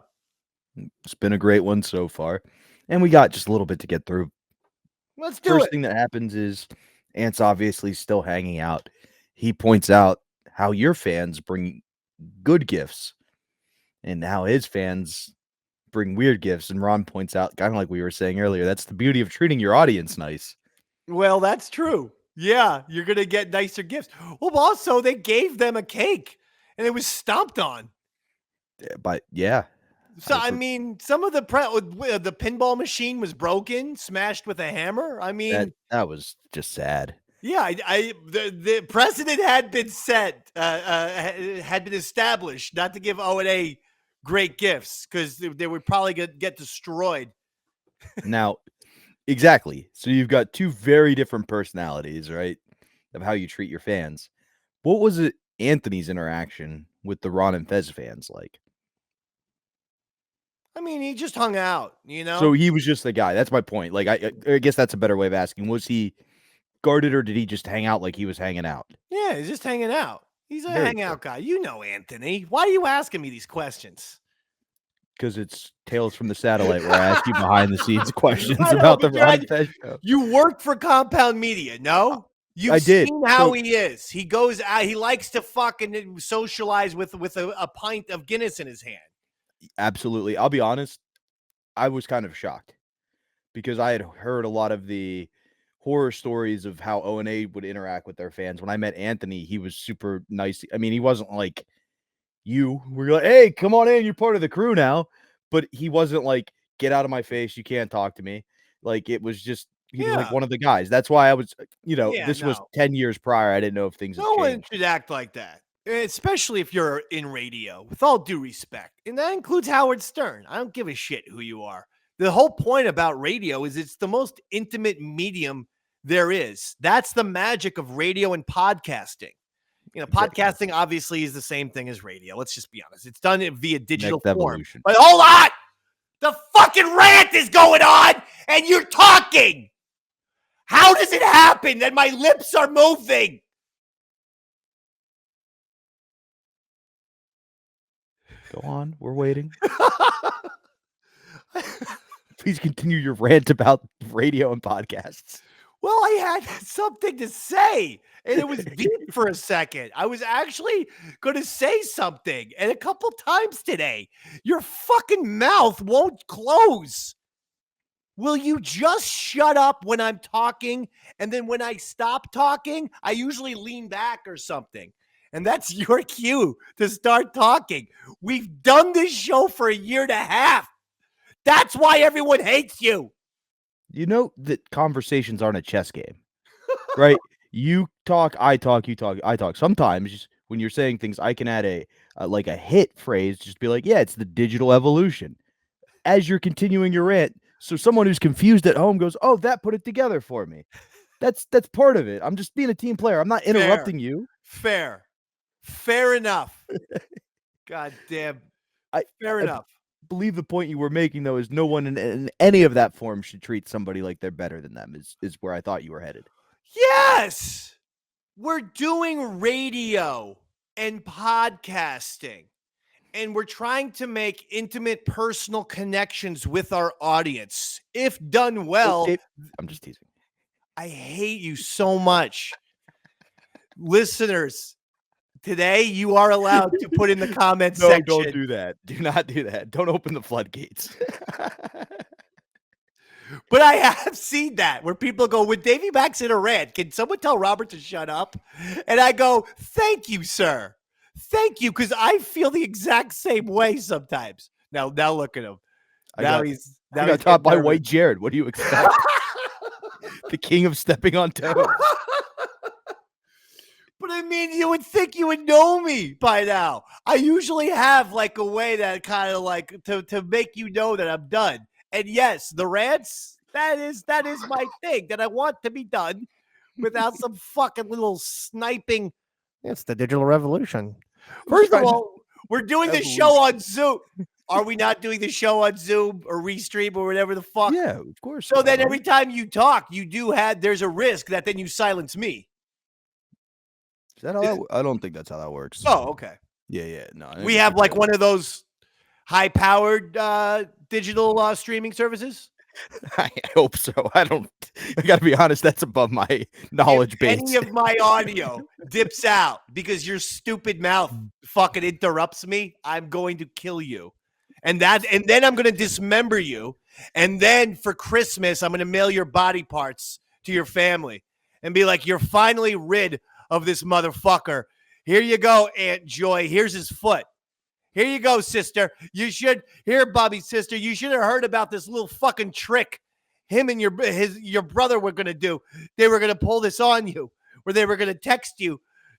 It's been a great one so far. And we got just a little bit to get through. Let's do First it. thing that happens is Ant's obviously still hanging out. He points out how your fans bring good gifts and how his fans bring weird gifts. And Ron points out, kind of like we were saying earlier, that's the beauty of treating your audience nice. Well, that's true. Yeah, you're going to get nicer gifts. Well, also, they gave them a cake and it was stomped on. But yeah. So, I mean, some of the pinball machine was broken, smashed with a hammer. I mean, that was just sad. Yeah, the precedent had been set, had been established not to give O&A great gifts because they would probably get destroyed. Now, exactly. So you've got two very different personalities, right, of how you treat your fans. What was it Anthony's interaction with the Ron and Fez fans like? I mean, he just hung out, you know? So he was just the guy. That's my point. Like, I guess that's a better way of asking. Was he guarded or did he just hang out like he was hanging out? Yeah, he's just hanging out. He's a hangout guy. You know Anthony. Why are you asking me these questions? Because it's Tales from the Satellite where I ask you behind-the-scenes questions about the Ron Fez show. You worked for Compound Media, no? You've I did. seen how he is. He goes out. He likes to fucking socialize with a pint of Guinness in his hand. Absolutely. I'll be honest. I was kind of shocked because I had heard a lot of the horror stories of how O&A would interact with their fans. When I met Anthony, he was super nice. I mean, he wasn't like you. We're like, hey, come on in. You're part of the crew now. but he wasn't like, get out of my face, you can't talk to me. Like, it was just, he was like one of the guys. That's why I was, this was 10 years prior. I didn't know if things had No one changed. should act like that, especially if you're in radio, with all due respect. And that includes Howard Stern. I don't give a shit who you are. The whole point about radio is it's the most intimate medium there is. That's the magic of radio and podcasting. Podcasting obviously is the same thing as radio. Let's just be honest. It's done via digital Next form. evolution. But hold on! The fucking rant is going on, and you're talking! How does it happen that my lips are moving? Go on. We're waiting. Please continue your rant about radio and podcasts. Well, I had something to say, and it was deep for a second. I was actually going to say something, and a couple times today, your fucking mouth won't close. Will you just shut up when I'm talking? And then when I stop talking, I usually lean back or something. And that's your cue to start talking. We've done this show for a year and a half. That's why everyone hates you. You know that conversations aren't a chess game, right? You talk, I talk, you talk, I talk. Sometimes when you're saying things, I can add a hit phrase, just be like, yeah, it's the digital evolution. As you're continuing your rant, so someone who's confused at home goes, oh, that put it together for me. That's part of it. I'm just being a team player. I'm not interrupting you. Fair enough. God damn. Fair enough. I believe the point you were making, though, is no one in any of that form should treat somebody like they're better than them, is where I thought you were headed. Yes! We're doing radio and podcasting, and we're trying to make intimate personal connections with our audience. If done well... Okay. I'm just teasing. I hate you so much. Listeners, today you are allowed to put in the comments section. No, don't do that. Do not do that. Don't open the floodgates. But I have seen that where people go, when Davey Max in a rant, can someone tell Robert to shut up? And I go, thank you, sir. Thank you, because I feel the exact same way sometimes. Now look at him. I got topped by White Jared. What do you expect? The king of stepping on toes. But I mean, you would think you would know me by now. I usually have like a way that kind of like to make you know that I'm done. And yes, the rants, that is my thing that I want to be done without some fucking little sniping. It's the digital revolution. First of all, we're doing the show on Zoom. Are we not doing the show on Zoom or Restream or whatever the fuck? Yeah, of course. So then every time you talk, there's a risk that then you silence me. Is that how I don't think that's how that works. Oh, okay. Yeah. No, we have like one of those high-powered digital streaming services. I hope so. I got to be honest. That's above my knowledge base. Any of my audio dips out because your stupid mouth fucking interrupts me, I'm going to kill you. And then I'm going to dismember you. And then for Christmas, I'm going to mail your body parts to your family and be like, you're finally rid of this motherfucker. Here you go, Aunt Joy. Here's his foot. Here you go, sister. Here, Bobby's sister. You should have heard about this little fucking trick him and your brother were going to do. They were going to pull this on you where they were going to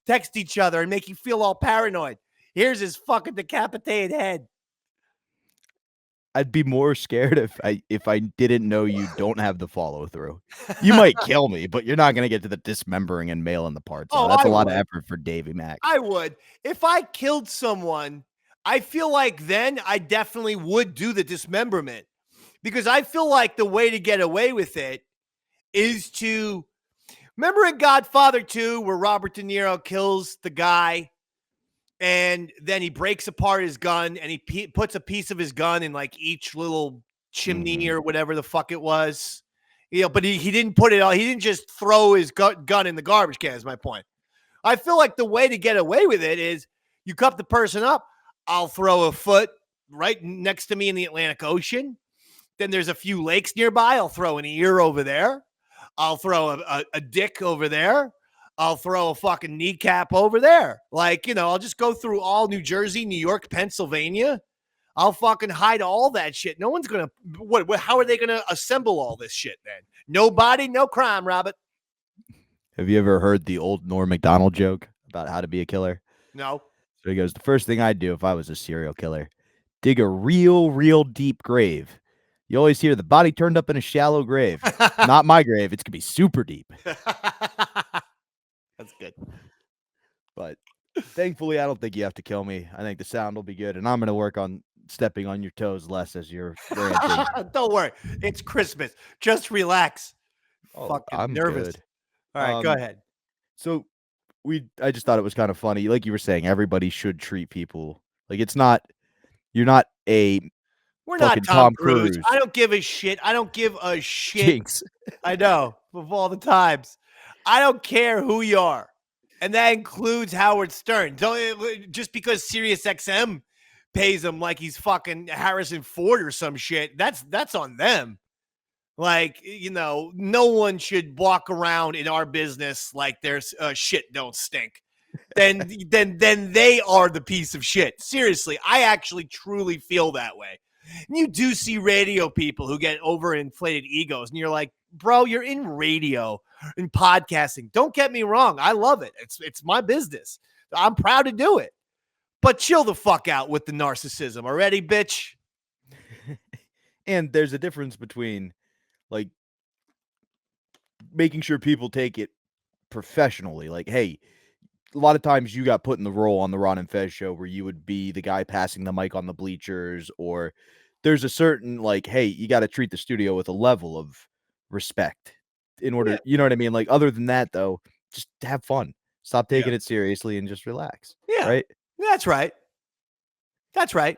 text each other and make you feel all paranoid. Here's his fucking decapitated head. I'd be more scared if I didn't know you don't have the follow through. You might kill me, but you're not going to get to the dismembering and mailing the parts. So that's a lot of effort for Davey Mack. I would. If I killed someone, I feel like then I definitely would do the dismemberment because I feel like the way to get away with it is to remember in Godfather 2 where Robert De Niro kills the guy and then he breaks apart his gun and he puts a piece of his gun in like each little chimney or whatever the fuck it was. But he didn't put it all. He didn't just throw his gun in the garbage can is my point. I feel like the way to get away with it is you cup the person up. I'll throw a foot right next to me in the Atlantic Ocean. Then there's a few lakes nearby. I'll throw an ear over there. I'll throw a dick over there. I'll throw a fucking kneecap over there. Like, I'll just go through all New Jersey, New York, Pennsylvania. I'll fucking hide all that shit. No one's gonna. What? How are they gonna assemble all this shit then? No body, no crime, Robert. Have you ever heard the old Norm Macdonald joke about how to be a killer? No. So he goes, the first thing I'd do if I was a serial killer, dig a real deep grave. You always hear the body turned up in a shallow grave. Not my grave. It's going to be super deep. That's good. But thankfully, I don't think you have to kill me. I think the sound will be good. And I'm going to work on stepping on your toes less as you're ranting. Don't worry. It's Christmas. Just relax. Oh, Fucking I'm nervous. good. All right, go ahead. So I just thought it was kind of funny. Like you were saying, everybody should treat people like it's not. You're not a. We're not fucking Tom Cruise. I don't give a shit. I don't give a shit. Jinx. I know, of all the times. I don't care who you are. And that includes Howard Stern. Just because SiriusXM pays him like he's fucking Harrison Ford or some shit, that's on them. Like, no one should walk around in our business like there's shit don't stink. Then they are the piece of shit. Seriously, I actually truly feel that way. And you do see radio people who get overinflated egos, and you're like, bro, you're in radio and podcasting. Don't get me wrong. I love it. It's my business. I'm proud to do it. But chill the fuck out with the narcissism already, bitch. And there's a difference between like making sure people take it professionally. Like, hey, a lot of times you got put in the role on the Ron and Fez show where you would be the guy passing the mic on the bleachers, or there's a certain like, hey, you got to treat the studio with a level of respect in order, you know what I mean? Like, other than that, though, just have fun. Stop taking it seriously and just relax. Yeah. Right? That's right. That's right.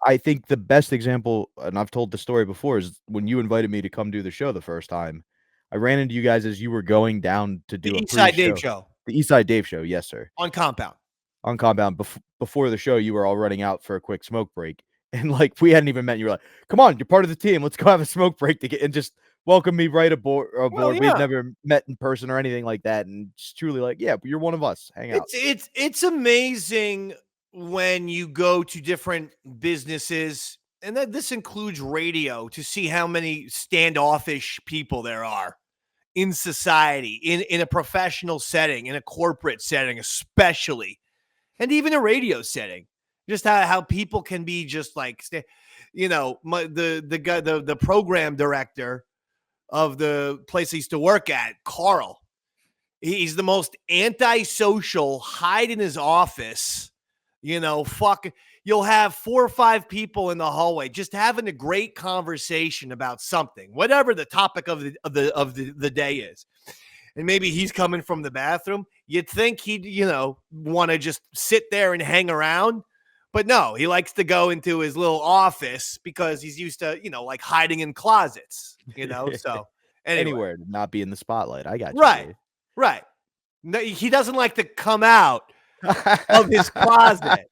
I think the best example, and I've told the story before, is when you invited me to come do the show the first time. I ran into you guys as you were going down to do the a Eastside pre-show. Dave show. The Eastside Dave show, yes, sir. On Compound. On Compound. Before the show, you were all running out for a quick smoke break. And, like, we hadn't even met. You were like, come on, you're part of the team. Let's go have a smoke break to get and just welcome me right aboard. Well, yeah. We'd never met in person or anything like that. And just truly like, yeah, you're one of us. Hang out. It's amazing when you go to different businesses, and this includes radio, to see how many standoffish people there are in society, in a professional setting, in a corporate setting, especially, and even a radio setting. Just how people can be just like, the guy, the program director of the place I used to work at, Carl. He's the most antisocial, hide in his office. You'll have 4 or 5 people in the hallway just having a great conversation about something, whatever the topic of the day is. And maybe he's coming from the bathroom. You'd think he'd, want to just sit there and hang around. But no, he likes to go into his little office because he's used to, like hiding in closets, so Anywhere to not be in the spotlight. I got you. Right. No, he doesn't like to come out of his closet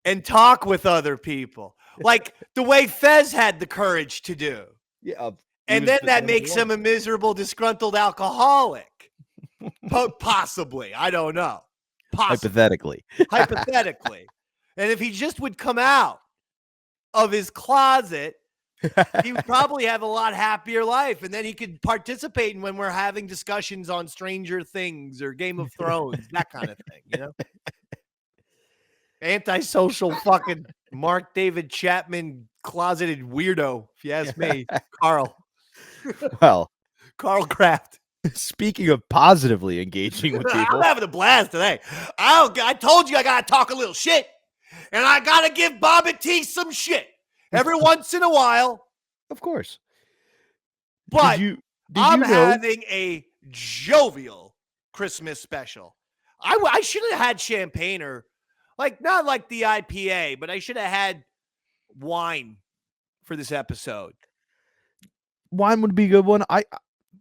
and talk with other people like the way Fez had the courage to do. Yeah. And then that makes him a miserable, disgruntled alcoholic. Possibly. I don't know. Hypothetically. And if he just would come out of his closet, he would probably have a lot happier life. And then he could participate in when we're having discussions on Stranger Things or Game of Thrones, that kind of thing, Antisocial fucking Mark David Chapman closeted weirdo, if you ask me. Carl. Well, Carl Kraft. Speaking of positively engaging with people. I'm having a blast today. I told you I got to talk a little shit. And I got to give Bob and T some shit every once in a while. Of course. But I'm know? having a jovial Christmas special. I should have had champagne or not like the IPA, but I should have had wine for this episode. Wine would be a good one.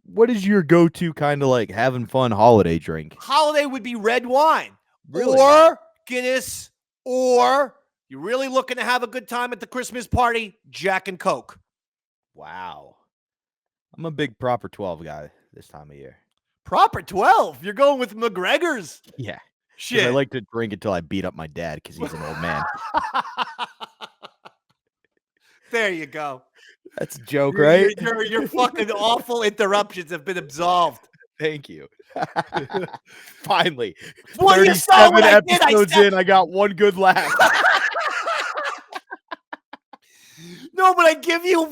What is your go-to kind of like having fun holiday drink? Holiday would be red wine. Really? Or Guinness. Or you're really looking to have a good time at the Christmas party, Jack and Coke. Wow. I'm a big Proper 12 guy this time of year. Proper 12? You're going with McGregor's? Yeah. Shit. I like to drink until I beat up my dad because he's an old man. There you go. That's a joke, right? Your fucking awful interruptions have been absolved. Thank you. Finally. Well, you saw 37 what I did. episodes in, I got one good laugh. No, but I give you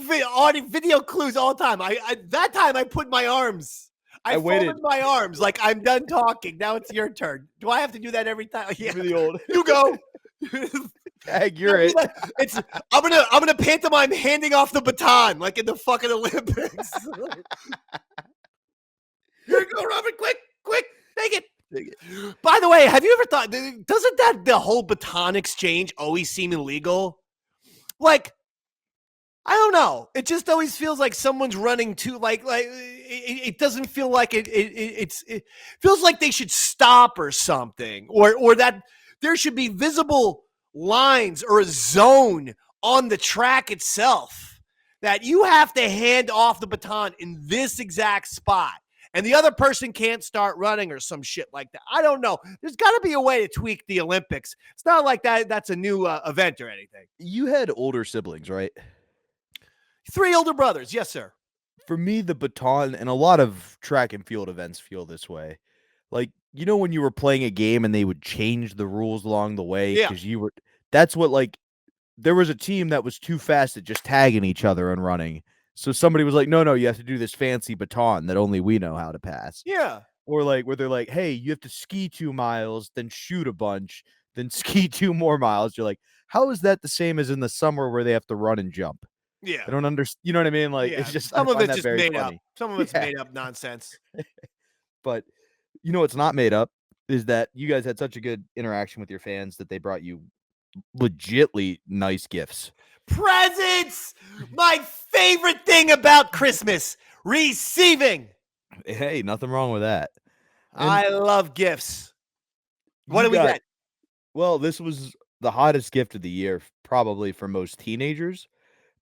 video clues all the time. That time I put my arms. I waited. folded my arms like I'm done talking. Now it's your turn. Do I have to do that every time? Yeah. The old. You go. Tag, you're it. I'm gonna pantomime handing off the baton like in the fucking Olympics. Here you go, Robert. Quick, take it. By the way, have you ever thought? Doesn't the whole baton exchange always seem illegal? Like, I don't know. It just always feels like someone's running too. Like it doesn't feel like it feels like they should stop or something, or that there should be visible lines or a zone on the track itself that you have to hand off the baton in this exact spot. And the other person can't start running or some shit like that. I don't know. There's got to be a way to tweak the Olympics. It's not like that's a new event or anything. You had older siblings, right? 3 older brothers. Yes, sir. For me, the baton and a lot of track and field events feel this way. Like, you know, when you were playing a game and they would change the rules along the way because that's what, like, there was a team that was too fast at just tagging each other and running. So somebody was like, no, you have to do this fancy baton that only we know how to pass. Yeah. Or like where they're like, hey, you have to ski 2 miles, then shoot a bunch, then ski 2 more miles. You're like, how is that the same as in the summer where they have to run and jump? Yeah. I don't understand. You know what I mean? Like, it's just some I of find it's that just very made funny. up. Some of it's made up nonsense. But you know what's not made up is that you guys had such a good interaction with your fans that they brought you legitly nice gifts. Presents! My favorite thing about Christmas, receiving. Hey, nothing wrong with that. And I love gifts. What do we get? Well, this was the hottest gift of the year, probably for most teenagers,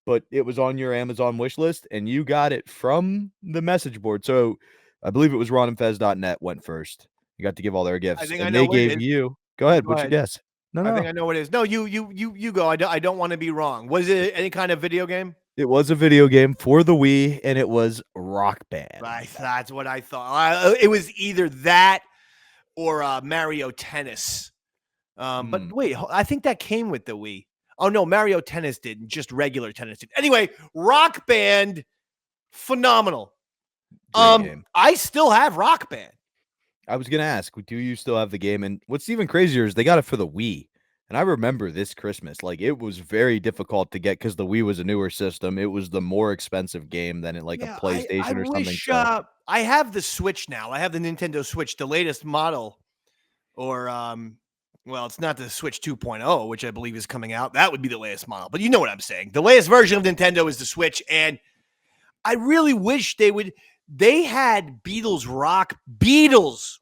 but it was on your Amazon wish list, and you got it from the message board. So I believe it was ronandfez.net went first. You got to give all their gifts. I think and I know they what it gave is. you. Go ahead. Go What's ahead. your guess? No. I think I know what it is. No, you go. I don't want to be wrong. Was it any kind of video game? It was a video game for the Wii, and it was Rock Band. That's what I thought. It was either that or Mario Tennis. But wait, I think that came with the Wii. Oh, no, Mario Tennis didn't. Just regular tennis did. Anyway, Rock Band, phenomenal. Game. I still have Rock Band. I was going to ask, do you still have the game? And what's even crazier is they got it for the Wii. And I remember this Christmas, like it was very difficult to get because the Wii was a newer system. It was the more expensive game than a PlayStation or something. So. I have the Switch now. I have the Nintendo Switch, the latest model. Or, well, it's not the Switch 2.0, which I believe is coming out. That would be the latest model. But you know what I'm saying. The latest version of Nintendo is the Switch. And I really wish they had Beatles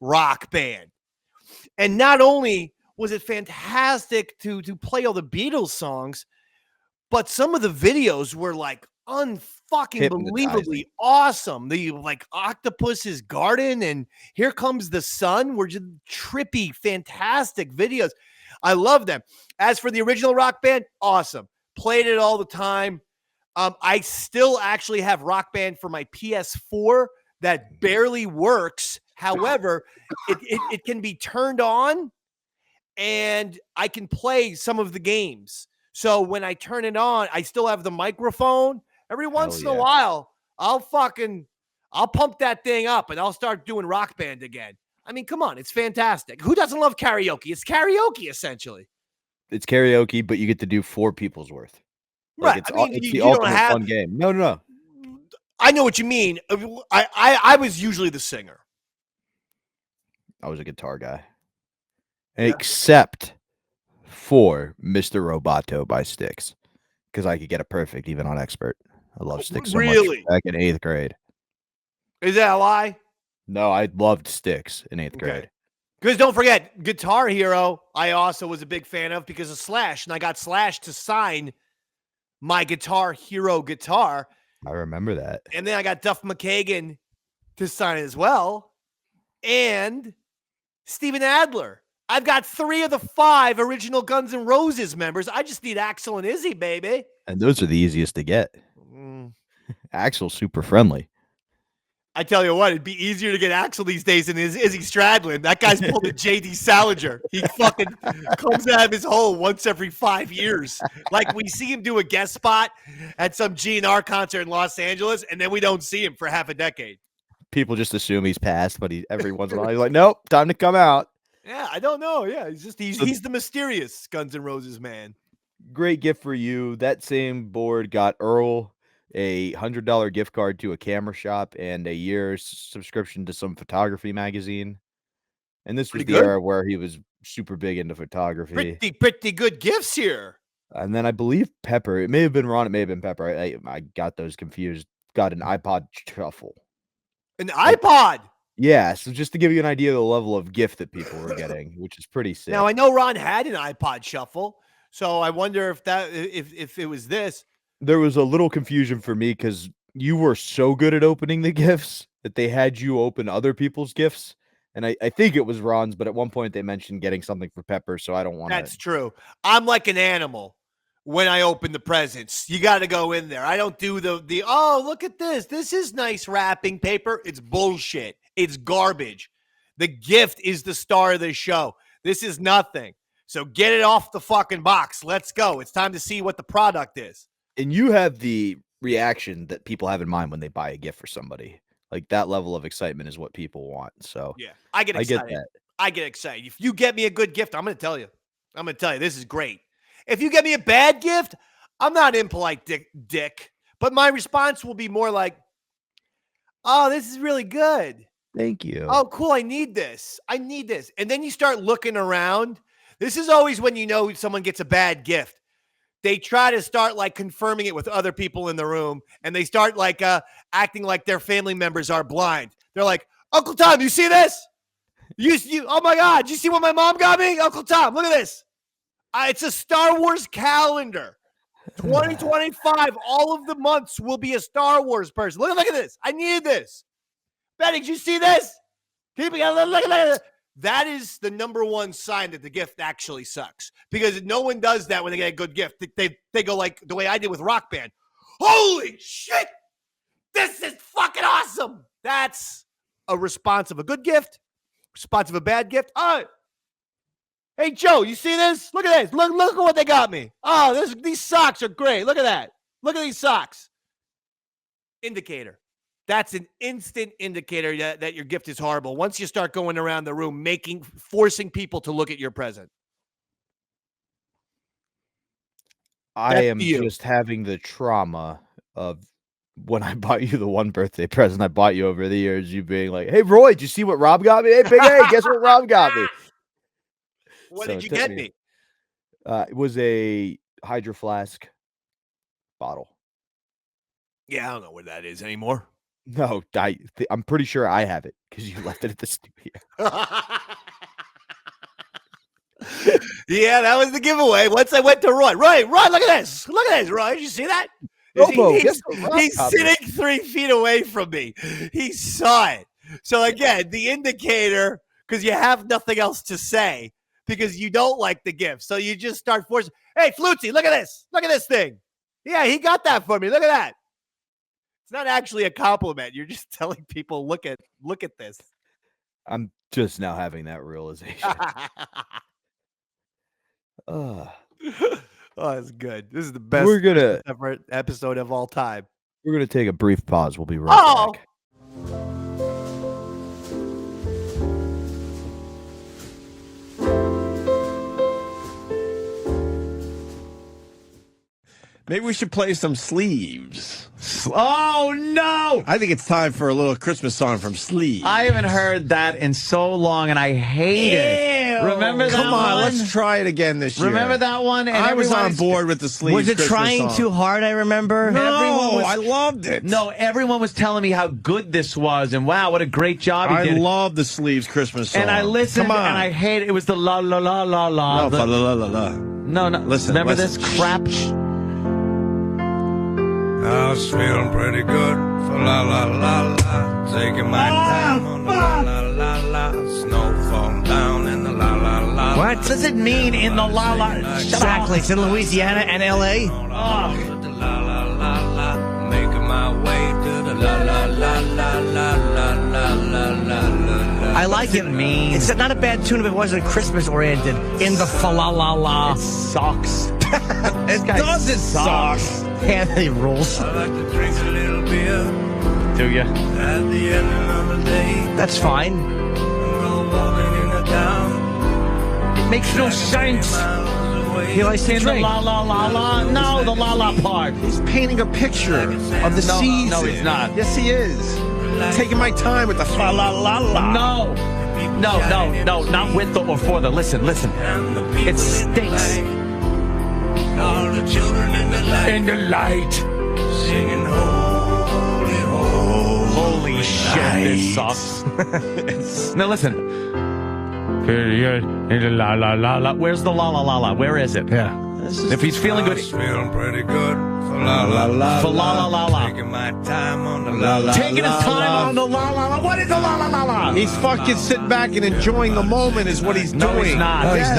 Rock Band. And not only was it fantastic to play all the Beatles songs, but some of the videos were like unfucking believably awesome. The like Octopus's Garden and Here Comes the Sun were just trippy, fantastic videos. I love them. As for the original Rock Band, awesome. Played it all the time. I still actually have Rock Band for my PS4 that barely works. However, it can be turned on and I can play some of the games. So when I turn it on, I still have the microphone. Every once in a while, I'll pump that thing up and I'll start doing Rock Band again. I mean, come on, it's fantastic. Who doesn't love karaoke? It's karaoke, essentially. It's karaoke, but you get to do 4 people's worth. Right. Like it's the ultimate fun game. No. I know what you mean. I was usually the singer. I was a guitar guy. Except for Mr. Roboto by Styx. Because I could get it perfect even on expert. I love Styx so much back in 8th grade. Is that a lie? No, I loved Styx in 8th grade. Because don't forget, Guitar Hero, I also was a big fan of because of Slash. And I got Slash to sign my Guitar Hero guitar. I remember that. And then I got Duff McKagan to sign it as well. And Steven Adler. I've got 3 of the 5 original Guns N' Roses members. I just need Axl and Izzy, baby. And those are the easiest to get. Axl's super friendly. I tell you what, it'd be easier to get Axl these days than Izzy Stradlin. That guy's pulled a J.D. Salinger. He fucking comes out of his hole once every 5 years. Like, we see him do a guest spot at some GNR concert in Los Angeles, and then we don't see him for half a decade. People just assume he's passed, but every once in a while he's like, nope, time to come out. Yeah, I don't know. Yeah, he's the mysterious Guns N' Roses man. Great gift for you. That same board got Earl a $100 gift card to a camera shop and a year's subscription to some photography magazine. And this was the era where he was super big into photography. Pretty good gifts here. And then I believe Pepper, it may have been Ron, it may have been Pepper. I got those confused. Got an iPod Shuffle. An iPod? Yeah, so just to give you an idea of the level of gift that people were getting, which is pretty sick. Now, I know Ron had an iPod Shuffle, so I wonder if it was this. There was a little confusion for me because you were so good at opening the gifts that they had you open other people's gifts. And I think it was Ron's, but at one point they mentioned getting something for Pepper, so I don't want to. That's true. I'm like an animal when I open the presents. You got to go in there. I don't do the oh, look at this. This is nice wrapping paper. It's bullshit. It's garbage. The gift is the star of the show. This is nothing. So get it off the fucking box. Let's go. It's time to see what the product is. And you have the reaction that people have in mind when they buy a gift for somebody. Like that level of excitement is what people want. So yeah, I get excited. Get that. I get excited. If you get me a good gift, I'm going to tell you. This is great. If you get me a bad gift, I'm not impolite dick. But my response will be more like, oh, this is really good. Thank you. Oh, cool. I need this. And then you start looking around. This is always when you know someone gets a bad gift. They try to start like confirming it with other people in the room, and they start like acting like their family members are blind. They're like, Uncle Tom, you see this? You oh my God, you see what my mom got me? Uncle Tom, look at this. It's a Star Wars calendar. 2025, all of the months will be a Star Wars person. Look at this. I needed this. Betty, did you see this? Look at this. That is the number one sign that the gift actually sucks, because no one does that when they get a good gift. They go like the way I did with Rock Band. Holy shit! This is fucking awesome. That's a response of a good gift. Response of a bad gift. All right. Hey Joe, you see this? Look at this. Look at what they got me. Oh, these socks are great. Look at that. Look at these socks. Indicator. That's an instant indicator that your gift is horrible. Once you start going around the room forcing people to look at your present. I am just having the trauma of when I bought you the one birthday present I bought you over the years, you being like, hey, Roy, did you see what Rob got me? Hey, Big A, guess what Rob got me? What did you get me? It was a Hydro Flask bottle. Yeah, I don't know what that is anymore. No, I'm pretty sure I have it because you left it at the studio. Yeah, that was the giveaway. Once I went to Roy. Roy, look at this. Look at this, Roy. Did you see that? He's sitting 3 feet away from me. He saw it. So again, the indicator, because you have nothing else to say because you don't like the gift. So you just start forcing. Hey, Flutzy, look at this. Look at this thing. Yeah, he got that for me. Look at that. It's not actually a compliment. You're just telling people, look at this. I'm just now having that realization. Oh, that's good. This is the best episode of all time. We're gonna take a brief pause. We'll be right back. Maybe we should play some Sleeves. Oh, no! I think it's time for a little Christmas song from Sleeves. I haven't heard that in so long, and I hate it. Remember that one? Come on, let's try it again this year. Remember that one? And I was on board with the Sleeves. Was it Christmas trying song. too hard, I remember? No, I loved it. No, everyone was telling me how good this was, and wow, what a great job he did. I love the Sleeves Christmas song. And I listened, and I hate it. It was the la la la la la. No, la la la. No. Listen. Remember this crap? I was feeling pretty good for la la la la, taking my time on the la la la la, snow falling down in the la la la What does it mean in the la la? Exactly. It's in Louisiana and L.A. Making my way to the la la la la la la la la la. I like it. It's not a bad tune if it wasn't Christmas oriented. In the fa la la la. It sucks. It does. It sucks. Hanley rules. I like to drink a little beer. Do you? At the end of the day. That's fine. Go walking in the town. It makes no sense. He likes to In the drink. la la la la. No, the la la part. He's painting a picture of the season. No, he's not. Yes, he is. Taking my time with the fa la la la. No, not with the or for the. Listen. It stinks. All the children in the light. Singing holy, Holy shit, this sucks. Now listen. La la la la. Where's the la la la la? Where is it? Yeah. If he's feeling good, feeling pretty good. La la la for la la la la. Taking my time on the la la. Taking his time on the la la la. What is the la la la la? He's fucking sitting back and enjoying the moment is what he's doing. No, he's not. No, he's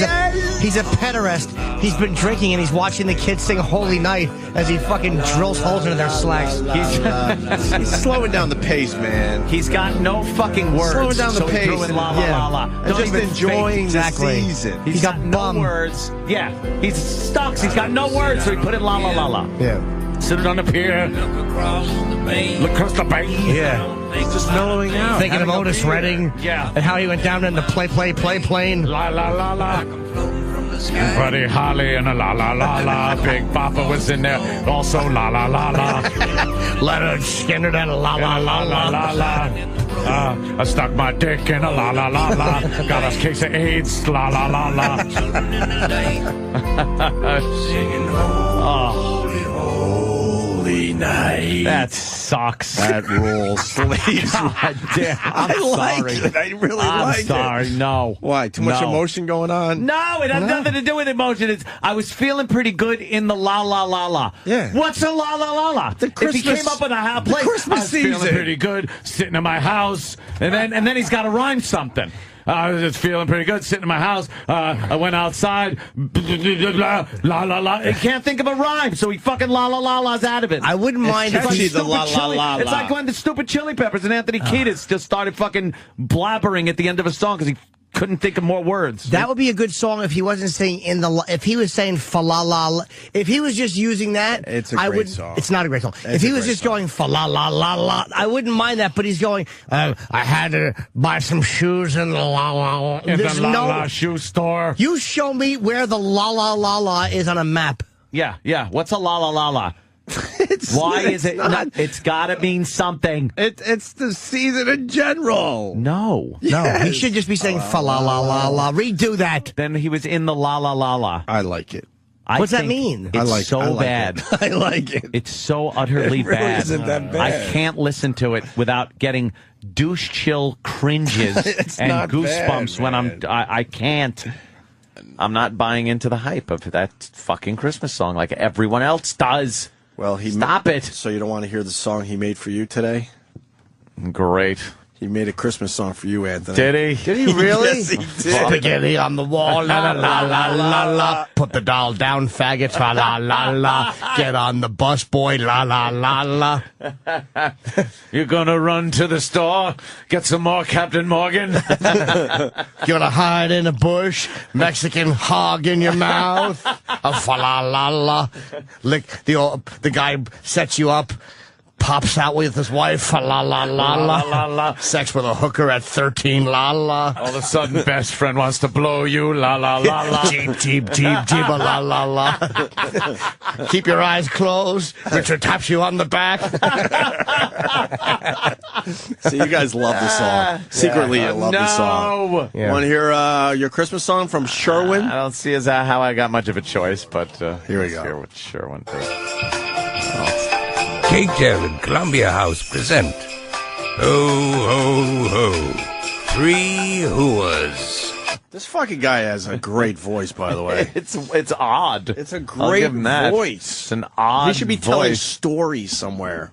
not. He's a pederast. He's been drinking and he's watching the kids sing Holy Night as he fucking drills holes into their slacks. He's slowing down the pace, man. He's got no fucking words. Slowing down the so he pace. threw in la la la la. And Don't just even enjoying think. the season. He's got no words. Yeah, he's stuck. He's got no words, so he put in la la la la. Yeah. Sitting on the pier. Look across the bay. Yeah. He's just mellowing out. Thinking of Otis Redding. Yeah. And how he went down in the plane. La la la la. Buddy Holly and a la la la la. Big Papa was in there. Also la la la la. Leonard Skinner and a la la la la la la. I stuck my dick in a la la la la. Got a case of AIDS. La la la la. Oh. Holy night. That sucks. That rules. God damn. I'm sorry. It. I really like it. I'm sorry. No. Why? Too much No. emotion going on? No, it has nothing to do with emotion. I was feeling pretty good in the la la la la. Yeah. What's a la la la la? The Christmas, if he came up with a place, Christmas I was feeling season. pretty good sitting in my house, and then he's got to rhyme something. I was just feeling pretty good sitting in my house. I went outside. La la la. He can't think of a rhyme, so he fucking la la la la's out of it. I wouldn't mind if catchy, he the la la la It's la. like when the stupid Chili Peppers and Anthony Kiedis just started fucking blabbering at the end of a song because he couldn't think of more words. That would be a good song if he wasn't saying if he was saying fa la la. If he was just using that, It's a great song. It's not a great song. It's if he a was great just song. going fa la la la la, I wouldn't mind that. But he's going. I had to buy some shoes in the la la la. In There's the la no. la shoe store. You show me where the la la la la is on a map. Yeah. What's a la la la la? Why is it not? It's got to mean something. It's the season in general. No. No, he should just be saying fa la la la la. Redo that. Then he was in the la la la la. I like it. What's that think mean? It's I like bad. it. I like it. It's so utterly It really bad. isn't that bad. I can't listen to it without getting douche chill cringes It's and not goosebumps bad, when man. I can't. I'm not buying into the hype of that fucking Christmas song like everyone else does. Well, Stop it. So you don't want to hear the song he made for you today? Great. He made a Christmas song for you, Anthony. Did he? Did he really? Yes, he did. Spaghetti on the wall, la la la la la la. Put the doll down, faggots, la la la la. Get on the bus, boy, la la la la. You're gonna run to the store, get some more Captain Morgan. Gonna hide in a bush, Mexican hog in your mouth. A fa la la la. Lick the guy sets you up. Pops out with his wife, fa la la la la. Sex with a hooker at 13, la la. All of a sudden, best friend wants to blow you, la la la la. Jeep, la la la. Keep your eyes closed. Richard taps you on the back. So you guys love the song. Secretly, you love the song. Yeah. Want to hear your Christmas song from Sherwin? I don't see as how I got much of a choice, but here we go. Hear what Sherwin thinks. KJL Columbia House present Ho, ho, ho. 3 hooahs. This fucking guy has a great voice, by the way. It's odd. It's a I'll great give him that. voice. It's an odd He should be telling voice. stories somewhere.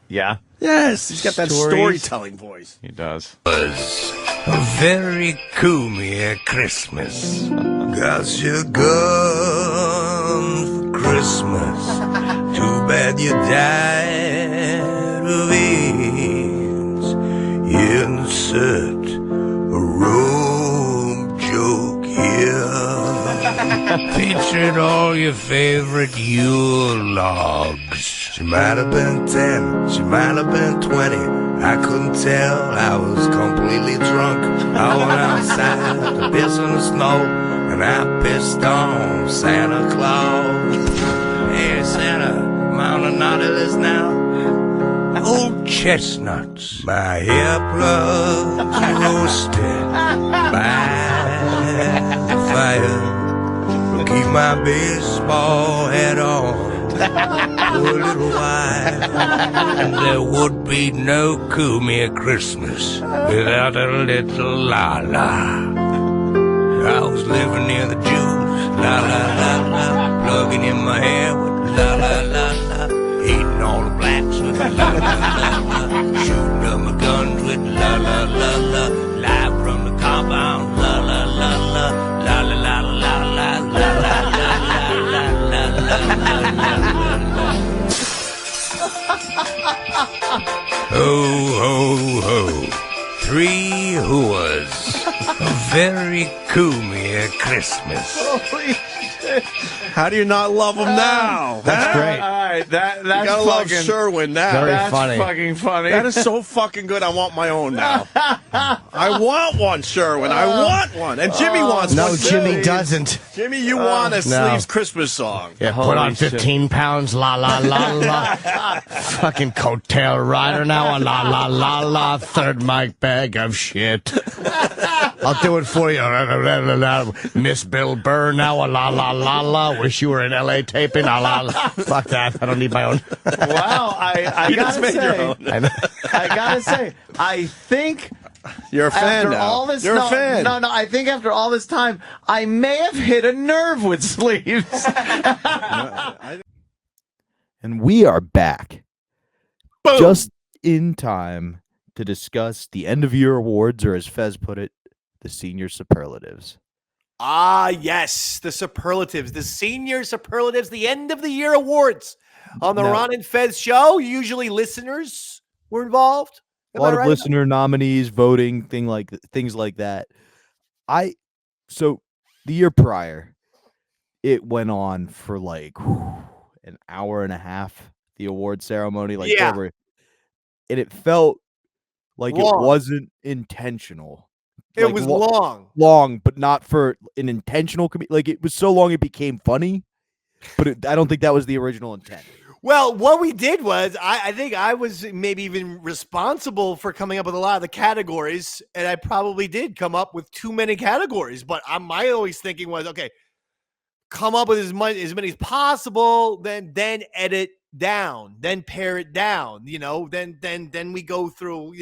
Yeah. Yes, he's got that Stories. storytelling voice. He does. a very Cumia Christmas. Got you gone for Christmas. Too bad you died of AIDS. Insert a robe joke here. Featured all your favorite Yule logs. She might have been 10, she might have been 20. I couldn't tell, I was completely drunk. I went outside to piss in the snow, and I pissed on Santa Claus. Hey Santa, am I on a naughty list now? Old chestnuts, my hair plugs roasted by the fire. Keep my baseball hat on for a little while, and there would be no Cumia Christmas without a little la-la. I was living near the Jews, la-la-la-la, plugging in my hair with la-la-la-la, eating all the blacks with la-la-la-la, shooting up my guns with la-la-la-la, live from the compound, la-la-la-la, ho, ho, ho. 3 hooas. A very Cumia Christmas. Holy shit. How do you not love him now? That's great. All right, that's you gotta love fucking Sherwin now. Very that's funny. fucking funny. That is so fucking good. I want my own now. I want one, Sherwin. I want one. And Jimmy wants one. No, too. Jimmy doesn't. Jimmy, you want a No. Sleeves Christmas song. Yeah, put on 15 pounds, la la la la. Fucking coattail rider now, a la la la la. Third mic bag of shit. I'll do it for you. Miss Bill Burr now, a la la la la. Wish you were in LA taping, a la la. Fuck that. I don't need my own. Wow, I You just gotta made your say, own. I gotta say, I think You're a fan after now. all this, You're a fan. No, I think after all this time, I may have hit a nerve with Sleeves. And we are back. Boom. Just in time to discuss the end of year awards, or as Fez put it, the senior superlatives. Ah, yes, the superlatives, the senior superlatives, the end of the year awards on the No. Ron and Fez show. Usually listeners were involved. A lot of listener nominees, voting, things like that. So the year prior, it went on for like an hour and a half, the award ceremony. Like Yeah. and it felt like Long. it wasn't intentional. It Like, was long. long, but not for an intentional. Like it was so long it became funny, but I don't think that was the original intent. Well, what we did was, I think I was maybe even responsible for coming up with a lot of the categories, and I probably did come up with too many categories. But my always thinking was, okay, come up with as many as possible, then edit down, then pare it down. Then we go through,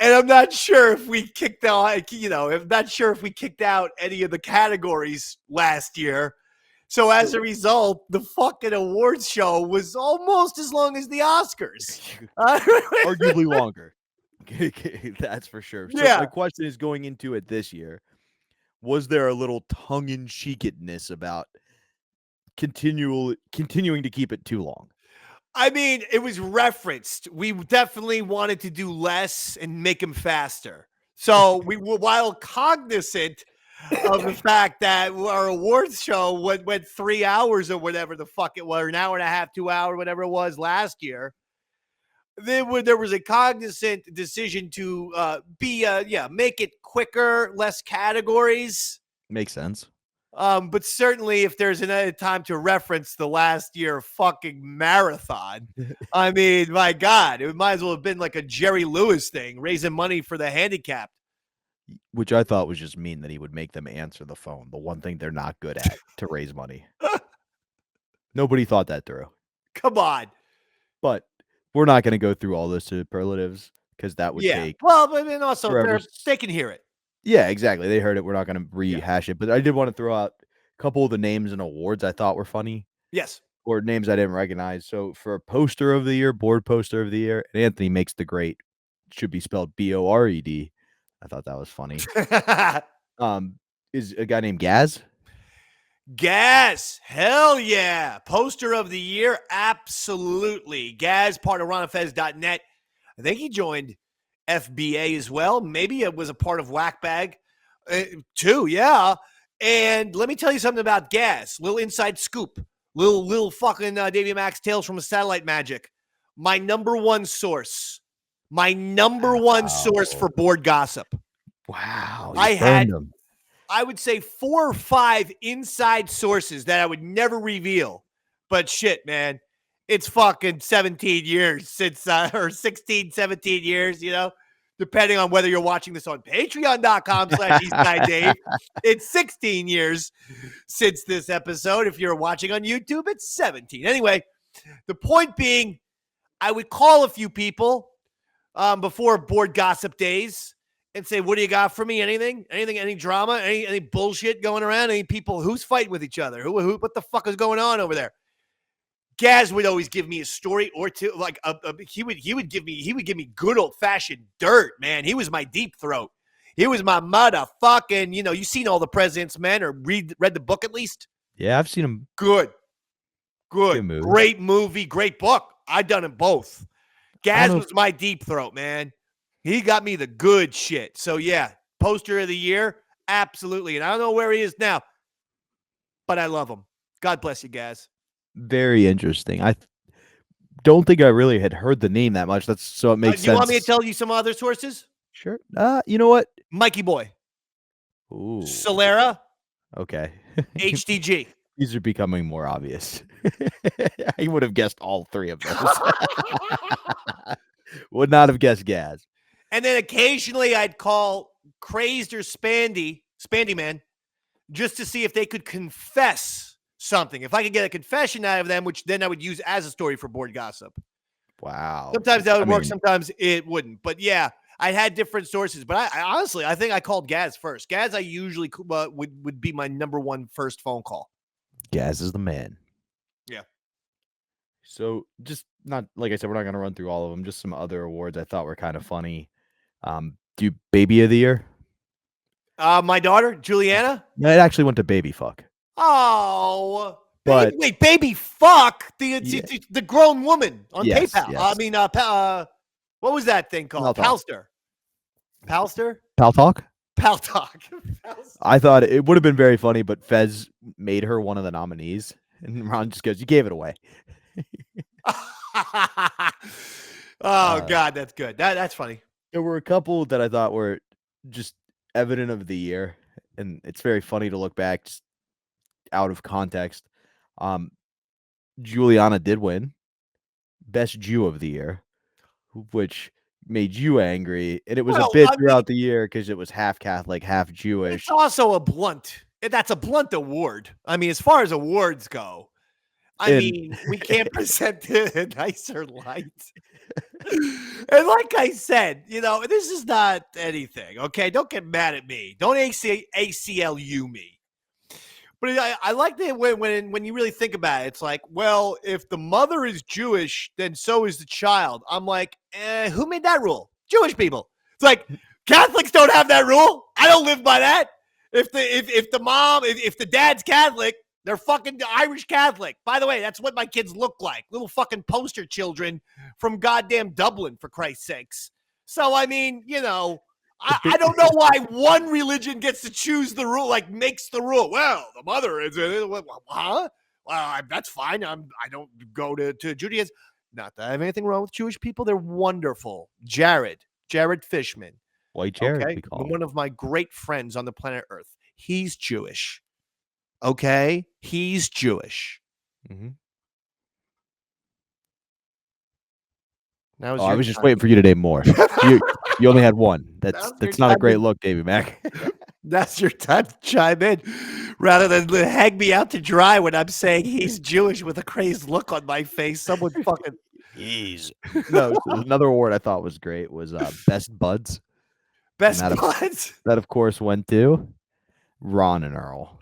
And I'm not sure if we kicked out, I'm not sure if we kicked out any of the categories last year. So as a result, the fucking awards show was almost as long as the Oscars. Arguably longer. That's for sure. So Yeah. my question is, going into it this year, was there a little tongue-in-cheekedness about continuing to keep it too long? I mean, it was referenced. We definitely wanted to do less and make them faster. So we were, while cognizant of the fact that our awards show went 3 hours or whatever the fuck it was, or an hour and a half, 2 hours, whatever it was last year, there was a cognizant decision to make it quicker, less categories. Makes sense. But certainly if there's another time to reference the last year fucking marathon, I mean, my God, it might as well have been like a Jerry Lewis thing, raising money for the handicapped. Which I thought was just mean that he would make them answer the phone, the one thing they're not good at to raise money. Nobody thought that through. Come on. But we're not going to go through all the superlatives because that would take Well, but then also forever. they can hear it. Yeah, exactly. They heard it. We're not going to rehash it. But I did want to throw out a couple of the names and awards I thought were funny. Yes. Or names I didn't recognize. So for poster of the year, board poster of the year, and Anthony makes the great, should be spelled Bored, I thought that was funny. Is a guy named Gaz? Gaz, hell yeah. Poster of the year, absolutely. Gaz, part of ronfez.net. I think he joined FBA as well. Maybe it was a part of Whackbag too, yeah. And let me tell you something about Gaz. Little inside scoop. Little fucking Davey Max Tales from a Satellite Magic. My number one source. For board gossip. Wow. I had them. I would say 4 or 5 inside sources that I would never reveal. But shit, man, it's fucking 17 years since, or 16, 17 years, depending on whether you're watching this on patreon.com/EastSideDave. It's 16 years since this episode. If you're watching on YouTube, it's 17. Anyway, the point being, I would call a few people before board gossip days and say, what do you got for me? Anything, any drama, any bullshit going around? Any people who's fighting with each other? What the fuck is going on over there? Gaz would always give me a story or two. Like he would give me good old fashioned dirt, man. He was my deep throat. He was my motherfucking, you seen All the President's Men or read the book at least? Yeah, I've seen him. Good. Great movie, great book. I've done them both. Gaz was my deep throat, man. He got me the good shit. So, yeah, poster of the year, absolutely. And I don't know where he is now, but I love him. God bless you, Gaz. Very interesting. I don't think I really had heard the name that much. So it makes sense. You want me to tell you some other sources? Sure. You know what? Mikey Boy. Ooh. Solera. Okay. HDG. These are becoming more obvious. I would have guessed all 3 of those. Would not have guessed Gaz. And then occasionally I'd call Crazed or Spandy Man, just to see if they could confess something. If I could get a confession out of them, which then I would use as a story for board gossip. Wow. Sometimes that would work, sometimes it wouldn't. But yeah, I had different sources. But I honestly, I think I called Gaz first. Gaz, I usually would be my number one first phone call. Gaz is the man. Yeah. So just not, like I said, we're not going to run through all of them. Just some other awards I thought were kind of funny. Do Baby of the Year? My daughter, Juliana? No, it actually went to Baby Fuck. Oh. But wait, Baby Fuck? The grown woman on PayPal. Yes. I mean, what was that thing called? Palster. Pal Talk? Pal Talk. I thought it would have been very funny, but Fez made her one of the nominees. And Ron just goes, you gave it away. God, that's good. That's funny. There were a couple that I thought were just evident of the year, and it's very funny to look back just out of context. Juliana did win Best Jew of the Year, which made you angry, and it was a bit throughout the year because it was half Catholic, half Jewish. It's also that's a blunt award. I mean, as far as awards go, we can't present it in nicer light. And like I said, this is not anything, okay? Don't get mad at me. Don't ACLU me. But I like that when you really think about it, it's like, well, if the mother is Jewish, then so is the child. I'm like, who made that rule? Jewish people. It's like, Catholics don't have that rule. I don't live by that. If the dad's Catholic, they're fucking Irish Catholic. By the way, that's what my kids look like. Little fucking poster children from goddamn Dublin, for Christ's sakes. So, I mean, I don't know why one religion gets to choose the rule, like makes the rule. Well, the mother is, huh? Well, that's fine. I don't go to Judaism. Not that I have anything wrong with Jewish people. They're wonderful. Jared Fishman. White Jared, okay? We call him. One of my great friends on the planet Earth. He's Jewish. Okay? He's Jewish. Mm-hmm. Now I was just waiting for you to name more. You only had one. That's not a great look, Davey Mac. That's your time to chime in, rather than hang me out to dry when I'm saying he's Jewish with a crazed look on my face. Someone fucking. No, another award I thought was great was Best Buds. Best Buds. That of course went to Ron and Earl.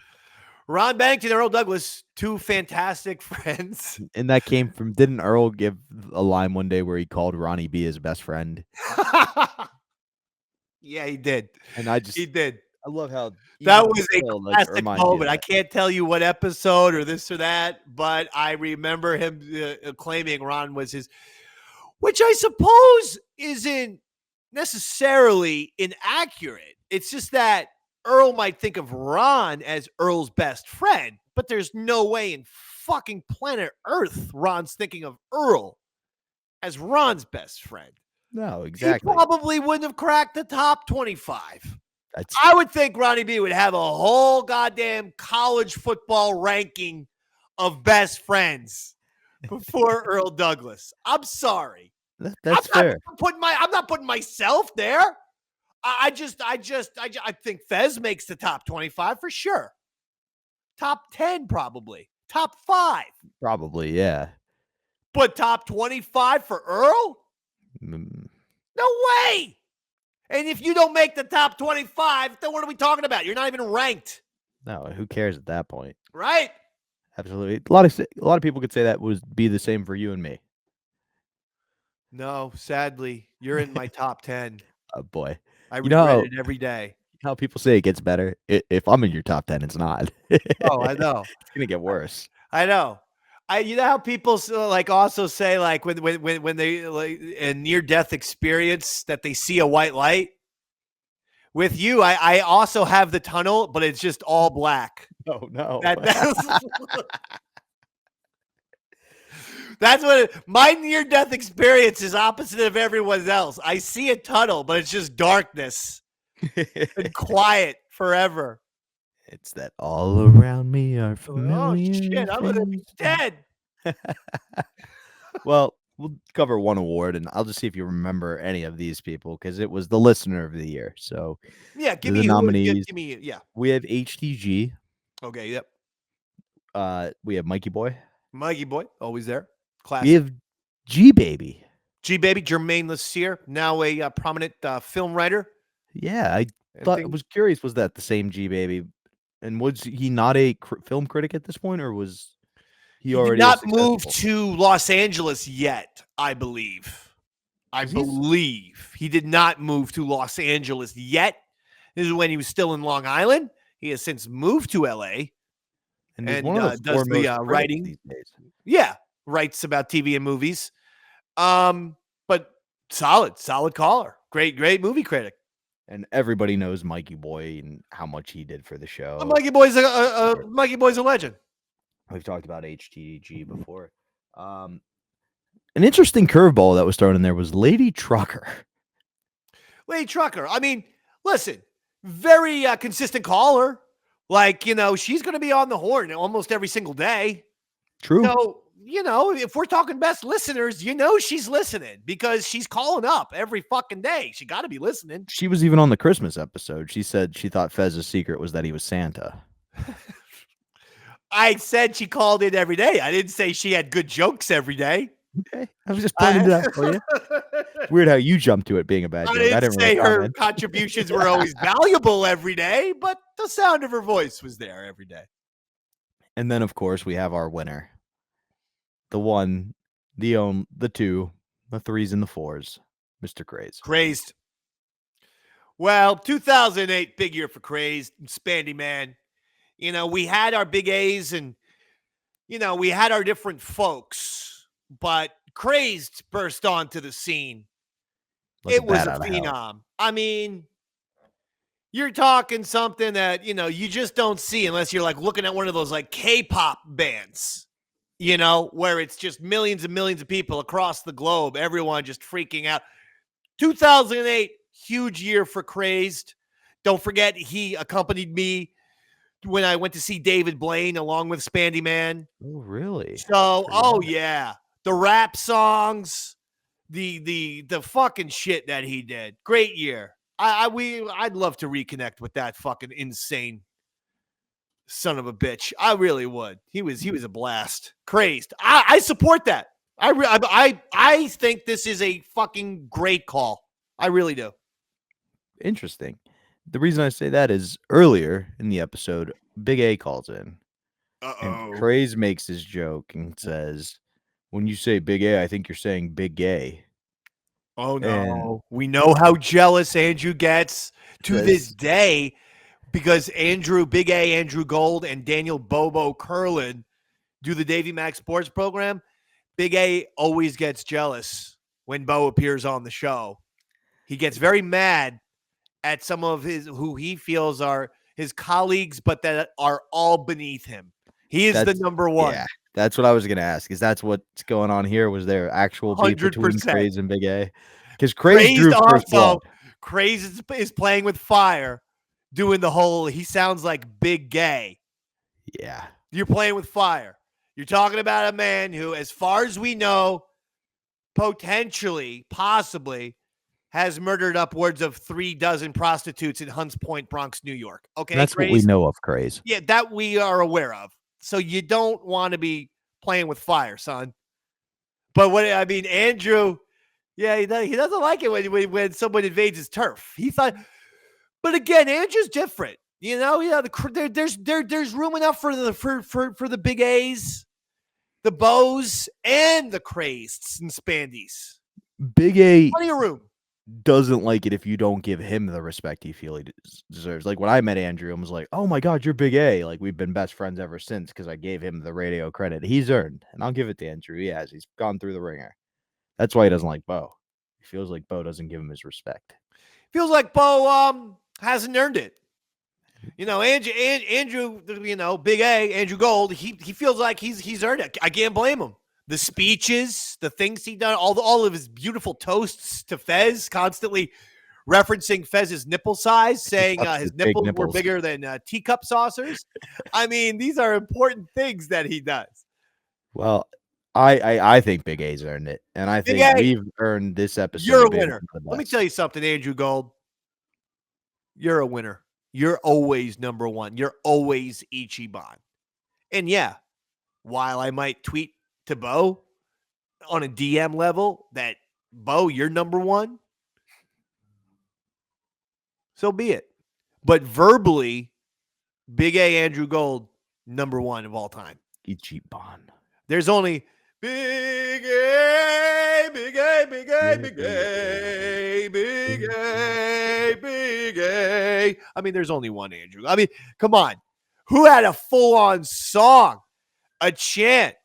Ron Bennington and Earl Douglas, two fantastic friends. And that came from, didn't Earl give a line one day where he called Ronnie B his best friend? Yeah, he did. And I just he did. I love how That even was a still, like, classic reminds you of moment. I that. can't tell you what episode or this or that, but I remember him claiming Ron was his, which I suppose isn't necessarily inaccurate. It's just that Earl might think of Ron as Earl's best friend, but there's no way in fucking planet Earth Ron's thinking of Earl as Ron's best friend. No, exactly. He probably wouldn't have cracked the top 25. That's I would think Ronnie B would have a whole goddamn college football ranking of best friends before Earl Douglas. I'm sorry. that's fair. I'm not putting myself there. I think Fez makes the top 25 for sure. Top 10 probably. Top 5. Probably, yeah. But top 25 for Earl? No way. And if you don't make the top 25, then what are we talking about? You're not even ranked. No, who cares at that point? Right? Absolutely. A lot of people could say that would be the same for you and me. No, sadly, you're in my top 10. Oh boy. I You regret know it every day. how people say it gets better? If I'm in your top 10, it's not. Oh, I know. It's going to get worse. I know. You know how people like also say like when they like a near death experience that they see a white light. With you, I also have the tunnel, but it's just all black. Oh no. That's what my near death experience is opposite of everyone else. I see a tunnel, but it's just darkness and quiet forever. It's that all around me are Oh familiar. shit! I'm gonna be dead. Well, we'll cover one award, and I'll just see if you remember any of these people because it was the listener of the year. So Yeah, give the me nominees. give me yeah. We have HTG. Okay, yep. We have Mikey Boy. Mikey Boy, always there. Classic. We have G Baby. G Baby, Jermaine Lassier, now a prominent film writer. Yeah, I was curious. Was that the same G Baby? And was he not a film critic at this point, or was he already did not successful? move to Los Angeles yet? I believe. I believe he did not move to Los Angeles yet. This is when he was still in Long Island. He has since moved to L.A. and one of does the writing. These days. Yeah, writes about TV and movies. But solid caller. Great movie critic. And everybody knows Mikey Boy and how much he did for the show. Mikey Boy's a legend. We've talked about HTG before. An interesting curveball that was thrown in there was Lady Trucker. Lady Trucker. I mean, listen, very consistent caller. Like, she's going to be on the horn almost every single day. True. So, if we're talking best listeners, she's listening because she's calling up every fucking day. She got to be listening. She was even on the Christmas episode. She said she thought Fez's secret was that he was Santa. I said she called in every day. I didn't say she had good jokes every day. Okay. I was just pointing it out for you. Weird how you jumped to it being a bad joke. I didn't say really her comment. contributions were always valuable every day, but the sound of her voice was there every day. And then, of course, we have our winner. The one, the two, the threes, and the fours, Mr. Crazed. Crazed. Well, 2008, big year for Crazed, Spandy Man. We had our big A's and, we had our different folks, but Crazed burst onto the scene. It was a phenom. I mean, you're talking something that, you just don't see unless you're like looking at one of those like K-pop bands. Where it's just millions and millions of people across the globe, everyone just freaking out. 2008, huge year for Crazed. Don't forget, he accompanied me when I went to see David Blaine along with Spandy Man. Oh, really? So, yeah. The rap songs, the fucking shit that he did. Great year. I'd love to reconnect with that fucking insane son of a bitch. I really would. He was a blast. Crazed. I support that. I think this is a fucking great call. I really do. Interesting. The reason I say that is earlier in the episode, Big A calls in. And Crazed makes his joke and says, when you say Big A, I think you're saying Big Gay. Oh, no. We know how jealous Andrew gets to this day because Big A, Andrew Gold, and Daniel Bobo Curlin do the Davey Max Sports program. Big A always gets jealous when Bo appears on the show. He gets very mad at some of who he feels are his colleagues, but that are all beneath him. He is the number one. Yeah, that's what I was going to ask. Is that's what's going on here? Was there actual beef between 100%. Crazed and Big A? Because Crazed drew first blood. Crazed is playing with fire, doing the whole, he sounds like Big Gay. Yeah. You're playing with fire. You're talking about a man who, as far as we know, possibly, has murdered upwards of 36 prostitutes in Hunts Point, Bronx, New York. Okay, That's Crazed? what we know of Crazed. Yeah, that we are aware of. So you don't want to be playing with fire, son. But Andrew, yeah, he doesn't like it when someone invades his turf. He thought, but again, Andrew's different. You know, there's room enough for the Big A's, the Bows, and the Crazeds and Spandies. Big A Plenty of room. Doesn't like it if you don't give him the respect he feels he deserves. Like when I met Andrew and was like, "Oh my God, you're Big A!" Like we've been best friends ever since because I gave him the radio credit he's earned, and I'll give it to Andrew. He has. He's gone through the ringer. That's why he doesn't like Bo. He feels like Bo doesn't give him his respect. Feels like Bo hasn't earned it. You know, Andrew, you know, Big A, Andrew Gold, he feels like he's earned it. I can't blame him. The speeches, the things he done, all of his beautiful toasts to Fez, constantly referencing Fez's nipple size, saying his nipples were bigger than teacup saucers. I mean, these are important things that he does. Well, I think Big A's earned it, and I think we've earned this episode. You're a winner. Let me tell you something, Andrew Gold. You're a winner. You're always number one. You're always Ichiban. And yeah, while I might tweet to Bo on a DM level that, Bo, you're number one, so be it. But verbally, Big A, Andrew Gold, number one of all time. Ichiban. There's only Big A, Big A, Big A, Big A, Big A, Big A. I mean, there's only one Andrew. I mean, come on. Who had a full-on song, a chant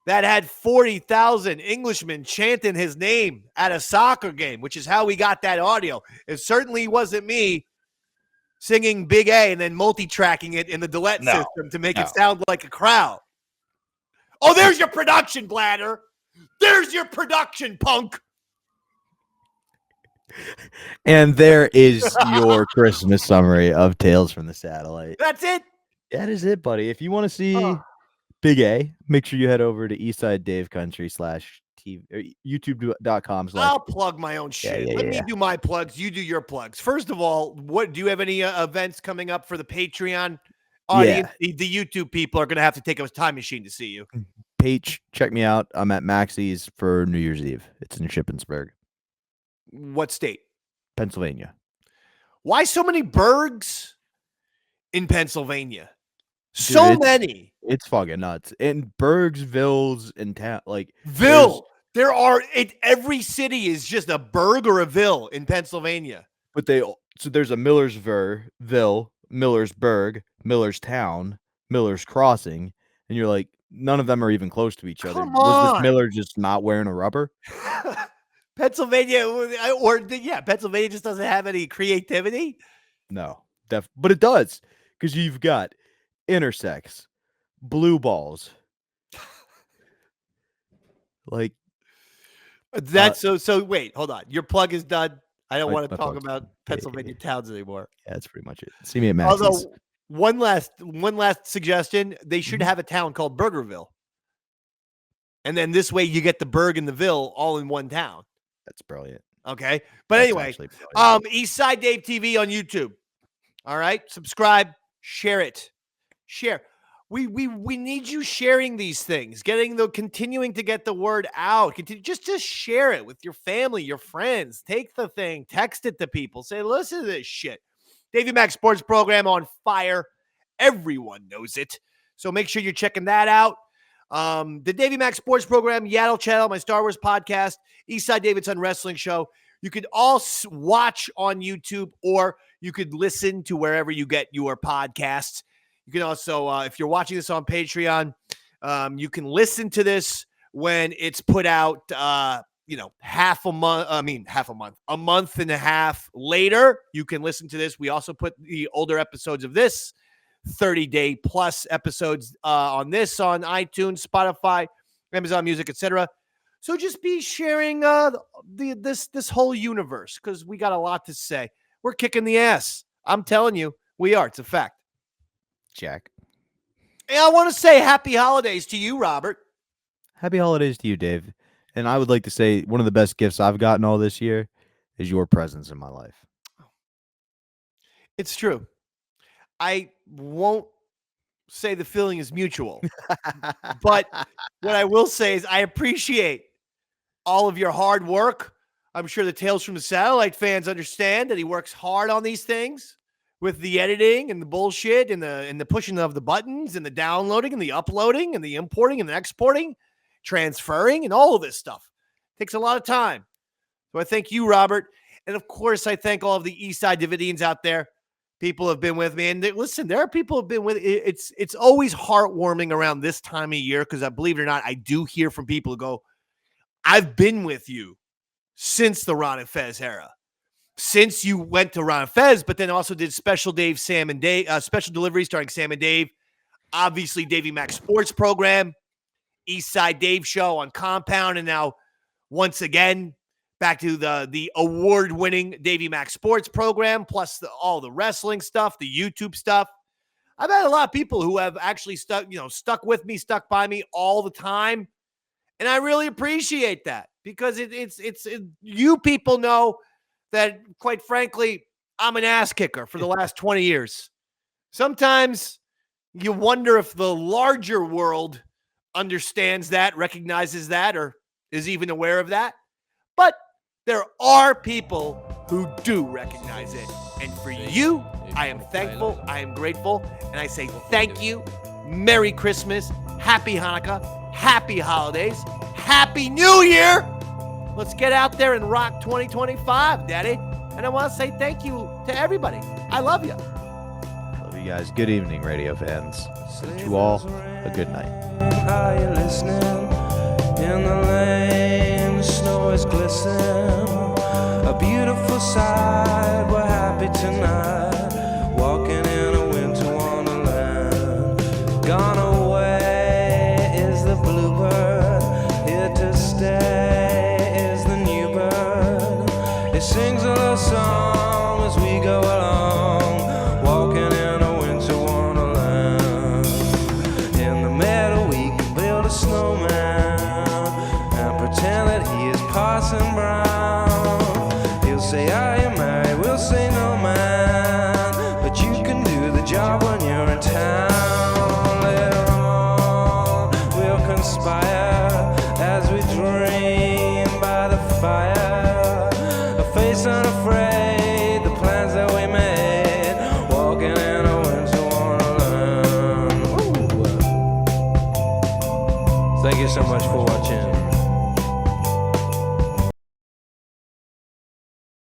that had 40,000 Englishmen chanting his name at a soccer game, which is how we got that audio? It certainly wasn't me singing Big A and then multi-tracking it in the Delette system to make it sound like a crowd. Oh, there's your production, Bladder. There's your production, punk. And there is your Christmas summary of Tales from the Satellite. That's it. That is it, buddy. If you want to see Big A, make sure you head over to Eastside Dave Country /TV, YouTube.com/. I'll plug my own shit. Let me do my plugs. You do your plugs. First of all, what do you have any events coming up for the Patreon audience? The YouTube people are going to have to take a time machine to see you. Page, check me out. I'm at Maxie's for New Year's Eve. It's in Shippensburg. What state? Pennsylvania. Why so many burgs in Pennsylvania? So many. It's fucking nuts. And Bergs, Villes, and town Ville. There are every city is just a burg or a ville in Pennsylvania. But there's a Millersville, Millersburg, Millerstown, Miller's Crossing, and you're like, none of them are even close to each other. Was this Miller just not wearing a rubber? Pennsylvania, Pennsylvania just doesn't have any creativity. No, but it does, because you've got intersex, blue balls, like that's so. Wait, hold on. Your plug is done. I don't want to talk about Pennsylvania towns anymore. Yeah, that's pretty much it. See me at Max's. Although one last suggestion: they should have a town called Burgerville, and then this way you get the Berg and the Ville all in one town. That's brilliant. Okay, but anyway, Eastside Dave TV on YouTube. All right, subscribe, share it, share. We need you sharing these things, continuing to get the word out. Just share it with your family, your friends. Take the thing, text it to people. Say, listen to this shit. Davey Max Sports Program on fire. Everyone knows it. So make sure you're checking that out. The Davey Max Sports Program, Yaddle Channel, my Star Wars podcast, Eastside Davidson Wrestling Show. You could all watch on YouTube, or you could listen to wherever you get your podcasts. You can also, if you're watching this on Patreon, you can listen to this when it's put out, a month and a half later. You can listen to this. We also put the older episodes of this 30-day plus episodes on iTunes, Spotify, Amazon Music, etc. So just be sharing this whole universe, because we got a lot to say. We're kicking the ass. I'm telling you, we are. It's a fact. Jack. And I want to say happy holidays to you, Robert. Happy holidays to you, Dave. And I would like to say one of the best gifts I've gotten all this year is your presence in my life. It's true. I won't say the feeling is mutual, but what I will say is I appreciate all of your hard work. I'm sure the Tales from the Satellite fans understand that he works hard on these things with the editing and the bullshit and the pushing of the buttons and the downloading and the uploading and the importing and the exporting, transferring, and all of this stuff. It takes a lot of time. So I thank you, Robert. And of course, I thank all of the Eastside Davidians out there. People have been with me. And listen, there are people who have been with it's always heartwarming around this time of year, because I believe it or not, I do hear from people who go, I've been with you since the Ron and Fez era. Since you went to Ron and Fez, but then also did Special Dave, Sam and Dave, Special Delivery starring Sam and Dave. Obviously, Davey Max Sports Program, Eastside Dave Show on Compound, and now once again back to the award-winning Davey Max Sports Program, plus all the wrestling stuff, the YouTube stuff. I've had a lot of people who have actually stuck with me, stuck by me all the time, and I really appreciate that, because it's you people know that, quite frankly, I'm an ass kicker for the last 20 years. Sometimes you wonder if the larger world understands that, recognizes that, or is even aware of that. But there are people who do recognize it. And for you, I am thankful, I am grateful, and I say thank you. Merry Christmas, Happy Hanukkah, Happy Holidays, Happy New Year. Let's get out there and rock 2025, Daddy. And I want to say thank you to everybody. I love you. Love you guys. Good evening, radio fans. To all, a good night. Are you listening? In the lane, the snow is glistening. A beautiful sight, we're happy tonight. Walking in a winter wonderland. Gone away is the bluebird. Here to stay is the new bird. It sings a little song as we go along. Walking in a winter wonderland. In the meadow we can build a snowman and pretend that he is Parson Brown. He'll say, are you married? We'll say, no, man. But you can do the job when you're in town.